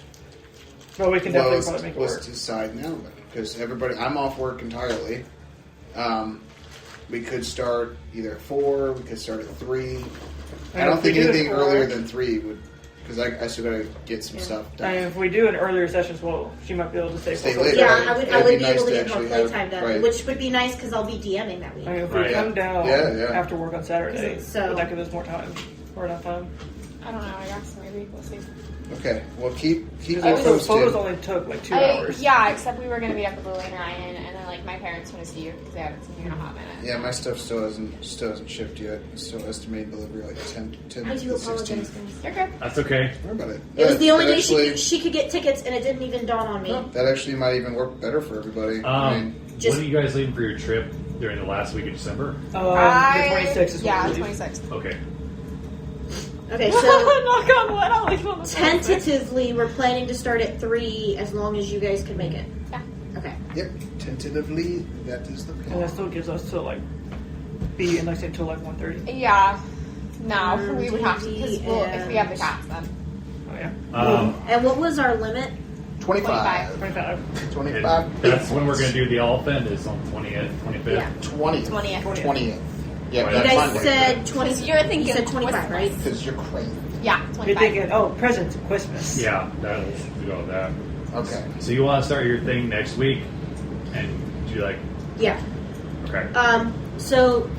S4: But we can
S3: Well,
S4: definitely probably make it
S3: let's
S4: work.
S3: decide now then, because everybody. I'm off work entirely. We could start either at 4. We could start at 3. I
S4: And
S3: don't
S4: if we
S3: think
S4: do it
S3: anything
S4: for-
S3: earlier than 3 would, because I still gotta get some stuff done.
S4: And if we do an earlier session as well, she might be able to stay
S3: Stay
S4: full.
S3: later.
S5: Yeah,
S3: Right.
S5: I would
S3: It'd
S5: be
S3: be nice
S5: able to
S3: to
S5: get more
S3: actually have-
S5: playtime done,
S3: right.
S5: which would be nice because I'll be DMing that week.
S4: I mean, if
S2: Right.
S4: we come down
S3: Yeah.
S4: after work on Saturday,
S5: So-
S4: would that give us more time or enough time?
S1: I don't know. I guess maybe we'll see.
S3: Okay, well keep
S4: I
S3: me
S4: mean, the
S3: posted.
S4: photos only took like 2 hours.
S1: Yeah, except we were gonna be up at the Lane Ryan, and then like my parents want to see you because they haven't seen you in a hot minute.
S3: Yeah, my stuff still hasn't shipped yet. It's still estimated delivery like 10
S5: I
S3: to
S5: do
S3: the
S5: apologize,
S3: 16th.
S5: guys.
S1: You're good.
S2: That's okay.
S3: Worry about it.
S5: It was the only
S3: That
S5: day
S3: actually,
S5: she could get tickets, and it didn't even dawn on me.
S3: that actually might even work better for everybody. I mean,
S5: Just-
S2: When are you guys leaving for your trip during the last week of December?
S4: The 26th is
S1: yeah,
S4: when we leave.
S1: 26.
S2: Okay.
S5: Okay, so
S1: Knock on wood. I'll leave on the 26th.
S5: tentatively, we're planning to start at 3 as long as you guys can make it.
S1: Yeah.
S5: Okay.
S3: yep, tentatively, that is the
S4: And
S3: plan.
S4: that still gives us to like be in Lexington until like 1:30.
S1: Yeah. No, we would have to because if we have the
S5: And-
S1: cats, then
S4: Oh yeah,
S5: And what was our limit?
S3: 25.
S4: 25.
S3: 25.
S2: That's when we're going to do the elephant is on 20th, 25th.
S5: Yeah.
S3: 20th.
S1: 20th.
S3: 20th. Yeah,
S2: You
S3: that's
S5: You guys
S3: Monday.
S5: said 20.
S1: Because you're thinking
S5: You said 25,
S1: Christmas.
S5: right?
S3: Because you're crazy.
S1: Yeah,
S4: You're
S1: 25.
S4: thinking, oh, presents, Christmas.
S2: Yeah, that'll go with that.
S3: Okay.
S2: So you want to start your thing next week, and do like
S5: Yeah.
S2: okay.
S5: So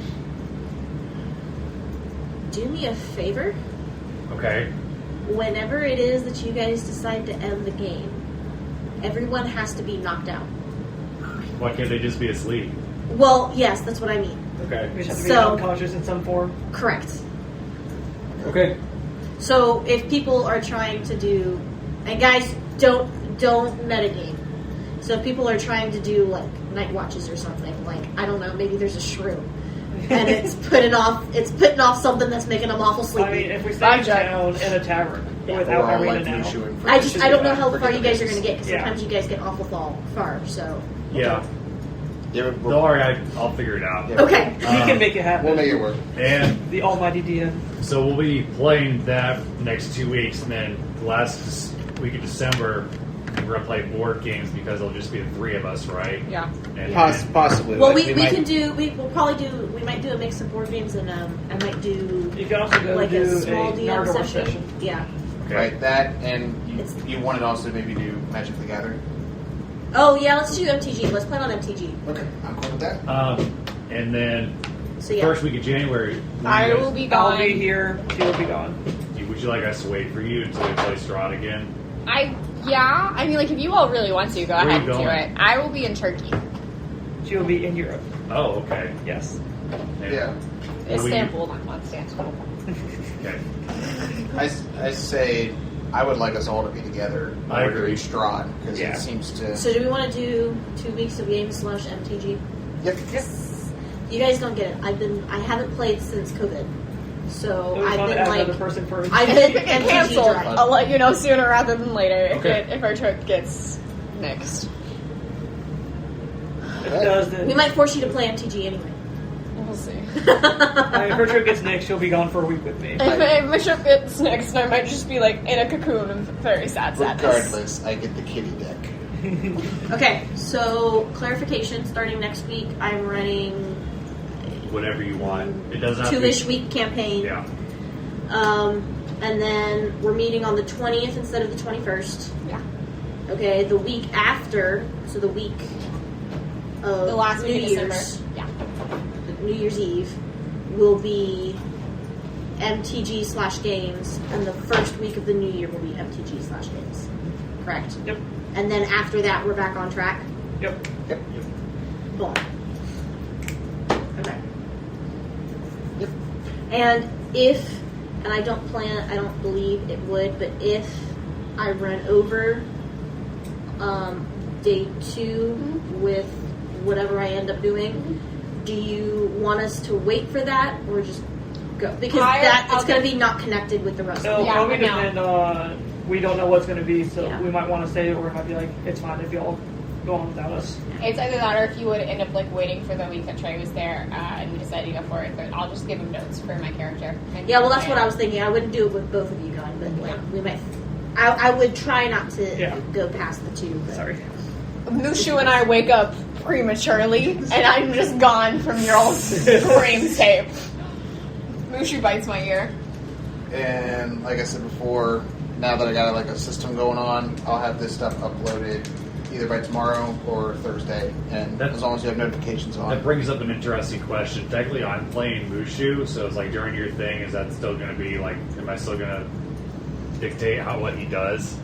S5: do me a favor.
S2: Okay.
S5: Whenever it is that you guys decide to end the game, everyone has to be knocked out.
S2: Why can't they just be asleep?
S5: Well, yes, that's what I mean.
S2: Okay.
S4: We just have to be
S5: So-
S4: unconscious in some form.
S5: Correct.
S6: Okay.
S5: So if people are trying to do, and guys, don't metagame. So if people are trying to do like night watches or something, like I don't know, maybe there's a shroom, and it's putting off something that's making them awful sleepy.
S4: I mean, if we stay in town in a tavern without
S3: We're all
S4: Ireena
S3: like
S4: now,
S3: Mushu and
S5: I don't know how
S3: Forget
S5: far
S3: the
S5: you guys are
S3: bases.
S5: going to get because
S4: Yeah.
S5: sometimes you guys get awful far. So
S2: Yeah.
S3: Yeah,
S2: Don't worry, I'll figure it out.
S3: Yeah.
S5: okay,
S4: we can make it happen.
S3: we'll make it work.
S2: And
S4: The almighty DM.
S2: so we'll be playing that next 2 weeks, and then the last week of December, we're going to play board games because it'll just be the three of us, right?
S1: Yeah.
S2: And
S7: Possibly.
S5: well
S7: like,
S5: we
S7: might-
S5: can do we might do a mix of board games and I might do
S4: You can also go
S5: like
S4: do
S5: a small
S4: a
S5: DM
S4: Nardor
S5: session. Yeah.
S2: Okay.
S3: Right, that, and
S5: It's-
S3: you wanted to also maybe do Magic the Gathering?
S5: Oh yeah, let's do MTG. Let's plan on MTG.
S3: Okay, I'm cool with that.
S2: And then
S5: So yeah.
S2: first week of January,
S1: I will be gone.
S4: I'll be here. She will be gone.
S2: would you like us to wait for you until we play Strahd again?
S1: I mean, like, if you all really want to, go
S2: Where are
S1: ahead
S2: you
S1: and do
S2: going?
S1: it. I will be in Turkey.
S4: She will be in Europe.
S2: Oh, okay.
S4: Yes.
S3: Yeah.
S1: Istanbul, not Istanbul.
S2: Okay.
S3: I say I would like us all to be together.
S2: I
S3: over
S2: agree.
S3: Strahd, because
S4: Yeah.
S3: it seems to...
S5: So do we want to do 2 weeks of games / MTG?
S3: Yep.
S5: You guys don't get it. I haven't played since COVID, so
S4: It was
S5: I've
S4: fun to
S5: been
S4: add
S5: like
S4: another person for
S5: I've
S1: If
S5: been
S1: it gets
S5: MTG
S1: canceled,
S5: dry.
S1: I'll let you know sooner rather than later
S2: Okay.
S1: if our trip gets nixed.
S4: If it does, then
S5: We might force you to play MTG anyway.
S1: We'll see.
S4: I mean, if her trip gets nixed, she'll be gone for a week with me.
S1: If my trip gets nixed, I might just be like in a cocoon and very sad sadness.
S3: Regardless, I get the kitty deck.
S5: Okay, so clarification. Starting next week, I'm running
S2: Whatever you want. It doesn't have to
S5: 2-ish
S2: be...
S5: week campaign.
S2: Yeah.
S5: And then we're meeting on the 20th instead of the 21st.
S1: Yeah.
S5: Okay, the week after, so the week of
S1: The last
S5: New
S1: week of
S5: Year's,
S1: December. Yeah.
S5: New Year's Eve, will be MTG / games, and the first week of the new year will be MTG / games. Correct?
S4: Yep.
S5: And then after that, we're back on track.
S4: Yep.
S5: Boom. Okay. Yep. And if, and I don't believe it would, but if I run over day 2 with whatever I end up doing, do you want us to wait for that or just go? Because it's going to be not connected with the rest
S4: So
S5: of
S1: Yeah,
S4: probably
S1: I know.
S4: depend on. We don't know what's going to be, so
S5: Yeah.
S4: we might want to stay, or it might be like it's fine if y'all go on without us.
S1: It's either that or if you would end up like waiting for the week that Trey was there and we decided to go for it, but I'll just give him notes for my character. And
S5: Yeah, well, that's what I was thinking. I wouldn't do it with both of you guys, but like we might. I would try not to
S4: Yeah.
S5: go past the 2. But.
S4: Sorry.
S1: Mushu and I wake up prematurely, and I'm just gone from your old dreamscape. Mushu bites my ear.
S3: And like I said before, now that I got like a system going on, I'll have this stuff uploaded either by tomorrow or Thursday. And
S2: That's-
S3: as long as you have notifications on.
S2: That brings up an interesting question. Technically, I'm playing Mushu, so it's like during your thing, is that still going to be like, am I still going to dictate what he does?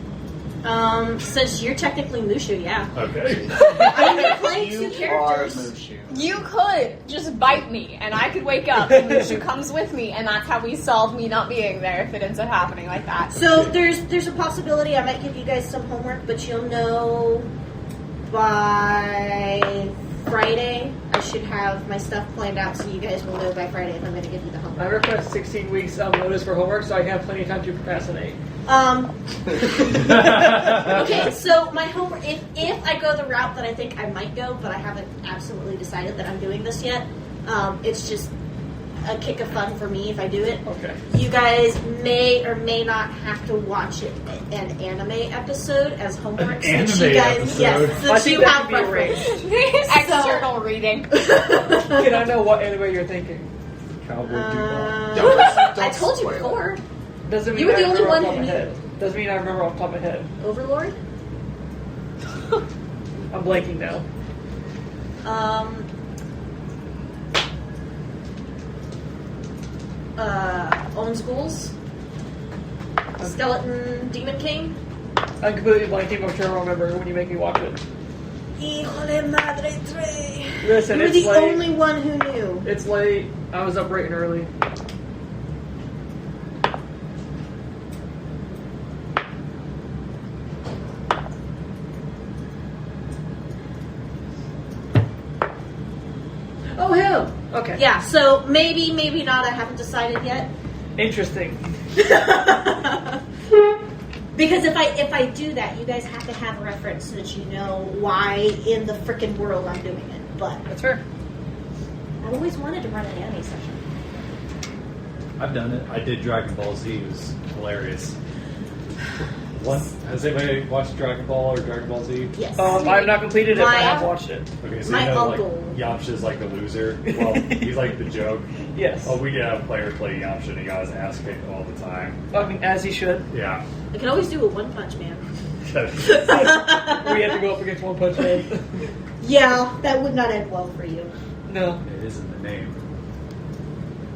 S5: Since you're technically Mushu, yeah.
S2: Okay.
S5: I mean, you're playing
S3: You
S5: 2
S3: are
S5: characters.
S3: Mushu.
S1: You could just bite me, and I could wake up, and Mushu comes with me, and that's how we solve me not being there if it ends up happening like that.
S5: So there's a possibility I might give you guys some homework, but you'll know by Friday. I should have my stuff planned out, so you guys will know by Friday if I'm going to give you the
S4: I
S5: homework.
S4: request 16 weeks notice for homework, so I have plenty of time to procrastinate.
S5: Okay, so my homework, if I go the route that I think I might go, but I haven't absolutely decided that I'm doing this yet, it's just a kick of fun for me if I do it.
S4: Okay.
S5: You guys may or may not have to watch an anime episode as homework. Since you
S2: anime
S5: guys,
S2: episode?
S5: yes,
S4: I
S5: since
S4: think
S5: you
S4: that
S5: have
S4: could be
S5: preference.
S1: External reading.
S4: Can I know what anime you're thinking?
S2: Cowboy
S5: I told you
S3: spoil it.
S5: before.
S4: Doesn't mean
S5: You were
S4: I
S5: the only
S4: remember
S5: one
S4: off
S5: who
S4: the top of my
S5: knew.
S4: head. Doesn't mean I remember off the top of my head.
S5: Overlord.
S4: I'm blanking now.
S5: Own schools. Skeleton Demon King.
S4: I'm completely blanking, but I'm sure I'll remember when you make me watch it.
S5: Híjole madre tre.
S4: Listen,
S5: You were
S4: it's
S5: the
S4: late.
S5: only one who knew.
S4: It's late. I was up bright and early. Oh, him. Okay.
S5: Yeah, so maybe, maybe not. I haven't decided yet.
S4: Interesting.
S5: Because if I do that, you guys have to have a reference so that you know why in the frickin' world I'm doing it. But
S4: That's fair.
S5: I've always wanted to run an anime session.
S6: I've done it. I did Dragon Ball Z. It was hilarious. Has anybody watched Dragon Ball or Dragon Ball Z?
S5: Yes.
S4: I've not completed it, but I have
S5: My-
S4: watched it.
S6: Okay, so
S5: My
S6: you know,
S5: uncle.
S6: like, Yamcha's like the loser. Well, he's like the joke.
S4: Yes.
S6: Oh, we did have a player play Yamcha, and he got his ass kicked all the time.
S4: I mean, as he should.
S6: Yeah.
S5: I can always do a One Punch Man.
S4: We have to go up against One Punch Man.
S5: Yeah, that would not end well for you.
S4: No.
S6: It is in the name.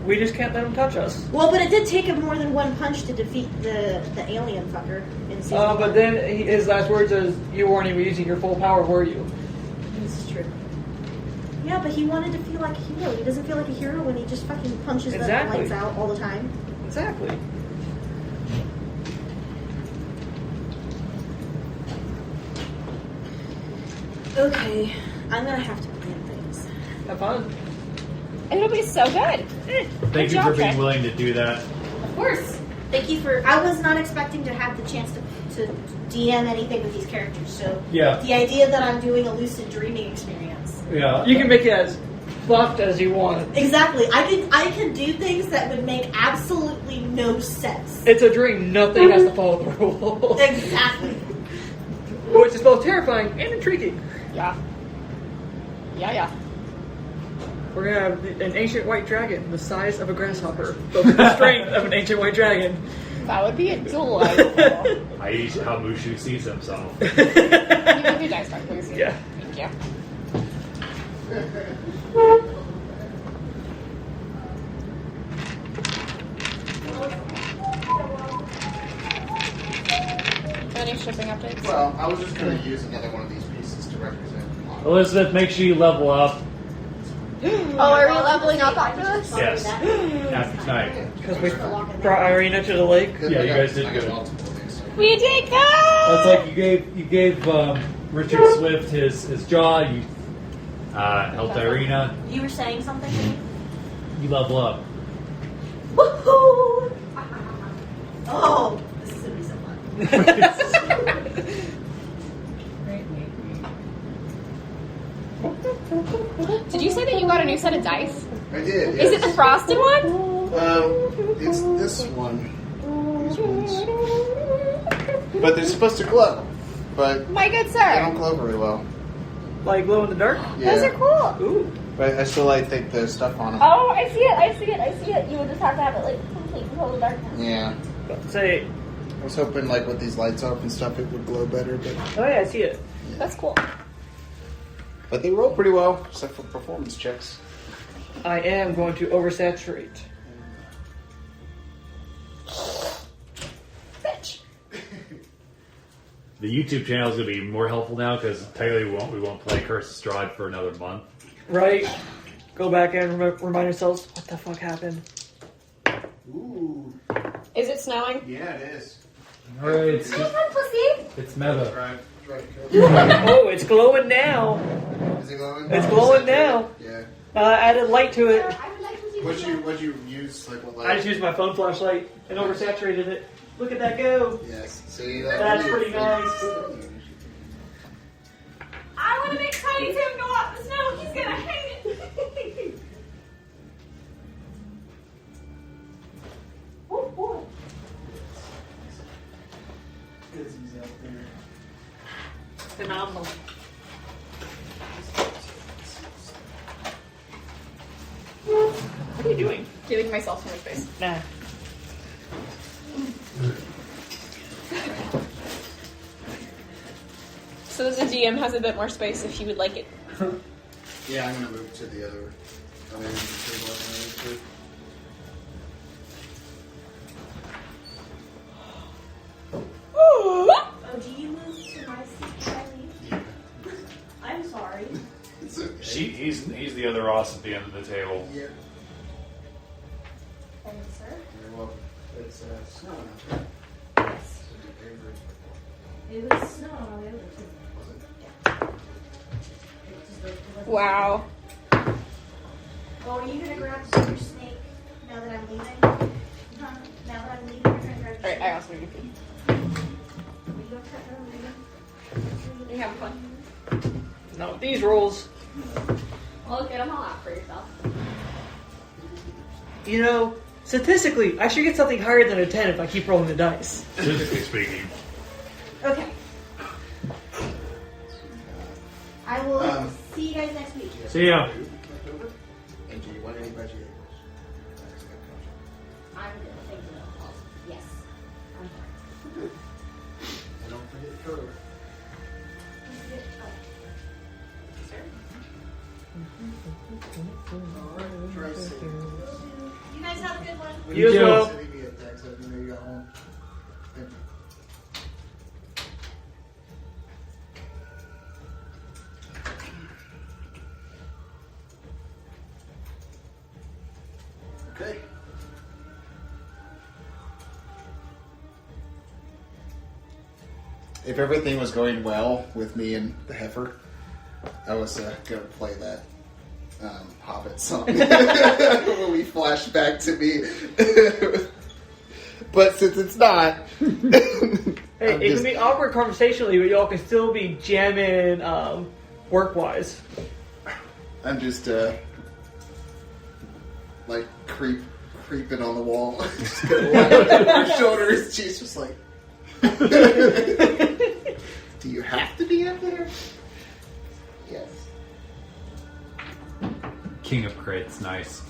S4: We just can't let him touch us.
S5: Well, but it did take him more than one punch to defeat the alien fucker in season
S4: But
S5: one.
S4: then his last words is, "You weren't even using your full power, were you?"
S5: This is true. Yeah, but he wanted to feel like a hero. He doesn't feel like a hero when he just fucking punches
S4: Exactly.
S5: the lights out all the time.
S4: Exactly.
S5: Okay, I'm gonna have to plan things.
S4: Have fun.
S1: It'll be so good.
S6: Thank you for being willing to do that.
S5: Of course. Thank you for. I was not expecting to have the chance to DM anything with these characters, so
S6: Yeah.
S5: the idea that I'm doing a lucid dreaming experience.
S6: Yeah.
S4: You can make it as fucked as you want.
S5: Exactly. I can do things that would make absolutely no sense.
S4: It's a dream. Nothing has to follow the rules.
S5: Exactly.
S4: Which is both terrifying and intriguing.
S1: Yeah. Yeah.
S4: We're gonna have an ancient white dragon the size of a grasshopper, but with the strength of an ancient white dragon.
S1: That would be a delightful.
S6: I use how Mushu sees himself.
S1: Can you give your dice back, please?
S4: Yeah.
S1: Thank you. Any shipping updates?
S3: Well, I was just going to use another one of these pieces to represent.
S6: Elizabeth, make sure you level up.
S1: Oh, are we leveling up after this?
S6: Yes. After tonight.
S4: Because we brought Ireena to the lake.
S6: Yeah, you guys did good.
S1: We did go!
S6: That's like you gave Richard Swift his jaw. You helped Ireena.
S5: You were saying something to me?
S6: You level up.
S5: Woohoo! Oh, this is gonna be so fun.
S1: Did you say that you got a new set of dice?
S3: I did.
S1: Is it the frosted one?
S3: It's this one. These ones. But they're supposed to glow. But
S1: My good
S3: they
S1: sir.
S3: don't glow very well.
S4: Like glow in the dark.
S3: Yeah.
S1: Those are cool.
S4: Ooh.
S3: But I still like think the stuff on them.
S1: Oh, I see it. You would just have to have it like complete total darkness.
S3: Yeah.
S4: Say,
S3: I was hoping like with these lights off and stuff it would glow better, but
S4: oh yeah, I see it.
S1: That's cool.
S3: they roll pretty well, except for performance checks.
S4: I am going to oversaturate.
S1: Bitch.
S6: The YouTube channel is going to be more helpful now because technically we won't play Curse of Strahd for another month.
S4: Right? Go back and remind ourselves what the fuck happened.
S3: Ooh.
S1: Is it snowing?
S3: Yeah, it is.
S6: All right, it's meta.
S3: Right.
S4: Oh, it's glowing now.
S3: Is it glowing?
S4: It's glowing now.
S3: Yeah.
S4: Added light to it.
S3: What'd you use? Like what light?
S4: I just used my phone flashlight and oversaturated it. Look at that go.
S3: Yes. See,
S4: That's pretty nice.
S1: I want to make Tiny Tim go up the snow. He's gonna hate it. Oh boy.
S4: Phenomenal. What are you doing?
S1: Giving myself too much space.
S4: Nah.
S1: So the DM has a bit more space if you would like it.
S3: Yeah, I'm gonna move to the other.
S5: Oh, do you move to my seat, Eileen?
S3: Yeah.
S5: I'm sorry.
S3: It's okay.
S6: He's the other Ross at the end of the table.
S3: Yeah.
S5: Thank you, sir.
S3: Very well. It's snowing out there.
S5: Yes. It was snow on the other too.
S3: Was it?
S1: Wow.
S5: Well, are you gonna grab your snake now that I'm leaving? Huh? Now that I'm leaving, you're gonna grab your
S1: Alright,
S5: snake.
S1: I also need to.
S5: Are you gonna cut her later?
S1: You having fun?
S4: Not with these rolls.
S1: Well, get them all out for yourself.
S4: You know, statistically, I should get something higher than a 10 if I keep rolling the dice.
S2: Physically speaking.
S5: Okay. I will see you guys next week.
S6: See ya.
S3: And do you want any budget?
S5: I'm good. Thank you. Yes. I'm fine.
S3: And don't forget the code.
S5: You guys have a good one.
S4: You as well.
S3: Sending me a text let me know you got home. Thank you. Okay. If everything was going well with me and the Heffer, I was going to play that Hobbit song when we flash back to me. But since it's not,
S4: Hey, it can be awkward conversationally, but y'all can still be jamming work-wise.
S3: I'm just like creeping on the wall, just gonna lie on her shoulders. She's just like, "Do you have to be up there?" Yes.
S6: King of Crits, nice.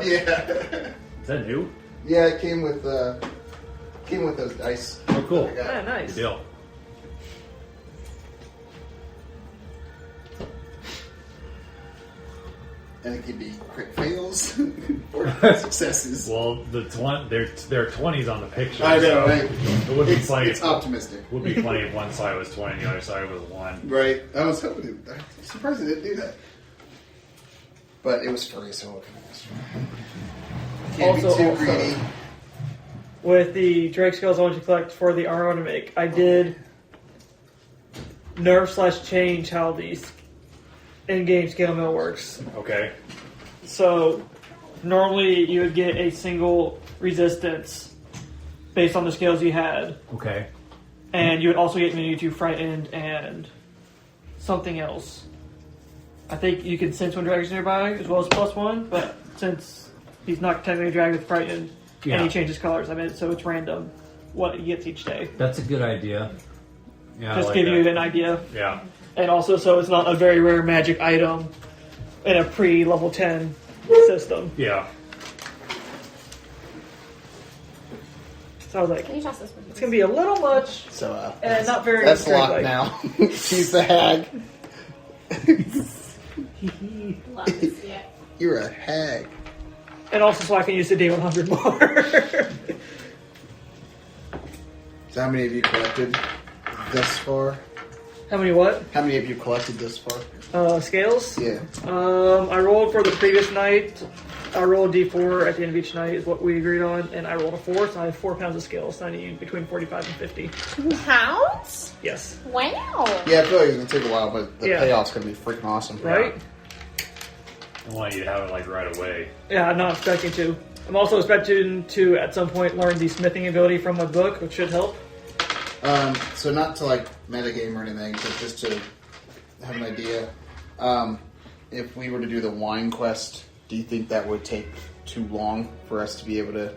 S3: Yeah.
S2: Is that new?
S3: Yeah, it came with those dice.
S6: Oh, cool.
S3: that I got.
S4: Yeah, nice.
S6: Deal.
S3: And it could be crit fails or successes.
S2: Well, there are 20s on the picture.
S3: I know, right?
S2: It would be funny.
S3: It's optimistic.
S2: Would be funny if one side was 20 and the other side was 1.
S3: Right. I was hoping I'm surprised they didn't do that. But it was free, so what can I ask for? Can't
S4: Also-
S3: be too greedy.
S4: With the Drake skills I want to collect for the armor to make, I did nerf/change how the in-game scale mill works.
S2: Okay.
S4: So, normally you would get a single resistance based on the scales you had,
S6: Okay.
S4: and you would also get immunity to frightened and something else. I think you can sense when dragon's nearby as well as +1, but since he's not technically a dragon with frightened, and
S6: Yeah.
S4: he changes colors, I mean, so it's random what he gets each day.
S6: That's a good idea. Yeah,
S4: Just
S6: I like
S4: give you
S6: that.
S4: an idea.
S2: Yeah.
S4: And also, so it's not a very rare magic item in a pre-level 10 system.
S2: Yeah.
S4: So I was like,
S1: Can you toss this one?
S4: it's going to be a little much,
S3: So,
S4: and not very
S3: that's
S4: Drake-like.
S3: locked now. She's the hag.
S1: Love to see it.
S3: You're a hag.
S4: And also so I can use the D100 more.
S3: So how many have you collected thus far?
S4: How many what?
S3: How many have you collected thus far?
S4: Scales?
S3: Yeah.
S4: I rolled for the previous night. I rolled D4 at the end of each night is what we agreed on, and I rolled a 4, so I have 4 pounds of scales, so I need between 45 and 50.
S1: Pounds?
S4: Yes.
S1: Wow.
S3: Yeah, I feel like it's going to take a while, but the
S4: Yeah.
S3: payoff's going to be freaking awesome.
S4: Right?
S2: I want you to have it like right away.
S4: Yeah, I'm not expecting to. I'm also expecting to, at some point, learn the smithing ability from my book, which should help.
S3: So not to like metagame or anything, but just to have an idea. If we were to do the wine quest, do you think that would take too long for us to be able to,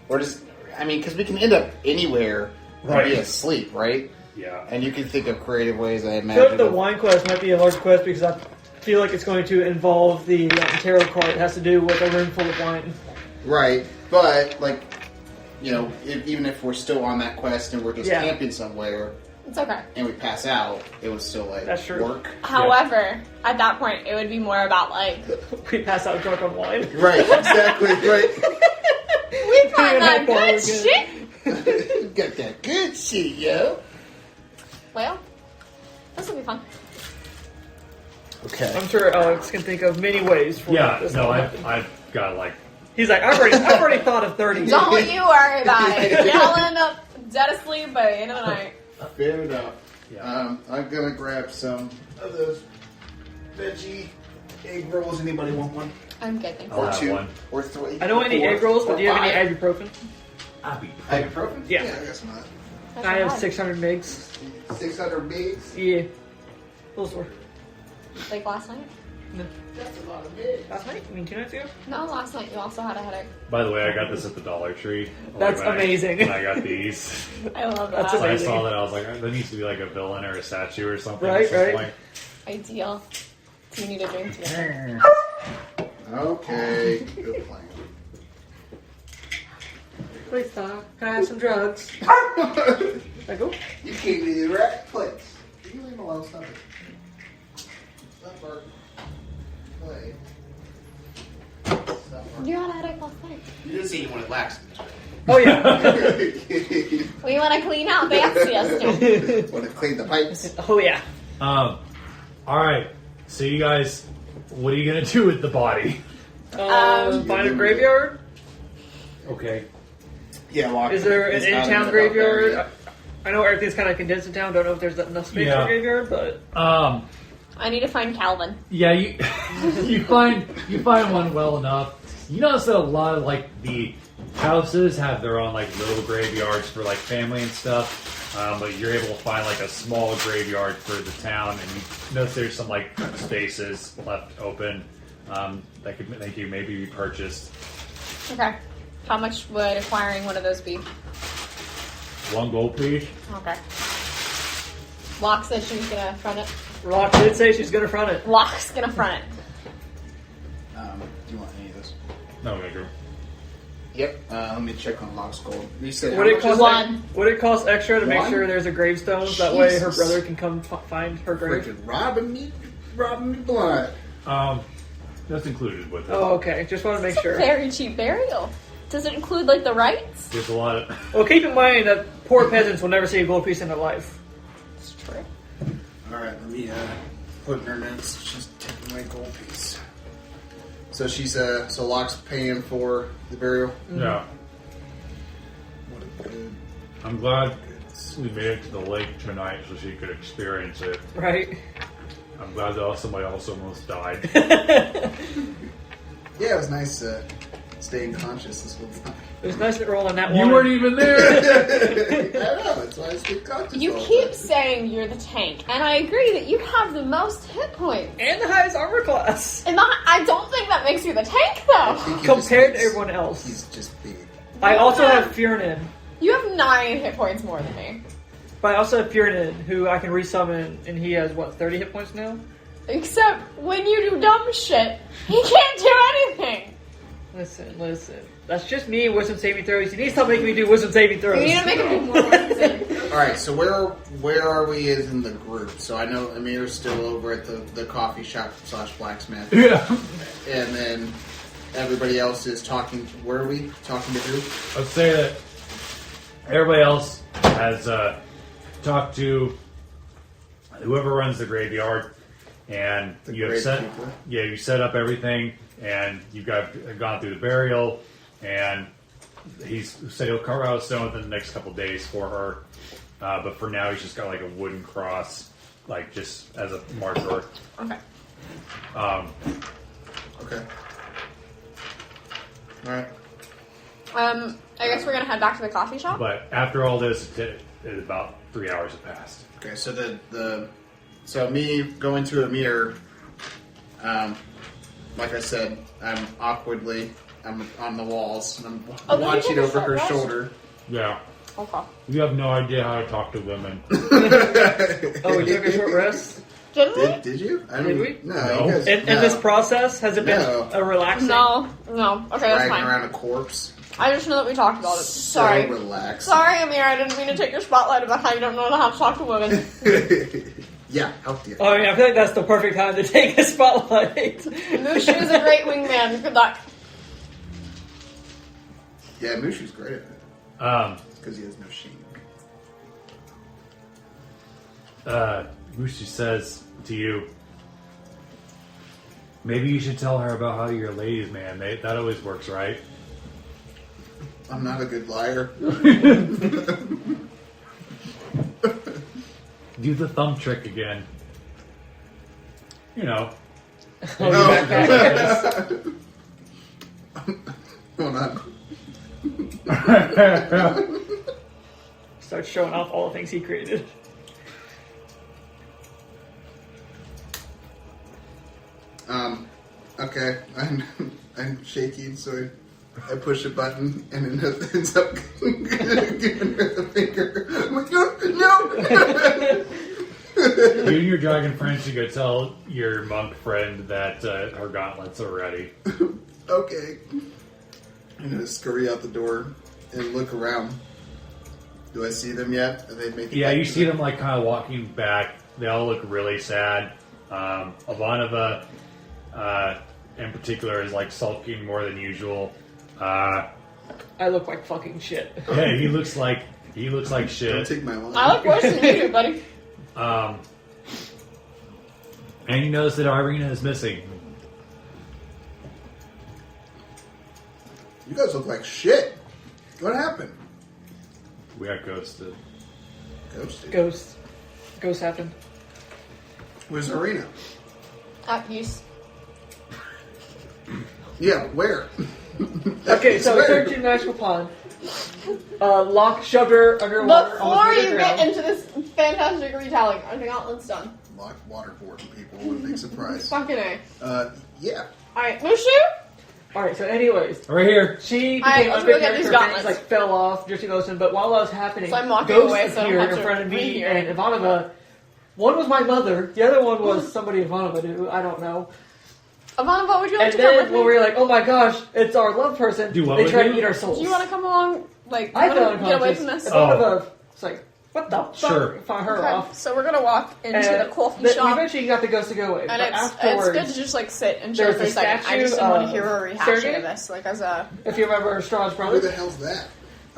S3: or just, I mean, because we can end up anywhere and be asleep, right?
S2: Yeah.
S3: And you can think of creative ways, I
S4: I
S3: imagine.
S4: feel like the
S3: of-
S4: wine quest might be a large quest because I feel like it's going to involve the tarot card. It has to do with a room full of wine.
S3: Right, but like, you know, even if we're still on that quest and we're just
S4: Yeah.
S3: camping somewhere
S1: It's okay.
S3: and we pass out, it would still like
S4: That's true.
S3: work.
S1: However, at that point, it would be more about like
S4: We pass out drunk on wine.
S3: Right, exactly, right.
S1: we got
S4: and
S1: that
S4: I borrow
S1: good
S4: again.
S1: shit.
S3: Got that good shit, yo.
S1: Well, this will be fun.
S3: Okay.
S4: I'm sure Alex can think of many ways for
S2: Yeah.
S4: this
S2: No,
S4: to
S2: I've,
S4: happen.
S2: I've got like.
S4: He's like, I've already thought of 30.
S1: Don't you worry about it. Y'all end up dead asleep by the end of the night.
S3: Fair enough.
S2: Yeah.
S3: I'm gonna grab some of those veggie egg rolls. Anybody want one?
S1: I'm good. Thanks.
S2: I'll
S3: Or
S2: have
S3: 2?
S2: one.
S3: Or 3?
S4: I don't want any
S3: or
S4: egg rolls,
S3: four,
S4: but do you have
S3: or
S4: any
S3: 5?
S4: ibuprofen?
S3: Ibuprofen?
S4: Yeah.
S3: I guess not.
S1: That's
S4: I have
S1: odd.
S4: 600 mgs.
S3: 600 beads?
S4: Yeah. Those were
S1: Like last night?
S3: That's a lot of beads.
S4: last night? 2 nights ago?
S1: No, last night you also had a headache.
S2: By the way, I got this at the Dollar Tree.
S4: That's
S2: When I-
S4: amazing.
S2: when I got these.
S1: I love that.
S4: That's
S2: When I
S4: amazing.
S2: saw that, I was like, there needs to be like a villain or a statue or something.
S4: Right,
S2: at some
S4: right.
S2: point.
S1: Ideal. Do you need a drink together?
S3: Okay, good plan.
S4: Please stop. Can I have some drugs? I go.
S3: You came to the right place. You leave him alone, stop it. Stop barking. Play. Stop barking.
S1: You had a headache last night.
S7: You didn't say you wanted lax.
S4: Oh, yeah.
S1: We want to clean out the Ascension.
S3: Want to clean the pipes?
S4: Oh, yeah.
S6: All right. So you guys, what are you gonna do with the body?
S4: Find a graveyard?
S6: Okay.
S3: Yeah, Loch.
S4: Is there an
S3: It's not
S4: in-town
S3: about
S4: graveyard?
S3: there
S4: I know everything's kind of condensed in town. Don't know if there's enough space for
S6: Yeah.
S4: a graveyard, but
S1: I need to find Calvin.
S6: Yeah, you you find one well enough. You notice that a lot of like the houses have their own like little graveyards for like family and stuff, but you're able to find like a small graveyard for the town, and you notice there's some like spaces left open that could make you maybe be purchased.
S1: Okay. How much would acquiring one of those be?
S6: 1 gold piece.
S1: Okay. Loch said she was gonna front it.
S4: Rock did say she's going to front it.
S1: Loch's gonna front it.
S3: Do you want any of this?
S2: No, Maker.
S3: Yep. Let me check on Loch's gold. You said
S4: Would
S3: how
S4: it
S3: much
S4: cost?
S3: is
S1: One.
S4: Would it cost extra to make
S3: One?
S4: sure there's a gravestone? That way, her
S3: Jesus.
S4: brother can come find her grave.
S3: Freaking robbing me blind.
S2: That's included with it.
S4: Oh, okay. Just want to make sure.
S1: Very cheap burial. Does it include like the rites?
S2: There's a lot of.
S4: Well, keep in mind that poor peasants will never see a gold piece in their life.
S1: It's true.
S3: All right, let me put in her notes. She's taking my gold piece. So she's so Loch's paying for the burial.
S2: Yeah.
S3: What a good.
S2: I'm glad we made it to the lake tonight so she could experience it.
S4: Right?
S2: I'm glad that somebody else almost died.
S3: Yeah, it was nice staying conscious this whole time.
S4: It was nice to roll on that
S2: You
S4: one.
S2: weren't even there.
S3: I know, that's why I stay conscious.
S1: You
S3: all the
S1: keep
S3: time.
S1: saying you're the tank, and I agree that you have the most hit points.
S4: And the highest armor class.
S1: And I don't think that makes you the tank,
S3: I
S1: though.
S3: think he
S4: Compared
S3: just
S4: to
S3: thinks
S4: everyone else.
S3: He's just big.
S4: I also have Furnin.
S1: You have 9 hit points more than me.
S4: But I also have Furnin, who I can resummon, and he has, 30 hit points now?
S1: Except when you do dumb shit, he can't do anything.
S4: Listen. That's just me, wisdom saving throws. You need to stop making me do wisdom saving throws.
S1: You need to make him do more wisdom.
S3: All right, so where are we as in the group? So I know Emyr's still over at the coffee shop / blacksmith,
S2: Yeah.
S3: and then everybody else is talking. Where are we talking to who?
S2: Let's say that everybody else has talked to whoever runs the graveyard, and
S3: The
S2: you have
S3: grave
S2: set
S3: keeper.
S2: you set up everything, and you've gone through the burial, and he's said he'll carve out a stone within the next couple days for her, but for now he's just got like a wooden cross, like just as a marker.
S1: Okay.
S3: Okay. All right.
S1: I guess we're gonna head back to the coffee shop.
S2: But after all this, about 3 hours have passed.
S3: Okay. So so me going to Emyr, like I said, I'm on the walls, and I'm
S1: Oh, did you
S3: watching
S1: take a
S3: over
S1: short
S3: her
S1: rest?
S3: shoulder.
S2: Yeah,
S1: Okay.
S2: you have no idea how to talk to women.
S4: Oh, we took a short rest?
S1: Did we?
S3: Did you? I
S4: Did
S3: don't-
S4: we?
S3: No.
S2: No.
S3: You guys,
S4: In
S3: no.
S4: this process, has it been
S3: No.
S4: a relaxing?
S1: No. Okay, that's
S3: Dragging
S1: fine.
S3: around a corpse.
S1: I just know that we talked about it. Sorry.
S3: So relaxed.
S1: Sorry, Emyr, I didn't mean to take your spotlight about how you don't know how to talk to women.
S3: Yeah, how dare.
S4: Oh, yeah, I feel like that's the perfect time to take a spotlight.
S1: Mushu is a great wingman. Good luck.
S3: Yeah, Mushu's great at it. Because he has no shame.
S2: Mushu says to you, maybe you should tell her about how you're a ladies' man. That always works, right?
S3: I'm not a good liar.
S2: Do the thumb trick again. You know,
S4: Oh, your backpack.
S3: Hold on.
S4: Starts showing off all the things he created.
S3: Okay, I'm shaking, so I push a button and it ends up giving her the finger. I'm like, no!
S6: You and your dragon friend should go tell your monk friend that her gauntlets are ready.
S3: Okay. I'm gonna scurry out the door and look around. Do I see them yet? Are they making?
S6: Yeah, you see them like kind of walking back. They all look really sad. Ivanova, in particular, is like sulking more than usual.
S4: I look like fucking shit.
S6: Yeah, he looks like shit.
S3: Don't take my line.
S1: I look worse than you do, buddy.
S6: And you notice that Ireena is missing.
S3: You guys look like shit. What happened?
S6: We got ghosted.
S3: Ghosted.
S4: Ghost happened.
S3: Where's Ireena?
S1: At use.
S3: Yeah, where?
S4: Okay, so we
S3: Where?
S4: turned to the magical pond. Loch shoved her underwater.
S1: Before you get into this fantastic retelling, are the gauntlets done?
S3: Lock waterboard people. What a big surprise.
S1: Fucking A.
S3: Yeah.
S1: Alright, Mushu?
S4: Alright, so anyways,
S6: Right here.
S4: she
S1: Alright,
S4: became
S1: let's go get
S4: unbig,
S1: these
S4: her
S1: gauntlets.
S4: things like fell off, drifting ocean, but while that was happening,
S1: So I'm walking
S4: ghosts
S1: away so I don't
S4: appeared
S1: have
S4: in
S1: to
S4: front of me
S1: rehear.
S4: and Ivanova. One was my mother, the other one was somebody Ivanova knew, I don't know.
S1: Ivanova, would you like
S4: And
S1: to come with
S4: then
S1: me?
S4: when we were like, oh my gosh, it's our love person,
S6: Do what
S4: they
S6: with
S4: tried
S6: you?
S4: to eat our souls.
S1: Do you want to come along? Like,
S4: I
S1: you
S4: felt
S1: wanna get away from
S4: unconscious.
S1: this?
S4: Ivanova, it's like, what the fuck?
S6: Sure.
S4: Fought her
S1: Okay,
S4: off.
S1: so we're gonna walk into the coffee
S4: We
S1: shop,
S4: eventually got the ghost to go away,
S1: and
S4: but
S1: it's
S4: afterwards,
S1: good to just like sit and chill
S4: there's
S1: for a
S4: a
S1: second. I
S4: statue
S1: just didn't want to
S4: of
S1: hear a rehashing
S4: Sergei?
S1: of this, like as a.
S4: if you remember Strahd's
S3: Who
S4: brother,
S3: the hell's that?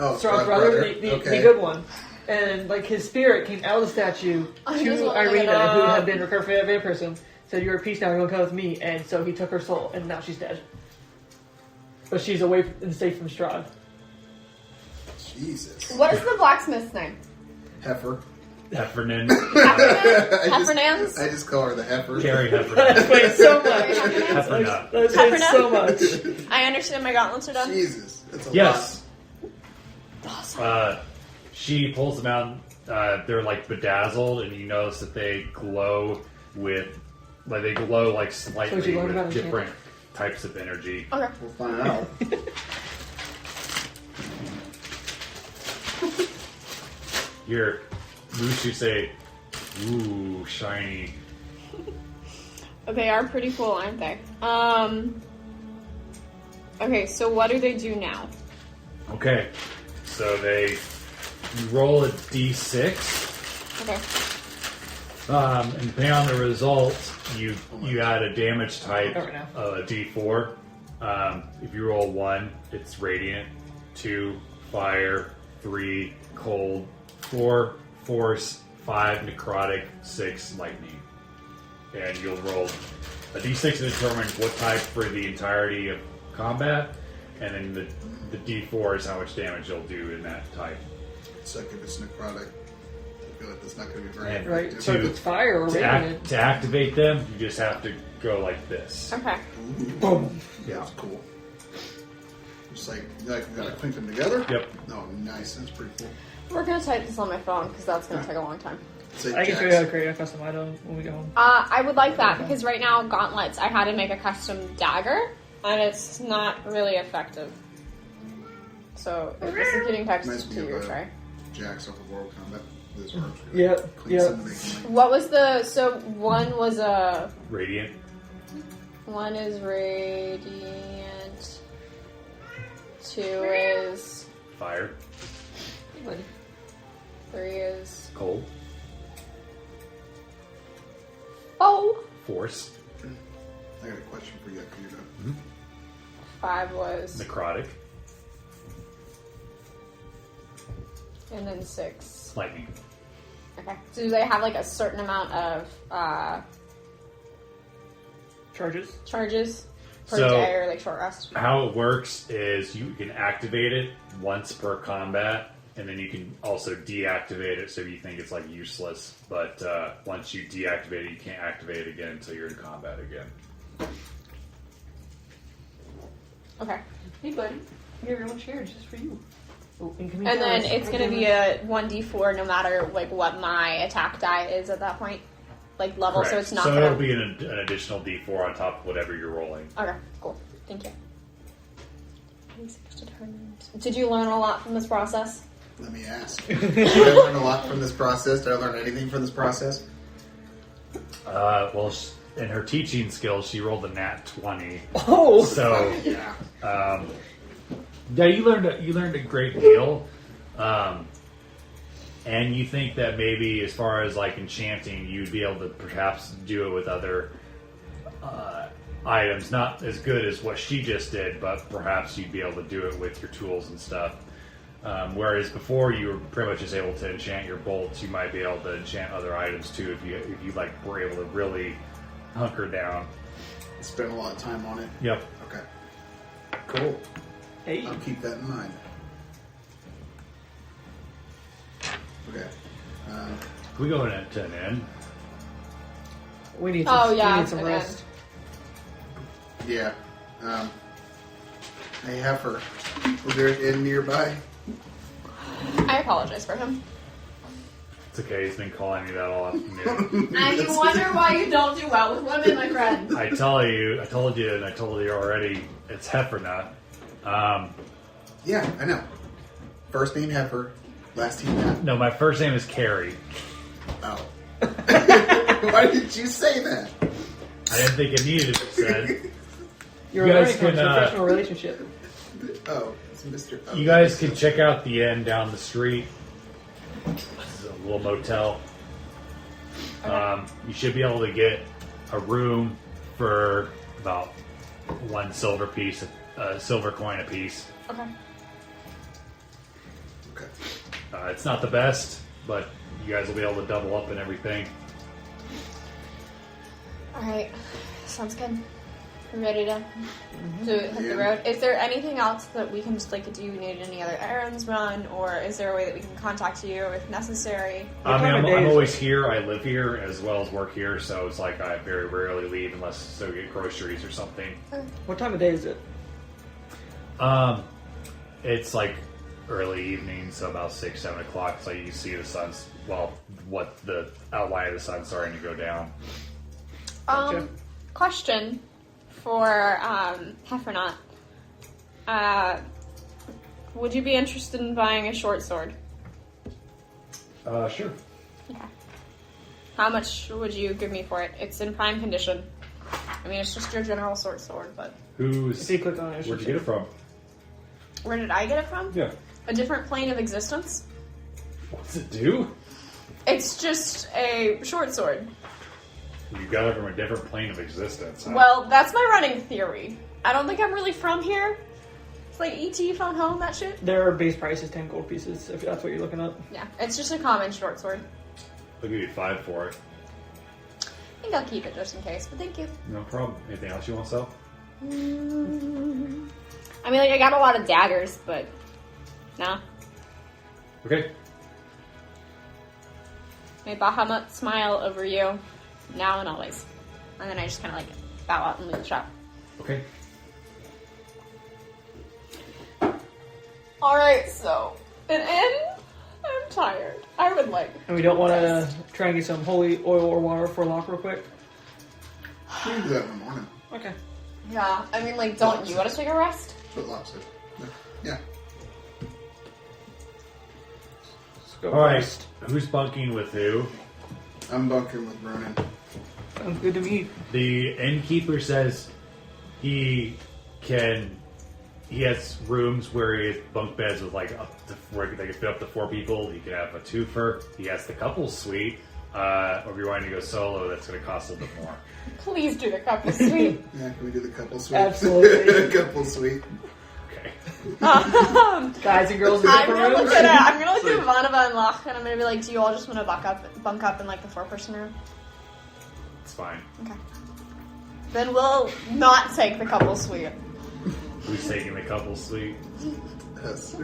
S3: Oh,
S4: Strahd's brother, the good one. And like his spirit came out of the statue to
S1: I just wanna look it
S4: Ireena, who
S1: up.
S4: had been recovered from a vampire person, said, "You're at peace now. You're gonna come with me." And so he took her soul, and now she's dead. But she's away and safe from Strahd.
S3: Jesus.
S1: What is the blacksmith's name?
S3: Heifer.
S6: Heffernan.
S1: Heffernans?
S3: I just call her the heifer.
S6: Carrie Heffernan.
S4: Explains so much.
S6: Heffernan.
S4: That explains
S1: Heffernan?
S4: so much.
S1: I understand my gauntlets are done.
S3: Jesus. That's a
S6: Yes.
S1: Awesome.
S6: She pulls them out. They're like bedazzled, and you notice that they glow with, like they glow like
S4: So
S6: slightly
S4: did you learn about
S6: with
S4: it,
S6: different types of energy.
S1: Okay.
S3: lot. We'll find out.
S6: Here, Mushu say, "Ooh, shiny."
S1: They are pretty cool, aren't they? Okay, so what do they do now?
S6: Okay, so you roll a d6.
S1: Okay.
S6: And depending on the result, you add a damage type
S4: Oh, right now.
S6: of a d4. If you roll 1, it's radiant. 2, fire. 3, cold. 4, force. 5, necrotic. 6, lightning. And you'll roll a d6 to determine what type for the entirety of combat, and then the d4 is how much damage you'll do in that type.
S3: Second is necrotic. I feel like that's not going to be very
S6: And
S4: Right.
S3: effective.
S4: So if it's fire or radiant.
S6: To activate them, you just have to go like this.
S1: Okay.
S4: Boom.
S6: Yeah.
S3: That's cool. Just like we gotta clink them together?
S6: Yep.
S3: Oh, nice. That's pretty cool.
S1: We're gonna type this on my phone because that's gonna take a long time.
S3: Say
S4: I can show you
S3: Jax.
S4: how to create a custom item when we go home.
S1: I would like that because right now gauntlets, I had to make a custom dagger, and it's not really effective. So if this is getting
S3: Reminds
S1: texted
S3: me
S1: to
S3: of,
S1: your tray.
S3: Jax off of World Combat. This works.
S4: Yep,
S3: Cleans
S4: yep.
S3: into making
S1: What was the? So one was a.
S6: Radiant.
S1: One is radiant. 2 is.
S6: Fire.
S1: 3 is.
S6: Cold.
S1: Oh.
S6: Force.
S3: I got a question for you after you're done.
S1: 5 was.
S6: Necrotic.
S1: And then 6.
S6: Lightning.
S1: Okay. So do they have like a certain amount of
S4: Charges.
S1: charges per
S6: So-
S1: day or like short rest?
S6: How it works is you can activate it once per combat, and then you can also deactivate it so you think it's like useless. But once you deactivate it, you can't activate it again until you're in combat again.
S1: Okay.
S4: Hey, buddy. Here, everyone shared just for you. Oh,
S1: And then it's going to be a 1d4 no matter like what my attack die is at that point. Like level,
S2: Correct.
S1: so it's not
S2: So
S1: going
S2: it'll
S1: to...
S2: be an additional D4 on top of whatever you're rolling.
S1: Okay, cool. Thank you. Did you learn a lot from this process?
S3: Let me ask. Did I learn a lot from this process? Did I learn anything from this process?
S2: Well, in her teaching skills, she rolled a nat 20.
S4: Oh!
S2: So,
S3: Yeah.
S6: Yeah, you learned a great deal.
S2: And you think that maybe as far as like enchanting, you'd be able to perhaps do it with other items. Not as good as what she just did, but perhaps you'd be able to do it with your tools and stuff. Whereas before you were pretty much just able to enchant your bolts, you might be able to enchant other items too if you like were able to really hunker down.
S3: Spent a lot of time on it.
S2: Yep.
S3: Okay. Cool.
S4: Hey.
S3: I'll keep that in mind. Okay.
S2: Can we go to an inn?
S4: We need
S1: Oh,
S4: some,
S1: yeah,
S4: we need some
S1: and
S4: rest.
S3: Yeah. Hey, Heffer. Was there an inn nearby?
S1: I apologize for him.
S2: It's okay, he's been calling me that all afternoon.
S1: And you wonder why you don't do well with women, my friend.
S2: I told you, and I told you already, it's Heffer not.
S3: Yeah, I know. First name Heffer, last name Heffer.
S2: No, my first name is Carrie.
S3: Oh. Why did you say that?
S2: I didn't think it needed to be said.
S4: You're
S2: You guys
S4: learning from
S2: can,
S4: a professional relationship.
S3: Oh, it's Mr. Oh,
S2: You guys can check out the inn down the street. This is a little motel. You should be able to get a room for about 1 silver piece, silver coin a piece.
S1: Okay.
S3: Okay.
S2: It's not the best, but you guys will be able to double up and everything.
S1: Alright. Sounds good. We're ready to hit the
S3: Yeah.
S1: road. Is there anything else that we can just like do? You need any other errands run, or is there a way that we can contact you if necessary?
S2: I mean,
S4: time of day
S2: I'm
S4: is
S2: always here. I live here as well as work here, so it's like I very rarely leave unless to get groceries or something.
S4: What time of day is it?
S2: It's like early evening, so about 6, 7 o'clock. So you see the sun's what the outline of the sun starting to go down.
S4: Gotcha.
S1: Question for Heffernot. Would you be interested in buying a short sword?
S2: Sure.
S1: Okay. How much would you give me for it? It's in prime condition. I mean, it's just your general short sword, but
S2: Who's?
S4: If you click on it,
S2: Where'd you get it from?
S1: where did I get it from?
S2: Yeah.
S1: A different plane of existence.
S2: What's it do?
S1: It's just a short sword.
S2: You got it from a different plane of existence. Huh?
S1: Well, that's my running theory. I don't think I'm really from here. It's like E.T. Phone Home, that shit.
S4: Their base price is 10 gold pieces, if that's what you're looking up.
S1: Yeah, it's just a common short sword.
S2: I'll give you 5 for it.
S1: I think I'll keep it just in case, but thank you.
S2: No problem. Anything else you want to sell?
S1: I mean, like, I got a lot of daggers, but nah.
S2: Okay.
S1: May Bahamut smile over you, now and always. And then I just kind of, like, bow out and leave the shop.
S2: Okay.
S1: Alright, so, an inn? I'm tired. I would like...
S4: And we don't want to try and get some holy oil or water for Loch real quick?
S3: We can do that in the morning.
S4: Okay.
S1: Yeah, I mean, like, don't you want to take a rest?
S3: That's what Lop said. Yeah.
S4: Let's go
S2: All right.
S4: rest.
S2: Who's bunking with who?
S3: I'm bunking with Ronan.
S4: Sounds good to me.
S2: The innkeeper says he has rooms where he has bunk beds with like up to where they can fit up to 4 people. He can have a twofer. He has the couples suite. Or if you're wanting to go solo, that's going to cost a little bit more.
S1: Please do the couple suite.
S3: Yeah, can we do the couple suite?
S4: Absolutely.
S3: Couple suite.
S2: Okay.
S4: Guys and girls in
S1: I'm
S4: different
S1: gonna
S4: rooms?
S1: look at Vanova and Loch, and I'm gonna be like, do you all just want to bunk up in like the 4-person room?
S2: It's fine.
S1: Okay. Then we'll not take the couple suite.
S2: Who's taking the couples suite?
S3: Us.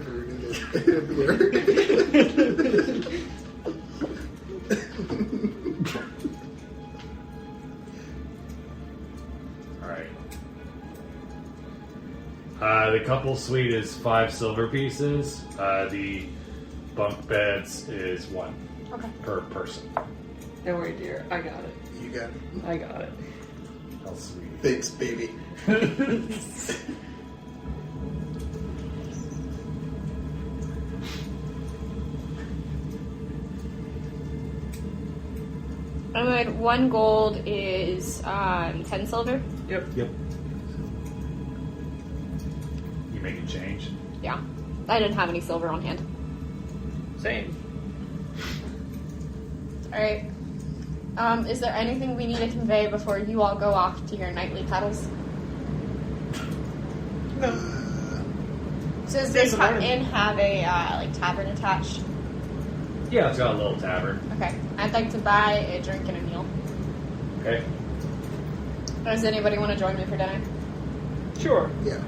S2: Alright. The couple suite is 5 silver pieces. The bunk beds is 1
S1: Okay.
S2: per person.
S4: Don't worry, dear. I got it.
S3: You got it.
S4: I got it.
S2: How sweet.
S3: Thanks, baby.
S1: And then 1 gold is 10 silver.
S4: Yep.
S2: Yep. You make it change?
S1: Yeah. I didn't have any silver on hand.
S4: Same.
S1: Alright. Is there anything we need to convey before you all go off to your nightly paddles?
S4: No.
S1: So does
S4: Save
S1: this
S4: the money.
S1: inn have a tavern attached?
S2: Yeah, it's got a little tavern.
S1: Okay. I'd like to buy a drink and a meal.
S2: Okay.
S1: Does anybody want to join me for dinner?
S4: Sure.
S3: Yeah.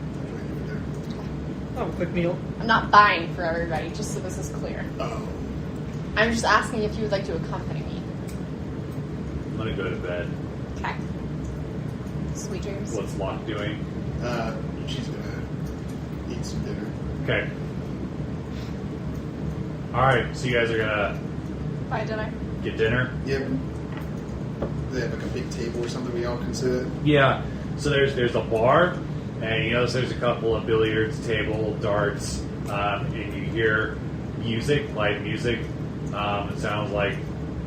S4: Oh, quick meal.
S1: I'm not buying for everybody, just so this is clear.
S3: Oh.
S1: I'm just asking if you would like to accompany me.
S2: I'm gonna go to bed.
S1: Okay. Sweet dreams.
S2: What's Loch doing?
S3: She's gonna eat some dinner.
S2: Okay. Alright, so you guys are gonna
S1: Buy dinner.
S2: get dinner?
S3: Yep. They have like a big table or something we all can sit at.
S2: Yeah. So there's a bar, and you notice there's a couple of billiards table, darts, and you hear music, live music. It sounds like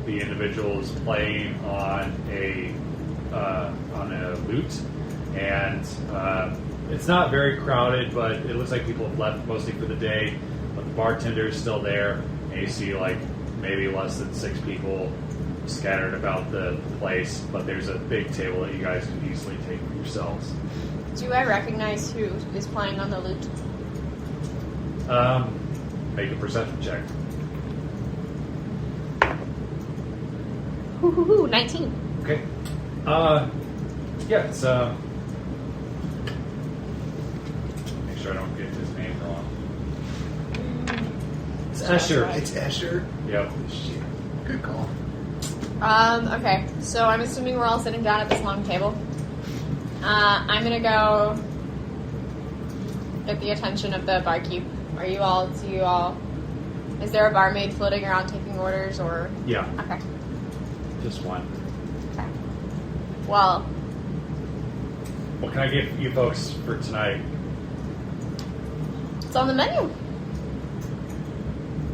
S2: the individual is playing on a lute, and it's not very crowded, but it looks like people have left mostly for the day. But the bartender is still there, and you see like maybe less than 6 people scattered about the place. But there's a big table that you guys can easily take for yourselves.
S1: Do I recognize who is playing on the lute?
S2: Make a perception check.
S1: 19.
S2: Okay. Yeah, it's make sure I don't get his name wrong. It's Escher.
S3: It's Escher.
S2: Yep.
S3: Shit. Good call.
S1: Okay, so I'm assuming we're all sitting down at this long table. I'm gonna go get the attention of the barkeep. Is there a barmaid floating around taking orders, or?
S2: Yeah,
S1: Okay.
S2: just one.
S1: Okay. Well,
S2: What can I get you folks for tonight?
S1: it's on the menu.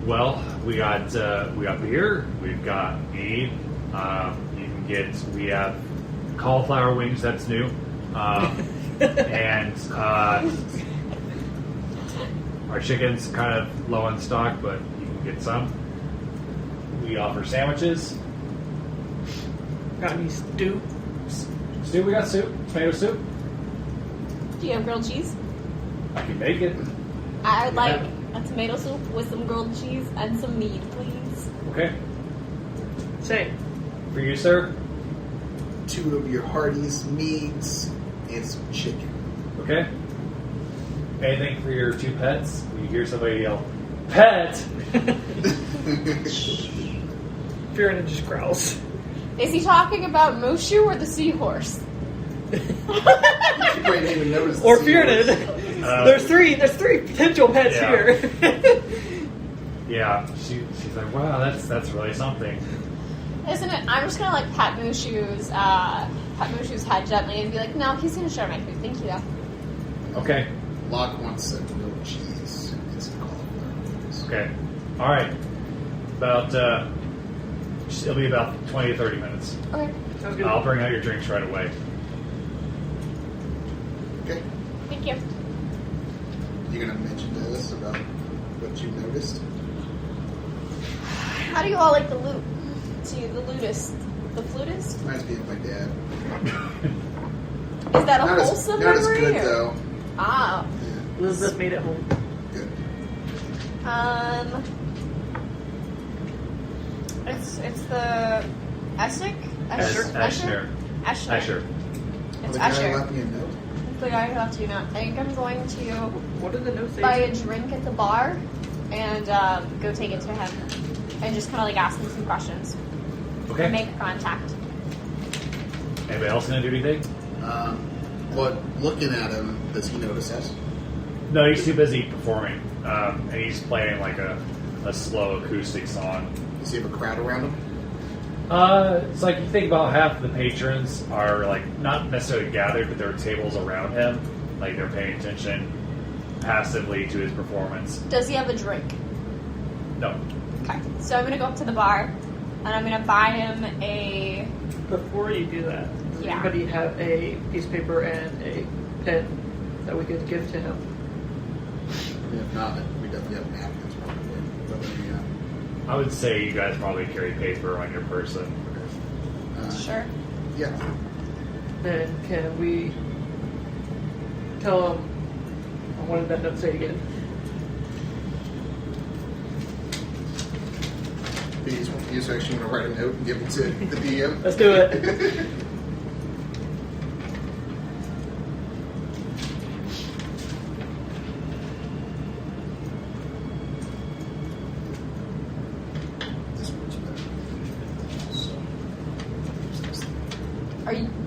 S2: Well, we got beer, we've got mead. We have cauliflower wings. That's new, and our chicken's kind of low on stock, but you can get some. We offer sandwiches.
S4: Got any stew?
S2: Stew, we got soup, tomato soup.
S1: Do you have grilled cheese?
S2: I can make it.
S1: I'd like a tomato soup with some grilled cheese and some mead, please.
S2: Okay.
S4: Same.
S2: For you, sir?
S3: 2 of your Hardee's meats and some chicken.
S2: Okay. Anything for your 2 pets? You hear somebody yell, "Pet!"
S4: Fiona just growls.
S1: Is he talking about Mushu or the seahorse?
S3: You might even notice.
S4: Or
S3: the
S4: Fiona.
S3: seahorse.
S4: There's three potential pets
S2: Yeah.
S4: here.
S2: Yeah, she's like, wow, that's really something.
S1: Isn't it? I'm just gonna like pat Mushu's head gently and be like, no, he's gonna share my food. Thank you, though.
S2: Okay.
S3: Locke wants some grilled cheese and some cauliflower wings.
S2: Okay. All right. About it'll be about 20 to 30 minutes.
S1: Okay.
S4: Sounds good.
S2: I'll bring out your drinks right away.
S3: Okay.
S1: Thank you.
S3: You gonna mention to us about what you noticed?
S1: How do you all like the lute? See, the lutist. The flutist?
S3: Reminds me of my dad.
S1: Is that a
S3: Not as,
S1: wholesome
S3: not as
S1: memory?
S3: good
S1: or-
S3: though.
S1: Ah.
S3: Yeah,
S4: Elizabeth made it home.
S3: good.
S1: It's the Essex?
S2: Escher.
S1: Escher.
S2: Escher.
S1: It's
S3: the guy
S1: Escher.
S3: left me a note.
S1: It's the guy who left you a note. I think I'm going to
S4: What did the note say?
S1: buy a drink at the bar and go take it to him and just kind of like ask him some questions.
S2: Okay.
S1: Make contact.
S2: Anybody else gonna do anything?
S3: But looking at him, does he notice us?
S2: No, he's too busy performing, and he's playing like a slow acoustic song.
S3: Does he have a crowd around him?
S2: It's like you think about half the patrons are like not necessarily gathered, but there are tables around him, like they're paying attention passively to his performance.
S1: Does he have a drink?
S2: No.
S1: Okay. So I'm gonna go up to the bar, and I'm gonna buy him a.
S4: Before you do that, does
S1: Yeah.
S4: anybody have a piece of paper and a pen that we could give to him?
S3: If not, we definitely have napkins probably. But,
S2: I would say you guys probably carry paper on your person.
S1: Sure.
S3: Yeah.
S4: Then can we tell him? What did that note say again?
S3: You just actually want to write a note and give it to the DM?
S4: Let's do it.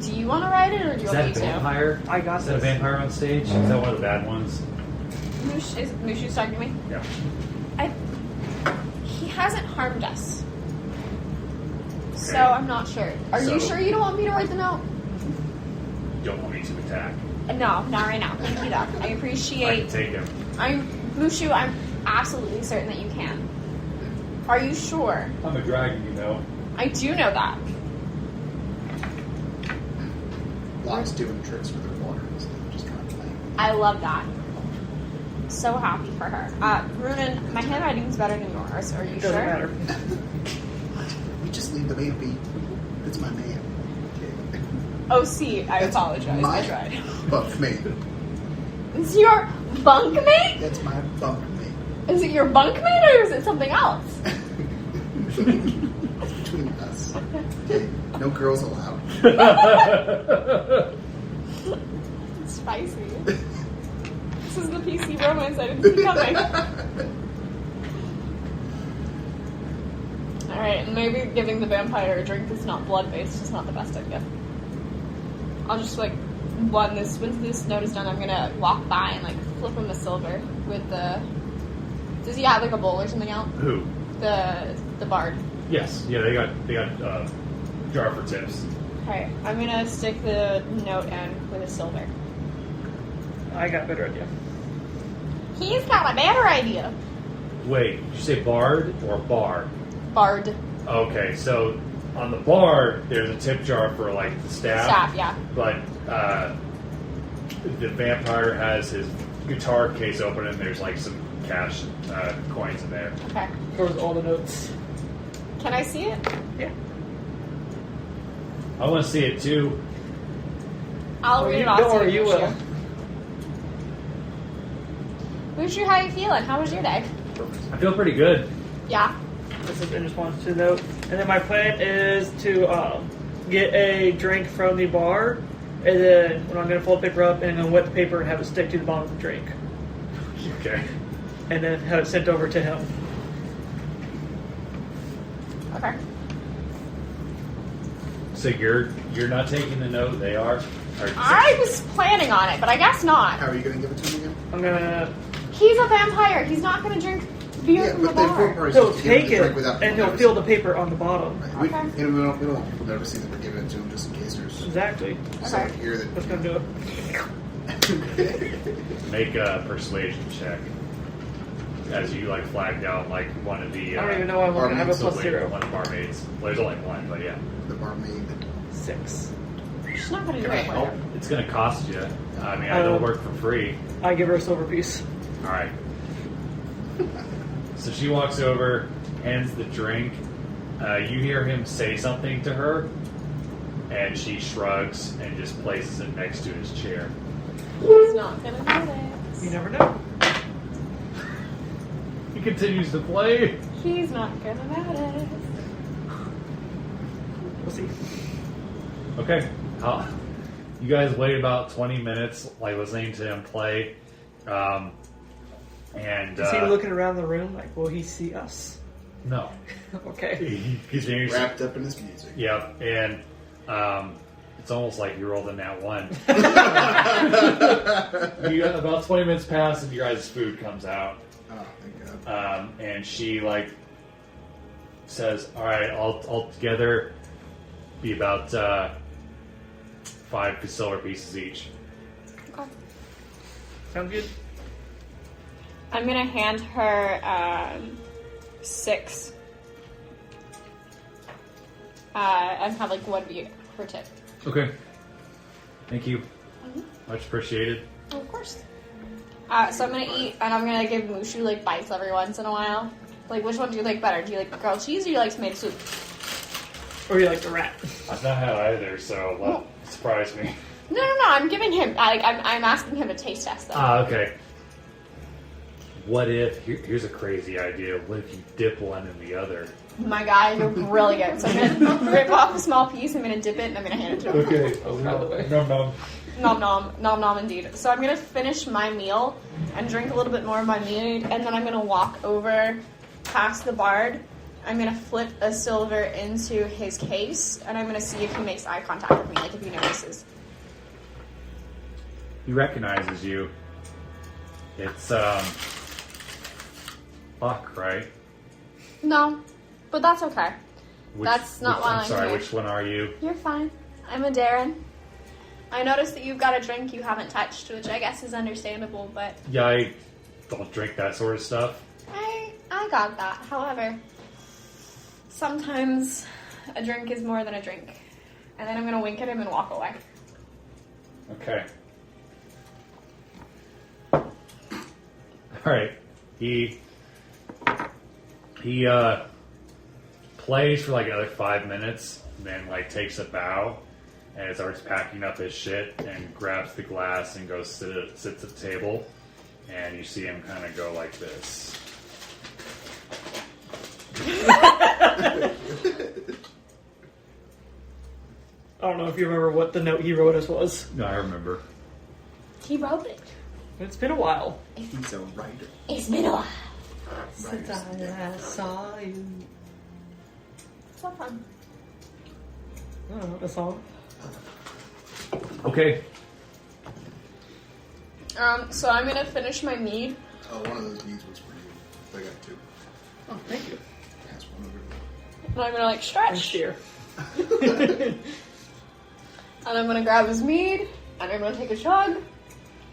S1: Do you want to write it, or do you
S2: Is
S1: want
S2: that
S1: me
S2: a
S1: to?
S2: vampire?
S4: I got
S2: Is that a
S4: this.
S2: vampire on stage? Is that one of the bad ones?
S1: Is Mushu talking to me?
S2: Yeah.
S1: He hasn't harmed us. So I'm not sure. Are you
S2: So-
S1: sure you don't want me to write the note?
S2: You don't want me to attack.
S1: No, not right now. Thank you, though. I
S2: I can
S1: appreciate.
S2: take him.
S1: Mushu, I'm absolutely certain that you can. Are you sure?
S2: I'm a dragon, you know.
S1: I do know that.
S3: Locke's doing tricks for their water, so they're just kind of playing.
S1: I love that. So happy for her. Runen, my handwriting's better than yours. Are you
S4: Doesn't
S1: sure?
S4: matter.
S3: We just leave the man be. It's my man. Okay.
S1: Oh, see, I
S3: That's
S1: apologize.
S3: my
S1: I tried.
S3: bunkmate.
S1: Is your bunkmate?
S3: That's my bunkmate.
S1: Is it your bunkmate or is it something else?
S3: It's between us. Okay. No girls allowed.
S1: Spicy. This is the PC romance I didn't see coming. Alright, maybe giving the vampire a drink that's not blood-based is not the best idea. I'll just, once this note is done, I'm gonna walk by and, flip him a silver with the... Does he have, a bowl or something out?
S2: Who?
S1: The bard.
S2: Yes. Yeah, they got jar for tips.
S1: Okay, I'm gonna stick the note in with a silver.
S4: I got a better idea.
S1: He's got a better idea.
S2: Wait, did you say bard or bar?
S1: Bard.
S2: Okay, so on the bar, there's a tip jar for the staff.
S1: Staff, yeah.
S2: But the vampire has his guitar case open and there's some cash coins in there.
S1: Okay.
S4: Covers all the notes.
S1: Can I see it?
S4: Yeah.
S2: I want to see it too.
S1: I'll read it off
S4: Don't
S1: to
S4: worry, you
S1: Mushu.
S4: will.
S1: Mushu, how you feeling? How was your day?
S2: I feel pretty good.
S1: Yeah.
S4: This is in response to the note. And then my plan is to get a drink from the bar, and then when I'm going to fold the paper up and I'm going to wet the paper and have it stick to the bottom of the drink.
S2: Okay.
S4: And then have it sent over to him.
S1: Okay.
S2: So you're not taking the note, they are? Or
S1: I was planning on it, but I guess not.
S3: How are you going to give it to him again?
S4: I'm going to...
S1: He's a vampire. He's not going to drink beer from the
S3: but the important
S1: bar.
S3: part is
S4: He'll
S3: just to give him
S4: take
S3: the
S4: it,
S3: drink without
S4: and he'll
S3: noticing.
S4: feel the paper on the bottom.
S3: Right.
S1: Okay.
S3: We don't want people noticing that we're giving it to him just in case there's
S4: Exactly.
S3: someone here that.
S4: That's going to do it.
S2: Make a persuasion check. As you flagged out one of the
S4: I don't even know why I'm going to have a
S2: so
S4: plus 0.
S2: one of the barmaids. Well, there's only one, but yeah.
S3: The barmaid.
S4: 6.
S1: She's not going to do
S3: Can I
S1: it.
S3: help?
S2: It's gonna cost you. I mean, I don't work for free.
S4: I give her a silver piece.
S2: All right. So she walks over, hands the drink. You hear him say something to her, and she shrugs and just places it next to his chair.
S1: He's not going to do this.
S4: You never know.
S2: He continues to play.
S1: He's not going to notice.
S4: We'll see.
S2: Okay. You guys wait about 20 minutes, listening to him play. And
S4: Is he looking around the room will he see us?
S2: no,
S4: Okay.
S2: he continues.
S3: Wrapped up in his music.
S2: Yep, and It's almost like you rolled in that one. About 20 minutes pass and your guys' food comes out.
S3: Oh, thank God.
S2: And she says, "All right, all together, be about 5 silver pieces each."
S1: Okay.
S4: Sounds good.
S1: I'm gonna hand her 6. And have 1 be her tip.
S2: Okay. Thank you. Much appreciated.
S1: Of course. So I'm gonna eat, and I'm gonna give Mushu bites every once in a while. Which one do you like better? Do you like grilled cheese, or do you like tomato soup?
S4: Or you like the rat?
S2: I've not had either, so that surprised me.
S1: No. I'm giving him. I'm asking him to taste test them.
S2: Okay. What if? Here's a crazy idea. What if you dip one in the other?
S1: My guy, you're brilliant. So I'm gonna rip off a small piece. I'm gonna dip it, and I'm gonna hand it to him.
S2: Okay. Nom nom.
S1: Nom nom indeed. So I'm gonna finish my meal and drink a little bit more of my mead, and then I'm gonna walk over past the bard. I'm gonna flip a silver into his case, and I'm gonna see if he makes eye contact with me, if he notices.
S2: He recognizes you. It's Loch, right?
S1: No, but that's okay. That's not why I'm
S2: sorry,
S1: here.
S2: which one are you?
S1: You're fine. I'm a Darren. I noticed that you've got a drink you haven't touched, which I guess is understandable, but
S2: Yeah, I don't drink that sort of stuff.
S1: I got that. However, sometimes a drink is more than a drink. And then I'm gonna wink at him and walk away.
S2: Okay. Alright. He plays for another 5 minutes, and then takes a bow and starts packing up his shit and grabs the glass and goes sits at the table, and you see him kind of go like this.
S4: I don't know if you remember what the note he wrote us was.
S2: No, I remember.
S1: He wrote it.
S4: It's been a while.
S3: He's a writer.
S1: It's been a while.
S4: Since I last saw you.
S1: It's not fun.
S4: I don't know, a song.
S2: Okay.
S1: So I'm gonna finish my mead.
S3: Oh, one of those beads was for you. I got 2.
S4: Oh, thank you.
S3: Pass one over.
S1: And I'm gonna stretch.
S4: Thanks, dear.
S1: And I'm gonna grab his mead. And I'm gonna take a chug.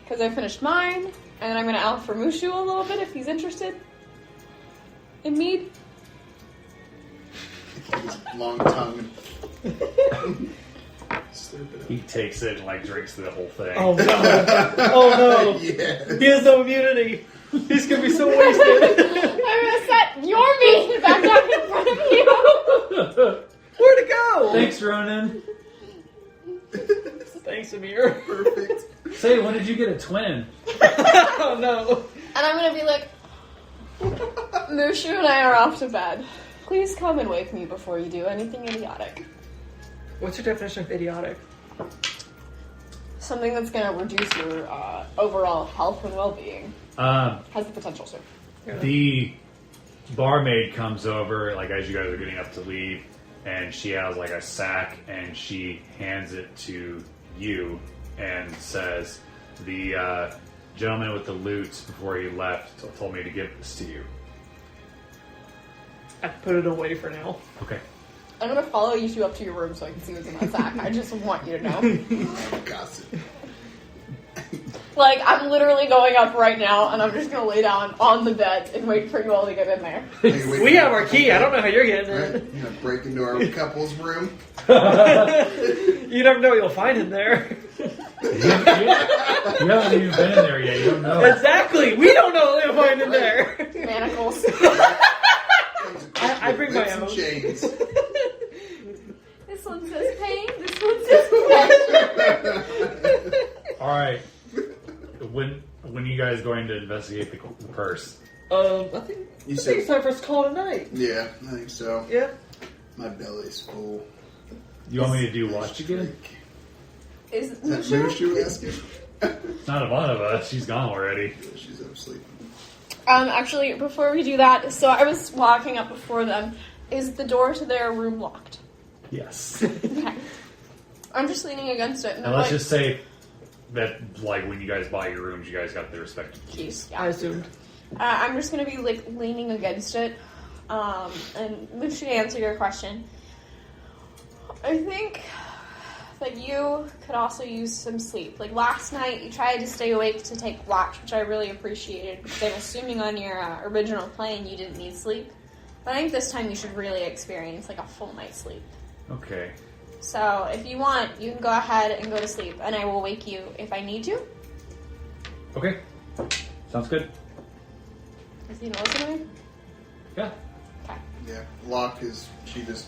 S1: Because I finished mine. And then I'm gonna offer Mushu a little bit if he's interested in mead.
S3: His long tongue. Slurp it up.
S2: He takes it and drinks the whole thing.
S4: Oh no! Oh no!
S3: Yeah.
S4: He has no immunity. He's gonna be so wasted.
S1: I'm gonna set your mead back down in front of you.
S4: Where'd it go?
S6: Thanks, Ronan.
S4: Thanks, Emyr.
S3: Perfect.
S6: Say, when did you get a twin?
S4: Oh no!
S1: And I'm gonna be like, Mushu and I are off to bed. Please come and wake me before you do anything idiotic.
S4: What's your definition of idiotic?
S1: Something that's gonna reduce your overall health and well-being. Has the potential, sir.
S2: The barmaid comes over, as you guys are getting up to leave, and she has a sack, and she hands it to you and says, "The gentleman with the loot before he left told me to give this to you."
S4: I put it away for now.
S2: Okay.
S1: I'm gonna follow you two up to your room so I can see what's in that sack. I just want you to know.
S3: Gossip.
S1: I'm literally going up right now, and I'm just gonna lay down on the bed and wait for you all to get in there.
S4: We have our key. I don't know how you're getting
S3: Right?
S4: in.
S3: You're gonna break into our couple's room.
S4: You never know what you'll find in there.
S2: You haven't even been in there yet. You don't know.
S4: Exactly. We don't know what you'll find in there.
S1: Manacles.
S4: I bring my
S3: Whips and
S4: own.
S3: chains.
S1: This one says pain. This one says pleasure.
S2: All right. When you guys going to investigate the purse?
S4: I think
S3: You
S4: it's time for us to call it a night.
S3: Yeah, I think so.
S4: Yeah.
S3: My belly's full.
S2: You want me to do what again?
S1: Is
S3: Is that
S1: Mushu?
S3: Mushu asking?
S2: It's not one of us. She's gone already.
S3: She's up sleeping.
S1: Actually, before we do that, so I was walking up before them. Is the door to their room locked?
S2: Yes.
S1: Okay. I'm just leaning against it.
S2: And let's just say that, like, when you guys buy your rooms, you guys got the respective
S1: keys.
S4: I assumed.
S1: I'm just gonna be like leaning against it. And Mushu, to answer your question, I think that you could also use some sleep. Like last night, you tried to stay awake to take watch, which I really appreciated because I'm assuming on your original playing you didn't need sleep. But I think this time you should really experience like a full night's sleep.
S2: Okay.
S1: So if you want, you can go ahead and go to sleep, and I will wake you if I need to.
S2: Okay. Sounds good.
S1: Is he listening?
S2: Yeah.
S1: Okay.
S3: Yeah, Loch she just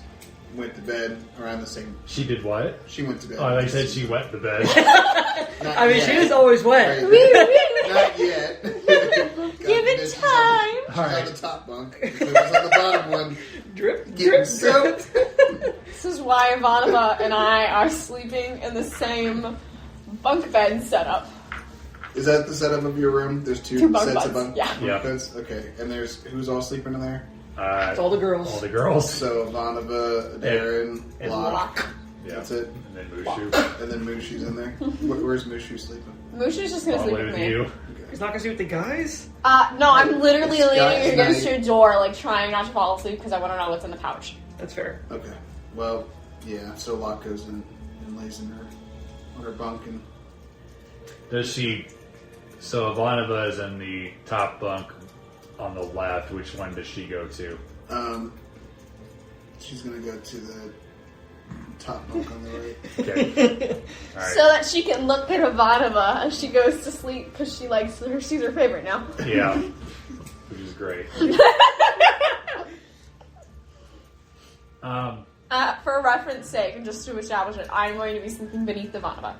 S3: went to bed around the same.
S2: She did what?
S3: She went to bed.
S2: Oh, they said she wet the bed.
S3: Not
S4: I mean,
S3: yet.
S4: she is always wet.
S3: Right. Not yet.
S1: Give it time.
S3: She's on the top bunk. If it was on the bottom one,
S4: Drip,
S3: getting
S4: drip,
S3: soaked.
S1: This is why Ivanova and I are sleeping in the same bunk bed setup.
S3: Is that the setup of your room? There's two
S1: Two bunk
S3: sets
S1: beds,
S3: of bunk
S1: yeah.
S3: beds? Okay. And there's who's all sleeping in there?
S4: It's all the girls.
S2: All the girls.
S3: So Ivanova, Darren,
S2: and
S3: Loch.
S1: Loch.
S2: Yeah.
S3: That's it.
S2: And then Mushu.
S3: And then Mushu's in there. Where's Mushu sleeping?
S1: Mushu's just gonna sleep
S2: With
S1: with me.
S2: you.
S4: He's not gonna sleep with the guys?
S1: No, I'm literally
S3: It's guys'
S1: leaning against
S3: night.
S1: your door, like trying not to fall asleep because I want to know what's in the pouch.
S4: That's fair.
S3: Okay. Well, yeah. So Loch goes in and lays in on her bunk and.
S2: Does she... So Ivanova is in the top bunk on the left. Which one does she go to?
S3: She's gonna go to the top bunk on the right.
S2: Okay. All right.
S1: So that she can look at Ivanova as she goes to sleep because she likes her. She's her favorite now.
S2: Yeah. Which is great.
S1: For reference sake, and just to establish it, I'm going to be sleeping beneath Ivanova.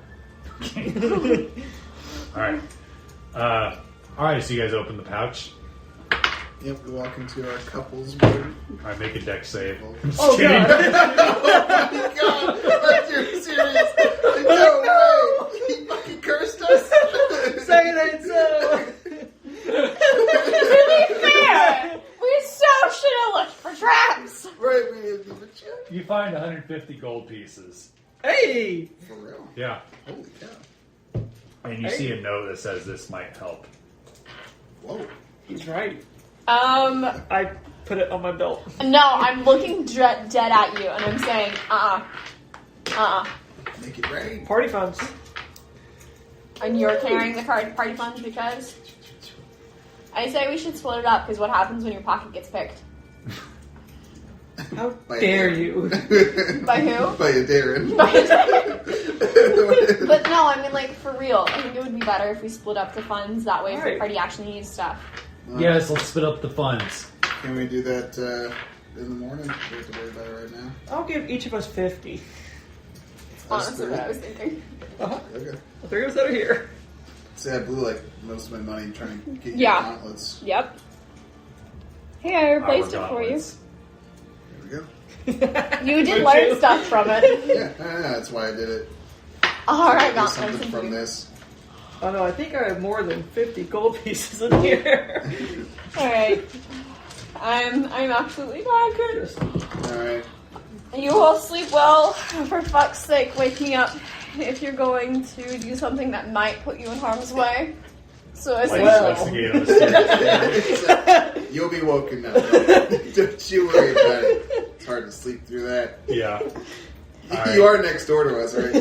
S2: All right, so you guys open the pouch.
S3: Yep, we walk into our couples room.
S2: All right, make a deck save.
S4: Oh, God.
S3: Oh my god! Are you serious? No way! He fucking cursed us!
S4: Say it ain't so.
S1: To be fair, we so should have looked for traps.
S3: Right, we didn't even check.
S2: You find 150 gold pieces.
S4: Hey!
S3: For real?
S2: Yeah.
S3: Holy cow.
S2: And you see a note that says this might help.
S3: Whoa.
S4: He's right.
S1: No,
S4: I put it on my belt.
S1: I'm looking dead at you, and I'm saying,
S3: Make it rain.
S4: Party funds.
S1: And you're carrying the party funds because I say we should split it up because what happens when your pocket gets picked?
S4: How
S3: By
S4: dare
S3: Darren.
S4: you?
S1: By who?
S3: By a Darren.
S1: But no, I mean like for real. I think it would be better if we split up the funds. That way, if the
S4: Right.
S1: party actually needs stuff.
S6: Yes, let's split up the funds.
S3: Can we do that in the morning? We have to worry about it right now.
S4: I'll give each of us 50.
S1: Honestly, what I was thinking.
S3: Okay.
S4: The three of us that are here.
S3: See, I blew like most of my money trying to get
S1: Yeah.
S3: your gauntlets.
S1: Yep. Hey, I replaced
S2: Our
S1: it for you.
S2: gauntlets.
S3: There we go.
S1: You did
S4: Would
S1: learn
S4: you?
S1: stuff from it.
S3: Yeah, that's why I did it.
S1: All right,
S3: Get
S1: got
S3: something from this.
S4: Oh no, I think I have more than 50 gold pieces in here.
S1: All right. I'm absolutely knackered.
S4: Just
S3: Alright.
S1: You will sleep well. For fuck's sake, wake me up if you're going to do something that might put you in harm's way. So I
S2: Like,
S1: say,
S4: Well.
S2: that's the gate on the stairs.
S3: You'll be woken up. Don't you worry about it. It's hard to sleep through that.
S2: Yeah.
S3: You are next door to us, right?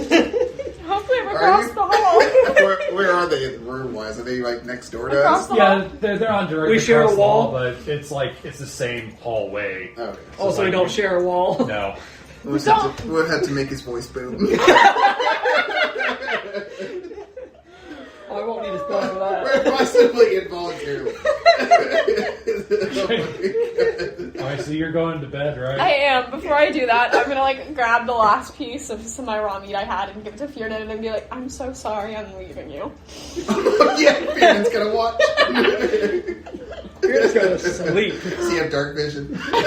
S1: hopefully I'm
S3: Are
S1: across
S3: you?
S1: the hall.
S3: Where are they room-wise? Are they like next door to
S1: Across
S3: us?
S1: the
S6: Yeah, they're on direct.
S4: We share
S6: across
S4: a
S6: the hall,
S4: wall?
S2: But it's like, it's the same hallway.
S3: Okay.
S4: also, we don't share a wall.
S2: No.
S3: We would have to make his voice boom.
S4: Oh, I won't need a spell for that.
S3: We're possibly involuntarily.
S2: Alright, so you're going to bed, right?
S1: I am. Before I do that, I'm gonna like grab the last piece of some of my raw meat I had and give it to Fiernan and be like, "I'm so sorry, I'm leaving you."
S3: Yeah, Fion's gonna watch.
S4: You're just gonna sleep.
S3: Does he have dark vision?
S1: But now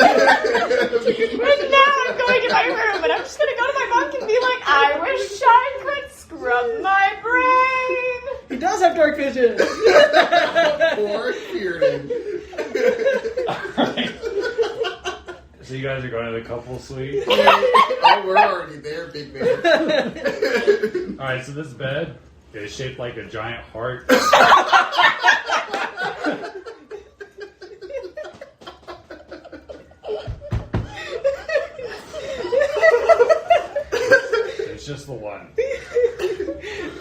S1: I'm going to my room and I'm just gonna go to my bunk and be like, "I wish I could scrub my brain."
S4: He does have dark vision.
S3: Poor Fiernan.
S2: Alright. So So you guys are going to the couple suite?
S3: Oh, we're already there, big man.
S2: Alright, so this bed is shaped like a giant heart. It's just the one.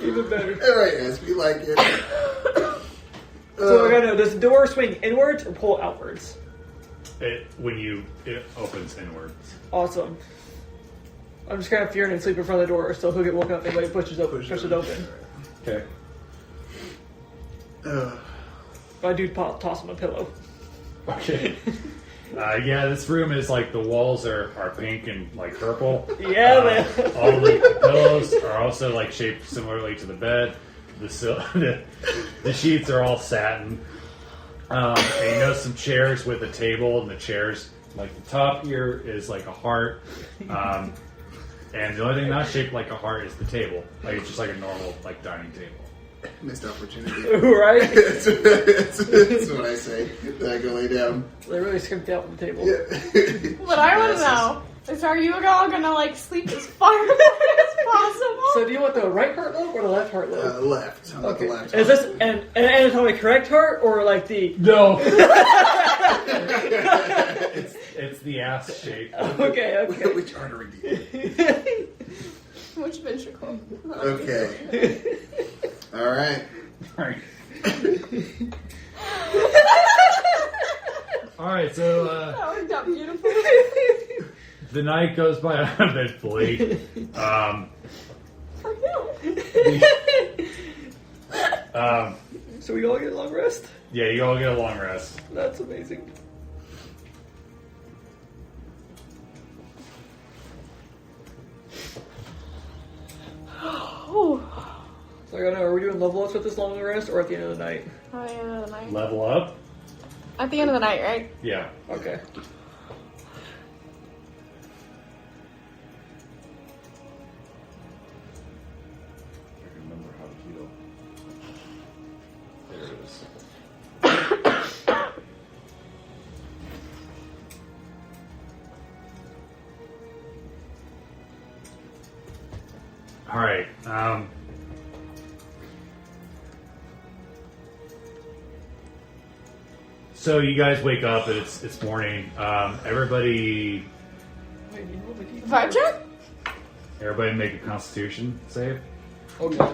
S4: Even better.
S3: Alright, yes, we like it.
S4: So I gotta know, does the door swing inwards or pull outwards?
S2: It opens inwards.
S4: Awesome. I'm just kind of fearing and sleep in front of the door, so he'll get woken up if anybody pushes it open.
S2: Okay.
S4: But I do toss him a pillow.
S2: Okay. Yeah, this room is like the walls are pink and like purple.
S4: Yeah, man.
S2: All the pillows are also like shaped similarly to the bed. The sheets are all satin. And you know some chairs with a table, and the chairs, like the top here is like a heart. And the only thing not shaped like a heart is the table. Like it's just like a normal like dining table.
S3: Missed opportunity.
S4: Right?
S3: That's what I say. Then I go lay down.
S4: They really skimped out on the table.
S3: Yeah.
S1: What I want to know is, are you all gonna like sleep as far apart as possible?
S4: So do you want the right heart lobe or the left heart lobe?
S3: Left. I want the left.
S4: Is this an anatomic correct heart or like the...
S2: No. it's the ass shape.
S4: Okay.
S3: Which artery do you?
S1: Which ventricle?
S3: Okay. All right.
S2: Alright, so
S1: That worked out beautifully.
S2: the night goes by uneventfully.
S1: For you.
S4: So we all get a long rest?
S2: Yeah, you all get a long rest.
S4: That's amazing.
S1: Ooh.
S4: So I gotta know, are we doing level ups with this long rest or at the end of the night?
S1: At the end of the night.
S2: Level up?
S1: At the end of the night, right?
S2: Yeah.
S4: Okay.
S2: I can remember how to heal. There it is. Alright, so you guys wake up and it's morning. Everybody
S1: Vibe check?
S2: Everybody make a Constitution save.
S4: Okay.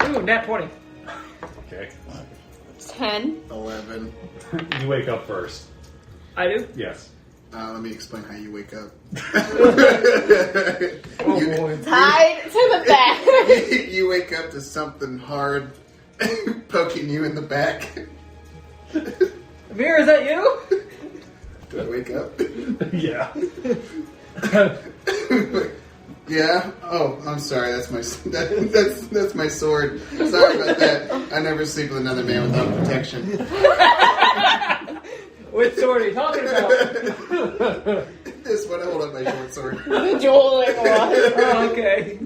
S4: Ooh, nat 20.
S2: Okay.
S1: 10.
S3: 11.
S2: You wake up first.
S4: I do?
S2: Yes.
S3: Let me explain how you wake up.
S4: Oh boy.
S1: Tied to the bed.
S3: You wake up to something hard poking you in the back.
S4: Emyr, is that you?
S3: Do I wake up?
S2: Yeah.
S3: Yeah. Oh, I'm sorry. That's my that's my sword. Sorry about that. I never sleep with another man without protection.
S4: Which sword are you talking about?
S3: This one. I hold up my short sword.
S1: The dueling one.
S4: Oh, okay.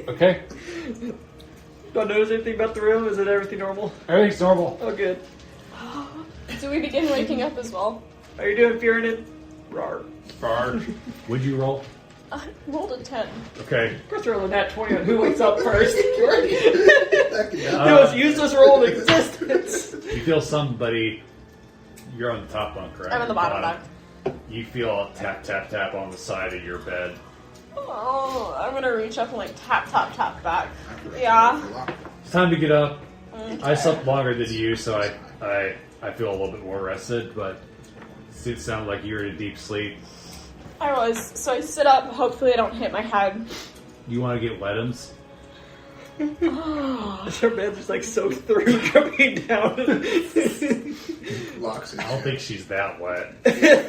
S2: Okay.
S4: Do I notice anything about the room? Is it everything normal?
S2: Everything's normal.
S4: Oh, good.
S1: Do we begin waking up as well?
S4: Are you doing fearing it? Rawr.
S3: Far.
S2: Would you roll?
S1: I rolled a 10.
S2: Okay.
S4: Of course, we're on nat 20 on who wakes up first.
S3: Yeah.
S4: The most useless roll in existence.
S2: You feel somebody. You're on the top bunk, right?
S1: I'm on the bottom bunk.
S2: You feel a tap, tap, tap on the side of your bed.
S1: Oh, I'm gonna reach up and like tap, tap, tap back. Yeah.
S2: It's time to get up.
S1: Okay.
S2: I slept longer than you, so I feel a little bit more rested, but it sounded like you were in deep sleep.
S1: I was. So I sit up. Hopefully I don't hit my head.
S2: You want to get wet'ems?
S4: Her bed's just like soaked through coming down.
S3: Locks.
S2: I don't think she's that wet.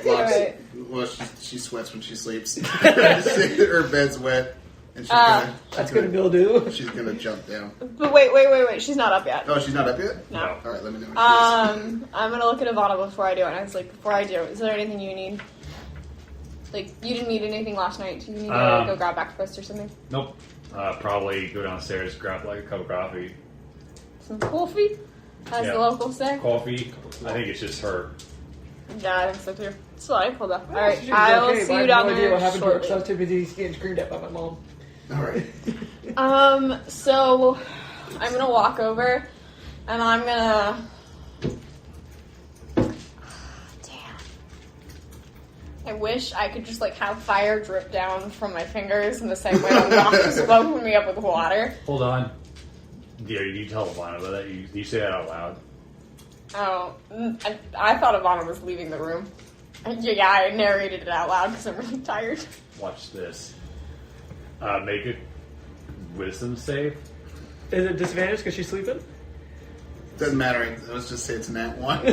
S3: Locks.
S1: Right.
S3: Well, she sweats when she sleeps. Her bed's wet, and
S4: That's gonna mildew.
S3: She's gonna jump down.
S1: But wait. She's not up yet.
S3: Oh, she's not up yet.
S1: No.
S3: All right, let me know.
S1: I'm gonna look at Ivana before I do it. And I was like, before I do, is there anything you need? Like, you didn't need anything last night. Do you need to go grab breakfast or something?
S2: Nope. Probably go downstairs, grab like a cup of coffee.
S1: Some coffee, as
S2: Yeah.
S1: the locals say.
S2: Coffee. I think it's just her.
S1: Yeah, I think so too. So I pulled up.
S4: Well,
S1: Alright,
S4: she was
S1: I will
S4: okay,
S1: see
S4: but
S1: you
S4: I
S1: down
S4: have no idea
S1: there
S4: what happened to her because I
S1: shortly.
S4: was too busy getting screamed at by my mom.
S3: Alright.
S1: So I'm gonna walk over and I'm gonna. Damn. I wish I could just like have fire drip down from my fingers in the same way that Loch is bumping me up with water.
S2: Hold on. Yeah, you tell Ivana about that. You say that out loud.
S1: Oh, I thought Ivana was leaving the room. Yeah, I narrated it out loud because I'm really tired.
S2: Watch this. Make a wisdom save.
S4: Is it disadvantage because she's sleeping?
S7: Doesn't matter. Let's just say it's an at one.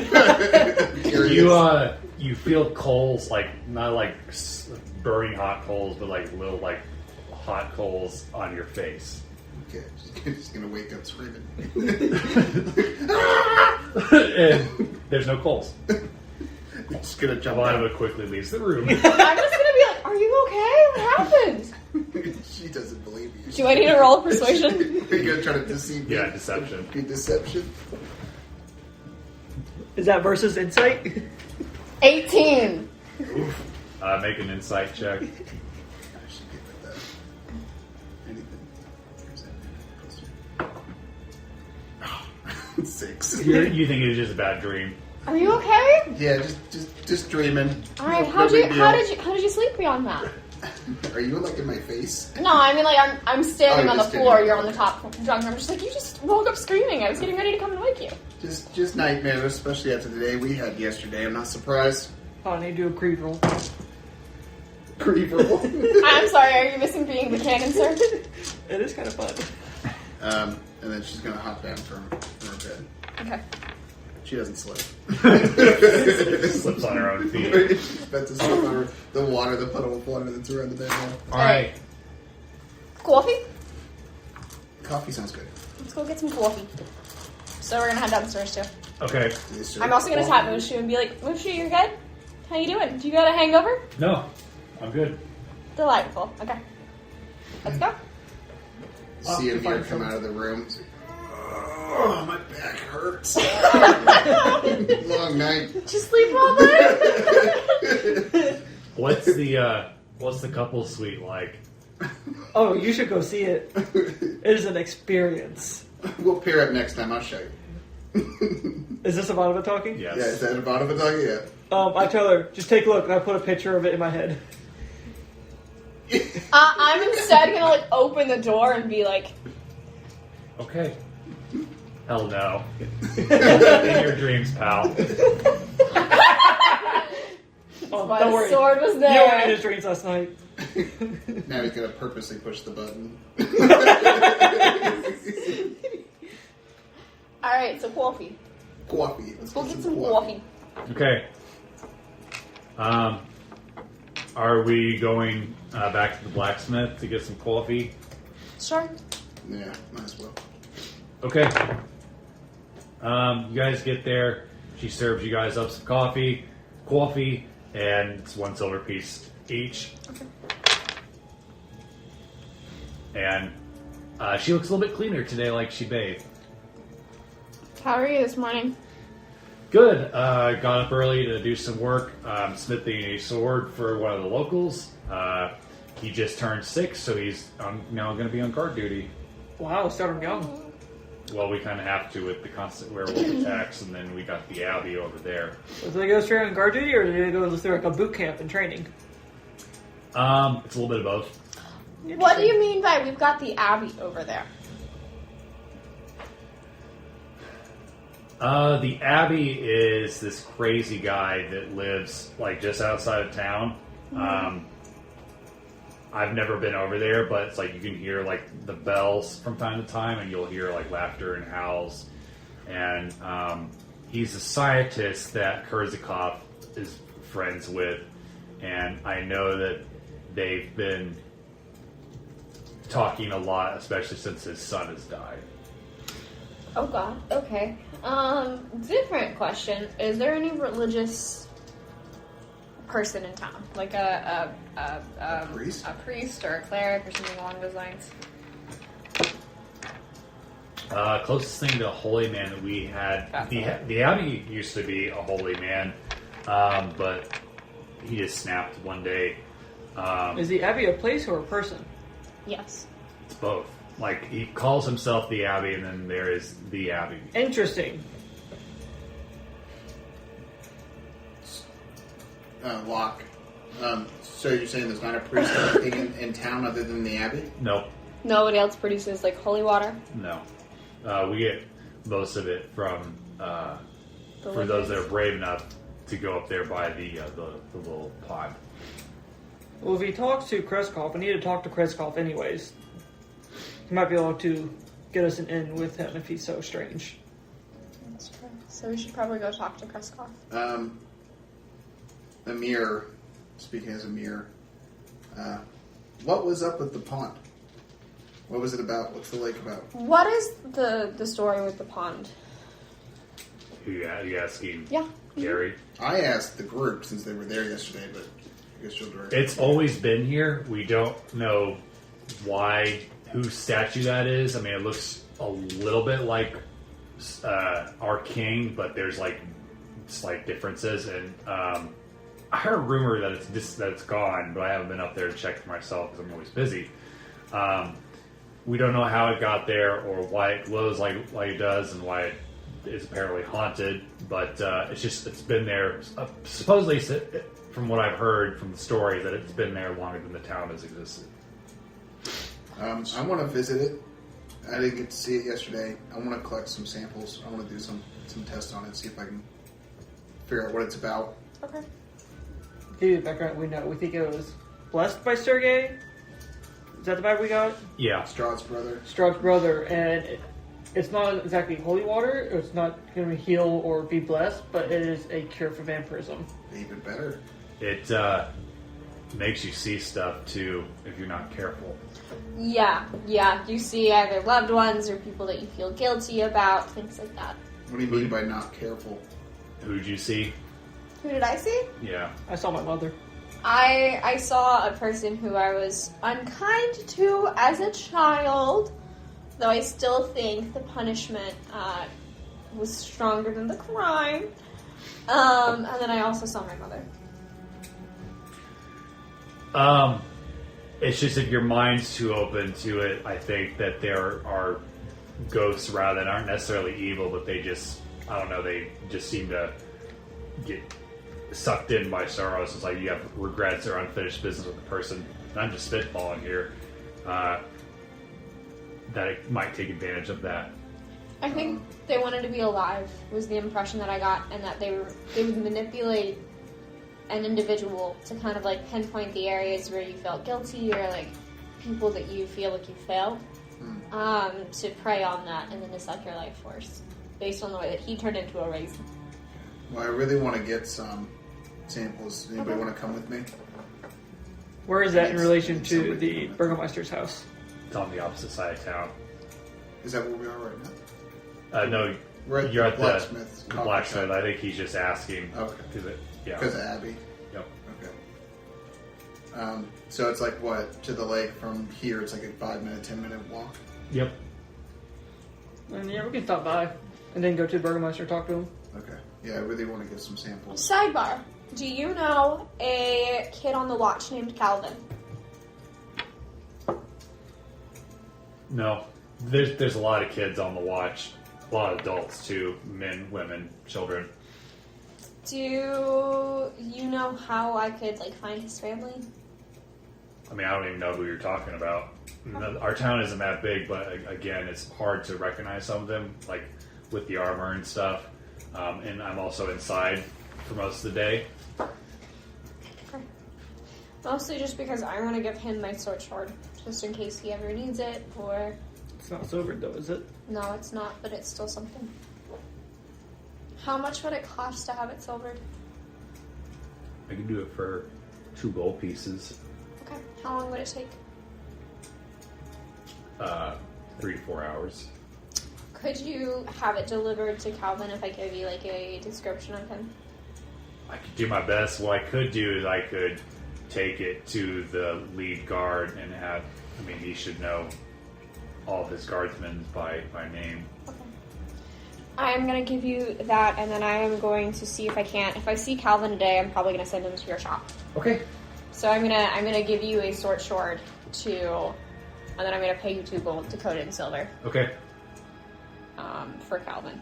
S2: You feel coals, like not like burning hot coals, but like little like hot coals on your face.
S7: Okay, just gonna wake up screaming.
S2: And there's no coals.
S7: Just gonna jump
S2: Ivana
S7: out.
S2: quickly leaves the room.
S1: I'm just gonna be like, "Are you okay? What happened?"
S7: She doesn't believe you.
S1: Do I need to roll persuasion?
S7: Are you gonna try to deceive me?
S2: Yeah, deception.
S7: Be deception.
S4: Is that versus insight?
S1: 18.
S2: Make an insight check.
S7: I should get with that. Anything. Where's that? Oh, 6.
S2: You think it's just a bad dream.
S1: Are you okay?
S7: Yeah, just dreaming.
S1: All right.
S7: No
S1: How
S7: big
S1: did you sleep beyond that?
S7: Are you like in my face?
S1: No, I mean like I'm standing
S7: Oh,
S1: on the
S7: you're just
S1: floor.
S7: standing.
S1: You're on the top drunk. I'm just like, you just woke up screaming. I was getting ready to come and wake you.
S7: Just nightmares, especially after the day we had yesterday. I'm not surprised.
S4: Oh, I need to do a creed roll.
S7: Creeper.
S1: I'm sorry. Are you missing being the cannon, sir?
S4: It is kind of fun.
S7: And then she's gonna hop down from her bed.
S1: Okay.
S7: She doesn't slip.
S2: Slips on her own feet.
S7: She's about to slip over the water, the puddle of water that's around the bed now.
S2: Alright.
S1: Coffee?
S7: Coffee sounds good.
S1: Let's go get some coffee. So we're gonna head downstairs too.
S2: Okay.
S1: I'm also gonna tap Mushu and be like, Mushu, you're good? How you doing? Do you got a hangover?
S2: No. I'm good.
S1: Delightful. Okay. Let's go.
S7: See Emyr come out of the room. Oh, my back hurts. Long night.
S1: Did you sleep all night?
S2: What's the couple suite like?
S4: Oh, you should go see it. It is an experience.
S7: We'll pair up next time. I'll show you.
S4: Is this Ivanova talking?
S2: Yes.
S7: Yeah, is that a bottom of a dog? Yeah.
S4: I tell her, just take a look, and I put a picture of it in my head.
S1: I'm instead gonna like open the door and be like,
S2: Okay. Hell no. In your dreams, pal.
S4: Oh,
S1: my
S4: don't worry.
S1: sword was
S4: You were in
S1: there.
S4: his dreams last night.
S7: Now he's gonna purposely push the button.
S1: Alright, so coffee.
S7: Coffee.
S1: Let's go get some coffee.
S2: Okay. Are we going back to the blacksmith to get some coffee?
S1: Sure.
S7: Yeah, might as well.
S2: Okay. You guys get there. She serves you guys up some coffee, and it's 1 silver piece each.
S1: Okay.
S2: And she looks a little bit cleaner today, like she bathed.
S1: How are you this morning?
S2: Good. Got up early to do some work, smithing a sword for one of the locals. He just turned 6, so he's now going to be on guard duty.
S4: Wow, start him young.
S2: Well, we kind of have to with the constant werewolf attacks, and then we got the Abbey over there.
S4: Do they go straight on guard duty, or do they go through like a boot camp and training?
S2: It's a little bit of both.
S1: What do you mean by we've got the Abbey over there?
S2: The Abbey is this crazy guy that lives like just outside of town. I've never been over there, but it's like you can hear like the bells from time to time, and you'll hear like laughter and howls. And he's a scientist that Krezk is friends with, and I know that they've been talking a lot, especially since his son has died.
S1: Oh god, okay. Different question. Is there any religious person in town? Like a
S7: priest?
S1: A priest or a cleric or something along those lines?
S2: Closest thing to a holy man that we had. The Abbey used to be a holy man, but he just snapped one day.
S4: Is the Abbey a place or a person?
S1: Yes.
S2: It's both. Like, he calls himself the Abbey, and then there is the Abbey.
S4: Interesting.
S7: Loch. So you're saying there's not a priest or anything in town other than the Abbey?
S2: Nope.
S1: Nobody else produces like holy water.
S2: No. We get most of it from for those that are brave enough to go up there by the little pond.
S4: Well, if he talks to Krezk, I need to talk to Krezk anyways. He might be able to get us an in with him if he's so strange.
S1: That's true. So we should probably go talk to Krezk.
S7: Emyr, speaking as Emyr, what was up with the pond? What was it about? What's the lake about?
S1: What is the story with the pond?
S2: Who you asking?
S1: Yeah.
S2: Gary?
S7: I asked the group since they were there yesterday, but I guess you'll direct.
S2: It's always been here. We don't know whose statue that is. I mean, it looks a little bit like our king, but there's like slight differences. And I heard a rumor that it's gone, but I haven't been up there to check for myself because I'm always busy. We don't know how it got there or why it glows like it does and why it is apparently haunted, but it's been there. Supposedly, from what I've heard from the story, that it's been there longer than the town has existed.
S7: I want to visit it. I didn't get to see it yesterday. I want to collect some samples. I want to do some tests on it, see if I can figure out what it's about.
S1: Okay.
S4: To give you the background, we think it was blessed by Sergei. Is that the vibe we got?
S2: Yeah.
S7: Strahd's brother.
S4: Strahd's brother, and it's not exactly holy water. It's not going to heal or be blessed, but it is a cure for vampirism.
S7: Even better.
S2: It makes you see stuff too if you're not careful.
S1: Yeah. You see either loved ones or people that you feel guilty about, things like that.
S7: What do you mean by not careful?
S2: Who'd you see?
S1: Who did I see?
S2: Yeah.
S4: I saw my mother.
S1: I saw a person who I was unkind to as a child, though I still think the punishment was stronger than the crime. And then I also saw my mother.
S2: It's just if your mind's too open to it, I think that there are ghosts around that aren't necessarily evil, but they just, I don't know, they just seem to get sucked in by sorrows. It's like you have regrets or unfinished business with the person. And I'm just spitballing here. That it might take advantage of that.
S1: I think they wanted to be alive, was the impression that I got, and that they would manipulate an individual to kind of like pinpoint the areas where you felt guilty or like people that you feel like you failed, to prey on that and then to suck your life force based on the way that he turned into a raisin.
S7: Well, I really want to get some samples. Anybody want to come with me?
S4: Where is that in relation to the Burgomaster's house?
S2: It's on the opposite side of town.
S7: Is that where we are right now?
S2: No,
S7: We're at
S2: you're
S7: the
S2: at
S7: Blacksmith.
S2: the Blacksmith. I think he's just asking.
S7: Okay. Because of Abby.
S2: Yep.
S7: Okay. So it's like what to the lake from here? It's like a 5-minute, 10-minute walk.
S2: Yep.
S4: And yeah, we can stop by and then go to the Burgomaster and talk to him.
S7: Okay. Yeah, I really want to get some samples.
S1: Sidebar. Do you know a kid on the watch named Calvin?
S2: No. There's a lot of kids on the watch. A lot of adults too. Men, women, children.
S1: Do you know how I could like find his family?
S2: I mean, I don't even know who you're talking about. Our town isn't that big, but again, it's hard to recognize some of them, like with the armor and stuff. And I'm also inside for most of the day.
S1: Okay. Mostly just because I want to give him my sword, just in case he ever needs it, or...
S4: It's not silvered though, is it?
S1: No, it's not, but it's still something. How much would it cost to have it silvered?
S2: I can do it for 2 gold pieces.
S1: Okay. How long would it take?
S2: 3 to 4 hours.
S1: Could you have it delivered to Calvin if I give you like a description of him?
S2: I could do my best. What I could do is I could take it to the lead guard and have, I mean, he should know all of his guardsmen by name.
S1: Okay. I'm gonna give you that, and then I am going to see if I can't. If I see Calvin today, I'm probably gonna send him to your shop.
S6: Okay.
S1: So I'm gonna give you a sword and then I'm gonna pay you 2 gold to coat it in silver.
S6: Okay.
S1: For Calvin.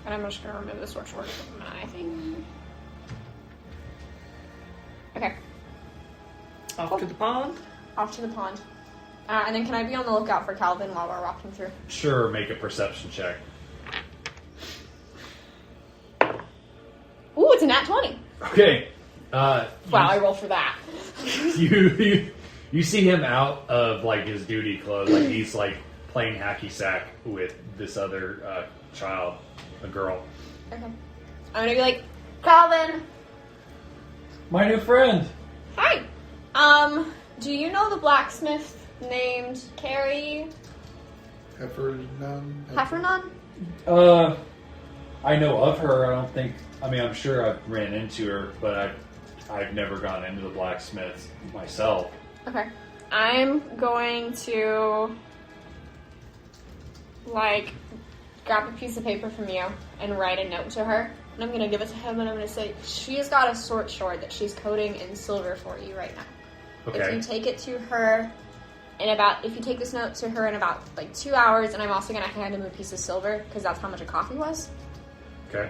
S1: And I'm just gonna remove the sword from my thing. Okay.
S4: Off to the pond.
S1: Off to the pond. And then can I be on the lookout for Calvin while we're walking through?
S2: Sure, make a perception check.
S1: Ooh, it's a nat 20.
S6: Okay.
S1: Wow, I rolled for that.
S2: You see him out of like his duty clothes, like he's like playing hacky sack with this other child, a girl.
S1: Okay. I'm gonna be like, Calvin!
S6: My new friend.
S1: Hi! Do you know the blacksmith named Carrie
S7: Heffernan?
S1: Heffernan?
S6: I know of her. I'm sure I've ran into her, but I've never gone into the blacksmith myself.
S1: Okay. I'm going to, grab a piece of paper from you and write a note to her. And I'm going to give it to him and I'm going to say, she's got a sword that she's coating in silver for you right now.
S2: Okay.
S1: If you take it to her if you take this note to her in about 2 hours, and I'm also going to hand him a piece of silver because that's how much a coffee was.
S2: Okay.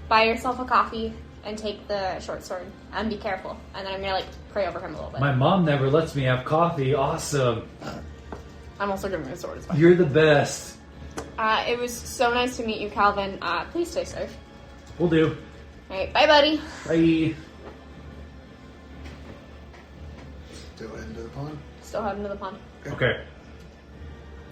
S1: Buy yourself a coffee and take the short sword and be careful. And then I'm going to pray over him a little bit.
S6: My mom never lets me have coffee. Awesome.
S1: I'm also giving him a sword as well.
S6: You're the best.
S1: It was so nice to meet you, Calvin. Please stay safe.
S6: Will do.
S1: All right, bye, buddy.
S6: Bye.
S7: Still heading to the pond?
S1: Still heading to the pond.
S2: Okay.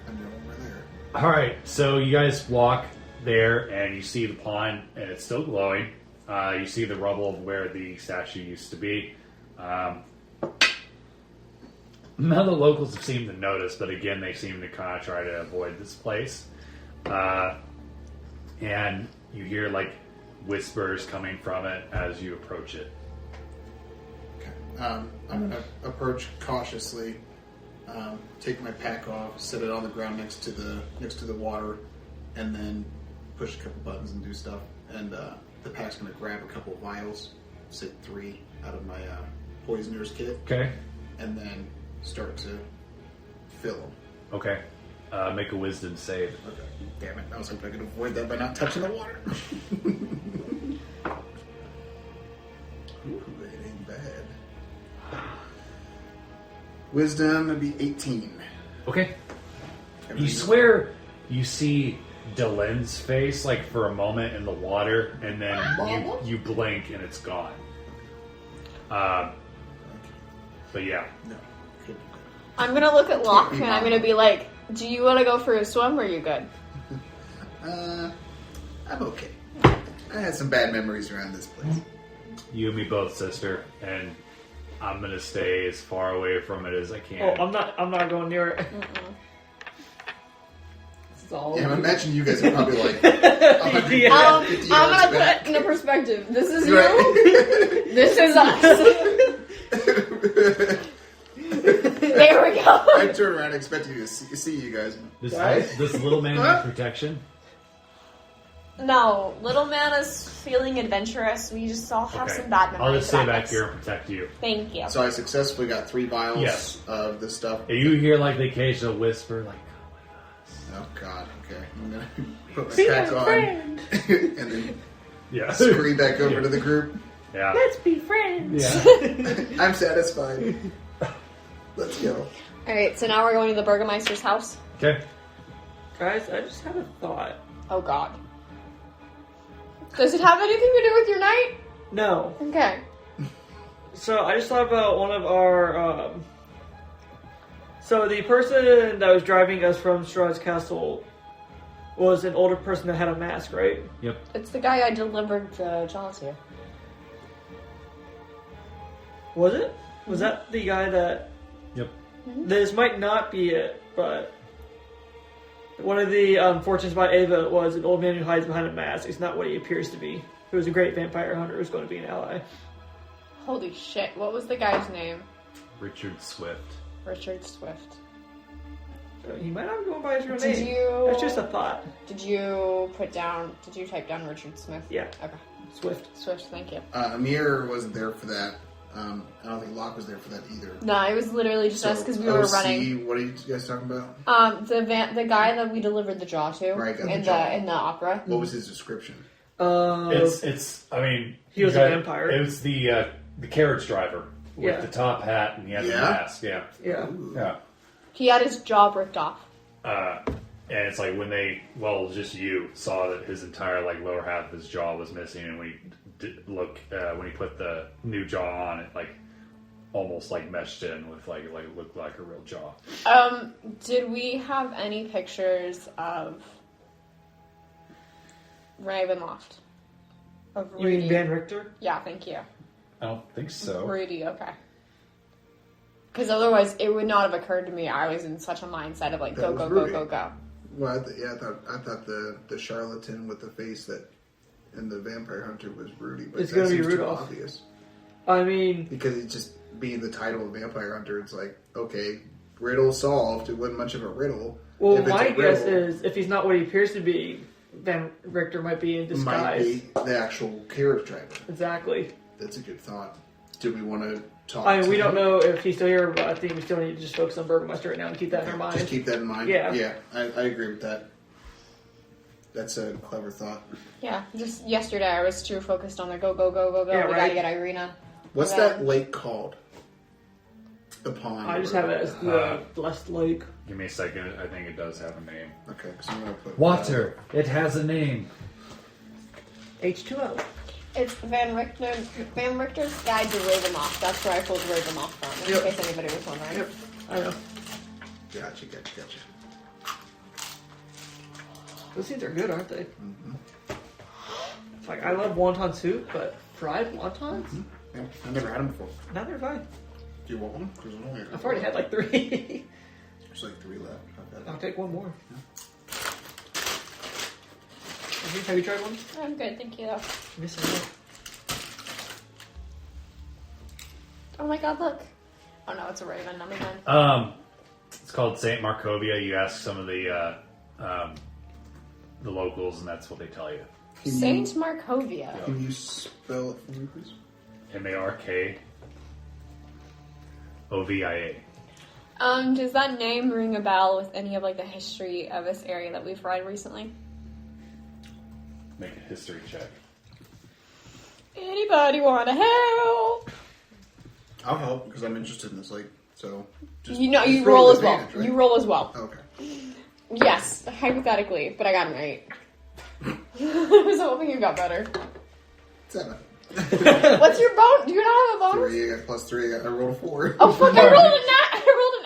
S7: I know we're there.
S2: All right. So you guys walk there, and you see the pond, and it's still glowing. You see the rubble of where the statue used to be. None of the locals have seemed to notice, but again, they seem to kind of try to avoid this place. And you hear whispers coming from it as you approach it.
S7: Okay. I'm going to approach cautiously, take my pack off, set it on the ground next to the water, and then push a couple buttons and do stuff. And the pack's going to grab a couple of vials, say 3 out of my poisoner's kit,
S6: Okay.
S7: and then start to fill them.
S2: Okay. Make a wisdom save.
S7: Okay. Damn it. I was hoping I could avoid that by not touching the water. Ooh, it ain't bad. Wisdom would be 18.
S2: Okay. You
S7: Everything-
S2: swear you see Dylan's face for a moment in the water, and then you blink and it's gone. But yeah.
S7: No. Good.
S1: I'm going to look at Loch, and I'm going to be like, do you want to go for a swim, or are you good?
S7: I'm okay. I had some bad memories around this place.
S2: You and me both, sister, and I'm gonna stay as far away from it as I can.
S4: Oh, I'm not going near it. This is all.
S7: Yeah, I imagine you guys are probably 150
S4: Yeah.
S7: yards
S1: I'm going to put
S7: back.
S1: it into perspective. This is
S7: Right.
S1: you. This is us. There we go.
S7: I turn around expecting to see you guys.
S2: This little man needs protection.
S1: No, little man is feeling adventurous. We just all have
S2: Okay.
S1: some bad memories.
S2: I'll just stay
S1: about
S2: back
S1: this.
S2: here and protect you.
S1: Thank you.
S7: So I successfully got 3 vials
S2: Yes.
S7: of this stuff.
S2: You hear the occasional whisper,
S7: Oh God. Okay. I'm gonna put my
S4: Be
S7: pack
S4: my
S7: on
S4: friend.
S7: and then
S2: yeah,
S7: scurry back over to the group.
S2: yeah.
S4: Let's be friends.
S2: Yeah.
S7: I'm satisfied. Let's go.
S1: All right, so now we're going to the Burgomaster's house.
S2: Okay.
S4: Guys, I just had a thought.
S1: Oh God. Does it have anything to do with your night?
S4: No.
S1: Okay.
S4: So I just thought about one of our. So the person that was driving us from Strahd's castle was an older person that had a mask, right?
S2: Yep.
S1: It's the guy I delivered the jaw to.
S4: Was it? Was that the guy that?
S2: Yep.
S4: This might not be it, but one of the fortunes by Ava was an old man who hides behind a mask. It's not what he appears to be. He was a great vampire hunter who's going to be an ally.
S1: Holy shit! What was the guy's name?
S2: Richard Swift.
S1: Richard Swift.
S4: He might not be going by his real
S1: Did
S4: name.
S1: you?
S4: That's just a thought.
S1: Did you type down Richard Smith?
S4: Yeah.
S1: Okay.
S4: Swift.
S1: Thank you.
S7: Emyr wasn't there for that. I don't think Loch was there for that either.
S1: No, it was literally just us because we were
S7: OC,
S1: running.
S7: What are you guys talking about?
S1: The guy that we delivered the jaw to
S7: Right, got the
S1: in
S7: jaw.
S1: the opera.
S7: What was his description?
S2: It's. I mean,
S4: He was a vampire.
S2: It was the carriage driver with
S4: Yeah.
S2: the top hat and he had the
S7: Yeah?
S2: mask. Yeah.
S4: Yeah.
S7: Ooh.
S2: Yeah.
S1: He had his jaw ripped off.
S2: And it's like when just you saw that his entire like lower half of his jaw was missing, and when he put the new jaw on, it like almost like meshed in with like looked like a real jaw.
S1: Did we have any pictures of Ravenloft? Of
S4: You
S1: Rudy?
S4: mean Van Richter?
S1: Yeah, thank you.
S2: I don't think so.
S1: Rudy, okay. Because otherwise, it would not have occurred to me. I was in such a mindset of like,
S7: That
S1: go,
S7: was
S1: go,
S7: Rudy.
S1: go, go, go.
S7: Well, I thought the charlatan with the face that and the vampire hunter was Rudy, but
S4: It's
S7: that
S4: gonna be
S7: seems too
S4: Rudolph.
S7: obvious
S4: I mean,
S7: because it's just being the title of vampire hunter. It's like, okay, riddle solved. It wasn't much of a riddle.
S4: well,
S7: If it's
S4: my
S7: a riddle,
S4: guess is if he's not what he appears to be, Van Richter might be in
S7: it might
S4: disguise.
S7: be the actual carriage driver.
S4: Exactly.
S7: That's a good thought. Do we want to talk?
S4: I mean,
S7: to
S4: we don't
S7: him?
S4: know if he's still here, but I think we still need to just focus on Burgomaster right now and keep that in our mind.
S7: Just keep that in mind.
S4: Yeah.
S7: I agree with that. That's a clever thought.
S1: Yeah, just yesterday I was too focused on the go, go, go, go, go.
S4: Yeah,
S1: We
S4: right.
S1: gotta get Ireena.
S7: What's
S1: Okay.
S7: that lake called? The pond.
S4: I just have it as the Blessed Lake.
S2: Give me a second. I think it does have a name.
S7: Okay, because I'm gonna put
S6: Water. It has a name.
S4: H2O.
S1: It's Van Richter's Guide to Ravenloft. That's where I pulled Ravenloft from, in
S4: Yep.
S1: case anybody was wondering.
S4: Yep. I know.
S7: Gotcha.
S4: Those seeds are good, aren't they? It's like, I love wonton soup, but fried wontons?
S7: Yeah, I never had them before.
S4: Neither have I.
S7: Do you want one? 'Cause I only
S4: I've already had like 3.
S7: There's like 3 left. I've
S4: I'll
S7: had
S4: take one more. Have you tried one?
S1: I'm good, thank you though.
S4: Missing out.
S1: Oh my god, look. Oh no, it's a raven, not a man.
S2: It's called Saint Markovia. You ask some of the locals, and that's what they tell you.
S1: Saint Markovia.
S7: Can you spell it for me, please?
S2: Markovia.
S1: Does that name ring a bell with any of like the history of this area that we've read recently?
S2: Make a history check.
S1: Anybody wanna help?
S7: I'll help because I'm interested in this lake. So just
S1: You know,
S7: just
S1: you
S7: roll
S1: roll
S7: with
S1: as well.
S7: advantage, right?
S1: You roll as well.
S7: Okay.
S1: Yes, hypothetically, but I got an 8. I was hoping you got better.
S7: 7.
S1: What's your bone? Do you not have a bonus?
S7: 3. I got +3. I rolled a 4.
S1: Oh fuck! I rolled an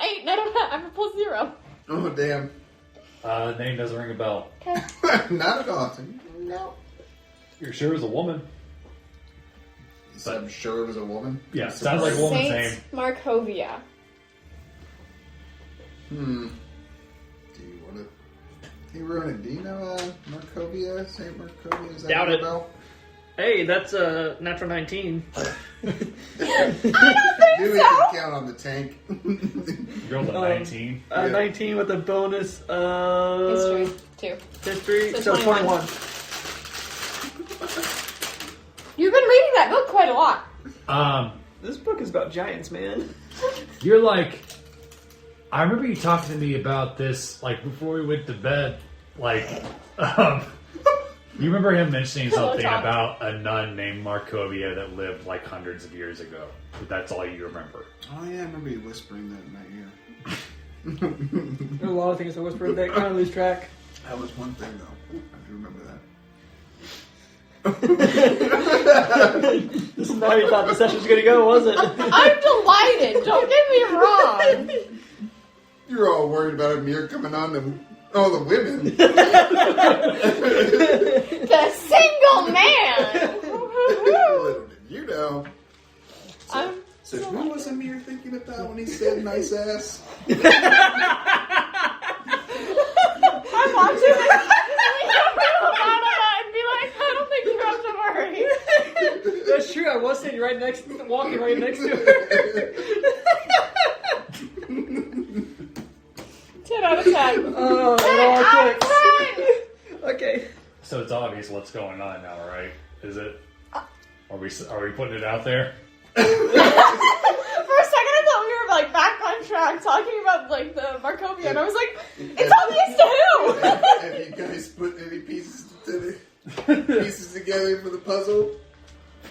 S1: 8. And I don't have. I'm a +0.
S7: Oh damn.
S2: The name doesn't ring a bell.
S1: Okay.
S7: Not at all.
S1: No.
S2: You're sure it was a woman?
S7: So I'm sure it was a woman.
S2: Yeah, sounds like a woman's name.
S1: Saint Markovia.
S7: Do you want to? Hey, Ronan, do you know Markovia? Saint Markovia? Is that
S4: Doubt
S7: ring a
S4: it.
S7: bell?
S4: Hey, that's a natural 19.
S7: Do we can count on the tank?
S2: You rolled a 19.
S4: 19 with a bonus of
S1: History 2.
S4: history,
S1: So
S4: so 21.
S1: You've been reading that book quite a lot.
S4: This book is about giants, man.
S6: You're like, I remember you talking to me about this, like, before we went to bed. Like, you remember him mentioning
S1: Hello,
S6: something
S1: Tom.
S6: about a nun named Markovia that lived, like, hundreds of years ago. But that's all you remember.
S7: Oh yeah, I remember you whispering that in my ear.
S4: There's a lot of things I whispered that kind of lose track.
S7: That was one thing though. I do remember that.
S4: This is how you thought the session was going to go, was it?
S1: I'm delighted. Don't get me wrong.
S7: You're all worried about Emyr coming on and all the women.
S1: The single man.
S7: Little did you know.
S1: I'm
S7: So who was Emyr thinking about when he said nice ass?
S1: I'm watching it. And be like, I don't think you have to worry.
S4: That's true. I was sitting walking right next to her.
S1: 10 out of 10.
S4: Oh,
S1: 10 out of 10!
S4: Okay.
S2: So it's obvious what's going on now, right? Is it? Are we putting it out there?
S1: For a second, I thought we were like back on track talking about like the Markovia, and I was like, it's obvious to who?
S7: Have you guys put any pieces together for the puzzle?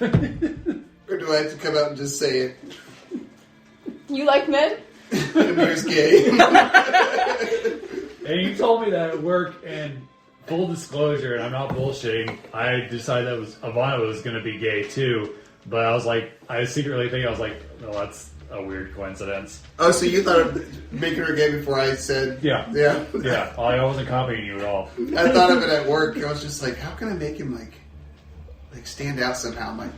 S7: Or do I have to come out and just say it?
S1: You like men?
S7: Emyr's gay.
S6: And you told me that at work, and full disclosure, and I'm not bullshitting, I decided that Ivana was going to be gay too, but I was like, I secretly think, I was like, no, that's a weird coincidence.
S7: Oh, so you thought of making her gay before I said...
S6: Yeah.
S7: Yeah.
S6: Yeah, I wasn't copying you at all.
S7: I thought of it at work. I was just like, how can I make him like stand out somehow? I'm like,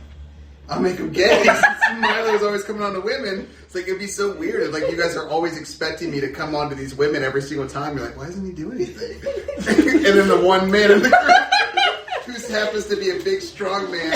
S7: I'll make him gay. Since Milo was always coming on to women. It's like, it'd be so weird. Like, you guys are always expecting me to come on to these women every single time. You're like, why doesn't he do anything? And then the one man in the group who happens to be a big, strong man.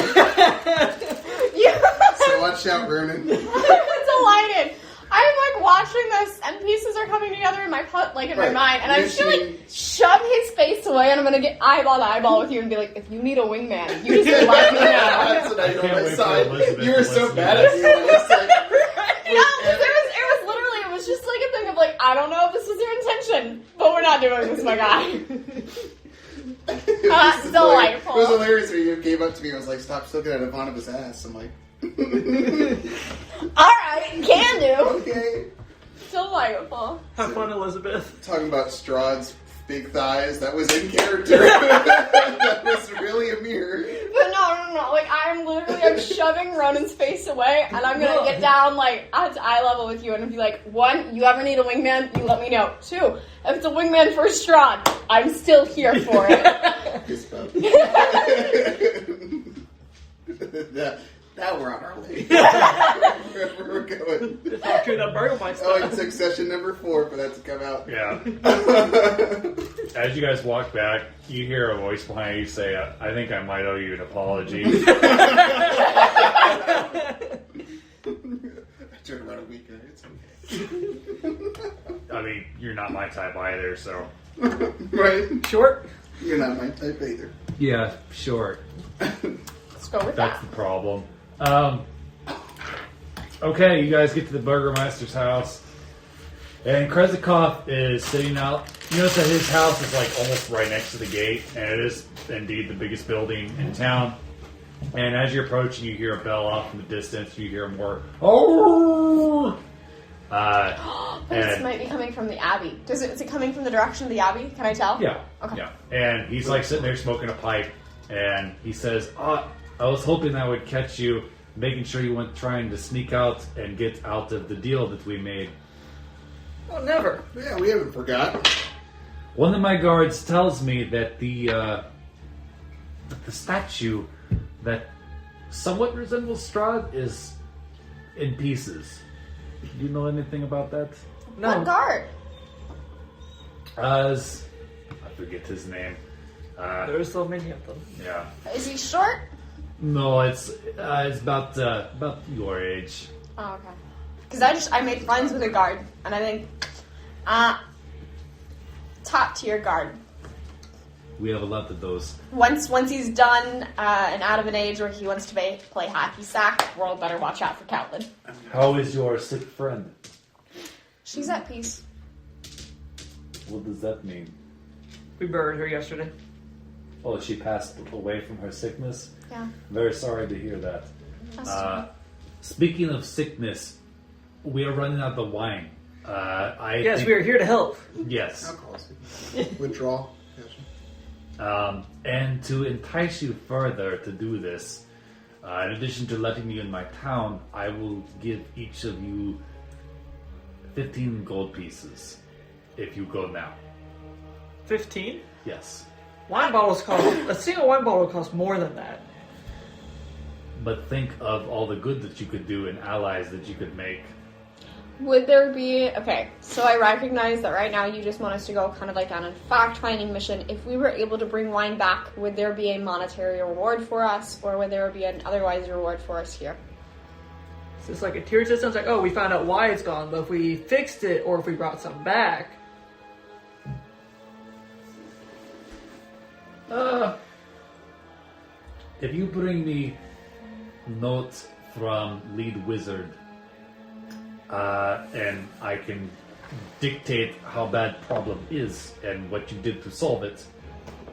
S7: So watch out, Ronan.
S1: I'm delighted. I'm like watching this, and pieces are coming together in my my mind, and I'm just gonna like shove his face away, and I'm gonna get eyeball to eyeball with you and be like, if you need a wingman, you just let me know.
S7: That's what I know
S6: can't
S7: my
S6: wait for
S7: side.
S6: Elizabeth
S7: You were
S6: to
S7: so
S6: listen
S7: bad
S6: to
S7: at me. I was like,
S1: It was just like a thing of like, I don't know if this was your intention, but we're not doing this, my guy. Delightful.
S7: It was hilarious when you gave up to me. I was like, stop looking at Ivanova's ass. I'm like,
S1: Alright, can do.
S7: okay.
S1: Delightful.
S4: Have fun, Elizabeth.
S7: Talking about Strahd's big thighs, that was in character. That was really Emyr.
S1: But no. Like, I'm shoving Ronan's face away, and I'm gonna get down, like, at eye level with you, and be like, 1, you ever need a wingman, you let me know. 2, if it's a wingman for Strahd, I'm still here for it.
S7: Fist bump. Now we're on our way. We're going.
S4: Talk to that Burgomaster.
S7: Oh, it took session number 4 for that to come out.
S2: Yeah. As you guys walk back, you hear a voice behind you say, I think I might owe you an apology.
S7: I turned around a week ago. It's okay.
S2: I mean, you're not my type either, so...
S7: Right?
S4: Short?
S7: You're not my type either.
S6: Yeah, sure.
S1: Let's go with
S2: That's
S1: that.
S2: the problem. Okay, you guys get to the Burgomaster's house, and Krezk is sitting out. You notice that his house is like almost right next to the gate, and it is indeed the biggest building in town. And as you're approaching, you hear a bell off in the distance. You hear more. Oh!
S1: This
S2: And
S1: might be coming from the Abbey. Is it coming from the direction of the Abbey? Can I tell?
S2: yeah,
S1: Okay.
S2: yeah. And he's like sitting there smoking a pipe, and he says, I was hoping I would catch you, making sure you weren't trying to sneak out and get out of the deal that we made.
S4: Oh, never.
S7: Yeah, we haven't forgot.
S6: One of my guards tells me that the statue that somewhat resembles Strahd is in pieces. Do you know anything about that?
S4: No.
S1: What guard?
S2: I forget his name.
S4: There's so many of them.
S2: Yeah.
S1: Is he short?
S6: No, it's about your age.
S1: Oh, okay. Because I made friends with a guard, and I think top tier guard.
S6: We have a lot of those.
S1: Once he's done and out of an age where he wants to play hacky sack, world better watch out for Catelyn.
S6: How is your sick friend?
S1: She's at peace.
S6: What does that mean?
S4: We buried her yesterday.
S6: Oh, she passed away from her sickness?
S1: Yeah.
S6: Very sorry to hear that.
S1: That's
S6: Speaking of sickness, we are running out of wine.
S4: Yes, we are here to help.
S6: Yes.
S7: Alcoholism. Withdrawal. Gotcha.
S6: And to entice you further to do this, in addition to letting you in my town, I will give each of you 15 gold pieces if you go now.
S4: 15?
S6: Yes.
S4: Wine bottles cost... A single wine bottle costs more than that.
S6: But think of all the good that you could do and allies that you could make.
S1: Would there be... Okay, so I recognize that right now you just want us to go kind of like on a fact-finding mission. If we were able to bring wine back, would there be a monetary reward for us, or would there be an otherwise reward for us here?
S4: So it's like a tier system. It's like, oh, we found out why it's gone, but if we fixed it or if we brought some back...
S6: If you bring me notes from lead wizard, and I can dictate how bad problem is and what you did to solve it,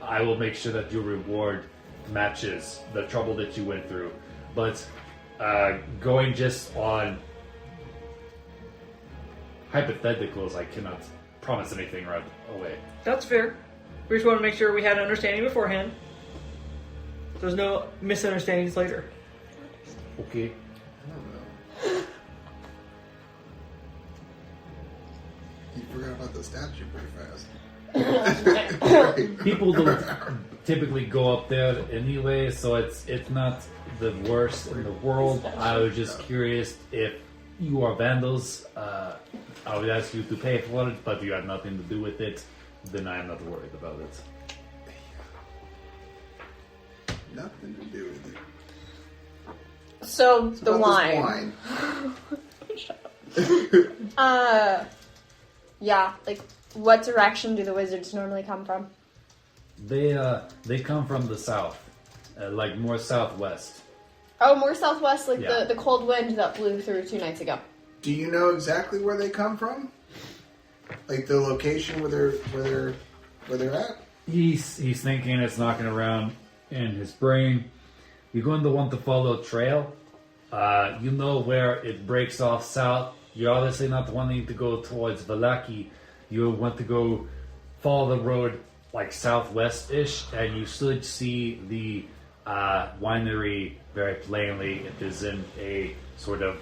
S6: I will make sure that your reward matches the trouble that you went through. But going just on hypotheticals, I cannot promise anything right away.
S4: That's fair. We just want to make sure we had an understanding beforehand. There's no misunderstandings later.
S6: Okay.
S7: I don't know. You forgot about the statue pretty fast.
S6: People don't typically go up there anyway, so it's not the worst in the world. I was just curious if you are vandals. I would ask you to pay for it, but you had nothing to do with it. Then I am not worried about it.
S7: Nothing to do with it.
S1: So,
S7: It's
S1: the
S7: about
S1: wine. Yeah, like, what direction do the wizards normally come from?
S6: They come from the south, like more southwest.
S1: Oh, more southwest, like
S6: Yeah.
S1: the cold wind that blew through 2 nights ago.
S7: Do you know exactly where they come from? Like the location where they're at?
S6: He's thinking, it's knocking around in his brain. You're going to want to follow a trail. You know where it breaks off south. You're obviously not wanting to go towards Valaki. You want to go follow the road like southwest-ish, and you should see the winery very plainly. It is in a sort of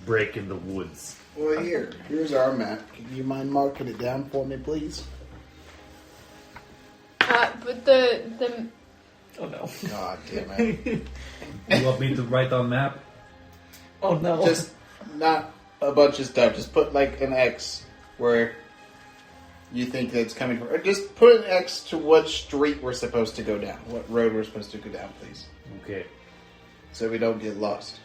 S6: break in the woods.
S3: Well, here's our map. Can you mind marking it down for me, please?
S1: But the
S4: Oh no.
S3: God damn it.
S6: You want me to write on map?
S4: Oh no.
S3: Just not a bunch of stuff. Just put like an X where you think that it's coming from. Or just put an X to what street we're supposed to go down. What road we're supposed to go down, please.
S6: Okay.
S3: So we don't get lost.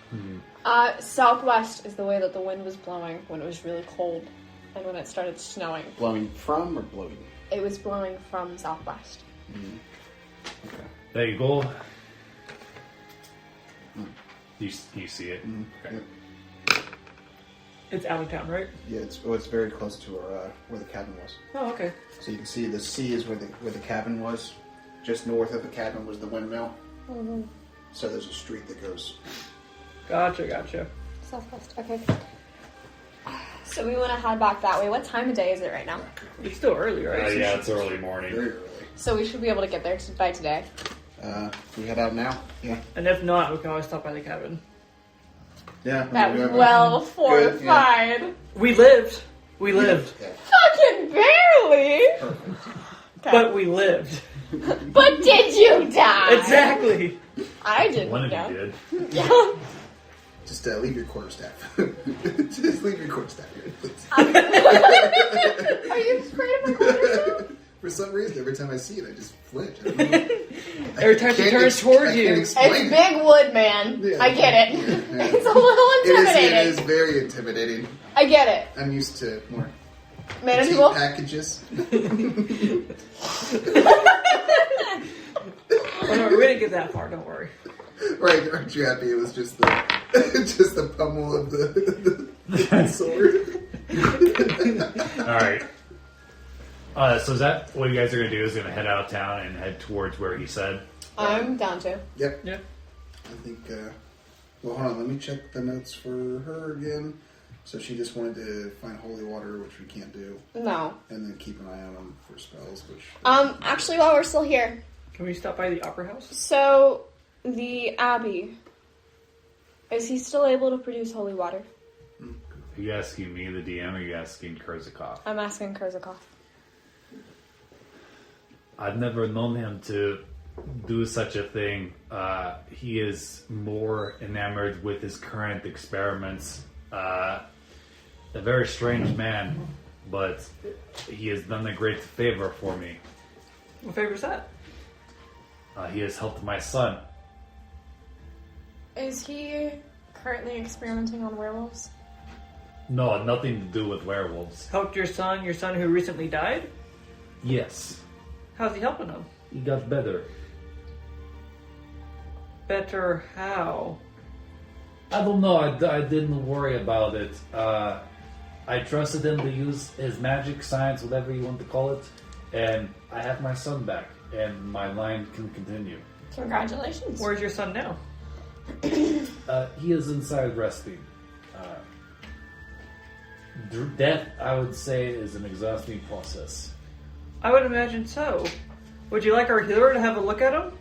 S1: southwest is the way that the wind was blowing when it was really cold and when it started snowing.
S3: Blowing from or blowing?
S1: It was blowing from southwest.
S3: Okay.
S6: There you go. You see it? Okay.
S3: Yep.
S4: It's out of town, right?
S3: Yeah, it's very close to where the cabin was.
S4: Oh, okay.
S3: So you can see the sea is where the cabin was. Just north of the cabin was the windmill.
S1: Mm-hmm.
S3: So there's a street that goes.
S4: Gotcha.
S1: Southwest, okay. So we want to head back that way. What time of day is it right now?
S4: It's still early, right?
S2: Yeah, it's early morning.
S3: Very early.
S1: So we should be able to get there by today.
S3: We head out now? Yeah.
S4: And if not, we can always stop by the cabin.
S3: Yeah.
S1: That
S3: we're
S1: was
S3: doing
S1: well
S3: Good,
S1: fortified.
S4: We lived.
S3: Yeah.
S1: Fucking barely! Okay.
S4: But we lived.
S1: But did you die?
S4: Exactly.
S1: I didn't.
S6: One of
S1: know.
S6: you did.
S1: Yeah.
S7: Just leave your quarterstaff. Just leave your quarterstaff here, please.
S1: Are you afraid of my quarterstaff?
S7: For some reason, every time I see it, I just flinch. I don't know.
S4: Every time she turns toward you.
S1: It's big wood, man.
S7: Yeah.
S1: I get it.
S7: Yeah.
S1: It's a little intimidating.
S7: It is very intimidating.
S1: I get it.
S7: I'm used to more
S1: Manageable.
S7: packages.
S4: Oh, no, we didn't get that far. Don't worry.
S7: Right? Aren't you happy? It was just the pummel of the sword.
S2: All right. So is that what you guys are going to do? Is going to head out of town and head towards where he said?
S1: I'm down to.
S7: Yep.
S4: Yep.
S7: I think. Well, hold on. Let me check the notes for her again. So she just wanted to find holy water, which we can't do,
S1: No.
S7: and then keep an eye on them for spells. Which
S1: Actually, while we're still here,
S4: Can we stop by the opera house?
S1: so the Abbey, is he still able to produce holy water?
S2: Are you asking me, the DM, or are you asking Krezk?
S1: I'm asking Kurzakov.
S6: I've never known him to do such a thing. He is more enamored with his current experiments. a very strange man, but he has done a great favor for me.
S4: What favor's that?
S6: He has helped my son.
S1: Is he currently experimenting on werewolves?
S6: No, nothing to do with werewolves.
S4: Helped your son who recently died?
S6: Yes,
S4: How's he helping him?
S6: he got better.
S4: Better how?
S6: I don't know. I didn't worry about it. I trusted him to use his magic, science, whatever you want to call it, and I have my son back, and my line can continue.
S1: Congratulations.
S4: Where's your son now?
S6: He is inside resting. Death, I would say, is an exhausting process.
S4: I would imagine so. Would you like our healer to have a look at him?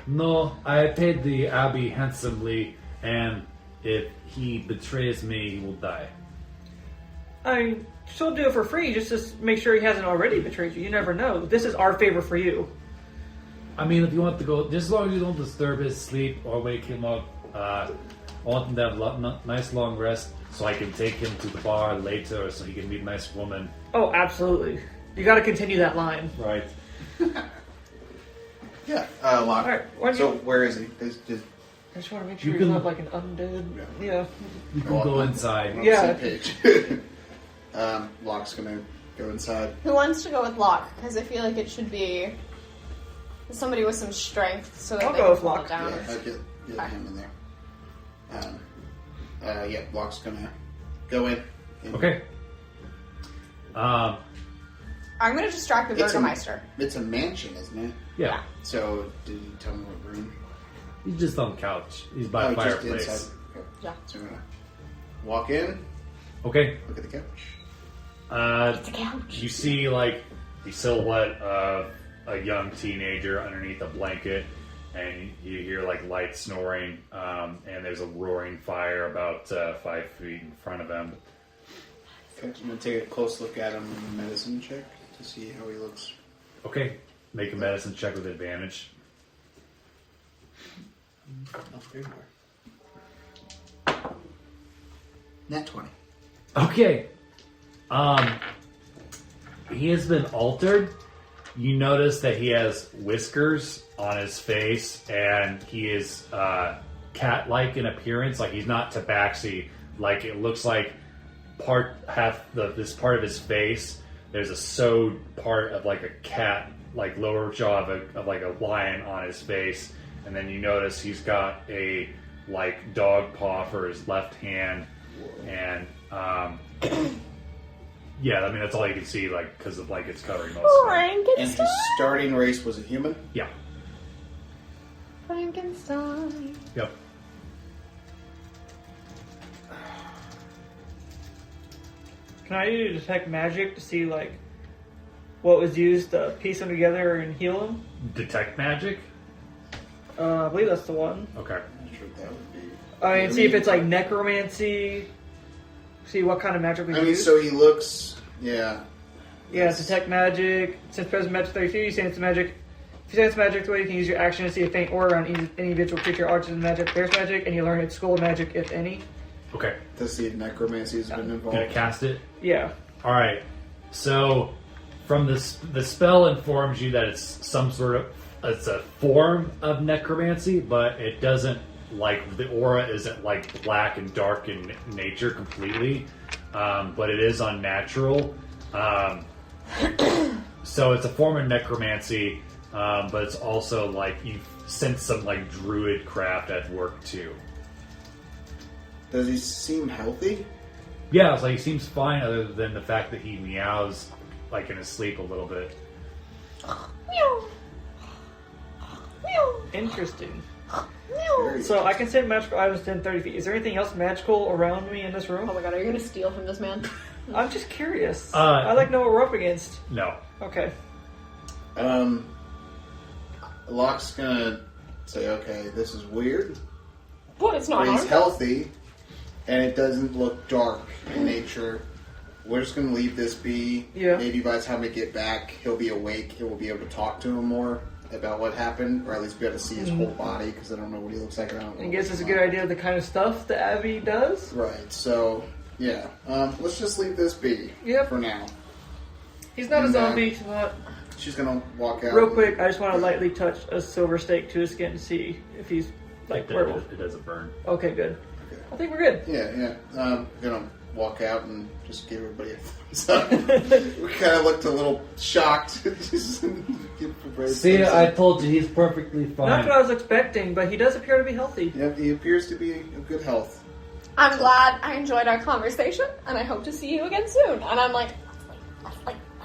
S6: No, I paid the Abbey handsomely, and if he betrays me, he will die.
S4: I still do it for free, just to make sure he hasn't already betrayed you. You never know. This is our favor for you.
S6: I mean, if you want to go, just as long as you don't disturb his sleep or wake him up, I want him to have a nice long rest so I can take him to the bar later so he can meet a nice woman.
S4: Oh, absolutely. You got to continue that line.
S6: Right.
S3: Yeah, Loch.
S4: Alright,
S3: So where is he?
S4: I just want to make sure
S6: You
S4: he's
S6: can-
S4: not like an undead. Yeah.
S6: You can go inside.
S3: On
S4: Yeah.
S3: the same page. Loch's gonna go inside.
S1: Who wants to go with Loch? Because I feel like it should be somebody with some strength so that
S4: I'll
S1: they
S4: go
S1: can
S4: with
S1: fall
S4: Loch.
S1: down.
S3: Yeah, I'll get him in there. Yeah, Loch's gonna go in.
S6: Okay.
S1: I'm going to distract the
S3: It's a-
S1: Burgomaster.
S3: It's a mansion, isn't it?
S6: Yeah.
S3: So, did you tell me what room?
S6: He's just on the couch. He's by a
S3: Just
S6: fireplace.
S3: inside. Okay.
S1: Yeah.
S3: So I'm gonna walk in,
S6: Okay.
S3: look at the couch.
S1: It's a couch.
S2: You see, like, the silhouette of a young teenager underneath a blanket, and you hear, like, light snoring, and there's a roaring fire about 5 feet in front of him.
S3: Okay, I'm gonna take a close look at him in the medicine check to see how he looks.
S2: Okay, make a medicine check with advantage.
S3: Nat 20.
S6: Okay. He has been altered. You notice that he has whiskers on his face, and he is cat-like in appearance. Like, he's not tabaxi. Like, it looks like this part of his face, there's a sewed part of like a cat, like lower jaw of like a lion on his face, and then you notice he's got a like dog paw for his left hand, and yeah, I mean that's all you can see, like because of like it's covering most of it.
S3: And his starting race was a human?
S2: Yeah.
S1: Frankenstein.
S2: Yep.
S4: Can I detect magic to see like what was used to piece them together and heal them?
S2: Detect magic.
S4: I believe that's the one.
S2: Okay.
S3: I'm not sure what that would be.
S4: I mean, see if it's like necromancy. See what kind of magic we
S3: I mean,
S4: use.
S3: so he looks, yeah.
S4: Yeah, it's detect magic. Since present magic 30 feet, you sense magic. If you sense magic the way, you can use your action to see a faint aura around any individual creature, arches of magic, bears magic, and you learn its school of magic, if any.
S2: Okay.
S3: To see if necromancy has been
S2: Gonna
S3: involved.
S2: cast it.
S4: Yeah.
S2: All right. So, from this, the spell informs you that it's some sort of it's a form of necromancy, but it doesn't like the aura isn't like black and dark in nature completely, but it is unnatural. So it's a form of necromancy, but it's also like you sense some like druid craft at work too.
S3: Does he seem healthy?
S2: Yeah, it's like he seems fine, other than the fact that he meows like in his sleep a little bit.
S4: Interesting.
S3: Very
S4: So I can send magical items within 30 feet. Is there anything else magical around me in this
S1: Oh
S4: room?
S1: my god, are you going to steal from this man?
S4: I'm just curious.
S2: Uh,
S4: I like to know what we're up against.
S2: No.
S4: Okay.
S3: Locke's gonna say, okay, this is weird,
S1: What? It's not
S3: but he's
S1: harmful.
S3: healthy, and it doesn't look dark in nature. We're just gonna leave this be.
S4: Yeah.
S3: Maybe by the time we get back, he'll be awake, and we'll be able to talk to him more about what happened, or at least be able to see his whole body, because I don't know what he looks like. I don't know
S4: I guess
S3: what's
S4: it's a
S3: going
S4: good
S3: on.
S4: idea of the kind of stuff the Abbey does.
S3: Right, so Yeah. Let's just leave this be.
S4: Yep.
S3: For now.
S4: He's not a
S3: And,
S4: zombie. He's not.
S3: She's gonna walk out.
S4: Real quick, I just want to lightly touch a silver stake to his skin to see if he's like werewolf.
S2: It doesn't burn.
S4: Okay, good.
S3: Okay.
S4: I think we're good.
S3: Yeah. Gonna walk out and just give everybody a thumbs up. We kind of looked a little shocked.
S6: See, I told you he's perfectly
S4: Not
S6: fine.
S4: what I was expecting, but he does appear to be healthy.
S3: Yep, he appears to be in good health.
S1: I'm glad I enjoyed our conversation, and I hope to see you again soon. And I'm like,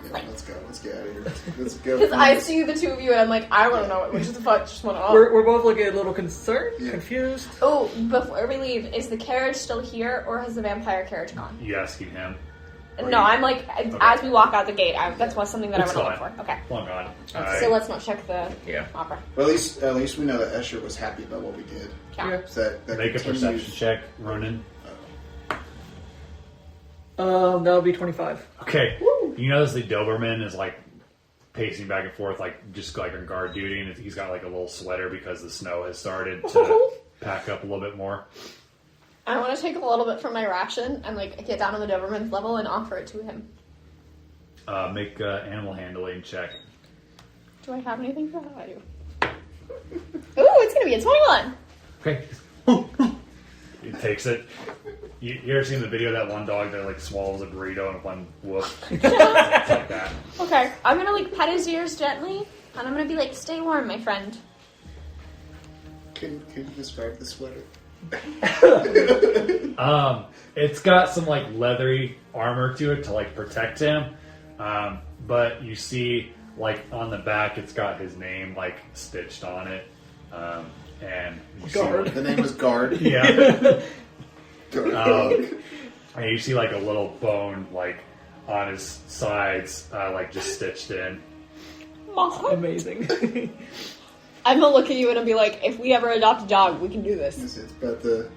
S3: Yeah, let's go. Let's get out of here. Let's go.
S1: because I see the two of you, and I'm like, I want to know what which the fuck just went on.
S4: We're both looking a little concerned,
S3: Yeah.
S4: confused.
S1: Oh, before we leave, is the carriage still here, or has the vampire carriage gone?
S2: You asking him?
S1: No, I'm like, as we walk out the gate, that's something that
S2: It's
S1: I want to
S2: gone.
S1: look for. Okay.
S2: Long gone.
S1: So let's not check the
S4: Yeah.
S1: opera.
S3: But at least we know that Escher was happy about what we did.
S1: Yeah.
S3: So that
S2: Make a
S3: continues.
S2: perception check, Ronan.
S4: That'll be 25.
S2: Okay. You notice the Doberman is like pacing back and forth, like just like on guard duty, and he's got like a little sweater because the snow has started to pack up a little bit more.
S1: I want to take a little bit from my ration and like get down on the Doberman's level and offer it to him.
S2: Make animal handling check.
S1: Do I have anything for that? I do. Ooh, it's gonna be a 21.
S2: Okay. He takes it. You ever seen the video of that one dog that like swallows a burrito in one whoop? It's like that.
S1: Okay, I'm gonna like pet his ears gently, and I'm gonna be like, "Stay warm, my friend."
S3: Can you describe the sweater?
S2: It's got some like leathery armor to it to like protect him. But you see like on the back it's got his name like stitched on it. And you
S4: Guard.
S3: The name is Guard.
S2: See, yeah.
S3: Guard.
S2: And you see like a little bone like on his sides, like just stitched in.
S1: Mom.
S4: Amazing.
S1: I'm gonna look at you and I'll be like, "If we ever adopt a dog, we can do this."
S3: It's about the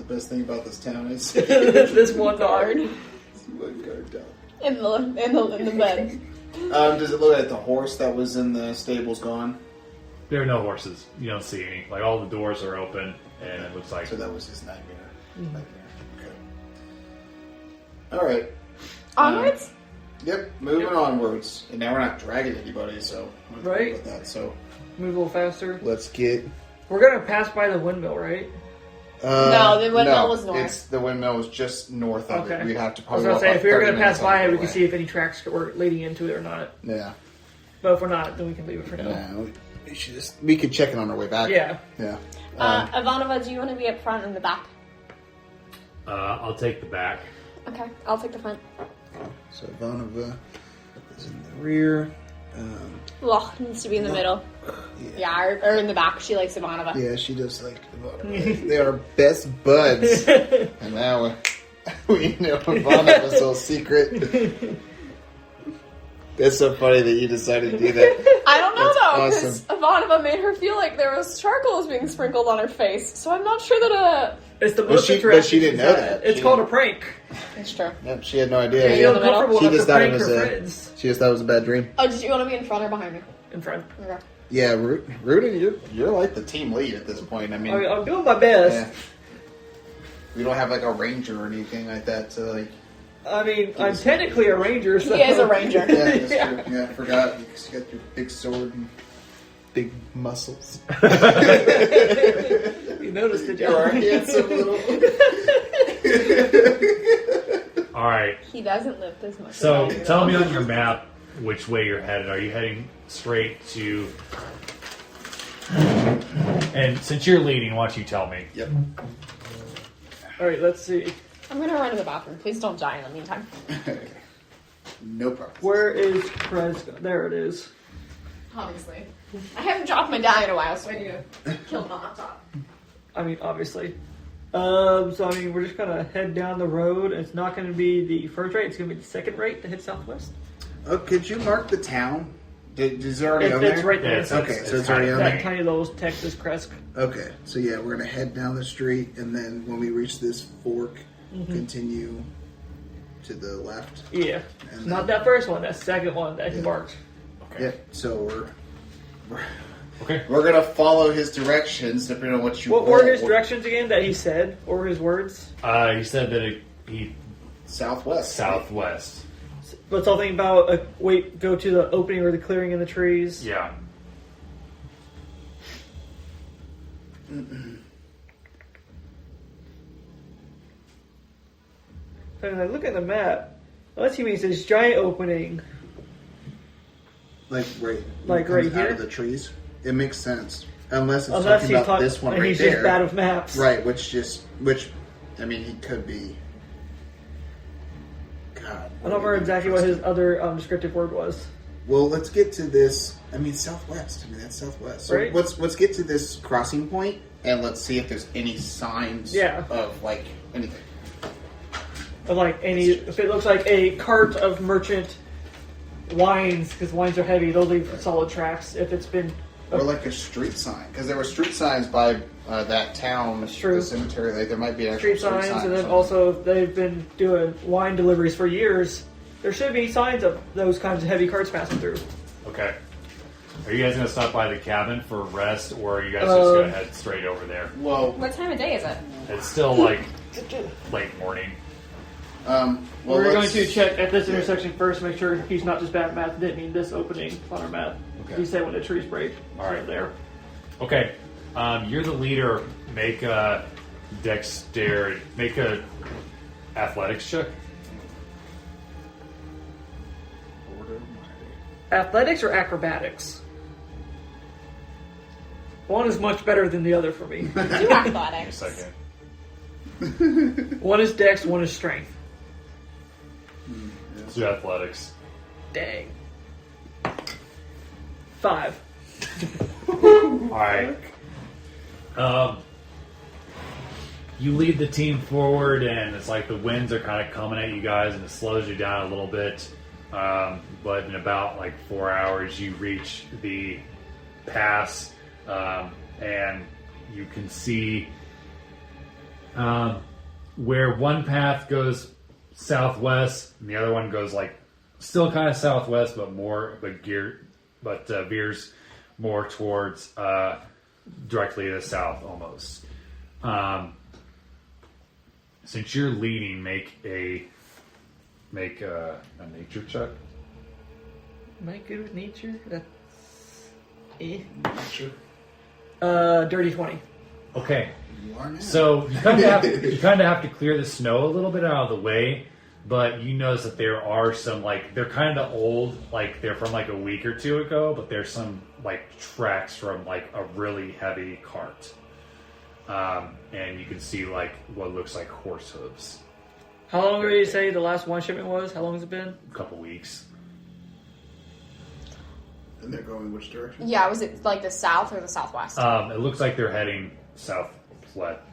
S3: best thing about this town is
S4: This one
S1: Guard
S4: dog.
S3: one guard dog.
S1: in the bed.
S3: Does it look like the horse that was in the stable's gone?
S2: There are no horses. You don't see any. Like all the doors are open, and it looks like
S3: So that was his nightmare. Okay. All right.
S1: Onwards.
S3: Yep. Moving onwards, and now we're not dragging anybody, so I'm gonna
S4: Right.
S3: talk about that. So
S4: Move a little faster.
S3: let's get.
S4: We're gonna pass by the windmill, right?
S1: No, the windmill was north.
S3: The windmill was just north of
S4: Okay.
S3: it. We'd have to
S4: I was
S3: probably.
S4: gonna
S3: walk
S4: say,
S3: like
S4: if we were
S3: 30
S4: gonna pass
S3: minutes on
S4: by
S3: the
S4: it, we
S3: way.
S4: can see if any tracks were leading into it or not.
S3: Yeah.
S4: But if we're not, then we can leave it for now.
S3: Yeah. We could check it on our way back.
S4: Yeah.
S3: Yeah.
S1: Ivanova, do you want to be up front or in the back?
S2: I'll take the back.
S1: Okay, I'll take the front.
S3: So Ivanova is in the rear.
S1: Loch needs to be in the middle. Yeah, or in the back. She likes Ivanova.
S3: Yeah, she does like Ivanova. They are best buds. And now we know Ivanova's little secret. It's so funny that you decided to do that.
S1: I don't know
S3: That's
S1: though, because
S3: awesome.
S1: Ivanova made her feel like there was charcoal being sprinkled on her face. So I'm not sure that
S4: It's the
S3: But
S4: most
S3: she
S4: interesting.
S3: didn't know that.
S4: It's
S3: She
S4: called a
S3: didn't.
S4: prank.
S1: it's true.
S3: Yep, she had no
S1: Yeah,
S3: idea.
S1: you
S4: Feel
S1: in the middle?
S4: comfortable
S3: She
S4: enough
S3: just
S4: to
S3: thought it
S4: prank
S3: was
S4: her
S3: a.
S4: friends
S3: She just thought it was a bad dream.
S1: Oh, did you want to be in front or behind me?
S4: in front.
S1: Okay.
S3: Yeah, Rudy, you're like the team lead at this point. I mean,
S4: I'm doing my best.
S3: yeah. We don't have like a ranger or anything like that to like.
S4: I mean, I'm technically a ranger. So.
S1: He is a ranger.
S3: Yeah, that's true. Yeah, I forgot. You got your big sword and big muscles.
S4: You noticed it,
S3: You are
S4: John.
S3: handsome little.
S2: All right.
S1: He doesn't lift as much.
S2: So
S1: as I do.
S2: tell me on your map which way you're headed. Are you heading straight to? And since you're leading, why don't you tell me?
S3: Yep.
S4: All right, let's see.
S1: I'm gonna run to the bathroom. Please don't die in the meantime.
S3: No problem.
S4: Where is Krezk? There it is.
S1: Obviously. I haven't dropped my die in a while, so I need to kill him on top.
S4: I mean, obviously. So I mean, we're just gonna head down the road. It's not gonna be the first right. It's gonna be the second right to head southwest.
S3: Oh, could you mark the town? Is it already on there?
S4: It's right there.
S2: Yeah,
S3: Okay, so it's already on
S4: That
S3: there.
S4: tiny little Texas Krezk.
S3: Okay, so yeah, we're gonna head down the street, and then when we reach this fork, continue to the left.
S4: Yeah,
S3: And
S4: not that first one. That second one that he
S3: Yeah.
S4: marked.
S2: Okay.
S3: Yep. So
S2: Okay.
S3: we're gonna follow his directions, depending on what you.
S4: What
S3: roll.
S4: were his directions again that he said, or his words?
S2: He said that he
S3: Southwest.
S2: Southwest.
S4: Let's all think about go to the opening or the clearing in the trees.
S2: Yeah.
S4: And I look at the map. Unless he means this giant opening.
S3: Like
S4: right
S3: out
S4: here?
S3: of the trees. It makes sense. Unless it's
S4: Unless
S3: talking
S4: he's
S3: about this one
S4: and
S3: right
S4: he's
S3: there.
S4: just bad with maps.
S3: Right, which I mean, he could be. God.
S4: I don't remember exactly what his other descriptive word was.
S3: Well, let's get to this. I mean, Southwest. I mean, that's Southwest. So
S4: Right.
S3: let's get to this crossing point and let's see if there's any signs of like anything.
S4: Of like if it looks like a cart of merchant wines, because wines are heavy, they'll leave solid tracks. If it's been
S3: Or like a street sign, because there were street signs by that town,
S4: true.
S3: the cemetery. Like there might be an actual
S4: street signs,
S3: sign
S4: and
S3: or
S4: then
S3: something.
S4: also they've been doing wine deliveries for years. There should be signs of those kinds of heavy carts passing through.
S2: Okay. Are you guys going to stop by the cabin for rest, or are you guys just going to head straight over there?
S3: Well,
S1: What time of day is it?
S2: It's still like late morning.
S4: We're going to check at this intersection first, make sure he's not just bad at math. Didn't mean this opening on our map.
S2: Okay.
S4: He said when the trees break.
S2: All right.
S4: There.
S2: Okay. You're the leader. Make a dexterity. Make a athletics check.
S4: Athletics or acrobatics? One is much better than the other for me.
S1: Do
S2: Give me a
S1: athletics.
S2: second.
S4: One is dex, one is strength.
S2: Let's do athletics.
S4: Dang. 5.
S2: Alright. You lead the team forward, and it's like the winds are kind of coming at you guys, and it slows you down a little bit. But in about like 4 hours, you reach the pass, and you can see where one path goes southwest, and the other one goes like still kind of southwest, but veers more towards directly to the south almost. Since you're leading, make a nature check.
S4: Am I good with nature? That's
S3: Sure.
S4: dirty 20.
S2: Okay.
S3: You are now.
S2: So you kind of have to clear the snow a little bit out of the way, but you notice that there are some they're kind of old, like they're from like a week or two ago, but there's some like tracks from like a really heavy cart, and you can see like what looks like horse hooves.
S4: How long did you say the last one shipment was? How long has it been?
S2: A couple weeks.
S7: And they're going which direction?
S1: Yeah, was it like the south or the southwest?
S2: It looks like they're heading southwest.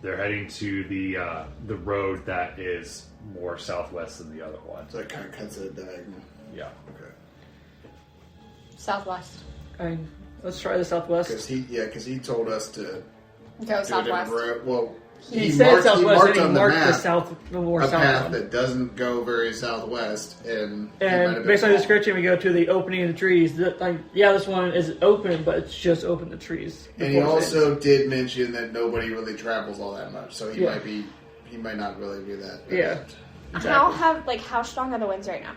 S2: They're heading to the road that is more southwest than the other one.
S7: So it kind of cuts it diagonal.
S2: Yeah.
S7: Okay.
S1: Southwest.
S4: Let's try the southwest.
S7: Because he told us to
S1: Go
S7: do a different
S1: southwest.
S7: route. Well,
S4: He said southwest,
S7: marked
S4: and he
S7: on the
S4: marked the
S7: map
S4: south, the more
S7: a
S4: south
S7: path
S4: one.
S7: that doesn't go very southwest, and he might have
S4: And
S7: been
S4: based on the
S7: wrong.
S4: description, we go to the opening of the trees. This one is open, but it's just open to trees.
S7: And he
S4: before it
S7: also did mention that nobody really travels all that much, so he
S4: Yeah.
S7: might not really be that.
S4: Yeah.
S7: adept.
S4: Exactly.
S1: How strong are the winds right now?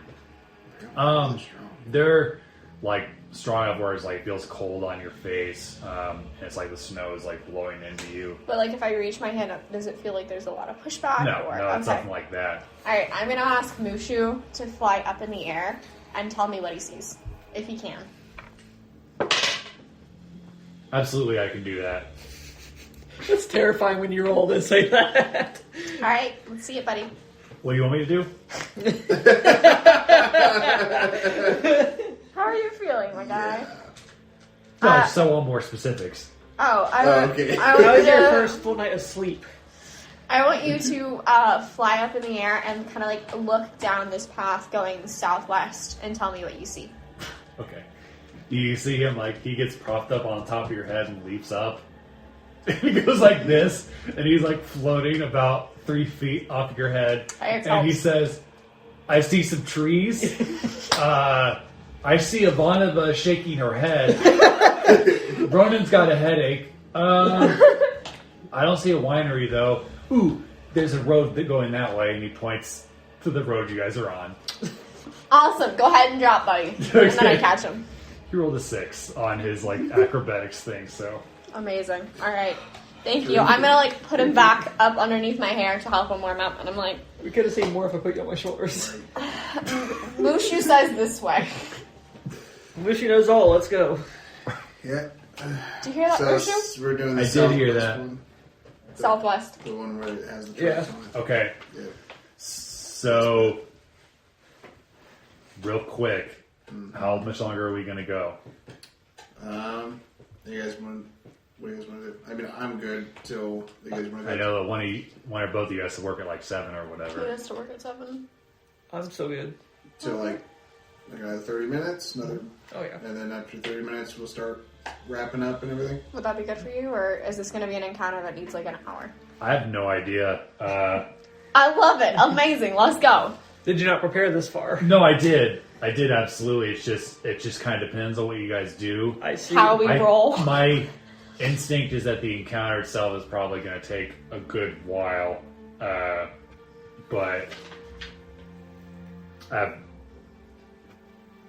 S7: Really strong.
S2: They're like strong enough where it's like feels cold on your face, and it's like the snow is like blowing into you.
S1: But like if I reach my hand up, does it feel like there's a lot of pushback?
S2: No,
S1: or,
S2: it's nothing like that.
S1: Alright, I'm gonna ask Mushu to fly up in the air and tell me what he sees. If he can.
S2: Absolutely, I can do that.
S4: It's terrifying when you roll and say that.
S1: Alright, let's see it, buddy.
S2: What do you want me to do?
S1: How are you feeling, my guy?
S2: No, I still want more specifics.
S7: Okay.
S1: I
S4: How
S1: want
S4: was your
S1: you
S4: first full night of sleep?
S1: I want you to fly up in the air and kind of like look down this path going southwest and tell me what you see.
S2: Okay. You see him like he gets propped up on top of your head and leaps up. And he goes like this, and he's like floating about 3 feet off your head. And he says, "I see some trees. I see Ivanova shaking her head. Ronan's got a headache. I don't see a winery though. Ooh, there's a road going that way," and he points to the road you guys are on.
S1: Awesome. Go ahead and drop, buddy. And then I catch him.
S2: He rolled a 6 on his like acrobatics thing, so
S1: Amazing. All right. Thank you. I'm gonna like put him back up underneath my hair to help him warm up, and I'm like,
S4: We could have seen more if I put you on my shoulders.
S1: Mushu says this way.
S4: Mushu knows all. Let's go.
S7: Yeah.
S1: Do you hear that,
S7: So
S1: Mushu?
S7: we're doing the
S6: I did hear
S7: southwest
S6: that.
S7: one.
S1: Southwest.
S7: The one where it has the
S4: Yeah.
S7: tracks on it.
S2: okay.
S7: Yeah.
S2: So real quick, how much longer are we gonna go?
S7: You guys want? What do you guys want to do? I mean, I'm good till you guys want to.
S2: I know that one or both of you has to work at like 7 or
S1: He
S2: whatever.
S1: has to work at 7.
S4: I'm so good.
S7: Till like another 30 minutes, another,
S4: Oh, yeah.
S7: and then after 30 minutes we'll start wrapping up and everything.
S1: Would that be good for you, or is this going to be an encounter that needs like an hour?
S2: I have no idea.
S1: I love it. Amazing. Let's go.
S4: Did you not prepare this far?
S2: No, I did absolutely. It just kind of depends on what you guys do.
S4: I see.
S1: How we roll.
S2: My instinct is that the encounter itself is probably going to take a good while, but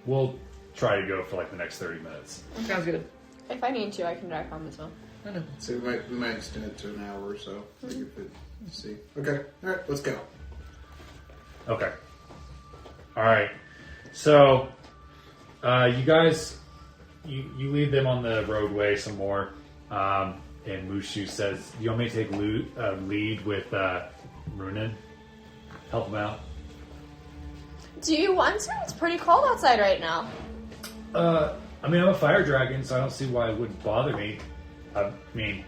S2: we'll try to go for like the next 30 minutes.
S4: Sounds good.
S1: If I need to, I can drive home as well.
S4: I know.
S7: So we might extend it to an hour or so. Like if it, see. Okay. All right. Let's go.
S2: Okay. All right. So, you guys, you lead them on the roadway some more, and Mushu says, "You want me to take lead with Runin? Help him out."
S1: Do you want to? It's pretty cold outside right now.
S2: I mean, I'm a fire dragon, so I don't see why it wouldn't bother me. I mean,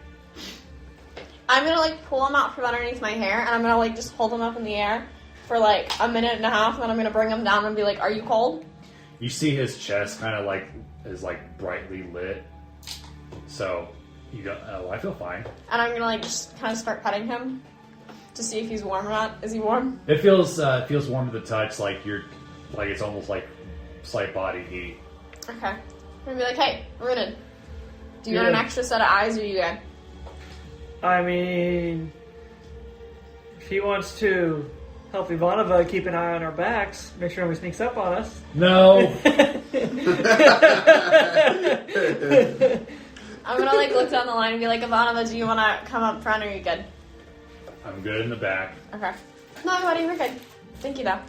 S1: I'm gonna like pull him out from underneath my hair, and I'm gonna like just hold him up in the air for like a minute and a half, and then I'm gonna bring him down and be like, "Are you cold?"
S2: you see his chest kind of like is like brightly lit, so you don't. Oh, I feel fine.
S1: And I'm gonna like just kind of start petting him to see if he's warm or not. Is he warm?
S2: It feels warm to the touch, like it's almost like slight body heat.
S1: Okay. I'm gonna be like, "Hey, Runin, do you want an
S4: Yeah.
S1: extra set of eyes, or are you good?"
S4: I mean, if he wants to help Ivanova keep an eye on our backs, make sure nobody sneaks up on us.
S2: No.
S1: I'm gonna like look down the line and be like, "Ivanova, do you want to come up front, or are you good?"
S2: I'm good in the back.
S1: Okay. No, buddy, we're good. Thank you, though.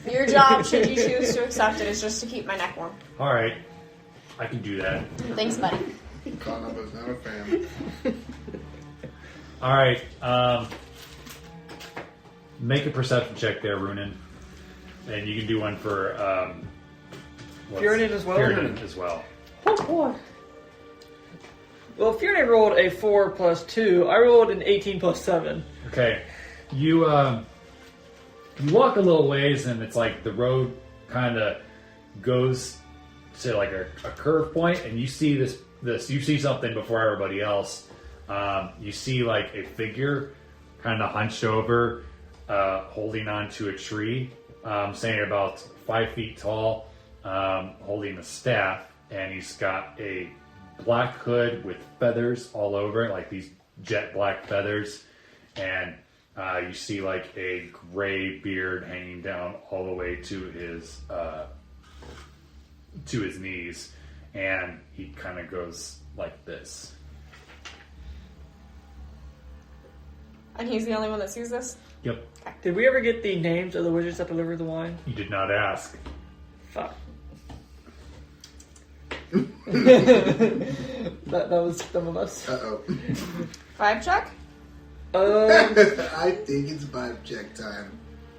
S1: Your job, should you choose to accept it, is just to keep my neck warm.
S2: All right, I can do that.
S1: Thanks, buddy.
S7: Cont'd not a fan.
S2: All right, make a perception check there, Runin, and you can do one for
S4: Fiorin as well?
S2: Fiorin as well.
S4: Oh, boy. Well, Fiorin rolled a 4 plus 2. I rolled an 18 plus 7.
S2: Okay, you walk a little ways, and it's like the road kind of goes to like a curve point, and you see this. You see something before everybody else. You see like a figure kind of hunched over, holding onto a tree, saying about 5 feet tall, holding a staff, and he's got a black hood with feathers all over it, like these jet black feathers, and you see like a gray beard hanging down all the way to his knees, and he kind of goes like this.
S1: And he's the only one that sees this?
S2: Yep.
S4: Did we ever get the names of the wizards that delivered the wine?
S2: You did not ask.
S4: Fuck. that was dumb of us.
S7: Uh-oh.
S1: Vibe check?
S7: I think it's vibe check time.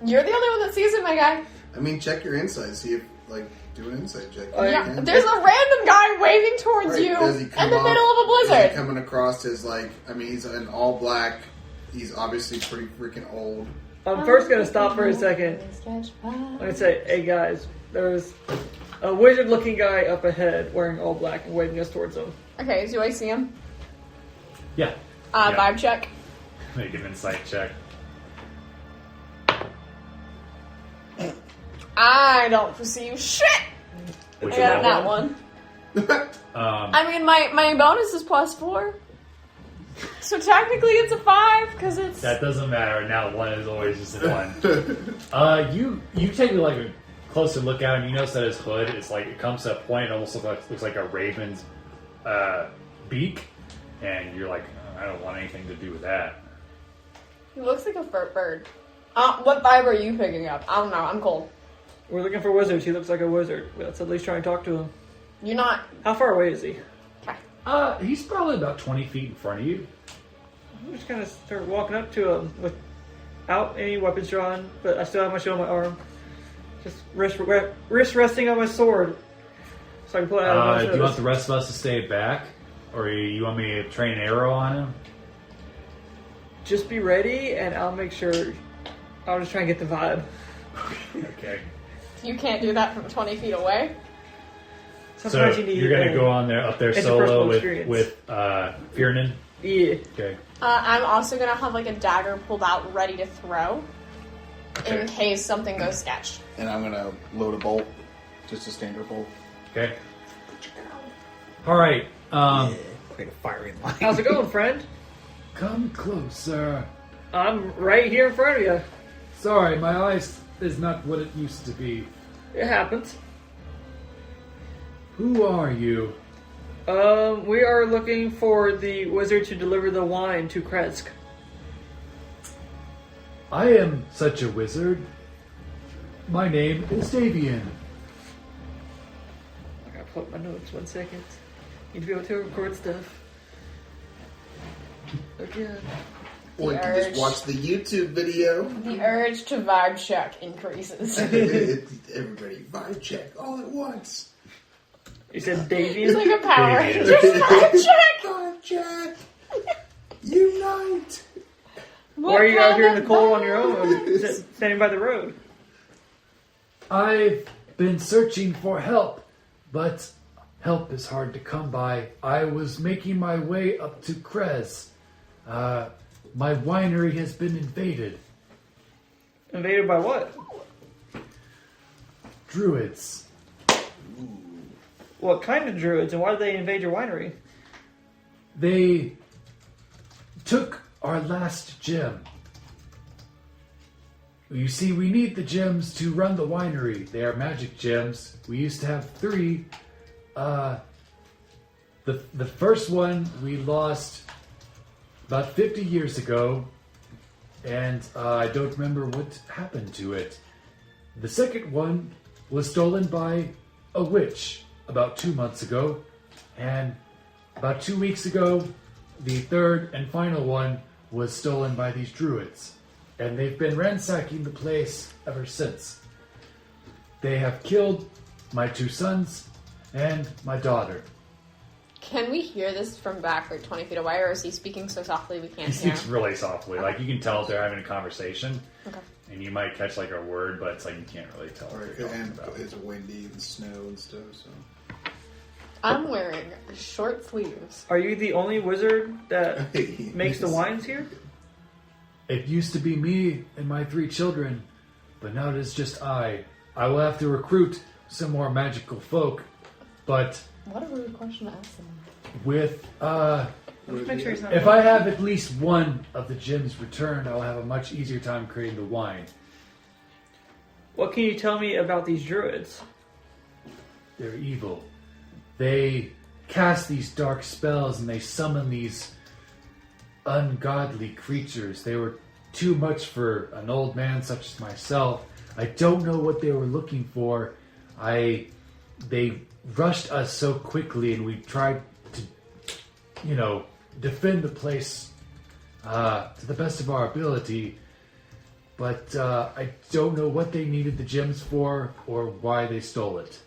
S1: You're the only one that sees it, my guy.
S7: I mean, check your insight. See if, like, do an insight check.
S1: Yeah,
S7: You can.
S1: there's a random guy waving towards
S7: Right,
S1: you
S7: does he
S1: in
S7: come
S1: the
S7: off-
S1: middle of a
S7: is
S1: blizzard.
S7: he coming across as, like, I mean, he's in all black. He's obviously pretty freaking old.
S4: I'm first going to stop for a second. I'm going to say, hey guys, there's a wizard-looking guy up ahead wearing all black and waving us towards him.
S1: Okay, do I see him?
S2: Yeah. Yeah.
S1: Vibe check.
S2: Make an insight check.
S1: I don't perceive shit.
S2: Which
S1: I got that
S2: one?
S1: one. I mean, my bonus is +4. So technically it's a 5 because it's.
S2: That doesn't matter. Now 1 is always just a 1. You take like a closer look at him. You notice that his hood is like it comes to a point. It almost looks like a raven's beak, and you're like, I don't want anything to do with that.
S1: He looks like a fur bird. What vibe are you picking up? I don't know. I'm cold.
S4: We're looking for wizards. He looks like a wizard. Let's at least try and talk to him.
S1: You're not.
S4: How far away is he?
S1: Okay.
S6: He's probably about 20 feet in front of you.
S4: I'm just gonna start walking up to him without any weapons drawn, but I still have my shield on my arm. Just wrist resting on my sword, so I can pull it out.
S6: Do you want the rest of us to stay back, or you want me to train an arrow on him?
S4: Just be ready, and I'll make sure. I'll just try and get the vibe.
S2: Okay.
S1: You can't do that from 20 feet away.
S4: Sometimes
S2: So
S4: you need
S2: you're gonna go on there up there solo with Fiernan?
S4: Yeah.
S2: Okay.
S1: I'm also gonna have like a dagger pulled out, ready to throw,
S2: Okay.
S1: in case something goes sketch.
S3: And I'm gonna load a bolt, just a standard bolt.
S2: Okay.
S6: All right.
S3: Create a firing line.
S4: How's it going, friend?
S6: Come closer.
S4: I'm right here in front of you.
S6: Sorry, my eyes is not what it used to be.
S4: It happens.
S6: Who are you?
S4: We are looking for the wizard to deliver the wine to Krezk.
S6: I am such a wizard. My name is Davian.
S4: I gotta pull up my notes 1 second. Need to be able to record stuff. Again.
S3: Or you can just watch the YouTube video.
S1: The urge to vibe check increases.
S7: Everybody, vibe check all at once.
S4: You said Davian?
S1: It's like a Power
S2: Davian.
S1: Rangers vibe check.
S7: Vibe check. Unite.
S4: Why are you out here in the cold on your own, standing by the road?
S6: I've been searching for help, but help is hard to come by. I was making my way up to Krezk. My winery has been invaded.
S4: Invaded by what?
S6: Druids.
S4: What kind of druids, and why did they invade your winery?
S6: They took our last gem. You see, we need the gems to run the winery. They are magic gems. We used to have 3. The first one we lost about 50 years ago, and I don't remember what happened to it. The second one was stolen by a witch about 2 months ago, and about 2 weeks ago, the third and final one was stolen by these druids, and they've been ransacking the place ever since. They have killed my 2 sons and my daughter.
S1: Can we hear this from back like 20 feet away, or is he speaking so softly we can't
S2: He
S1: hear?
S2: speaks really softly. Like you can tell if they're having a conversation,
S1: Okay.
S2: and you might catch like a word, but it's like you can't really tell what they're talking
S7: And
S2: about.
S7: it's windy and snow and stuff, so.
S1: I'm wearing short sleeves.
S4: Are you the only wizard that makes the wines here?
S6: It used to be me and my 3 children, but now it is just I. I will have to recruit some more magical folk, but
S1: What a rude question to ask them.
S6: with
S4: Let's make sure he's not.
S6: if I have at least one of the gems returned, I'll have a much easier time creating the wine.
S4: What can you tell me about these druids?
S6: They're evil. They cast these dark spells and they summon these ungodly creatures. They were too much for an old man such as myself. I don't know what they were looking for. They rushed us so quickly, and we tried to, defend the place to the best of our ability. But I don't know what they needed the gems for or why they stole it.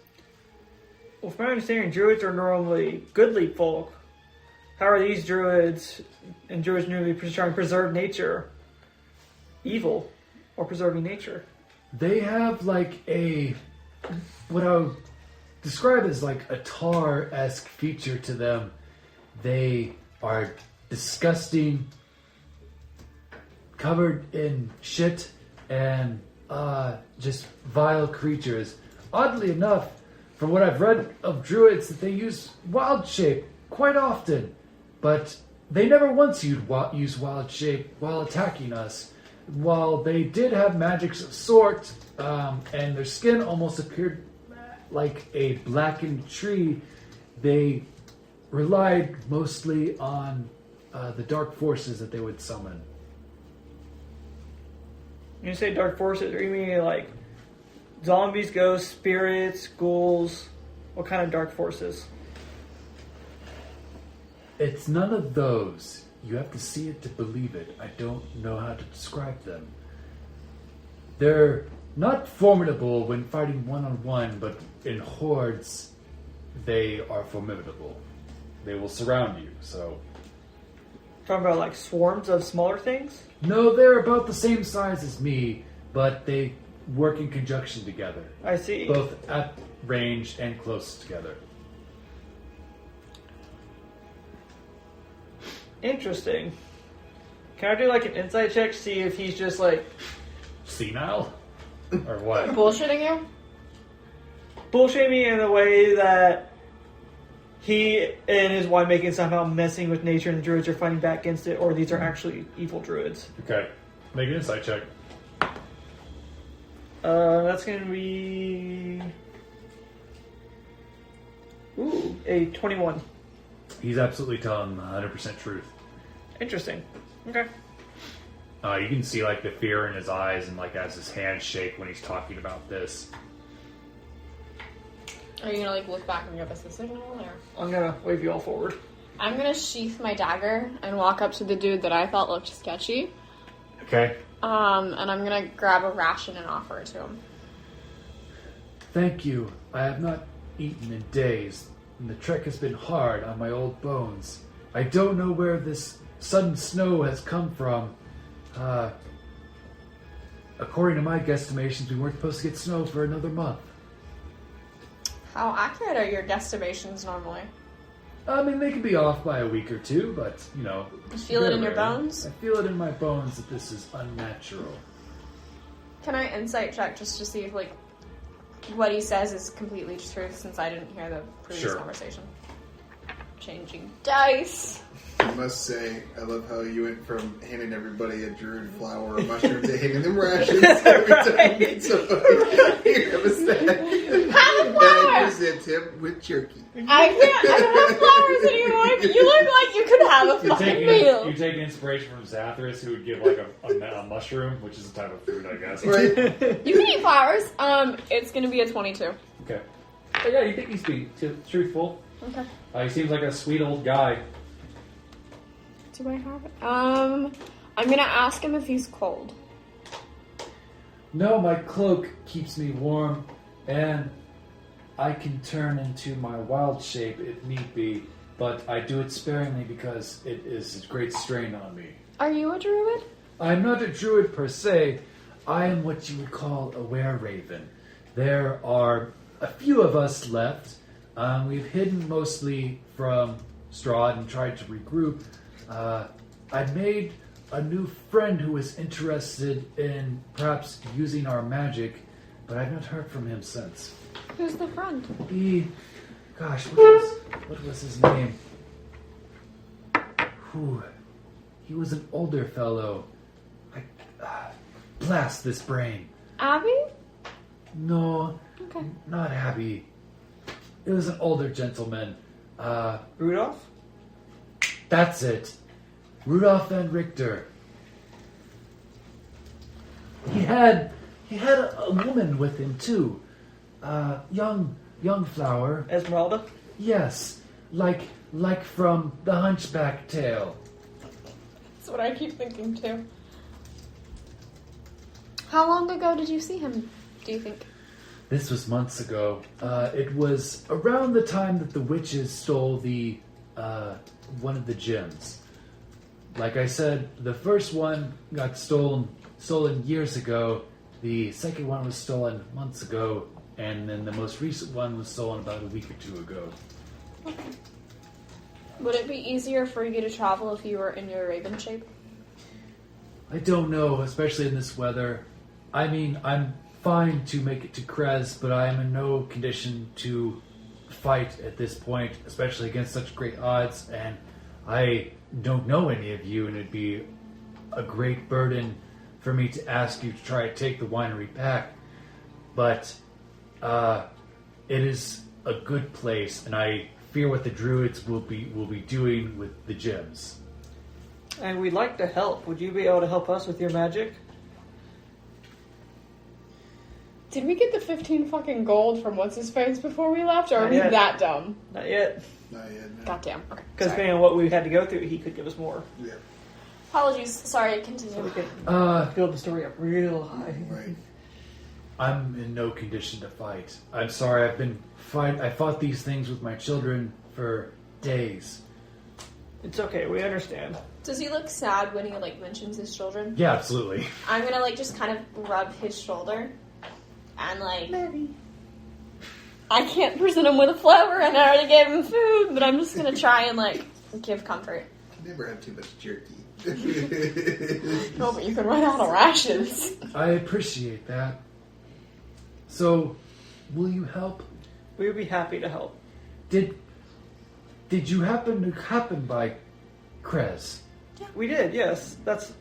S4: Well, from my understanding, druids are normally goodly folk. How are these druids and druids normally trying to preserve nature evil or preserving nature?
S6: They have like what I would describe as like a tar-esque feature to them. They are disgusting, covered in shit, and just vile creatures. Oddly enough, from what I've read of druids, that they use wild shape quite often, but they never once used wild shape while attacking us. While they did have magics of sort, and their skin almost appeared like a blackened tree, they relied mostly on the dark forces that they would summon.
S4: When you say dark forces, are you meaning like zombies, ghosts, spirits, ghouls? What kind of dark forces?
S6: It's none of those. You have to see it to believe it. I don't know how to describe them. They're not formidable when fighting one-on-one, but in hordes, they are formidable. They will surround you, so...
S4: Talking about like swarms of smaller things?
S6: No, they're about the same size as me, but they work in conjunction together.
S4: I see.
S6: Both at range and close together.
S4: Interesting. Can I do like an insight check to see if he's just like
S6: Senile? Or what?
S1: Bullshitting you?
S4: bullshitting me in a way that he and his winemaking somehow messing with nature and the druids are fighting back against it, or these are actually evil druids?
S2: Okay. Make an insight check.
S4: That's going to be... Ooh, a 21.
S2: He's absolutely telling 100% truth.
S4: Interesting. Okay.
S2: You can see like the fear in his eyes and like as his hands shake when he's talking about this.
S1: Are you gonna like look back and give us a signal, or?
S4: I'm going to wave you all forward.
S1: I'm gonna sheath my dagger and walk up to the dude that I thought looked sketchy.
S2: Okay.
S1: And I'm gonna grab a ration and offer it to him.
S6: Thank you. I have not eaten in days, and the trek has been hard on my old bones. I don't know where this sudden snow has come from. According to my guesstimations, we weren't supposed to get snow for another month.
S1: How accurate are your guesstimations normally?
S6: I mean, they could be off by a week or two, but, you know...
S1: You feel it in your
S6: rarely.
S1: bones?
S6: I feel it in my bones that this is unnatural.
S1: Can I insight check just to see if, like, what he says is completely truth, since I didn't hear the previous conversation? Changing dice.
S7: I must say, I love how you went from handing everybody a druid flower or mushroom to handing them rations every time you meet somebody. Here, have a snack.
S1: Have a flower!
S7: And I present him with jerky.
S1: I don't have flowers anymore. You look like you could have a fucking meal.
S2: You take inspiration from Zathras, who would give like a mushroom, which is a type of food, I guess.
S7: Right?
S1: You can eat flowers. It's gonna be a 22.
S2: Okay.
S6: But yeah, you think he's being truthful.
S1: Okay.
S2: He seems like a sweet old guy.
S1: Do I have it? I'm gonna ask him if he's cold.
S6: No, my cloak keeps me warm, and I can turn into my wild shape if need be, but I do it sparingly because it is a great strain on me.
S1: Are you a druid?
S6: I'm not a druid per se. I am what you would call a were-raven. There are a few of us left. We've hidden mostly from Strahd and tried to regroup. I made a new friend who was interested in perhaps using our magic, but I've not heard from him since.
S1: Who's the friend?
S6: What was his name? He was an older fellow. Blast this brain.
S1: Abby?
S6: No,
S1: Okay.
S6: not Abby. It was an older gentleman.
S4: Rudolph?
S6: That's it. Rudolph and Richter. He had a woman with him too. Young flower.
S4: Esmeralda?
S6: Yes, like from the Hunchback Tale.
S1: That's what I keep thinking too. How long ago did you see him, do you think?
S6: This was months ago. It was around the time that the witches stole the one of the gems. Like I said, the first one got stolen years ago. The second one was stolen months ago, and then the most recent one was stolen about a week or two ago.
S1: Okay. Would it be easier for you to travel if you were in your raven shape?
S6: I don't know, especially in this weather. I mean, I'm fine to make it to Krezk, but I am in no condition to fight at this point, especially against such great odds, and I don't know any of you, and it'd be a great burden for me to ask you to try to take the winery back. But it is a good place, and I fear what the druids will be doing with the gems.
S4: And we'd like to help. Would you be able to help us with your magic?
S1: Did we get the 15 fucking gold from what's-his-face before we left, or are we
S4: yet.
S1: that dumb?
S4: Not yet.
S7: Not yet, no.
S1: Goddamn. Okay.
S4: Because
S1: Sorry.
S4: depending on what we had to go through, he could give us more.
S7: Yeah.
S1: Apologies. Sorry, continue.
S4: So we could build the story up real high.
S7: Right.
S6: I'm in no condition to fight. I'm sorry. I fought these things with my children for days.
S4: It's okay. We understand.
S1: Does he look sad when he mentions his children?
S6: Yeah, absolutely.
S1: I'm gonna just kind of rub his shoulder and
S4: Maybe.
S1: I can't present him with a flower and I already gave him food, but I'm just gonna try and give comfort.
S7: Never had too much jerky.
S1: No, but you can run out of rations.
S6: I appreciate that. So, will you help?
S4: We would be happy to help.
S6: Did you happen by Krezk?
S4: We did, yes. That's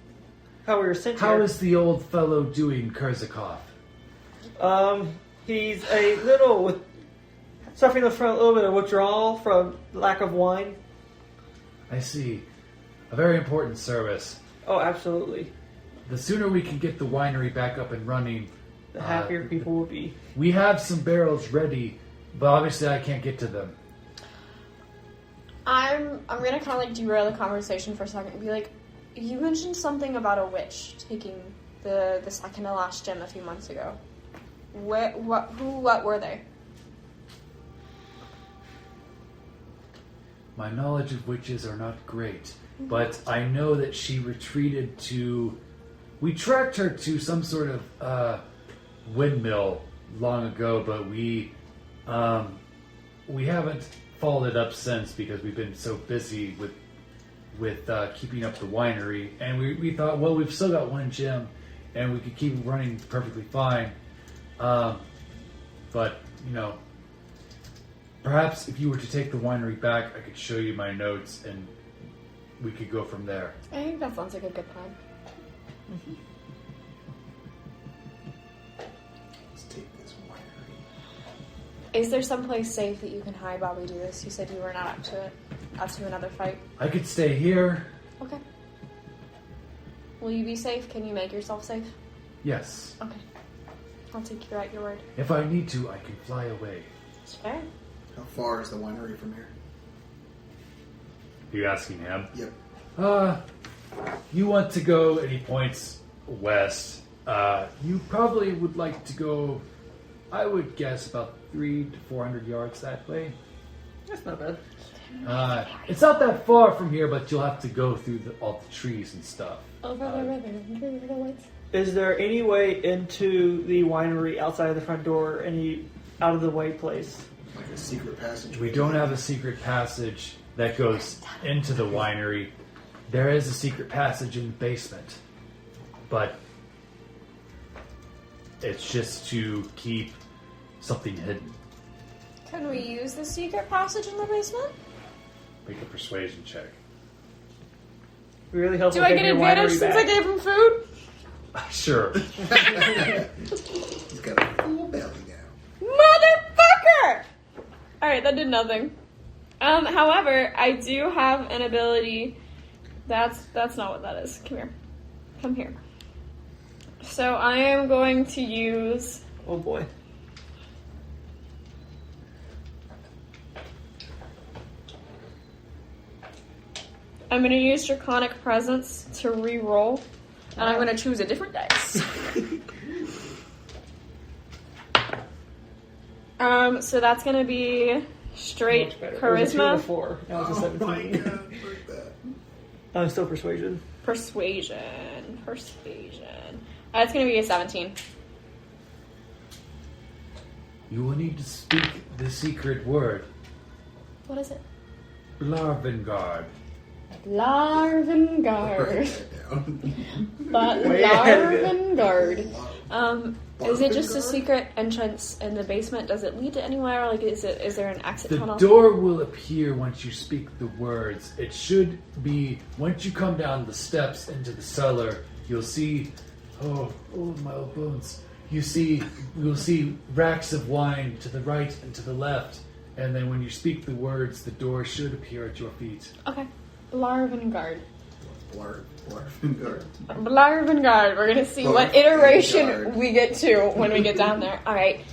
S4: how we were sent
S6: How
S4: here.
S6: is the old fellow doing, Kurzakov?
S4: He's suffering from a little bit of withdrawal from lack of wine.
S6: I see. A very important service.
S4: Oh, absolutely.
S6: The sooner we can get the winery back up and running,
S4: The happier people will be.
S6: we have some barrels ready, but obviously I can't get to them.
S1: I'm gonna kind of derail the conversation for a second and be like, you mentioned something about a witch taking the second to last gem a few months ago. What were they?
S6: My knowledge of witches are not great, but I know that she retreated to... We tracked her to some sort of windmill long ago, but we haven't followed it up since because we've been so busy with keeping up the winery. And we thought, well, we've still got one gem, and we could keep running perfectly fine. But, perhaps if you were to take the winery back, I could show you my notes, and we could go from there.
S1: I think that sounds like a good plan.
S7: Let's take this winery.
S1: Is there someplace safe that you can hide while we do this? You said you were not up to another fight.
S6: I could stay here.
S1: Okay. Will you be safe? Can you make yourself safe?
S6: Yes.
S1: Okay. I'll take you at your word.
S6: If I need to, I can fly away.
S1: It's fair.
S7: How far is the winery from here?
S2: You asking him?
S7: Yep.
S6: You want to go, and he points west. You probably would like to go, I would guess, about 300 to 400 yards that way.
S4: That's not bad.
S6: It's not that far from here, but you'll have to go through all the trees and stuff.
S4: Is there any way into the winery outside of the front door? Any out of the way place?
S7: Like a secret passage?
S6: We don't have a secret passage that goes into the winery. There is a secret passage in the basement, but it's just to keep something hidden.
S1: Can we use the secret passage in the basement?
S2: Make a persuasion check.
S4: We really help.
S1: Do I get advantage since I gave him food?
S6: Sure.
S7: He's got a full belly now.
S1: Motherfucker! Alright, that did nothing. However, I do have an ability. That's not what that is. Come here. Come here. So I am going to use...
S4: Oh boy.
S1: I'm going to use Draconic Presence to re-roll. And I'm going to choose a different dice. So that's going to be straight
S4: Much better. It was a 2 and a
S1: charisma.
S4: 4. Now it's a 17.
S7: Oh my god, break that.
S4: Still persuasion.
S1: Persuasion. That's going to be a 17.
S6: You will need to speak the secret word.
S1: What is it?
S6: Blarvengard.
S1: Larvengard.
S7: Write that down.
S1: But
S4: Way ahead of it.
S1: Larvengard. Is it just a secret entrance in the basement? Does it lead to anywhere? Like, is there an exit
S6: The
S1: tunnel?
S6: door will appear once you speak the words. It should be once you come down the steps into the cellar. You'll see, oh my old bones. You'll see racks of wine to the right and to the left. And then when you speak the words, the door should appear at your feet.
S1: Okay. Larvengard.
S7: Blarvengard.
S1: Larvengard. We're gonna see what iteration we get to when we get down there. Alright.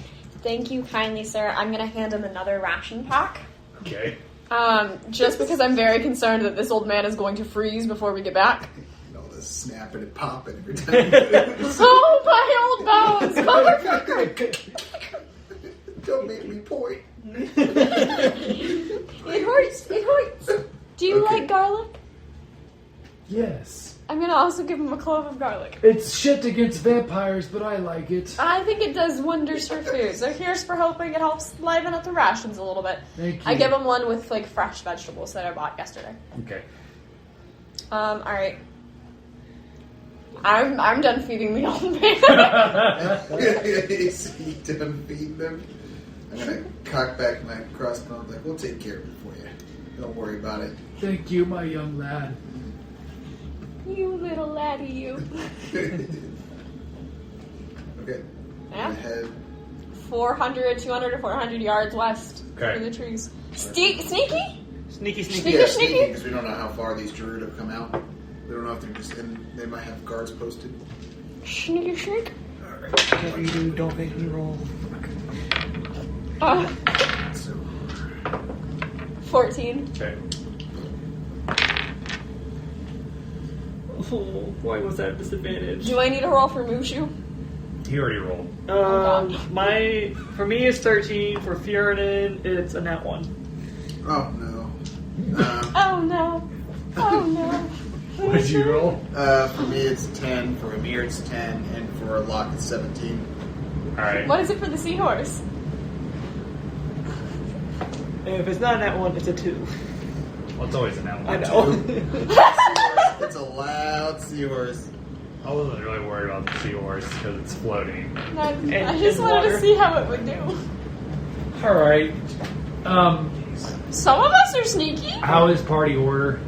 S1: Thank you kindly, sir. I'm gonna hand him another ration pack.
S2: Okay.
S1: Just because I'm very concerned that this old man is going to freeze before we get back.
S7: All this snapping and popping every time.
S1: Oh, my old bones! Motherfucker!
S7: Don't make me point.
S1: It hurts. It hurts. Do you
S7: Okay.
S1: like garlic?
S6: Yes.
S1: I'm gonna also give him a clove of garlic.
S6: It's shit against vampires, but I like it.
S1: I think it does wonders for food. So here's for hoping it helps liven up the rations a little bit.
S6: Thank you.
S1: I give him one with like fresh vegetables that I bought yesterday.
S2: Okay.
S1: All right. I'm done feeding the old man.
S7: Is he done feeding them? I'm gonna cock back my crossbow. Like, we'll take care of it for you. Don't worry about it.
S6: Thank you, my young lad.
S1: You little laddie, you.
S7: Okay.
S1: Yeah.
S7: Ahead.
S1: 200 to 400 yards west
S2: Okay.
S1: through the trees. Sneaky?
S4: Sneaky.
S1: Sneaky.
S7: Yeah, sneaky, because we don't know how far these druid have come out. We don't know if they're just in. They might have guards posted.
S1: Sneaky sneak.
S7: Alright.
S4: Whatever you do, don't make me roll.
S7: So,
S1: 14.
S2: Okay.
S4: Oh, why was that a disadvantage?
S1: Do I need a roll for Mushu?
S2: He already rolled.
S4: For me it's 13. For Fiorin, it's a nat 1.
S7: oh no.
S1: Oh no. Oh no.
S2: What did you roll?
S7: For me it's 10. For Emyr it's 10, and for Loch it's 17.
S2: All right.
S1: What is it for the seahorse?
S4: And if it's not a nat 1, it's a 2.
S2: Well, it's always an L.
S4: I know.
S7: It's a loud seahorse.
S2: I wasn't really worried about the seahorse because it's floating.
S1: I just
S4: in
S1: wanted
S4: water.
S1: to see how it would do.
S6: All right.
S1: Some of us are sneaky.
S6: How is party order?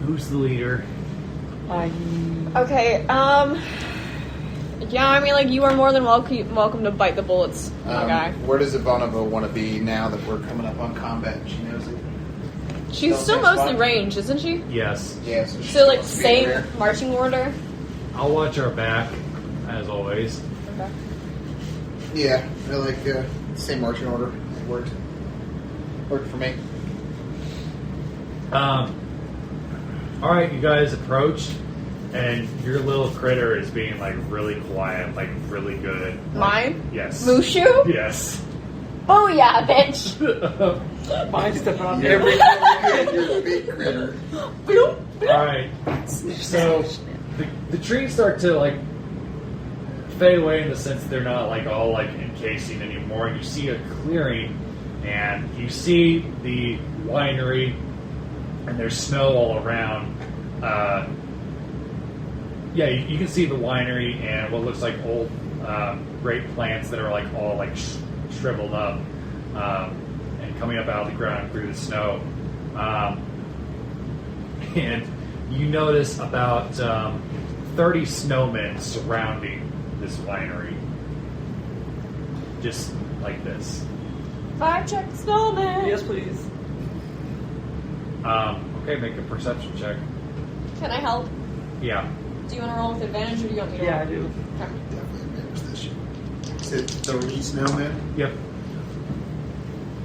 S6: Who's the leader?
S1: Okay, yeah, I mean, like, you are more than welcome to bite the bullets, my guy.
S7: Where does Ivanova want to be now that we're coming up on combat? She knows it.
S1: She's still mostly ranged, isn't she?
S2: Yes.
S7: Yeah,
S1: So, like, same marching order?
S2: I'll watch our back, as always.
S1: Okay.
S7: Yeah, I like same marching order. It worked. Worked for me.
S2: All right, you guys approached, and your little critter is being like really quiet, like really good.
S1: Mine?
S2: Yes.
S1: Mushu?
S2: Yes.
S1: Oh, yeah, bitch.
S4: Mine's stepping on
S7: You're
S4: every.
S7: a big critter.
S1: Bloop.
S2: All right. So the trees start to like fade away in the sense that they're not like all like encasing anymore. You see a clearing, and you see the winery, and there's snow all around. Yeah, you can see the winery and what looks like old grape plants that are like all like shriveled up and coming up out of the ground through the snow. And you notice about 30 snowmen surrounding this winery. Just like this.
S1: Fire check snowman.
S4: Yes, please.
S2: Okay, make a perception check.
S1: Can I help?
S2: Yeah.
S1: Do you want to roll with advantage, or do you want me to
S4: Yeah, I
S1: roll?
S4: do.
S1: Okay.
S7: Definitely managed this shit. Is it 30 snowmen?
S2: Yep.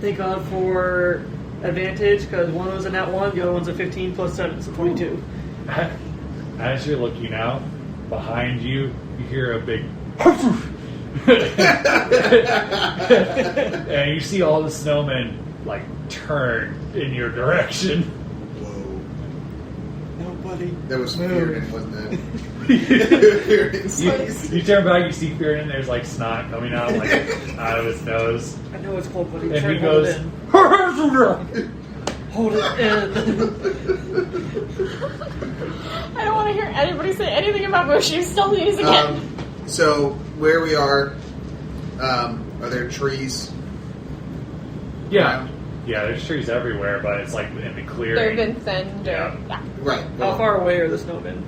S4: Thank God for advantage, because one was a nat 1, the other one's a 15 plus 7, so 22.
S2: As you're looking out, behind you, you hear a big and you see all the snowmen like turn in your direction.
S7: Whoa.
S4: Nobody.
S7: That was
S4: move.
S7: Fearden, wasn't it?
S2: You turn back, you see Fearden, there's like snot coming out like out of his nose.
S4: I know it's cold, buddy.
S2: And
S4: Try
S2: he
S4: to hold
S2: goes,
S4: it in. Hold it in.
S1: I don't want to hear anybody say anything about Mushu. Still needs again.
S7: So where we are there trees?
S2: Yeah. Yeah, there's trees everywhere, but it's like in the clearing.
S1: They've been thinned.
S2: Yeah.
S7: Right.
S4: How far away are the snowmen?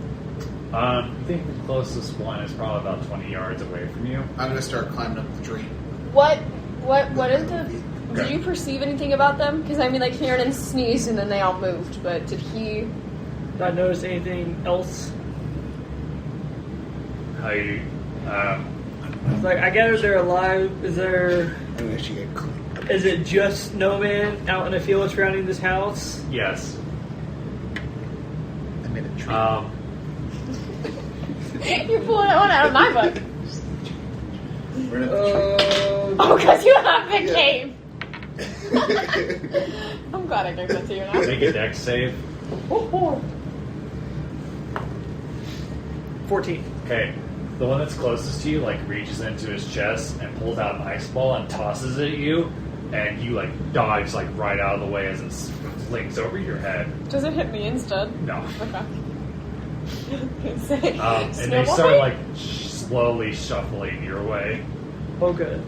S2: I think the closest one is probably about 20 yards away from you.
S7: I'm going to start climbing up the tree.
S1: What is the... Did
S7: Okay.
S1: you perceive anything about them? Because, I mean, like, Kieran sneezed and then they all moved, but did he...
S4: Did I notice anything else?
S2: How you...
S4: It's like, I gather they're alive. Is there...
S3: I'm gonna actually get clean.
S4: Is it just snowmen out in the field surrounding this house?
S2: Yes.
S3: I made a tree.
S1: You're pulling that one out of my book.
S3: We're in the tree.
S1: Oh, because you have the
S3: Yeah.
S1: cave. I'm glad I gave that to you now.
S2: Make a dex save.
S4: 14.
S2: Okay. The one that's closest to you, like, reaches into his chest and pulls out an ice ball and tosses it at you, and you, like, dodge, like, right out of the way as it flings over your head.
S1: Does it hit me instead?
S2: No.
S1: Okay.
S2: And they start, like, slowly shuffling your way.
S4: Oh, good.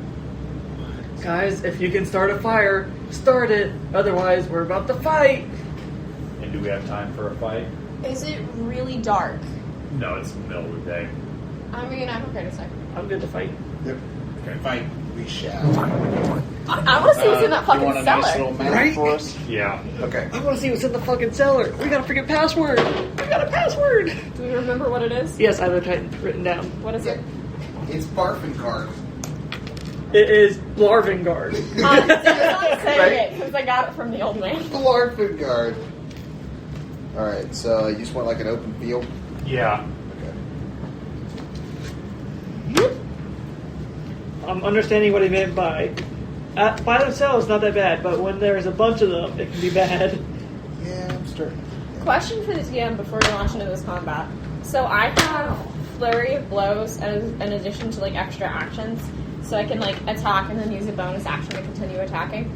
S4: Guys, if you can start a fire, start it. Otherwise, we're about to fight.
S2: And do we have time for a fight?
S1: Is it really dark?
S2: No, it's the middle of the day.
S1: I mean, I'm okay to say.
S4: I'm good to fight.
S7: Yep.
S2: Okay.
S7: Fight. We shall.
S1: I want to see what's in that
S7: You
S1: fucking
S7: want a nice
S1: cellar.
S7: little map
S4: Right?
S7: for us?
S2: Yeah.
S7: Okay.
S4: I want to see what's in the fucking cellar. We got a freaking password. We got a password.
S1: Do we remember what it is?
S4: Yes, I have it written down.
S1: What is it?
S7: It's Barfengard.
S4: It is Larvengard.
S1: I'm saying
S3: Right?
S1: it because I got it from the old man.
S3: Barfengard. Alright, so you just want like an open field?
S2: Yeah.
S3: Okay.
S4: I'm understanding what he meant by by themselves, not that bad, but when there's a bunch of them, it can be bad.
S3: Yeah, I'm starting.
S1: Question for the DM before we launch into this combat. So I have flurry of blows in addition to like extra actions, so I can like attack and then use a bonus action to continue attacking.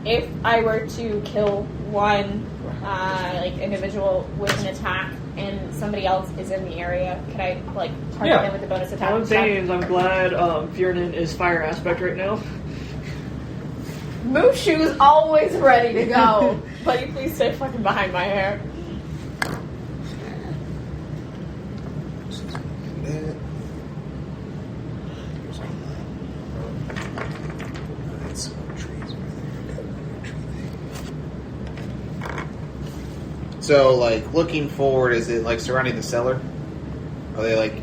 S1: If I were to kill one like individual with an attack and somebody else is in the area, could I like target them with the bonus attack?
S4: All I'm saying is I'm glad Fiernan is fire aspect right now.
S1: Mushu's always ready to go. Buddy, please stay fucking behind my hair.
S3: So, like, looking forward, is it like surrounding the cellar? Are they like?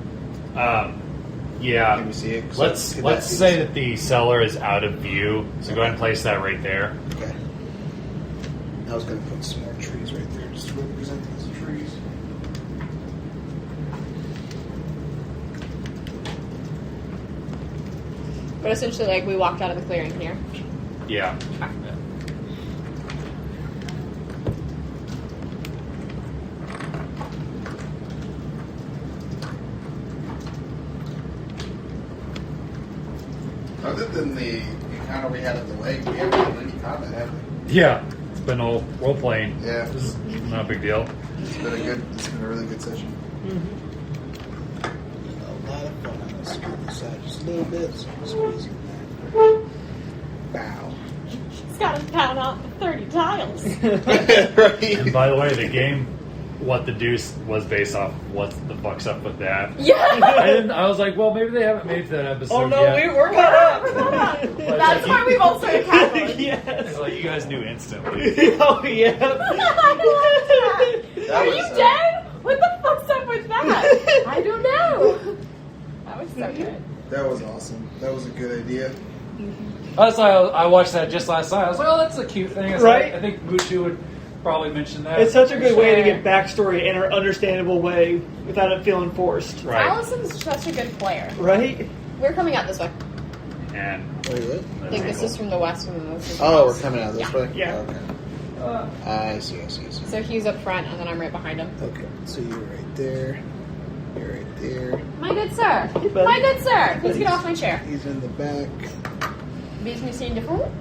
S2: Yeah.
S3: Can we see it? So,
S2: Let's
S3: could that see
S2: say
S3: this?
S2: that the cellar is out of view. So go ahead and place that right there.
S3: Okay. I was going to put some more trees right there just to represent these trees.
S1: But essentially, like, we walked out of the clearing here.
S2: Yeah.
S3: Other than the encounter we had at the lake, we haven't had any combat, have we?
S2: Yeah. It's been all role playing.
S3: Yeah.
S2: This is not a big deal.
S3: It's been a really good session. A lot of fun. I'm going to scoot this out just a little bit, so I'm squeezing that. Bow.
S1: He's got to count out 30 tiles.
S3: Right?
S2: And by the way, the game, What the Deuce, was based off what the fuck's up with that.
S1: Yeah!
S2: I was like, well, maybe they haven't made that episode
S4: Oh no,
S2: yet.
S4: we're caught up.
S1: That's why we both started cackling.
S4: Yes.
S2: It's like you guys knew instantly.
S4: Oh yeah.
S1: Are you dead? What the fuck's up with that? I don't know. That was so good.
S7: That was awesome. That was a good idea.
S6: That's why I watched that just last night. I was like, oh, that's a cute thing. It's
S4: Right?
S6: like, I think Mushu would probably mention that.
S4: It's such a good way to
S1: Sure.
S4: get backstory in an understandable way without it feeling forced.
S2: Right.
S1: Allison's such a good player.
S4: Right?
S1: We're coming out this way.
S2: And
S3: Wait, what?
S1: I think this is from the west and then this is
S3: Oh, we're coming out this way?
S4: Yeah.
S3: Okay. I see.
S1: So he's up front and then I'm right behind him.
S3: Okay, so you're right there. You're right there.
S1: My good sir.
S4: buddy.
S1: My good sir. Please get off my chair.
S3: He's in the back.
S1: Business in the front.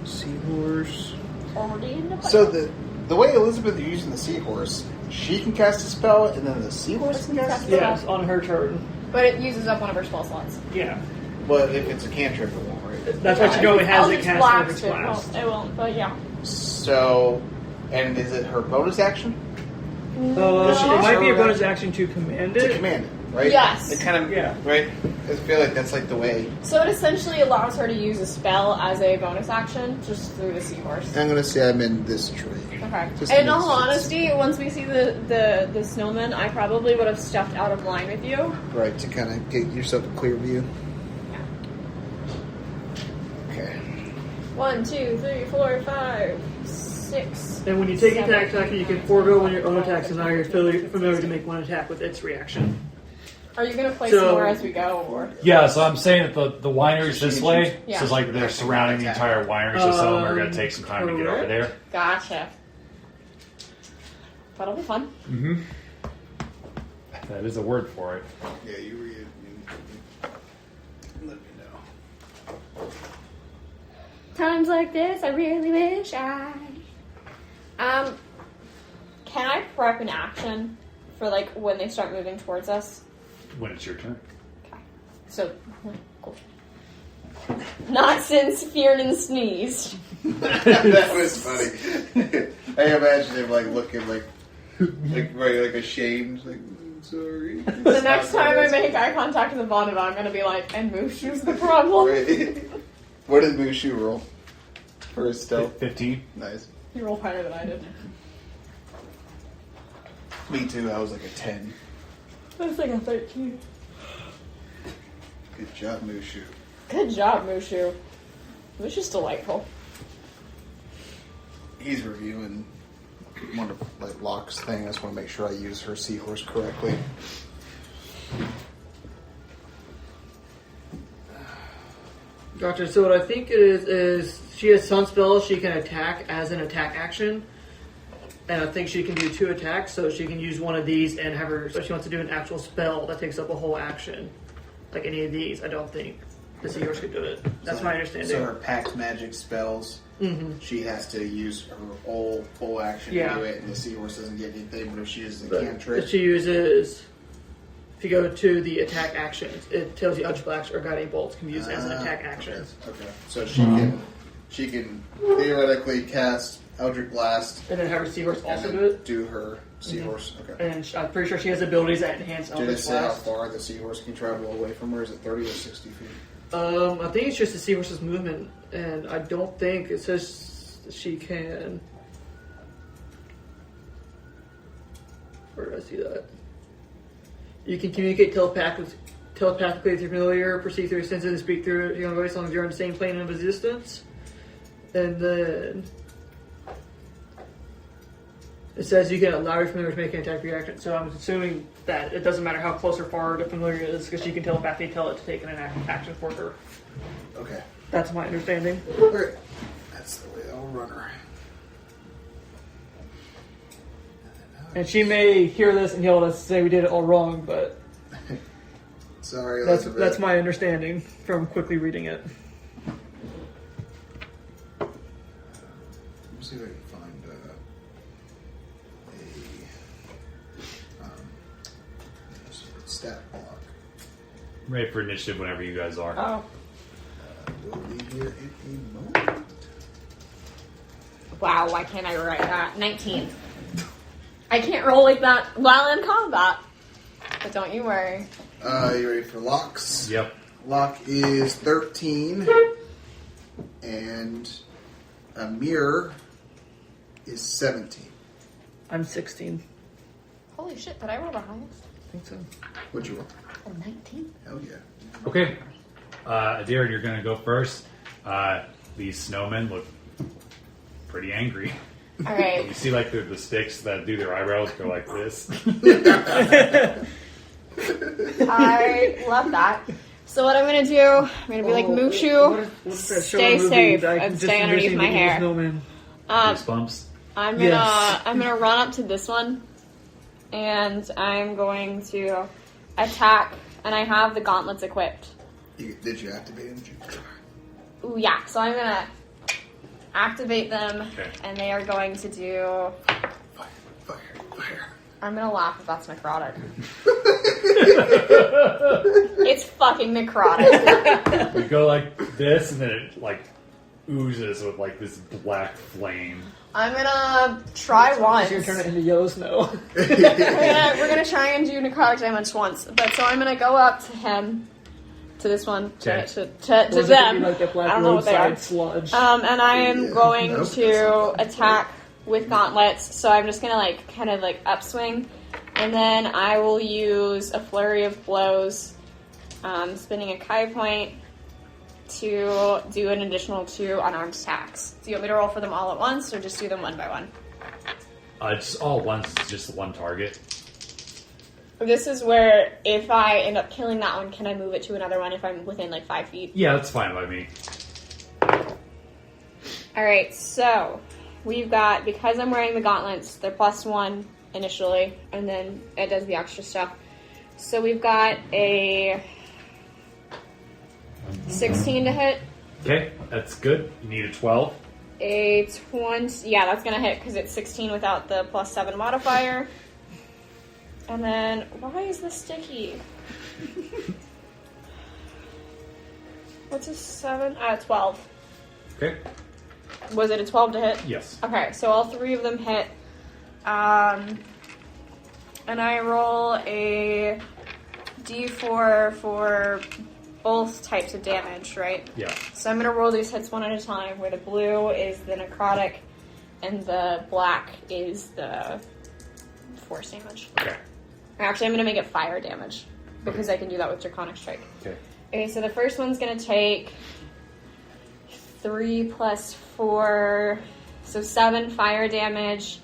S3: Seahorse.
S1: Already in the back.
S3: So the way Elizabeth is using the seahorse, she can cast a spell, and then the seahorse can cast a spell?
S4: Yes, on her turn.
S1: But it uses up one of her spell slots.
S4: Yeah.
S3: But if it's a cantrip, it won't, right?
S4: That's why she normally has it
S1: Eldritch
S4: cast
S1: Blast,
S4: Eldritch Blast.
S1: It won't, but yeah.
S3: So, and is it her bonus action?
S4: It
S3: she
S4: might be a
S3: determine
S4: bonus
S3: that?
S4: action to command
S3: To
S4: it.
S3: command it, right?
S1: Yes.
S3: It kind of,
S4: Yeah.
S3: right? I feel like that's like the way.
S1: So it essentially allows her to use a spell as a bonus action just through the seahorse.
S3: I'm going to say I'm in this tree.
S1: Okay.
S3: Just
S1: In
S3: makes
S1: all
S3: sense.
S1: honesty, once we see the snowmen, I probably would have stepped out of line with you.
S3: Right, to kind of get yourself a clear view. Okay.
S1: 1, 2, 3, 4, 5, 6.
S4: And when you take
S1: 7,
S4: attack action, you can
S1: 8,
S4: forego when your own
S1: 9,
S4: attacks, and now you're familiar to make one attack with its reaction.
S1: Are you going to play
S4: So-
S1: some more as we go, or?
S6: Yeah, so I'm saying that the winery's
S3: So she
S6: this
S3: can
S6: way.
S3: choose-
S1: Yeah.
S6: So it's like they're surrounding the entire winery, so some of them are going to take some time to get over
S4: correct.
S6: there.
S1: Gotcha. That'll be fun.
S6: Mm-hmm. That is a word for it.
S7: Yeah, you read it. Let me know.
S1: Times like this, I really wish I... Can I prep an action for, like, when they start moving towards us?
S6: When it's your turn.
S1: So, cool. Not since Fiernan sneezed.
S3: That was funny. I imagine him like looking like ashamed, like I'm sorry.
S1: The next time I make eye contact with the bottom, I'm gonna be like, and Mushu's the problem.
S3: Right. What did Mushu roll for his stealth?
S6: 15.
S3: Nice.
S1: You rolled higher than I did.
S3: Me too. I was like a 10.
S1: That's like a 13.
S3: Good job, Mushu.
S1: Good job, Mushu. Mushu's delightful.
S3: He's reviewing one of like Loch's thing. I just want to make sure I use her seahorse correctly.
S4: Gotcha. So what I think it is she has sun spells she can attack as an attack action. And I think she can do 2 attacks, so she can use one of these and have her... So she wants to do an actual spell that takes up a whole action. Like any of these, I don't think the seahorse could do it. That's my understanding.
S3: So her packed magic spells, she has to use her full action to do it, and the seahorse doesn't get anything, but if she uses a cantrip...
S4: If she uses... If you go to the attack actions, it tells you Eldritch Blast or Guiding Bolts can be used as an attack action.
S3: Okay. So she can theoretically cast Eldritch Blast
S4: And then have her seahorse
S3: and
S4: also
S3: then
S4: do it.
S3: do her seahorse. Okay.
S4: And I'm pretty sure she has abilities that enhance
S3: Did it
S4: Eldritch
S3: say how
S4: Blast.
S3: far the seahorse can travel away from her? Is it 30 or 60 feet?
S4: I think it's just the seahorse's movement, and I don't think it says she can. Where did I see that? You can communicate telepathically with your familiar, perceive through your senses, and speak through your own voice as long as you're on the same plane of existence. And then it says you can allow your familiar to make an attack reaction. So I'm assuming that it doesn't matter how close or far the familiar is, because she can telepathically tell it to take an action for her.
S3: Okay.
S4: That's my understanding.
S3: Okay. That's the way I'll run her.
S4: And she may hear this and yell at us and say we did it all wrong, but
S3: Sorry,
S4: that's
S3: Elizabeth.
S4: my understanding from quickly reading it.
S7: Let's see if I can find a stat block.
S2: Ready for initiative whenever you guys are.
S1: Oh.
S7: We'll be here in a moment.
S1: Wow, why can't I write that? 19. I can't roll like that while in combat. But don't you worry.
S3: You ready for Loch's?
S2: Yep.
S3: Loch is 13. And Emyr is 17.
S4: I'm 16.
S1: Holy shit, did I roll the highest?
S4: I think so.
S3: What'd you roll?
S1: A 19?
S3: Hell yeah.
S2: Okay. Darren, you're going to go first. These snowmen look pretty angry.
S1: Alright.
S2: You see, like, the sticks that do their eyebrows go like this.
S1: I love that. So what I'm gonna do, I'm gonna be like Mushu, stay safe and stay underneath my hair.
S2: Goosebumps.
S1: I'm gonna run up to this one, and I'm going to attack. And I have the gauntlets equipped.
S3: Did you activate them?
S1: Ooh, yeah. So I'm gonna activate them,
S2: Okay.
S1: and they are going to do
S3: Fire.
S1: I'm gonna laugh if that's necrotic. It's fucking necrotic.
S2: You go like this, and then it like oozes with like this black flame.
S1: I'm gonna try once.
S4: You're turning it into yellow snow.
S1: We're gonna try and do necrotic damage once. But so I'm gonna go up to him, to this one, to them.
S4: Like a black
S1: I don't know what they are.
S4: roadside sludge.
S1: And I am going to attack with gauntlets. So I'm just gonna like kind of like upswing, and then I will use a flurry of blows, spending a Kai point to do an additional 2 unarmed attacks. Do you want me to roll for them all at once, or just do them one by one?
S2: Just all at once, just one target.
S1: This is where, if I end up killing that one, can I move it to another one if I'm within like 5 feet?
S2: Yeah, that's fine by me.
S1: Alright, so we've got, because I'm wearing the gauntlets, they're +1 initially, and then it does the extra stuff. So we've got a 16 to hit.
S2: Okay, that's good. You need a 12.
S1: A 20. Yeah, that's gonna hit because it's 16 without the +7 modifier. And then, why is this sticky? What's a 7? 12.
S2: Okay.
S1: Was it a 12 to hit?
S2: Yes.
S1: Okay, so all 3 of them hit. And I roll a d4 for both types of damage, right?
S2: Yeah.
S1: So I'm going to roll these hits one at a time, where the blue is the necrotic and the black is the force damage.
S2: Okay.
S1: Actually, I'm going to make it fire damage, because I can do that with Draconic Strike.
S2: Okay.
S1: Okay, so the first one's going to take 3 + 4, so 7 fire damage,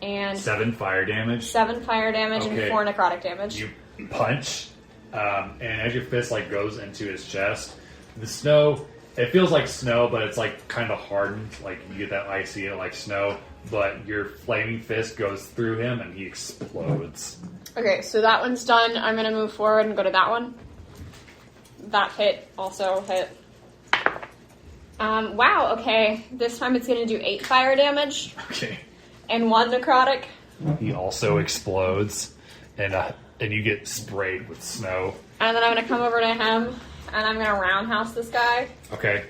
S1: and
S2: 7 fire damage.
S1: 7 fire damage
S2: Okay.
S1: and 4 necrotic damage.
S2: You punch, and as your fist like goes into his chest, the snow, it feels like snow, but it's like kind of hardened. Like you get that icy like snow, but your flaming fist goes through him and he explodes.
S1: Okay, so that one's done. I'm going to move forward and go to that one. That hit, also hit. Wow, okay. This time it's going to do 8 fire damage
S2: Okay.
S1: and 1 necrotic.
S2: He also explodes, and you get sprayed with snow.
S1: And then I'm going to come over to him, and I'm going to roundhouse this guy.
S2: Okay.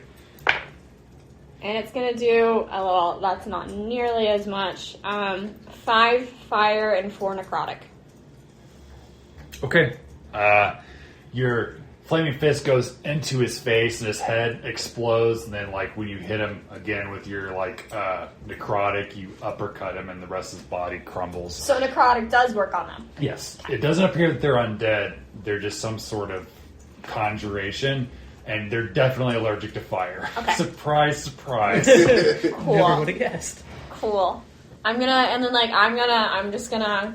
S1: And it's going to do, well, that's not nearly as much. 5 fire and 4 necrotic.
S2: Okay. Your flaming fist goes into his face and his head explodes, and then like when you hit him again with your like necrotic, you uppercut him and the rest of his body crumbles.
S1: So necrotic does work on them.
S2: Yes. It doesn't appear that they're undead. They're just some sort of conjuration, and they're definitely allergic to fire.
S1: Okay.
S2: Surprise, surprise.
S1: Cool.
S4: Never would have guessed.
S1: Cool. I'm just gonna,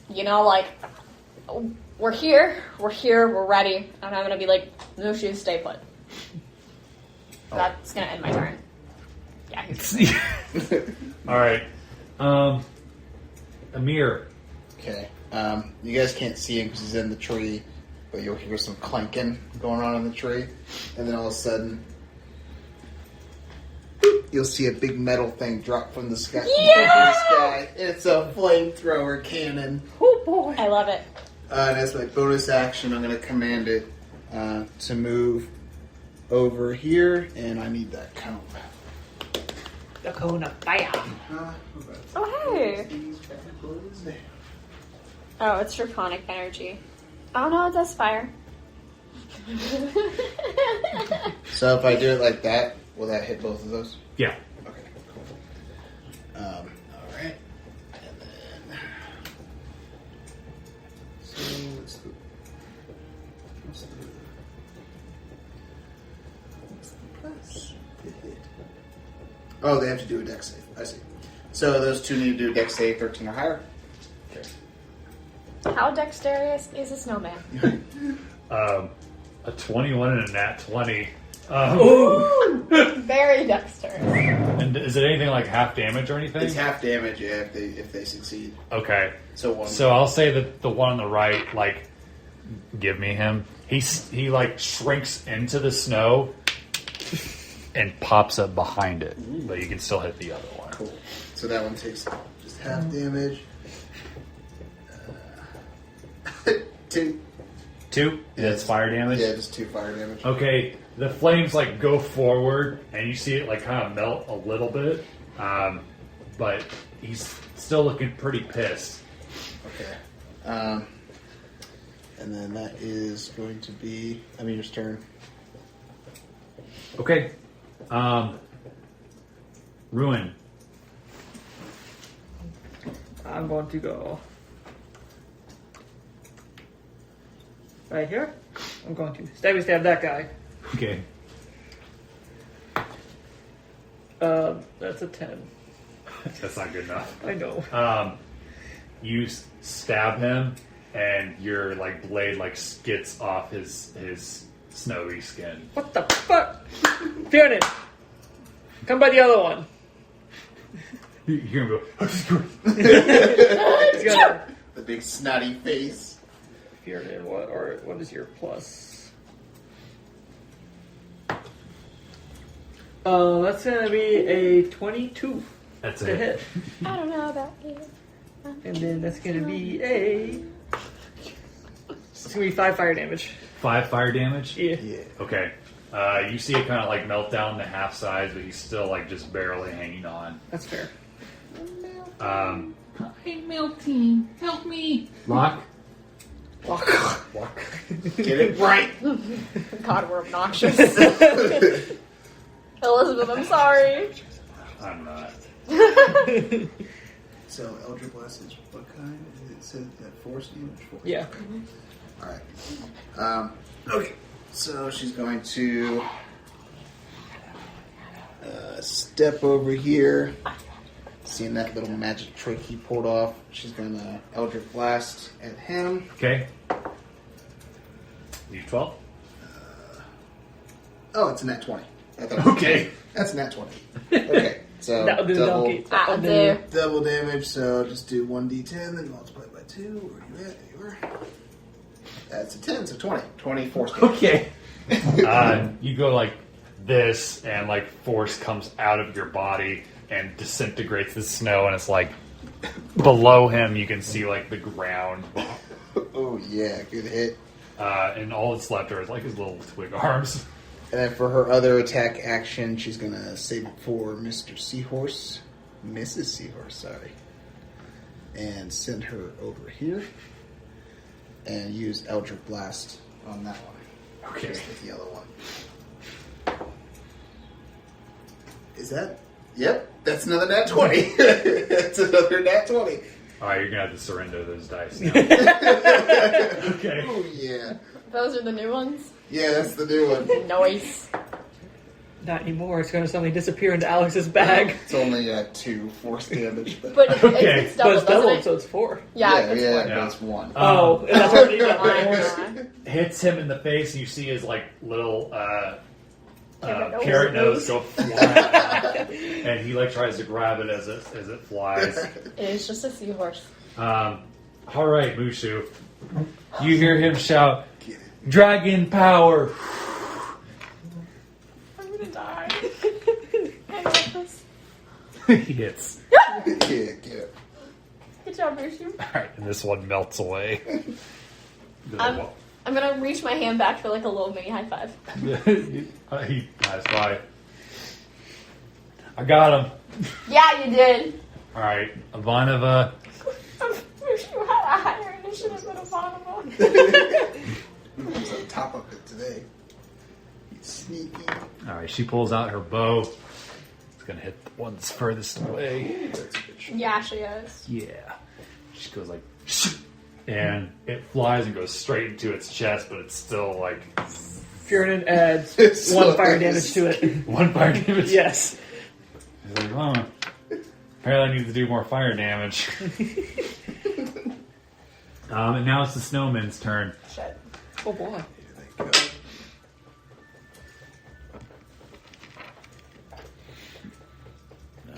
S1: you know, like, we're here, we're ready, and I'm gonna be like, Mushu, stay put. That's gonna end my turn. Yeah, he's
S2: Alright. Emyr.
S3: Okay. You guys can't see him because he's in the tree, but you'll hear some clanking going on in the tree, and then all of a sudden, you'll see a big metal thing drop from the sky.
S1: Yeah!
S3: It's a flamethrower cannon.
S1: Oh boy. I love it.
S3: And as my bonus action, I'm going to command it to move over here, and I need that cone.
S4: The cone of fire.
S1: Oh, hey. Oh, it's draconic energy. Oh no, it does fire.
S3: So if I do it like that, will that hit both of those?
S2: Yeah.
S3: Okay, cool. Alright. And then... So, what's the plus to hit? Oh, they have to do a dex save. I see. So those two need to do a dex save 13 or higher. Okay.
S1: How dexterous is a snowman?
S2: A 21 and a nat 20.
S1: Very dexterous.
S2: And is it anything like half damage or anything?
S3: It's half damage, yeah, if they succeed.
S2: Okay.
S3: So one.
S2: So I'll say that the one on the right, like, give me him. He like shrinks into the snow and pops up behind it, but you can still hit the other one.
S3: Cool. So that one takes just half damage. 2.
S2: 2? That's fire damage?
S3: Yeah, just 2 fire damage.
S2: Okay, the flames like go forward, and you see it like kind of melt a little bit, but he's still looking pretty pissed.
S3: Okay. And then that is going to be Emyr's turn.
S2: Okay. Ruin.
S4: I'm going to go right here. I'm going to stab that guy.
S2: Okay.
S4: That's a 10.
S2: That's not good enough.
S4: I know.
S2: You stab him, and your like blade like skits off his snowy skin.
S4: What the fuck? Fiernan, come by the other one.
S2: You hear him go.
S4: He's gonna,
S3: The big snotty face.
S4: Fiernan, what is your plus? That's gonna be a 22
S2: That's
S4: to
S2: it.
S4: hit,
S1: I don't know about you.
S4: and then that's gonna be it's gonna be 5 fire damage.
S2: 5 fire damage.
S4: Yeah.
S3: Yeah.
S2: Okay. You see it kind of like melt down to half size, but he's still like just barely hanging on.
S4: That's fair.
S2: Um,
S6: I'm melting. Help me.
S2: Loch.
S4: Walk.
S3: Get it right.
S1: God, we're obnoxious. Elizabeth, I'm sorry.
S2: I'm not.
S3: So Eldritch Blast is what kind? It said that force damage? Force.
S4: Yeah.
S3: Alright. Okay. So she's going to step over here. Seeing that little magic trick he pulled off, she's going to Eldritch Blast at him.
S2: Okay. You 12.
S3: Oh, it's a nat 20. I thought
S2: Okay.
S3: That's a nat 20. Okay. So
S4: That'll do the donkey.
S1: That'll do.
S3: double damage, so just do 1d10, then multiply it by 2. Where are you at? There you are. That's a 10, so 20. 20 force damage.
S2: Okay. You go like this, and like force comes out of your body and disintegrates the snow, and it's like below him you can see like the ground,
S3: Oh, yeah. Good hit.
S2: and all that's left are like his little twig arms.
S3: And then for her other attack action, she's going to save it for Mr. Seahorse. Mrs. Seahorse, sorry. And send her over here. And use Eldritch Blast on that one.
S2: Okay.
S3: Just with the other one. Is that? Yep. That's another nat 20. That's another nat 20.
S2: Alright, you're gonna have to surrender those dice now. Okay.
S3: Oh, yeah.
S1: Those are the new ones.
S3: Yeah, that's the new one.
S1: Nice.
S4: Not anymore. It's gonna suddenly disappear into Alex's bag.
S3: It's only 2 force damage. But
S1: But
S2: Okay.
S1: it's double,
S4: But it's
S1: doesn't
S4: doubled,
S1: it?
S4: so it's 4.
S1: Yeah,
S3: yeah,
S1: it's
S3: yeah,
S1: one.
S3: but it's 1.
S4: Oh, and that's already got
S1: Fine.
S2: Hits him in the face, and you see his like little
S1: Carrot
S2: carrot nose
S1: nose.
S2: go flying, and he like tries to grab it as it flies.
S1: It is just a seahorse.
S2: All right, Mushu. You hear him shout, "Dragon power!"
S1: I'm gonna die. I love this.
S2: He hits.
S3: Yeah, get it.
S1: Good job, Mushu.
S2: All right, and this one melts away.
S1: I'm gonna reach my hand back for like a little mini high five.
S2: He passed by. I got him.
S1: Yeah, you did.
S2: All right, Ivanova.
S1: Mushu had a higher initiative than Ivanova.
S3: Who's on top of it today? He's sneaky.
S2: All right, she pulls out her bow. It's gonna hit the one that's furthest away.
S1: Yeah, she is.
S2: Yeah. She goes like, and it flies and goes straight into its chest, but it's still like
S4: Fiernan adds
S3: It's
S4: 1
S3: so
S4: fire
S3: nice.
S4: damage to it.
S2: 1 fire damage.
S4: Yes.
S2: He's like, oh, apparently I need to do more fire damage. And now it's the Snowman's turn.
S1: Shit.
S4: Oh boy.
S3: Here they go.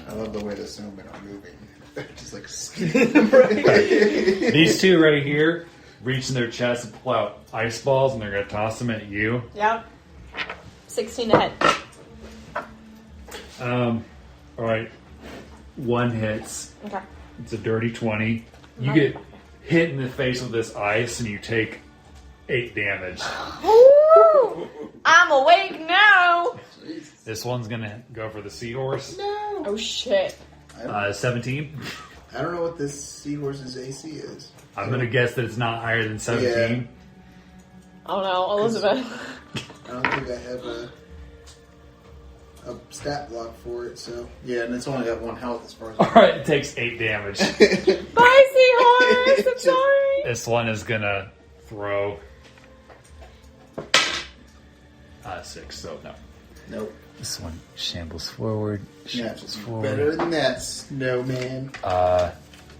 S3: I love the way the snowmen are moving. They're just like
S2: These two right here reach in their chest and pull out ice balls, and they're going to toss them at you.
S1: Yep. 16 to hit.
S2: All right. 1 hits.
S1: Okay.
S2: It's a dirty 20. You get hit in the face with this ice, and you take 8 damage.
S1: Ooh, I'm awake now.
S2: This one's gonna go for the seahorse.
S3: No.
S1: Oh shit.
S2: 17.
S7: I don't know what this seahorse's AC is.
S2: I'm gonna guess that it's not higher than 17.
S1: Oh no, Elizabeth.
S7: I don't think I have a stat block for it, so yeah, and it's only got 1 health as far as
S2: Alright, it takes 8 damage.
S1: Bye, seahorse. I'm sorry.
S2: This one is gonna throw 6, so no.
S7: Nope.
S2: This one shambles forward.
S7: Yeah, just better than that, Snowman.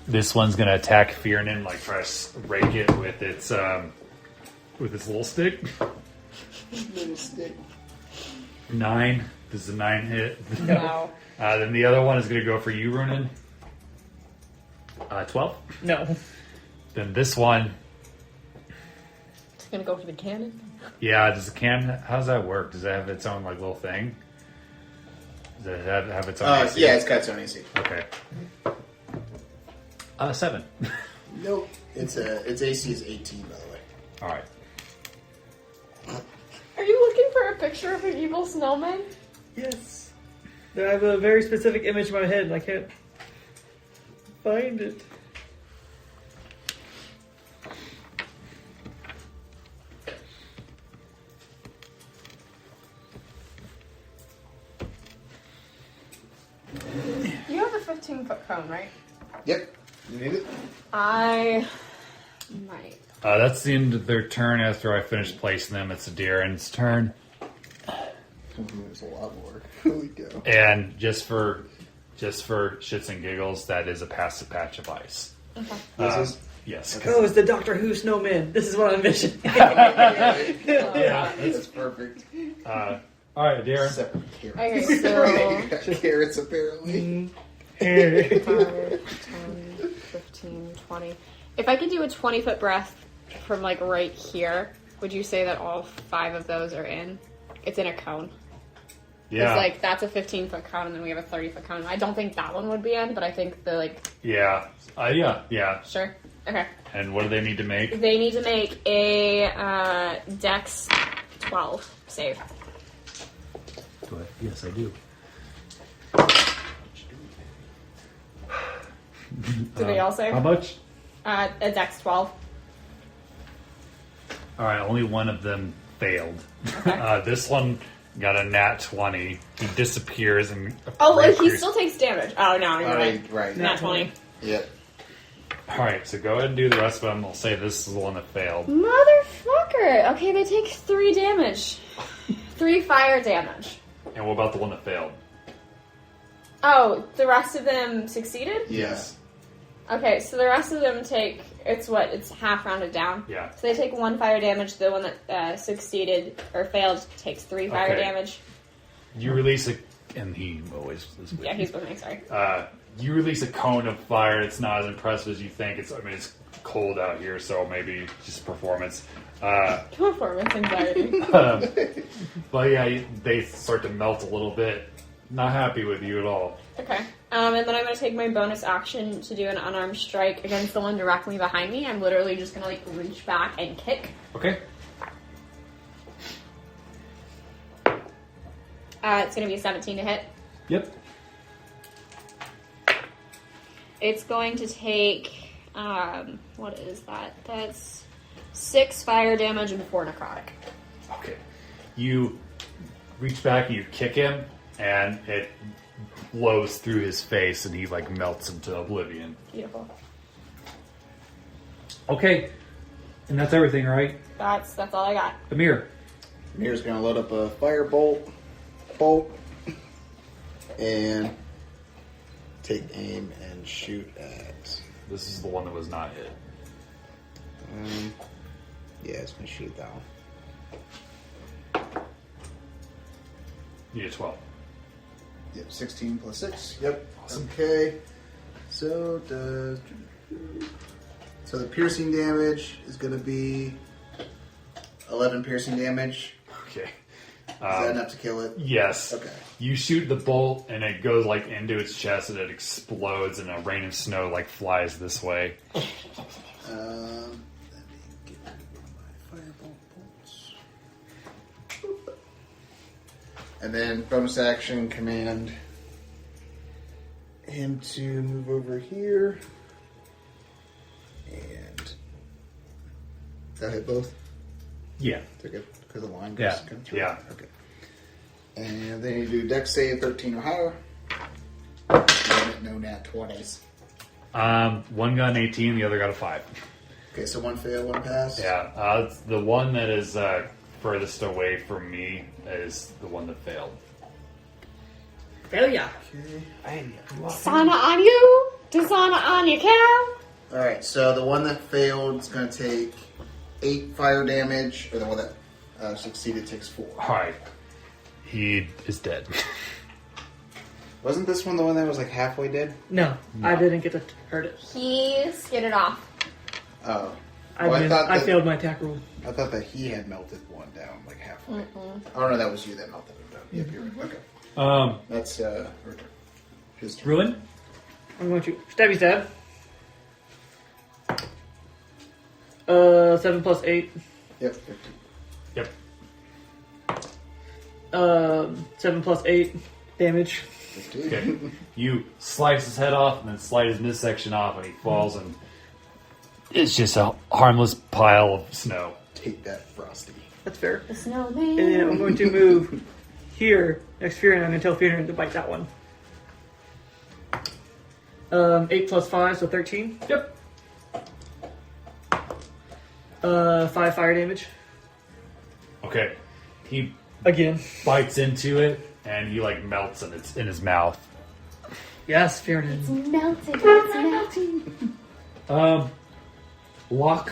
S2: This one's gonna attack Fiernan, like try to rake it with its little stick.
S7: Little stick.
S2: 9. Does the 9 hit?
S1: No.
S2: Then the other one is gonna go for you, Runan. 12.
S4: No.
S2: Then this one,
S1: It's gonna go for the cannon.
S2: yeah. Does the cannon? How does that work? Does it have its own like little thing? Does it have its own? AC?
S7: Yeah, it's got its own AC.
S2: Okay. 7.
S7: Nope. Its AC is 18, by the way.
S2: All right.
S1: Are you looking for a picture of an evil snowman?
S4: Yes. I have a very specific image in my head and I can't find it.
S1: You have a 15-foot cone, right?
S7: Yep. You need it?
S1: I might.
S2: That's the end of their turn. After I finish placing them, it's Darren's turn.
S7: There's a lot more. Holy cow.
S2: And just for shits and giggles, that is a passive patch of ice.
S1: Okay.
S7: This is?
S2: Yes.
S4: Oh, it's the Doctor Who snowman. This is what I envisioned.
S2: Yeah.
S7: That's perfect.
S2: All right, Darren.
S7: Separate carrots.
S1: Okay, so
S7: Carrots, apparently.
S1: 5, 10, 15, 20. If I could do a 20-foot breath from like right here, would you say that all 5 of those are in? It's in a cone.
S2: Yeah.
S1: It's like that's a 15-foot cone, and then we have a 30-foot cone. I don't think that one would be in, but I think the like.
S2: Yeah. Yeah.
S1: Sure. Okay.
S2: And what do they need to make?
S1: They need to make a Dex 12 save.
S2: Yes, I do.
S1: Do they all save?
S2: How much?
S1: A Dex 12.
S2: All right, only one of them failed.
S1: Okay.
S2: This one got a nat 20. He disappears and.
S1: Oh, well, he still takes damage. Oh no, you're
S7: Right, right.
S1: Nat 20.
S7: Yep.
S2: All right, so go ahead and do the rest of them. I'll say this is the one that failed.
S1: Motherfucker! Okay, they take 3 damage. 3 fire damage.
S2: And what about the one that failed?
S1: Oh, the rest of them succeeded?
S2: Yes.
S1: Okay, so the rest of them take, it's half rounded down.
S2: Yeah.
S1: So they take 1 fire damage, the one that succeeded or failed takes 3 fire
S2: Okay.
S1: damage.
S2: You release a, and he always is with
S1: Yeah,
S2: you.
S1: he's with me, sorry.
S2: You release a cone of fire. It's not as impressive as you think. It's cold out here, so maybe just performance.
S1: Performance anxiety.
S2: But yeah, they start to melt a little bit. Not happy with you at all.
S1: Okay. And then I'm going to take my bonus action to do an unarmed strike against the one directly behind me. I'm literally just going to like reach back and kick.
S2: Okay.
S1: It's going to be a 17 to hit.
S2: Yep.
S1: It's going to take, what is that? That's 6 fire damage and 4 necrotic.
S2: Okay. You reach back and you kick him, and it blows through his face, and he like melts into oblivion.
S1: Beautiful.
S2: Okay. And that's everything, right?
S1: That's all I got.
S2: Emyr.
S7: Emyr's gonna load up a firebolt, and take aim and shoot at.
S2: This is the one that was not hit.
S7: Yeah, it's gonna shoot that one.
S2: You get 12.
S7: Yep, 16 plus 6. Yep.
S2: Awesome.
S7: Okay. So the piercing damage is gonna be 11 piercing damage.
S2: Okay.
S7: Is that enough to kill it?
S2: Yes.
S7: Okay.
S2: You shoot the bolt, and it goes like into its chest, and it explodes, and a rain of snow like flies this way.
S7: Let me get rid of my
S3: And then bonus action, command him to move over here. And that hit both?
S2: Yeah.
S3: Because the line goes
S2: Yeah.
S3: through.
S2: Yeah.
S3: Okay. And then you do Dex save 13 or higher. No nat 20s.
S2: One got an 18, the other got a 5.
S3: Okay, so one fail, one pass.
S2: Yeah. The one that is furthest away from me is the one that failed.
S4: Failure.
S3: Okay.
S1: Dishonor on you. Dishonor on you, cow.
S3: Alright, so the one that failed is going to take 8 fire damage, or the one that succeeded takes 4.
S2: Alright. He is dead.
S3: Wasn't this one the one that was like halfway dead?
S4: No, I didn't get to hurt it.
S1: He skidded off.
S3: Oh.
S4: I failed my attack rule.
S3: I thought that he had melted one down like halfway. Oh no, that was you that melted him down. Yep, you're right. Okay. That's her turn. His turn.
S6: Ruin?
S4: I'm going to stabby stab. 7 plus 8.
S3: Yep, 15.
S2: Yep.
S4: 7 plus 8 damage.
S3: 15.
S2: Okay. You slice his head off and then slide his midsection off and he falls and it's just a harmless pile of snow.
S3: Take that, Frosty.
S4: That's fair.
S1: The snowman.
S4: And then I'm going to move here next Fear, and I'm going to tell Fear to bite that one. 8 plus 5, so 13.
S6: Yep.
S4: 5 fire damage.
S2: Okay. He
S4: Again.
S2: bites into it and he like melts and it's in his mouth.
S4: Yes, Fear.
S1: It's melting. It's melting.
S6: Loch.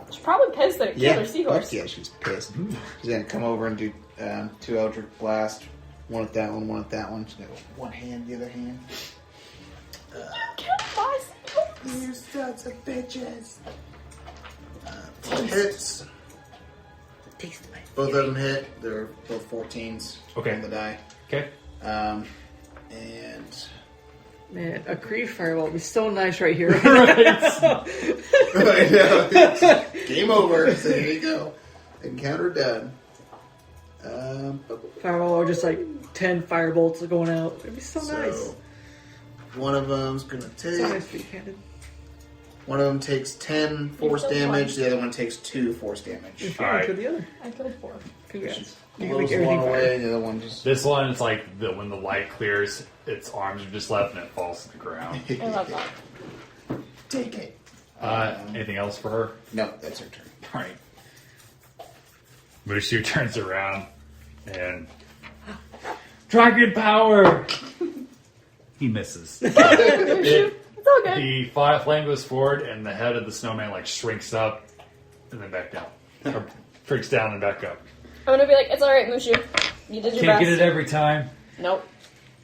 S1: She's probably pissed that it killed her seahorse.
S3: Yeah, she's pissed. She's gonna come over and do 2 Eldritch Blast. One at that one at that one. She's gonna go one hand, the other hand.
S1: Can't buy seahorse.
S3: You sons of bitches. Hits. Both of them hit. They're both 14s
S2: Okay.
S3: on the die.
S2: Okay.
S3: And
S4: Man, a Grief Fireball would be so nice right here.
S3: I know. Game over. So here you go. Encounter done.
S4: Fireball or just like 10 firebolts going out. It'd be so nice.
S3: One of them's gonna
S4: So nice
S3: take.
S4: free-handed.
S3: One of them takes 10 force
S1: killed
S3: damage.
S1: one.
S3: The other one takes 2 force damage.
S4: And Fear
S2: Alright.
S4: killed the other.
S1: I killed 4.
S4: Congrats. You can
S3: Blows
S4: make
S3: one
S4: everything fire.
S3: away. The other one just.
S2: This one is like when the light clears, its arms are just left and it falls to the ground.
S1: I love that.
S3: Take it.
S2: Anything else for her?
S3: No, that's her turn.
S2: Alright. Mushu turns around and
S6: Dragon power!
S2: he misses.
S1: It's all good.
S2: The flame goes forward and the head of the snowman like shrinks up and then back down. Or shrinks down and back up.
S1: I'm gonna be like, it's alright, Mushu. You did your
S6: Can't
S1: best.
S6: get it every time.
S1: Nope.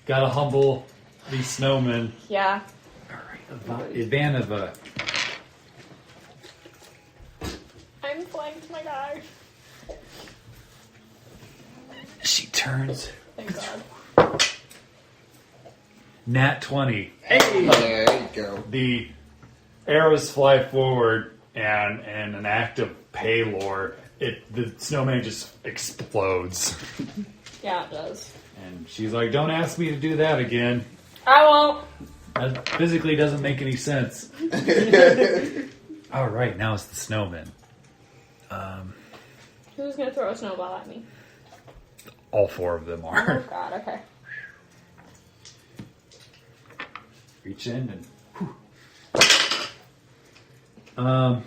S6: Gotta humble these snowmen.
S1: Yeah.
S6: Ivanova.
S1: I'm flanked, my guy.
S6: She turns.
S1: Thank God.
S6: Nat 20.
S4: Hey!
S3: There you go.
S2: The arrows fly forward and in an act of paylore, the snowman just explodes.
S1: Yeah, it does.
S6: And she's like, don't ask me to do that again.
S1: I won't.
S6: That physically doesn't make any sense. Alright, now it's the snowman.
S1: Who's gonna throw a snowball at me?
S2: All 4 of them
S1: Oh
S2: are.
S1: God. Okay.
S6: Reach in and...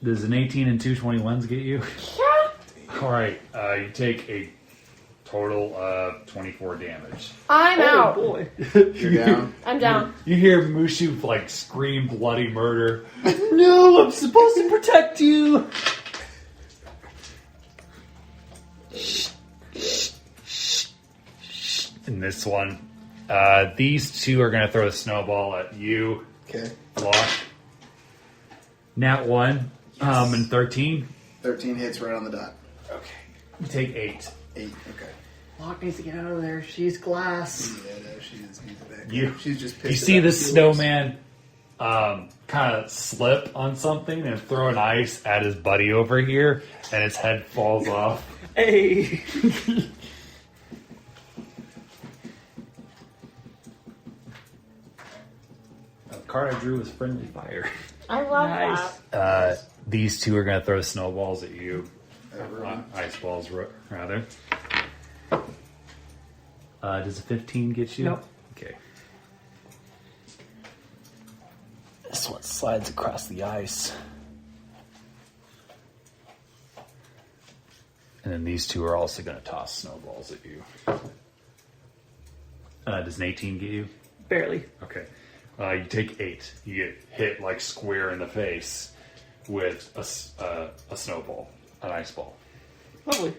S6: Does an 18 and 2 21s get you?
S1: Yeah.
S2: Alright, you take a total of 24 damage.
S1: I'm
S4: Oh
S1: out.
S4: boy.
S3: You're down.
S1: I'm down.
S2: You hear Mushu like scream bloody murder.
S6: No, I'm supposed to protect you!
S2: In this one, these 2 are going to throw a snowball at you,
S3: Okay.
S2: Loch.
S6: Nat 1 and 13.
S3: 13 hits right on the dot.
S2: Okay. You take 8.
S3: 8. Okay.
S4: Loch needs to get out of there. She's glass.
S3: Yeah, no, she just needs it back.
S2: You-
S3: She's just pissed.
S2: You see
S3: about
S2: this
S3: the healers.
S2: snowman kind of slip on something and throw an ice at his buddy over here, and his head falls off.
S4: Hey!
S2: The card I drew was Friendly Fire.
S1: I love
S4: Nice.
S1: that.
S2: These two are going to throw snowballs at you. Ice balls, rather. Does a 15 get you?
S4: Nope.
S2: Okay. This one slides across the ice. And then these two are also going to toss snowballs at you. Does an 18 get you?
S4: Barely.
S2: Okay. You take 8. You get hit like square in the face with a snowball, an ice ball.
S4: Lovely.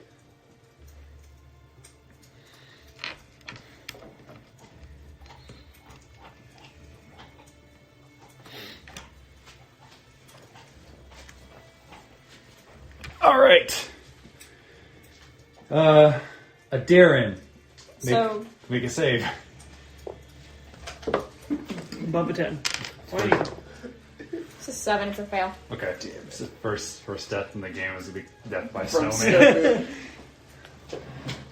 S2: All right. A Darren.
S1: So
S2: Make a save.
S4: Above a 10. 20.
S1: it's a 7 for fail.
S2: Okay. It's the first death in the game is going to be death by
S3: From
S2: snowman.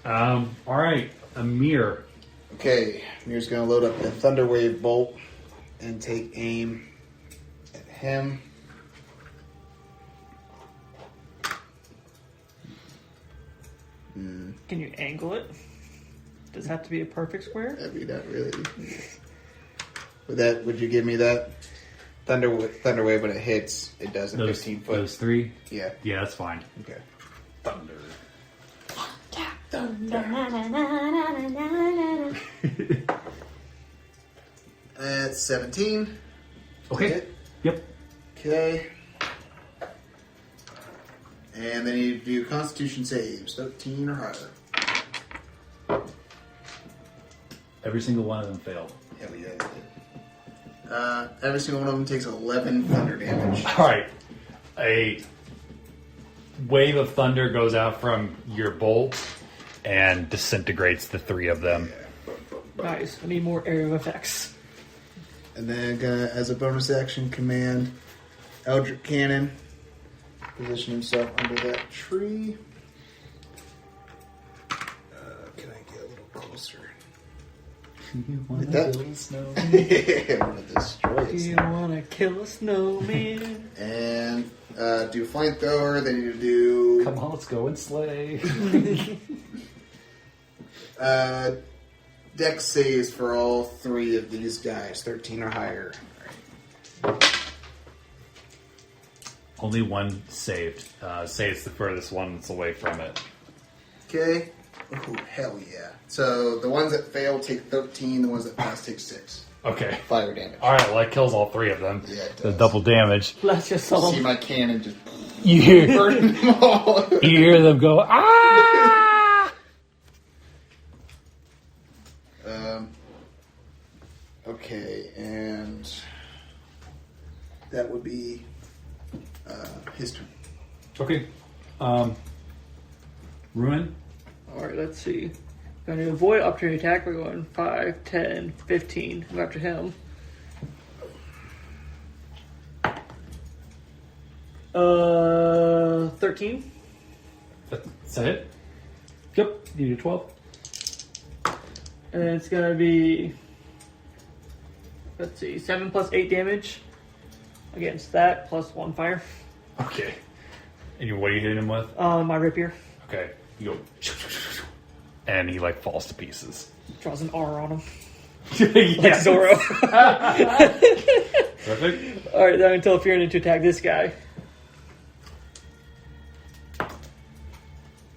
S2: All right. Emyr.
S3: Okay, Emyr's gonna load up the Thunderwave bolt and take aim at him.
S4: Can you angle it? Does it have to be a perfect square?
S3: I mean, not really. Would you give me that Thunderwave when it hits? It does a 15 foot.
S2: Those 3?
S3: Yeah.
S2: Yeah, that's fine.
S3: Okay.
S2: Thunder.
S3: That's 17.
S2: Okay.
S3: Hit.
S2: Yep.
S3: Okay. And then you do Constitution saves, 13 or higher.
S2: Every single one of them failed.
S3: Hell yeah. Every single one of them takes 11 thunder damage.
S2: All right. A wave of thunder goes out from your bolt and disintegrates the 3 of them.
S4: Nice. I need more area of effects.
S3: And then as a bonus action, command Eldritch Cannon. Position himself under that tree. Can I get a little closer?
S2: You want
S3: That-
S2: to kill a snow?
S3: I want to destroy
S4: Do you
S3: it.
S4: want to kill a snowman?
S3: And do flamethrower. Then you do
S2: Come on, let's go and slay.
S3: dex saves for all 3 of these guys, 13 or higher.
S2: Only one saved. Say it's the furthest one that's away from it.
S3: Okay. Oh, hell yeah. So the ones that fail take 13, the ones that pass take 6.
S2: Okay.
S3: Fire damage.
S2: All right, well, that kills all 3 of them.
S3: Yeah, it
S2: The
S3: does.
S2: double damage.
S4: Bless your soul.
S3: See my cannon just
S2: You hear,
S3: burning them all.
S2: you hear them go, ah!
S3: Okay, and that would be his turn.
S2: Okay. Ruin?
S4: Alright, let's see. Going to avoid opportunity attack. We're going 5, 10, 15. Go after him. 13.
S2: Is that it? Yep. You do 12.
S4: And it's going to be, let's see, 7 plus 8 damage against that, plus 1 fire.
S2: Okay. And what are you hitting him with?
S4: My rapier
S2: Okay. You go, and he like falls to pieces.
S4: draws an R on him.
S2: Yeah.
S4: Like Zorro.
S2: Perfect.
S4: Alright, then until if you're in to attack this guy.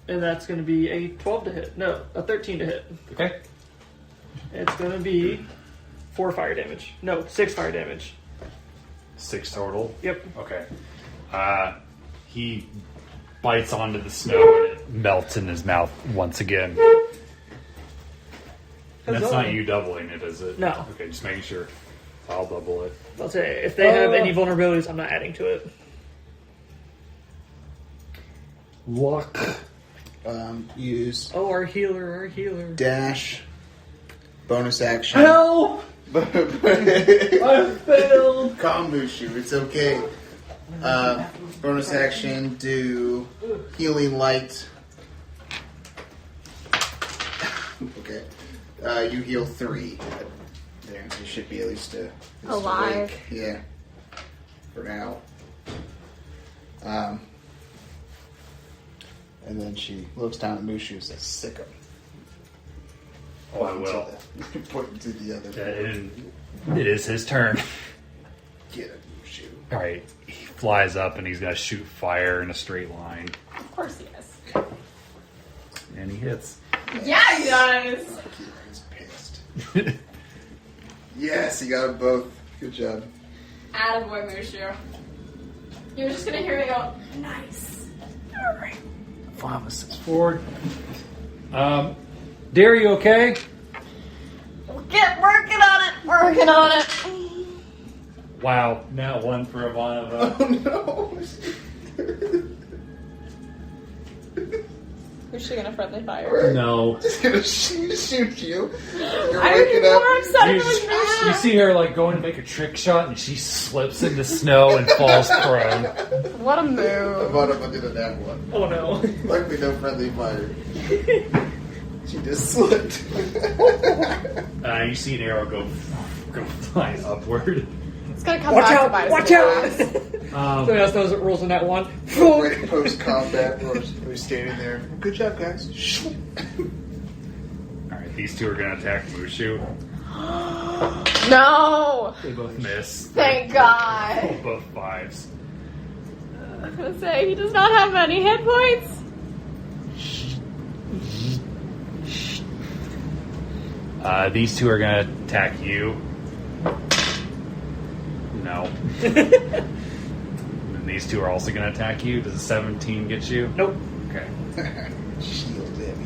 S4: And that's going to be a 12 to hit. No, a 13 to hit.
S2: Okay.
S4: It's going to be 4 fire damage. No, 6 fire damage.
S2: 6 total.
S4: Yep.
S2: Okay. He bites onto the snow and it melts in his mouth once again. And that's not you doubling it, is it?
S4: No.
S2: Okay, just making sure. I'll double it.
S4: I'll say, if they have any vulnerabilities, I'm not adding to it.
S2: Loch.
S3: Use
S4: Oh, our healer.
S3: dash, bonus action.
S2: Help!
S4: I failed.
S3: Calm Mushu, it's okay. Bonus action, do healing light. Okay. You heal 3. There, you should be at least
S1: Alive.
S3: awake. Yeah. For now. And then she looks down at Mushu and says, "Sick him."
S2: Oh, I will.
S3: Pointing to the other.
S2: It is his turn.
S3: Get him, Mushu.
S2: All right, he flies up and he's got to shoot fire in a straight line,
S1: Of course he is.
S2: and he hits.
S1: Yeah, he does.
S3: He's pissed. Yes, you got them both. Good job.
S1: Attaboy, Mushu. You're just gonna hear me go, nice.
S2: All right, 5 and 6 forward. Dare, you okay?
S1: Get working on it. Working on it.
S2: Wow, now 1 for Ivanova.
S3: Oh no!
S1: Who's she gonna friendly fire?
S2: No.
S3: Just gonna shoot you. You're
S1: I would be
S3: waking up.
S1: more upset
S2: You,
S1: if it was
S2: you
S1: Mushu.
S2: see her like going to make a trick shot, and she slips into snow and falls prone.
S1: What a move.
S3: Ivanova did a damn one.
S4: Oh no.
S3: Luckily, no friendly fire. She just slipped.
S2: You see an arrow go flying upward.
S1: It's gonna come
S4: Watch
S1: back
S4: out!
S1: to bite us
S4: Watch
S1: in the
S4: out!
S1: ass.
S4: Someone else knows what rules in that one.
S3: Right post combat, we're standing there. Good job, guys.
S2: All right, these two are going to attack Mushu.
S1: No!
S2: They both miss.
S1: Thank God.
S2: Both 5s.
S1: I was gonna say, he does not have many hit points.
S2: These two are going to attack you. No. And these two are also going to attack you. Does a 17 get you?
S4: Nope.
S2: Okay.
S3: Shield, baby.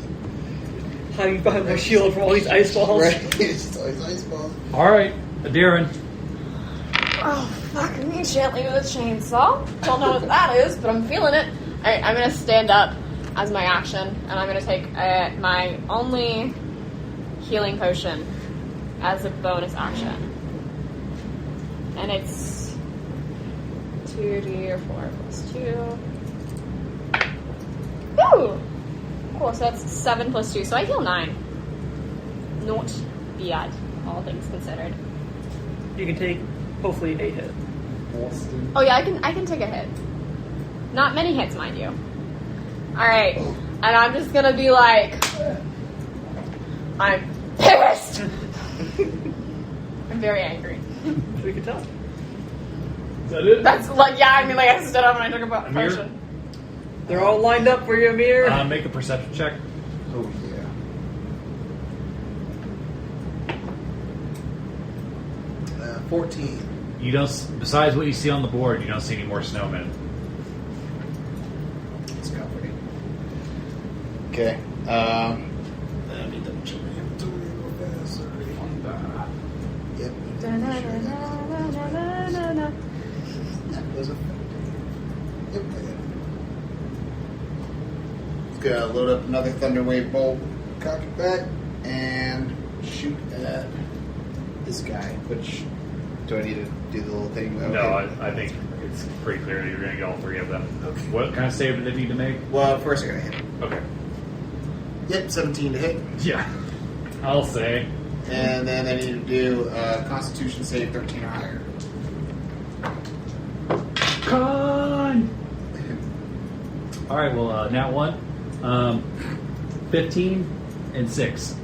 S4: Hiding behind my shield from all these ice balls.
S3: Right? It's always ice balls.
S2: All right, Darren.
S1: Oh, fuck me gently with a chainsaw. Don't know what that is, but I'm feeling it. Alright, I'm gonna stand up as my action, and I'm gonna take my only healing potion as a bonus action. And it's 2d or 4 plus 2. Ooh! Cool, so that's 7 plus 2, so I heal 9. Not bad, all things considered.
S4: You can take, hopefully, a hit.
S1: Oh yeah, I can take a hit. Not many hits, mind you. Alright, and I'm just gonna be like, I'm pissed! I'm very angry.
S4: We can tell.
S2: Is that it?
S1: That's like, yeah, I mean, like, I stood up and I took a
S2: Emyr?
S1: potion.
S4: They're all lined up for you, Emyr.
S2: Make a perception check.
S3: Oh, yeah. 14.
S2: You don't. Besides what you see on the board, you don't see any more snowmen.
S3: It's comforting. Okay. Let me double check my inventory real fast. Sorry. Yep. That was a. Yep. Gonna load up another Thunderwave bolt, cock it back, and shoot at this guy. Which do I need to do the little thing? Okay.
S2: No, I think it's pretty clear that you're going to get all 3 of them.
S3: Okay.
S2: What kind of save do they need to make?
S3: Well, first I gotta hit him.
S2: Okay.
S3: Yep, 17 to hit,
S2: Yeah. I'll say.
S3: and then I need to do Constitution save 13 or higher.
S2: Con. All right. Well, nat 1, 15, and 6.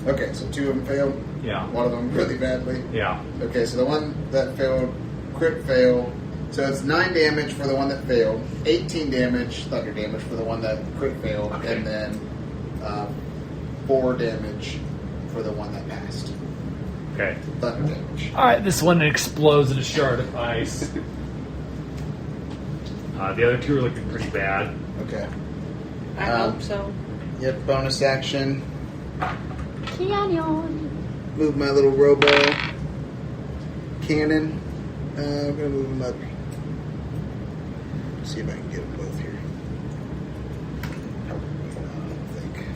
S3: Okay, so 2 of them failed.
S2: Yeah.
S3: One of them really badly.
S2: Yeah.
S3: Okay, so the one that failed, crit fail. So it's 9 damage for the one that failed, 18 damage, thunder damage for the one that crit failed,
S2: Okay.
S3: and then 4 damage for the one that passed.
S2: Okay.
S3: Thunder damage.
S2: All right. This one explodes in a shard of ice. The other 2 are looking pretty bad.
S3: Okay.
S5: I hope so.
S3: Yep, bonus action.
S1: Canyon.
S3: Move my little robo cannon. I'm gonna move him up. See if I can get them both here.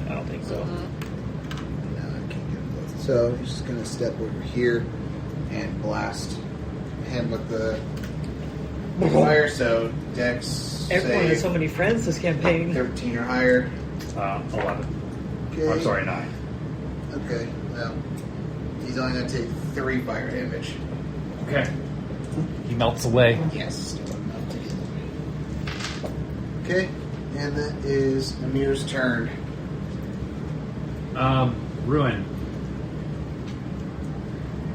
S4: I don't think so.
S3: No, I can't get them both at the So he's just going to step over here and blast him with the fire. So Dex,
S4: Everyone
S3: save
S4: has so many friends this campaign.
S3: 13 or higher.
S2: 11.
S3: Okay.
S2: I'm sorry, 9.
S3: Okay, well, he's only going to take 3 fire damage.
S6: Okay. He melts away.
S3: Yes. Okay, and that is Emyr's turn.
S6: Ruin.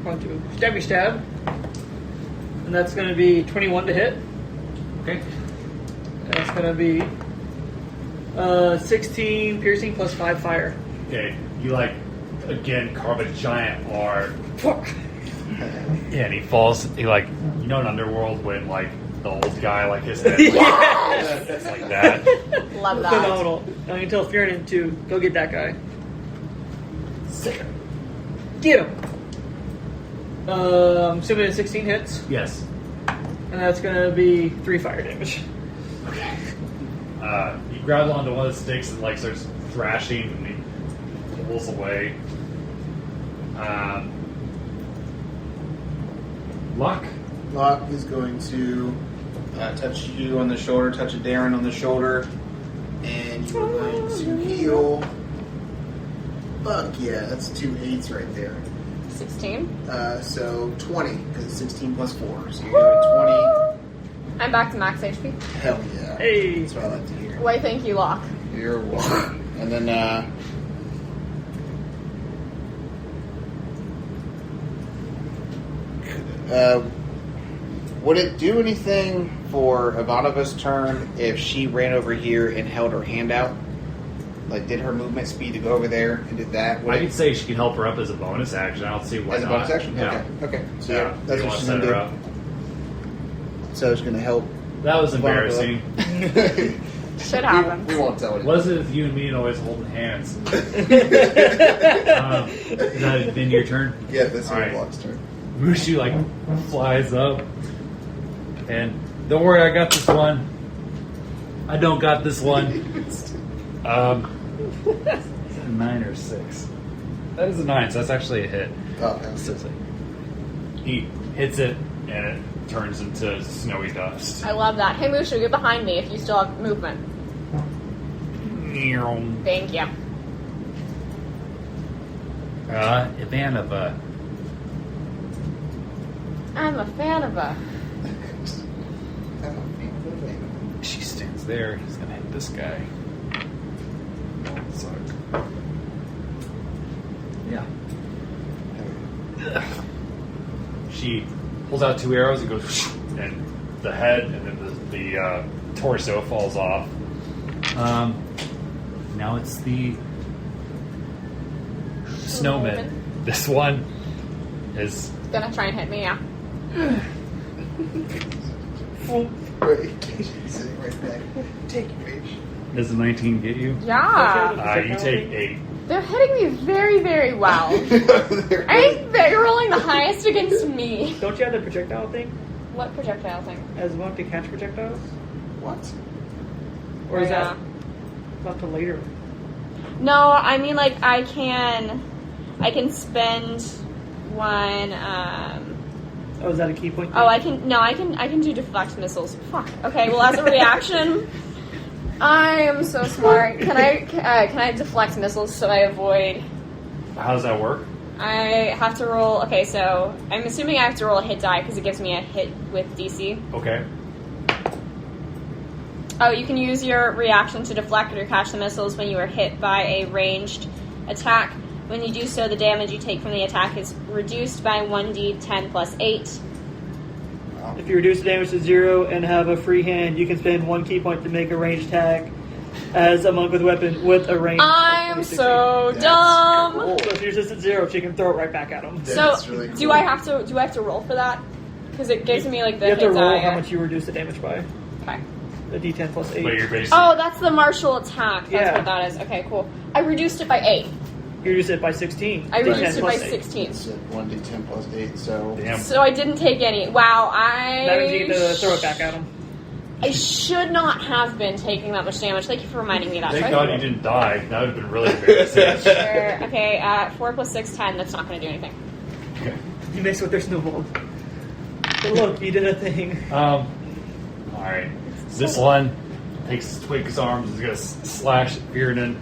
S4: Want to stabby stab. And that's going to be 21 to hit.
S6: Okay.
S4: And that's going to be 16 piercing plus 5 fire.
S2: Okay, you again carve a giant arc. Yeah, and he falls. He in Underworld when the old guy his head. It's like that.
S1: Love that.
S4: Phenomenal. Now you can tell Fiorin to go get that guy. Sick. Get him. Assuming 16 hits,
S2: Yes.
S4: and that's going to be 3 fire damage.
S2: Okay. He grabs onto one of the sticks and starts thrashing, and he pulls away. Loch.
S3: Loch is going to touch you on the shoulder, touch a Darren on the shoulder, and you're going to heal. Fuck yeah, that's 2 8s right there.
S1: 16.
S3: So 20, because it's 16 plus 4. So you're doing
S1: I'm back to max HP.
S3: 20. Hell yeah.
S4: Hey.
S3: That's what I like to hear.
S1: Why, thank you, Loch.
S3: You're welcome. And then, would it do anything for Ivanova's turn if she ran over here and held her hand out? Did her movement speed to go over there and did that?
S2: I could say she could help her up as a bonus action. I don't see why
S3: As a
S2: not.
S3: bonus action?
S2: Yeah.
S3: Okay. So
S2: Yeah,
S3: that's
S2: you
S3: what
S2: want
S3: she's
S2: to
S3: going
S2: set
S3: to
S2: her
S3: do.
S2: up.
S3: So it's going to help.
S2: That was embarrassing.
S1: Shit happens.
S3: We won't tell it.
S2: Was it with you and me and always holding hands? Is that then your turn?
S3: Yeah, that's
S2: All right.
S3: Block's turn.
S6: Mushu flies up, and don't worry, I got this one. I don't got this one. Is it a 9 or 6? That is a 9, so that's actually a hit.
S3: Oh,
S6: So he hits it, and it turns into snowy dust.
S1: I love that. Hey, Mushu, get behind me if you still have movement. Thank you.
S6: Ivanova.
S1: I'm a fan of a...
S6: She stands there. He's gonna hit this guy. So, yeah.
S2: She pulls out 2 arrows and goes, and the head and then the torso falls off.
S6: Now it's the Snowmen. This one is
S1: Gonna try and hit me, yeah.
S3: Sitting right back. Take your page.
S6: Does a 19 get you?
S1: Yeah.
S2: You take 8.
S1: They're hitting me very, very well. I think they're rolling the highest against me.
S4: Don't you have the projectile thing?
S1: What projectile thing?
S4: As one to catch projectiles?
S3: What?
S4: Or is
S1: Yeah.
S4: that not to later?
S1: No, I mean I can spend one.
S4: Oh, is that a key point?
S1: Oh, I can do deflect missiles. Fuck. Okay, well as a reaction, I am so smart. Can I deflect missiles so I avoid?
S2: How does that work?
S1: I have to roll. Okay, so I'm assuming I have to roll a hit die because it gives me a hit with DC.
S2: Okay.
S1: Oh, you can use your reaction to deflect or catch the missiles when you are hit by a ranged attack. When you do so, the damage you take from the attack is reduced by 1d10 plus 8.
S4: If you reduce the damage to 0 and have a free hand, you can spend 1 key point to make a ranged attack as a monk with a weapon with a range.
S1: I'm so dumb.
S3: Cool.
S4: So if you're just at 0, she can throw it right back at him.
S1: So
S3: That's really cool.
S1: do I have to roll for that? Because it gives me the
S4: You have to
S1: hit
S4: roll
S1: die.
S4: how much you reduce the damage by.
S1: Okay.
S4: The d10 plus 8.
S2: But you're basically.
S1: Oh, that's the martial attack. That's
S4: Yeah.
S1: what that is. Okay, cool. I reduced it by 8.
S4: You reduce it by 16.
S1: I reduced
S4: D10
S1: it by
S4: plus 8.
S1: 16.
S3: It's 1d10 plus 8, so...
S2: Damn.
S1: So I didn't take any. Wow,
S4: That means you get to throw it back at him.
S1: I should not have been taking that much damage. Thank you for reminding me of that.
S2: Thank
S1: So
S2: God you didn't die. That would have been really embarrassing.
S1: Sure. Okay, 4 plus 6, 10. That's not going to do anything.
S2: Okay.
S4: You mixed with their snowball. But look, you did a thing.
S2: Alright. This one takes Twig's arms and is going to slash at Richten.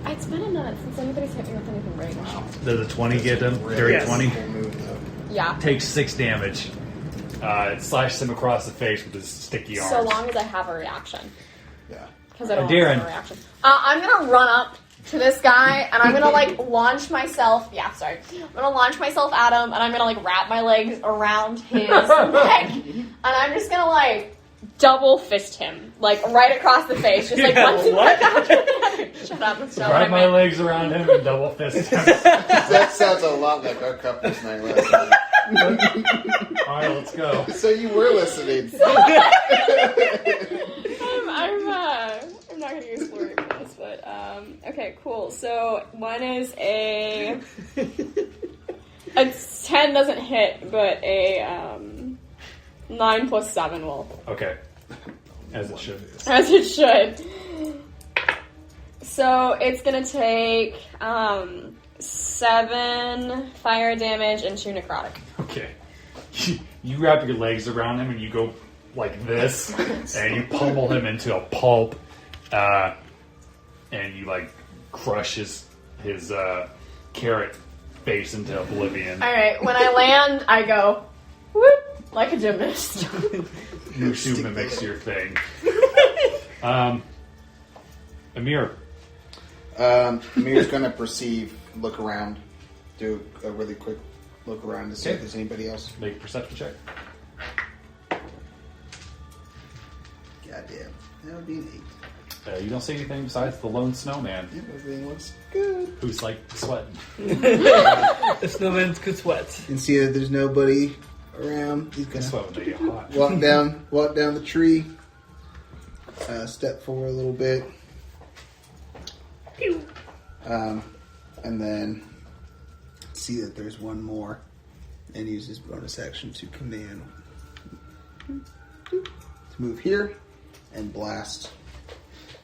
S1: It's been a minute since anybody's hit me with anything right now.
S2: Does a 20 get him? Dirty
S4: Yes.
S2: 20?
S7: Cool move, though.
S1: Yeah.
S2: Takes 6 damage. It slashes him across the face with his sticky arms.
S1: So long as I have a reaction.
S7: Yeah.
S1: Because I don't
S2: Darren.
S1: have a reaction. I'm going to run up to this guy, and I'm going to, like, launch myself. Yeah, sorry. I'm going to launch myself at him, and I'm going to, like, wrap my legs around his neck. And I'm just going to, like, double fist him. Like, right across the face. Just, like, one, two,
S4: what?
S1: Shut up. That's not
S2: Wrap
S1: what I
S2: my
S1: meant.
S2: legs around him and double fist him.
S3: That sounds a lot like our couples night last night.
S2: Alright, let's go.
S3: So you were listening.
S1: I'm not going to use flurry for this, but, okay, cool. So, one is a 10 doesn't hit, but a, 9 plus 7 will.
S2: Okay. As it should.
S1: As it should. So, it's going to take, 7 fire damage and 2 necrotic.
S2: Okay. You wrap your legs around him and you go like this, and you pummel him into a pulp, and you like crush his carrot face into oblivion.
S1: Alright, when I land, I go, whoop, like a gymnast.
S2: Mushu mimics your thing. Emyr.
S3: Emyr's gonna look around, do a really quick look around to see if
S2: Okay.
S3: there's anybody else.
S2: Make a perception check.
S3: Goddamn, that would be an 8.
S2: You don't see anything besides the lone snowman,
S3: Yep, everything looks good.
S2: who's like sweating.
S4: The snowman's good sweat.
S3: You can see that there's nobody around. He's
S2: Guess
S3: gonna
S2: what? When they get hot.
S3: walk down the tree, step forward a little bit, and then see that there's one more, and use his bonus action to command to move here and blast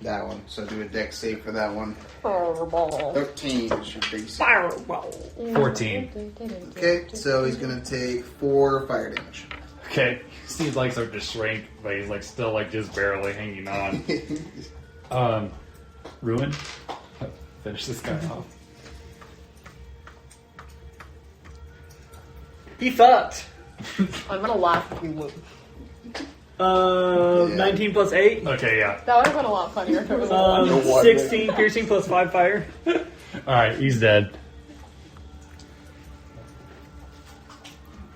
S3: that one. So do a dex save for that one.
S1: Fireball.
S3: 13 is your base.
S4: Fireball.
S2: 14.
S3: Okay, so he's gonna take 4 fire damage.
S2: Okay. He's like starting to shrink, but he's like still like just barely hanging on. Ruin. Finish this guy off.
S4: He fucked.
S1: I'm gonna laugh if you would.
S4: 19 plus 8.
S2: Okay, yeah.
S1: That would have been a lot funnier if it was a one.
S3: No one.
S4: 16 piercing plus 5 fire.
S2: Alright, he's dead.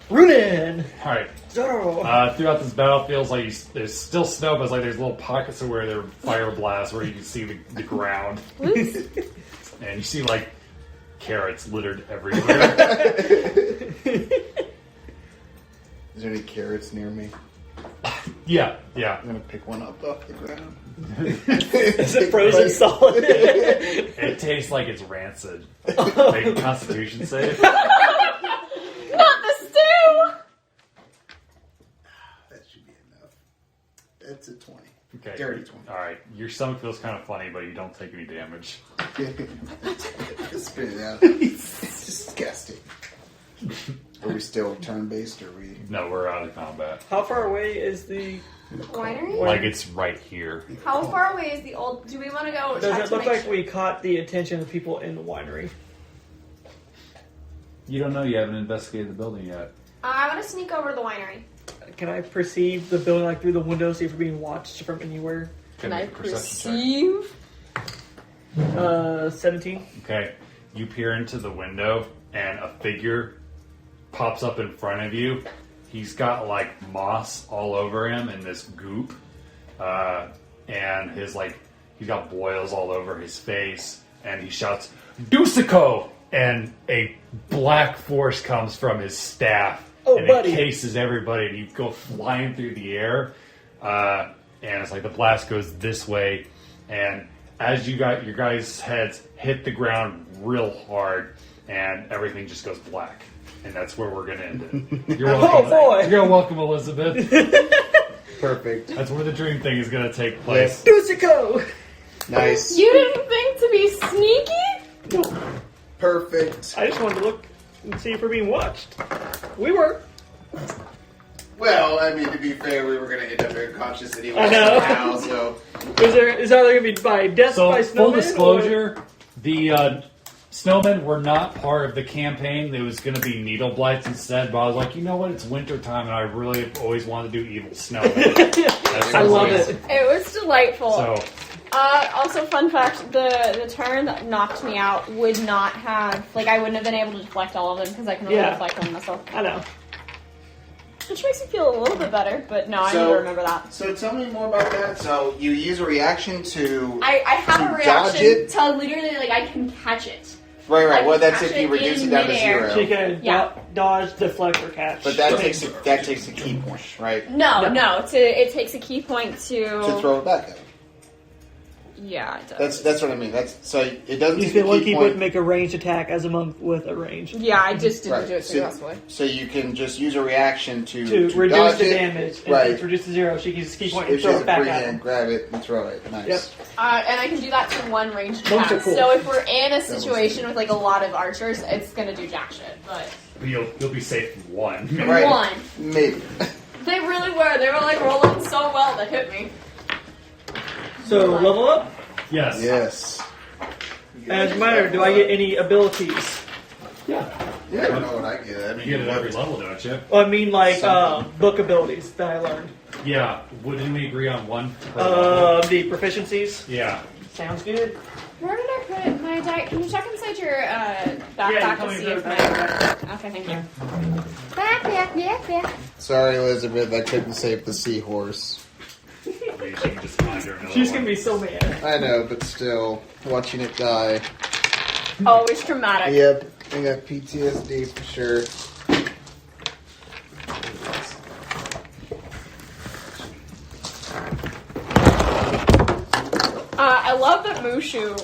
S4: Runin!
S2: Alright.
S4: Zoro.
S2: Throughout this battle, feels like there's still snow, but it's like there's little pockets of where there are fire blasts where you can see the ground. And you see like carrots littered everywhere.
S3: Is there any carrots near me?
S2: Yeah.
S3: I'm gonna pick one up off the ground.
S4: Is it frozen solid?
S2: It tastes like it's rancid. Make a Constitution save.
S1: Not the stew!
S3: That should be enough. That's a 20.
S2: Okay.
S3: Dirty 20.
S2: Alright, your stomach feels kind of funny, but you don't take any damage.
S3: Spit it out. It's disgusting. Are we still turn-based, or are we...
S2: No, we're out of combat.
S4: How far away is the...
S1: Winery?
S2: Like it's right here.
S1: How far away is the old... Do we want to go...
S4: Does
S1: check
S4: it
S1: to
S4: look
S1: make
S4: like
S1: sure-
S4: we caught the attention of people in the winery?
S2: You don't know. You haven't investigated the building yet.
S1: I want to sneak over to the winery.
S4: Can I perceive the building like through the window, see if we're being watched from anywhere?
S1: Can I
S2: make a perception check.
S1: perceive?
S4: 17.
S2: Okay. You peer into the window, and a figure pops up in front of you. He's got like moss all over him and this goop, and his he's got boils all over his face, and he shouts "Dusico!" and a black force comes from his staff and
S4: buddy.
S2: encases everybody, and you go flying through the air, and it's like the blast goes this way, and as you got your guys' heads hit the ground real hard, and everything just goes black. And that's where we're going to end it. You're welcome.
S4: Oh, boy.
S2: You're welcome, Elizabeth.
S3: Perfect.
S2: That's where the dream thing is going to take place.
S4: Dusico!
S3: Nice.
S1: You didn't think to be sneaky?
S4: No,
S3: Perfect.
S4: I just wanted to look and see if we're being watched. We were.
S3: Well, I mean, to be fair, we were going to end up unconscious anyway.
S4: I know.
S3: Now, so.
S4: Is either going to be by death
S6: So,
S4: by
S6: full
S4: snowmen?
S6: disclosure, the Snowmen were not part of the campaign. It was going to be needle blights instead, but I was like, you know what? It's winter time, and I really have always wanted to do evil snowmen.
S4: I love it.
S1: It was delightful.
S6: So,
S1: Also, fun fact, the turn that knocked me out would not have, like, I wouldn't have been able to deflect all of them because I can only
S4: Yeah.
S1: deflect one myself.
S4: I know.
S1: Which makes me feel a little bit better, but no, I need to remember that.
S3: So tell me more about that. So you use a reaction to...
S1: I have
S3: to
S1: a
S3: dodge
S1: reaction
S3: it?
S1: to literally, like, I can catch it.
S3: Right.
S1: I
S3: Well,
S1: can
S3: that's if
S1: catch
S3: you
S1: it
S3: reduce
S1: in
S3: it down to
S1: midair.
S4: She
S3: 0.
S4: can
S1: Yeah.
S4: dodge, deflect, or catch.
S3: But that takes a key point, right?
S1: No, it takes a key point
S3: To throw it back at.
S1: Yeah, it does.
S3: That's what I mean. So it doesn't
S4: You
S3: take
S4: can
S3: a
S4: one
S3: key
S4: key
S3: point.
S4: point make a ranged attack as a monk with a range.
S1: Yeah, I just didn't
S3: Right.
S1: do it successfully.
S3: So you can just use a reaction to
S4: Reduce
S3: dodge
S4: the
S3: it.
S4: damage. And
S3: Right.
S4: it's reduced to 0. She can use key point and
S3: If she
S4: throw
S3: has
S4: it
S3: a
S4: back
S3: free
S4: at
S3: hand,
S4: him.
S3: grab it and throw it. Nice.
S4: Yep.
S1: And I can do that to one ranged
S4: Monks
S1: attack.
S4: are cool.
S1: So if we're in a situation with, like, a lot of archers, it's gonna do jack shit. But
S2: You'll be safe from one.
S3: Right.
S1: one.
S3: Maybe.
S1: They really were. They were, like, rolling so well that hit me.
S4: So, level up.
S6: yes.
S3: Yes.
S4: As a reminder, do I get any abilities?
S6: Yeah.
S3: Yeah, I don't know what I get. I mean,
S2: You get it at every level, don't you?
S4: Well, I mean, like,
S3: Something.
S4: book abilities that I learned.
S2: Yeah. Didn't we agree on one? per level?
S4: The proficiencies.
S2: Yeah.
S4: Sounds good.
S1: Where did I put it? My diet? Can you check inside your
S4: Yeah,
S1: backpack
S4: you
S1: to see
S4: told me
S1: if
S4: to
S1: my...
S4: put it
S1: Okay, thank you. Backpack.
S3: Sorry, Elizabeth, I couldn't save the seahorse.
S2: You should just find her another
S4: She's
S2: one.
S4: gonna be so mad.
S3: I know, but still, watching it die.
S1: Always traumatic.
S3: Yep, I got PTSD for sure.
S1: I love that Mushu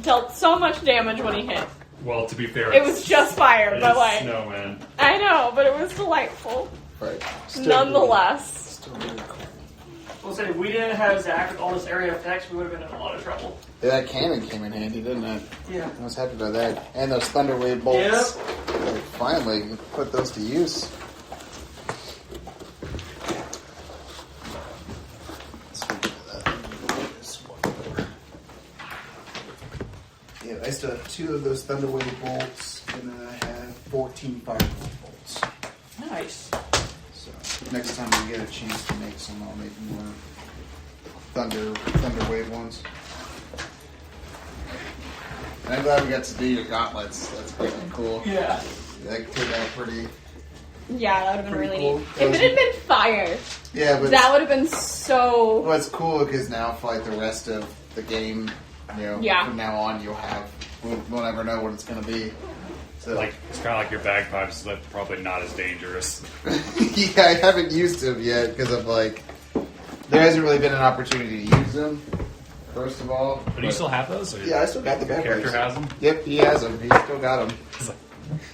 S1: dealt so much damage when he hit.
S2: Well, to be fair,
S1: It was just fire,
S2: it
S1: but
S2: is
S1: like...
S2: Snowman.
S1: I know, but it was delightful.
S3: Right.
S1: Nonetheless.
S3: Still really cool.
S4: We'll say if we didn't have Zach with all this area effects, we would have been in a lot of trouble.
S3: Yeah, that cannon came in handy, didn't it?
S4: Yeah.
S3: I was happy about that. And those Thunderwave bolts.
S4: Yep.
S3: Like, finally, put those to use. Speaking of that, this one over. Yeah, I still have 2 of those Thunderwave bolts, and then I have 14 Firebolt bolts.
S4: Nice.
S3: So next time we get a chance to make some, I'll make more Thunderwave ones. And I'm glad we got to do your gauntlets. That's pretty cool.
S4: Yeah.
S3: That turned out pretty.
S1: Yeah, that would have been
S3: Pretty
S1: really
S3: cool.
S1: neat. If it had been fire,
S3: Yeah, but
S1: that would have been so...
S3: well, it's cool because now for like the rest of the game,
S1: Yeah.
S3: from now on we'll never know what it's gonna be. So
S2: Like it's kind of like your bagpipes, but probably not as dangerous.
S3: yeah, I haven't used them yet because of like there hasn't really been an opportunity to use them. First of all,
S2: But do you still have those? Or
S3: yeah, I still got the
S2: your character
S3: bagpipes.
S2: has them.
S3: Yep, he has them. He still got them.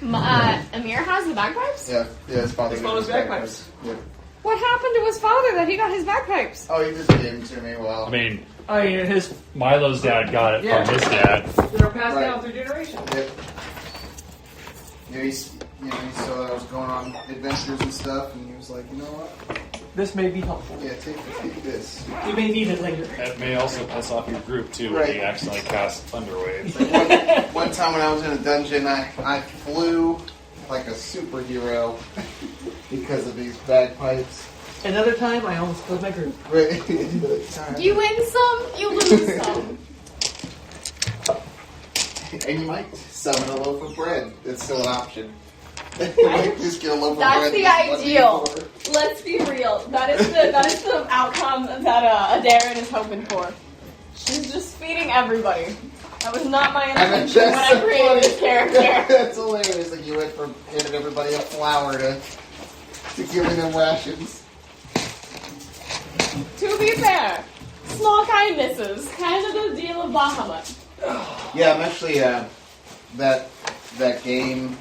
S1: Emyr has the bagpipes?
S3: Yeah, his father
S4: His
S3: got
S4: father's
S3: his
S4: bagpipes.
S3: Yep.
S1: What happened to his father that he got his bagpipes?
S3: Oh, he just gave them to me. Well,
S2: I mean,
S4: Oh, yeah, his
S2: Milo's dad got it
S4: Yeah.
S2: from his dad.
S4: they're passed
S3: Right.
S4: down through generations.
S3: yep. He saw that I was going on adventures and stuff, and he was like, you know what?
S4: This may be helpful.
S3: Yeah, take this.
S4: You may need it later.
S2: That may also piss off your group too when
S3: Right.
S2: you accidentally cast Thunderwave.
S3: One time when I was in a dungeon, I flew like a superhero because of these bagpipes.
S4: Another time, I almost killed my group.
S3: Right.
S1: You win some, you lose some.
S3: And you might summon a loaf of bread. It's still an option. You might just get a loaf of
S1: That's
S3: bread.
S1: the
S3: and just
S1: ideal.
S3: let me pour.
S1: Let's be real. That is the outcome that Darren is hoping for. She's just feeding everybody. That was not my intention when I created this character.
S3: That's hilarious. Like you went from handing everybody a flower to giving them rations.
S1: To be fair, small kindnesses, kind of the deal of Bahamut.
S3: Yeah, I'm actually that game.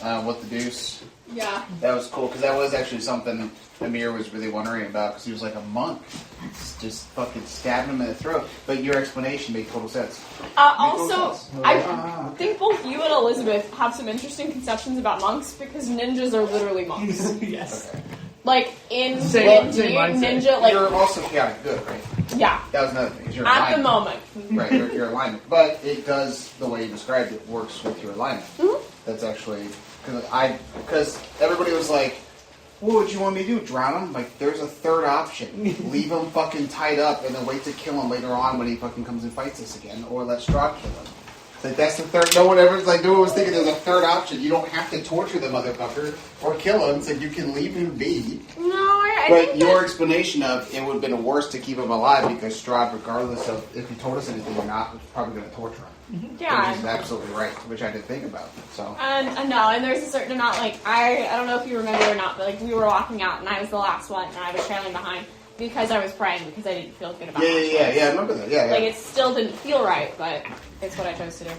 S3: What the Deuce?
S1: Yeah.
S3: That was cool because that was actually something Emyr was really wondering about because he was like a monk, just fucking stabbing him in the throat. But your explanation made total sense.
S1: Also, I think both you and Elizabeth have some interesting conceptions about monks because ninjas are literally monks.
S4: Yes.
S3: Okay.
S1: Like in
S4: Same
S1: D&D,
S4: mindset.
S1: ninja, like
S3: You're also chaotic good, right?
S1: yeah.
S3: That was another thing. Is your
S1: At the
S3: alignment.
S1: moment,
S3: Right, your alignment. But it does, the way you described it, works with your alignment.
S1: Mhm.
S3: That's actually, because everybody was like, what would you want me to do? Drown him? Like, there's a third option. Leave him fucking tied up and then wait to kill him later on when he fucking comes and fights us again. Or let Strahd kill him. It's like, that's the third, no one was thinking there's a third option. You don't have to torture the motherfucker or kill him, so you can leave him be.
S1: no, I
S3: But
S1: think
S3: your explanation of it would have been worse to keep him alive because Strahd, regardless of if he told us anything or not, was probably going to torture him.
S1: yeah.
S3: Which is absolutely right, which I didn't think about. So
S1: And no, and there's a certain amount, like, I don't know if you remember or not, but, like, we were walking out, and I was the last one, and I was trailing behind, because I was praying, because I didn't feel good about it.
S3: yeah, I remember that. Yeah.
S1: Like, it still didn't feel right, but it's what I chose to do.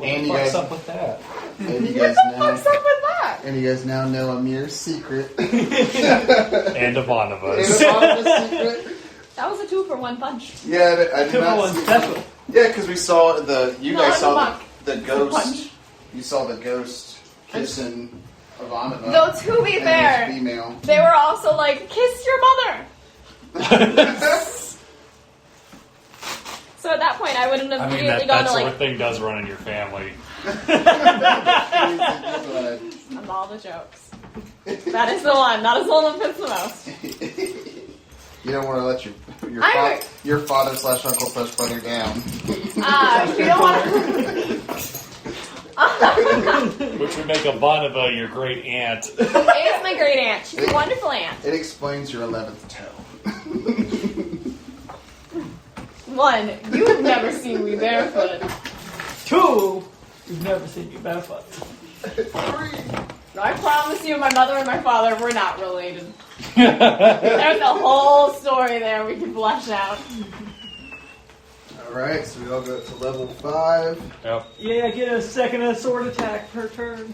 S3: And you
S6: What's
S3: guys,
S6: up with that?
S3: and you
S1: What
S3: guys
S1: the
S3: know,
S1: fuck's up with that?
S3: and you guys now know Emyr's secret.
S2: And Ivanovas.
S3: Secret.
S1: That was a 2-for-1 punch.
S3: Yeah, I did
S4: Two
S3: not
S4: for one
S3: see
S4: special.
S3: Yeah, because we saw you
S1: No,
S3: guys
S1: it's a
S3: saw
S1: monk.
S3: the
S1: Punch.
S3: ghost. You saw the ghost kissing Ivanova.
S1: Though, to be
S3: and
S1: fair,
S3: his female.
S1: they were also like, kiss your mother! So at that point, I wouldn't have
S2: I mean,
S1: immediately
S2: that
S1: gone to,
S2: sort
S1: like,
S2: of thing does run in your family.
S1: of all the jokes. That is the one. That is the one that fits the most.
S3: You don't want to let your father/uncle/brother down.
S1: You don't want to...
S2: Which would make Ivanova your great aunt.
S1: It is my great aunt. She's a wonderful aunt.
S3: It explains your 11th toe.
S1: 1, you have never seen me barefoot.
S4: 2, you've never seen me barefoot.
S3: 3.
S1: I promise you, my mother and my father were not related. There's a whole story there we can flesh out.
S3: Alright, so we all go to level 5.
S2: Yep.
S4: Yeah, I get a second sword attack per turn.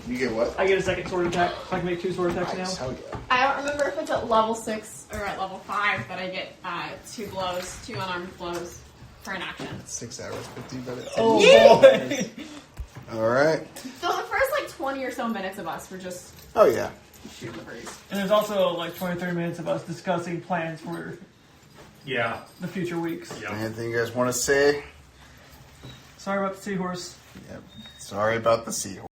S3: You get what?
S4: I get a second sword attack. So I can make 2 sword attacks
S3: Nice,
S4: now.
S3: hell yeah.
S1: I don't remember if it's at level 6 or at level 5, but I get 2 blows, 2 unarmed blows for an action.
S3: 6 hours, 50 minutes.
S4: Oh boy!
S3: Alright.
S1: So the first, like, 20 or so minutes of us were just
S3: Oh yeah.
S1: shooting the breeze.
S4: And there's also like 20-30 minutes of us discussing plans for
S2: Yeah.
S4: the future weeks.
S2: Yep.
S3: Anything you guys want to say?
S4: Sorry about the seahorse.
S3: Yep. Sorry about the seahorse.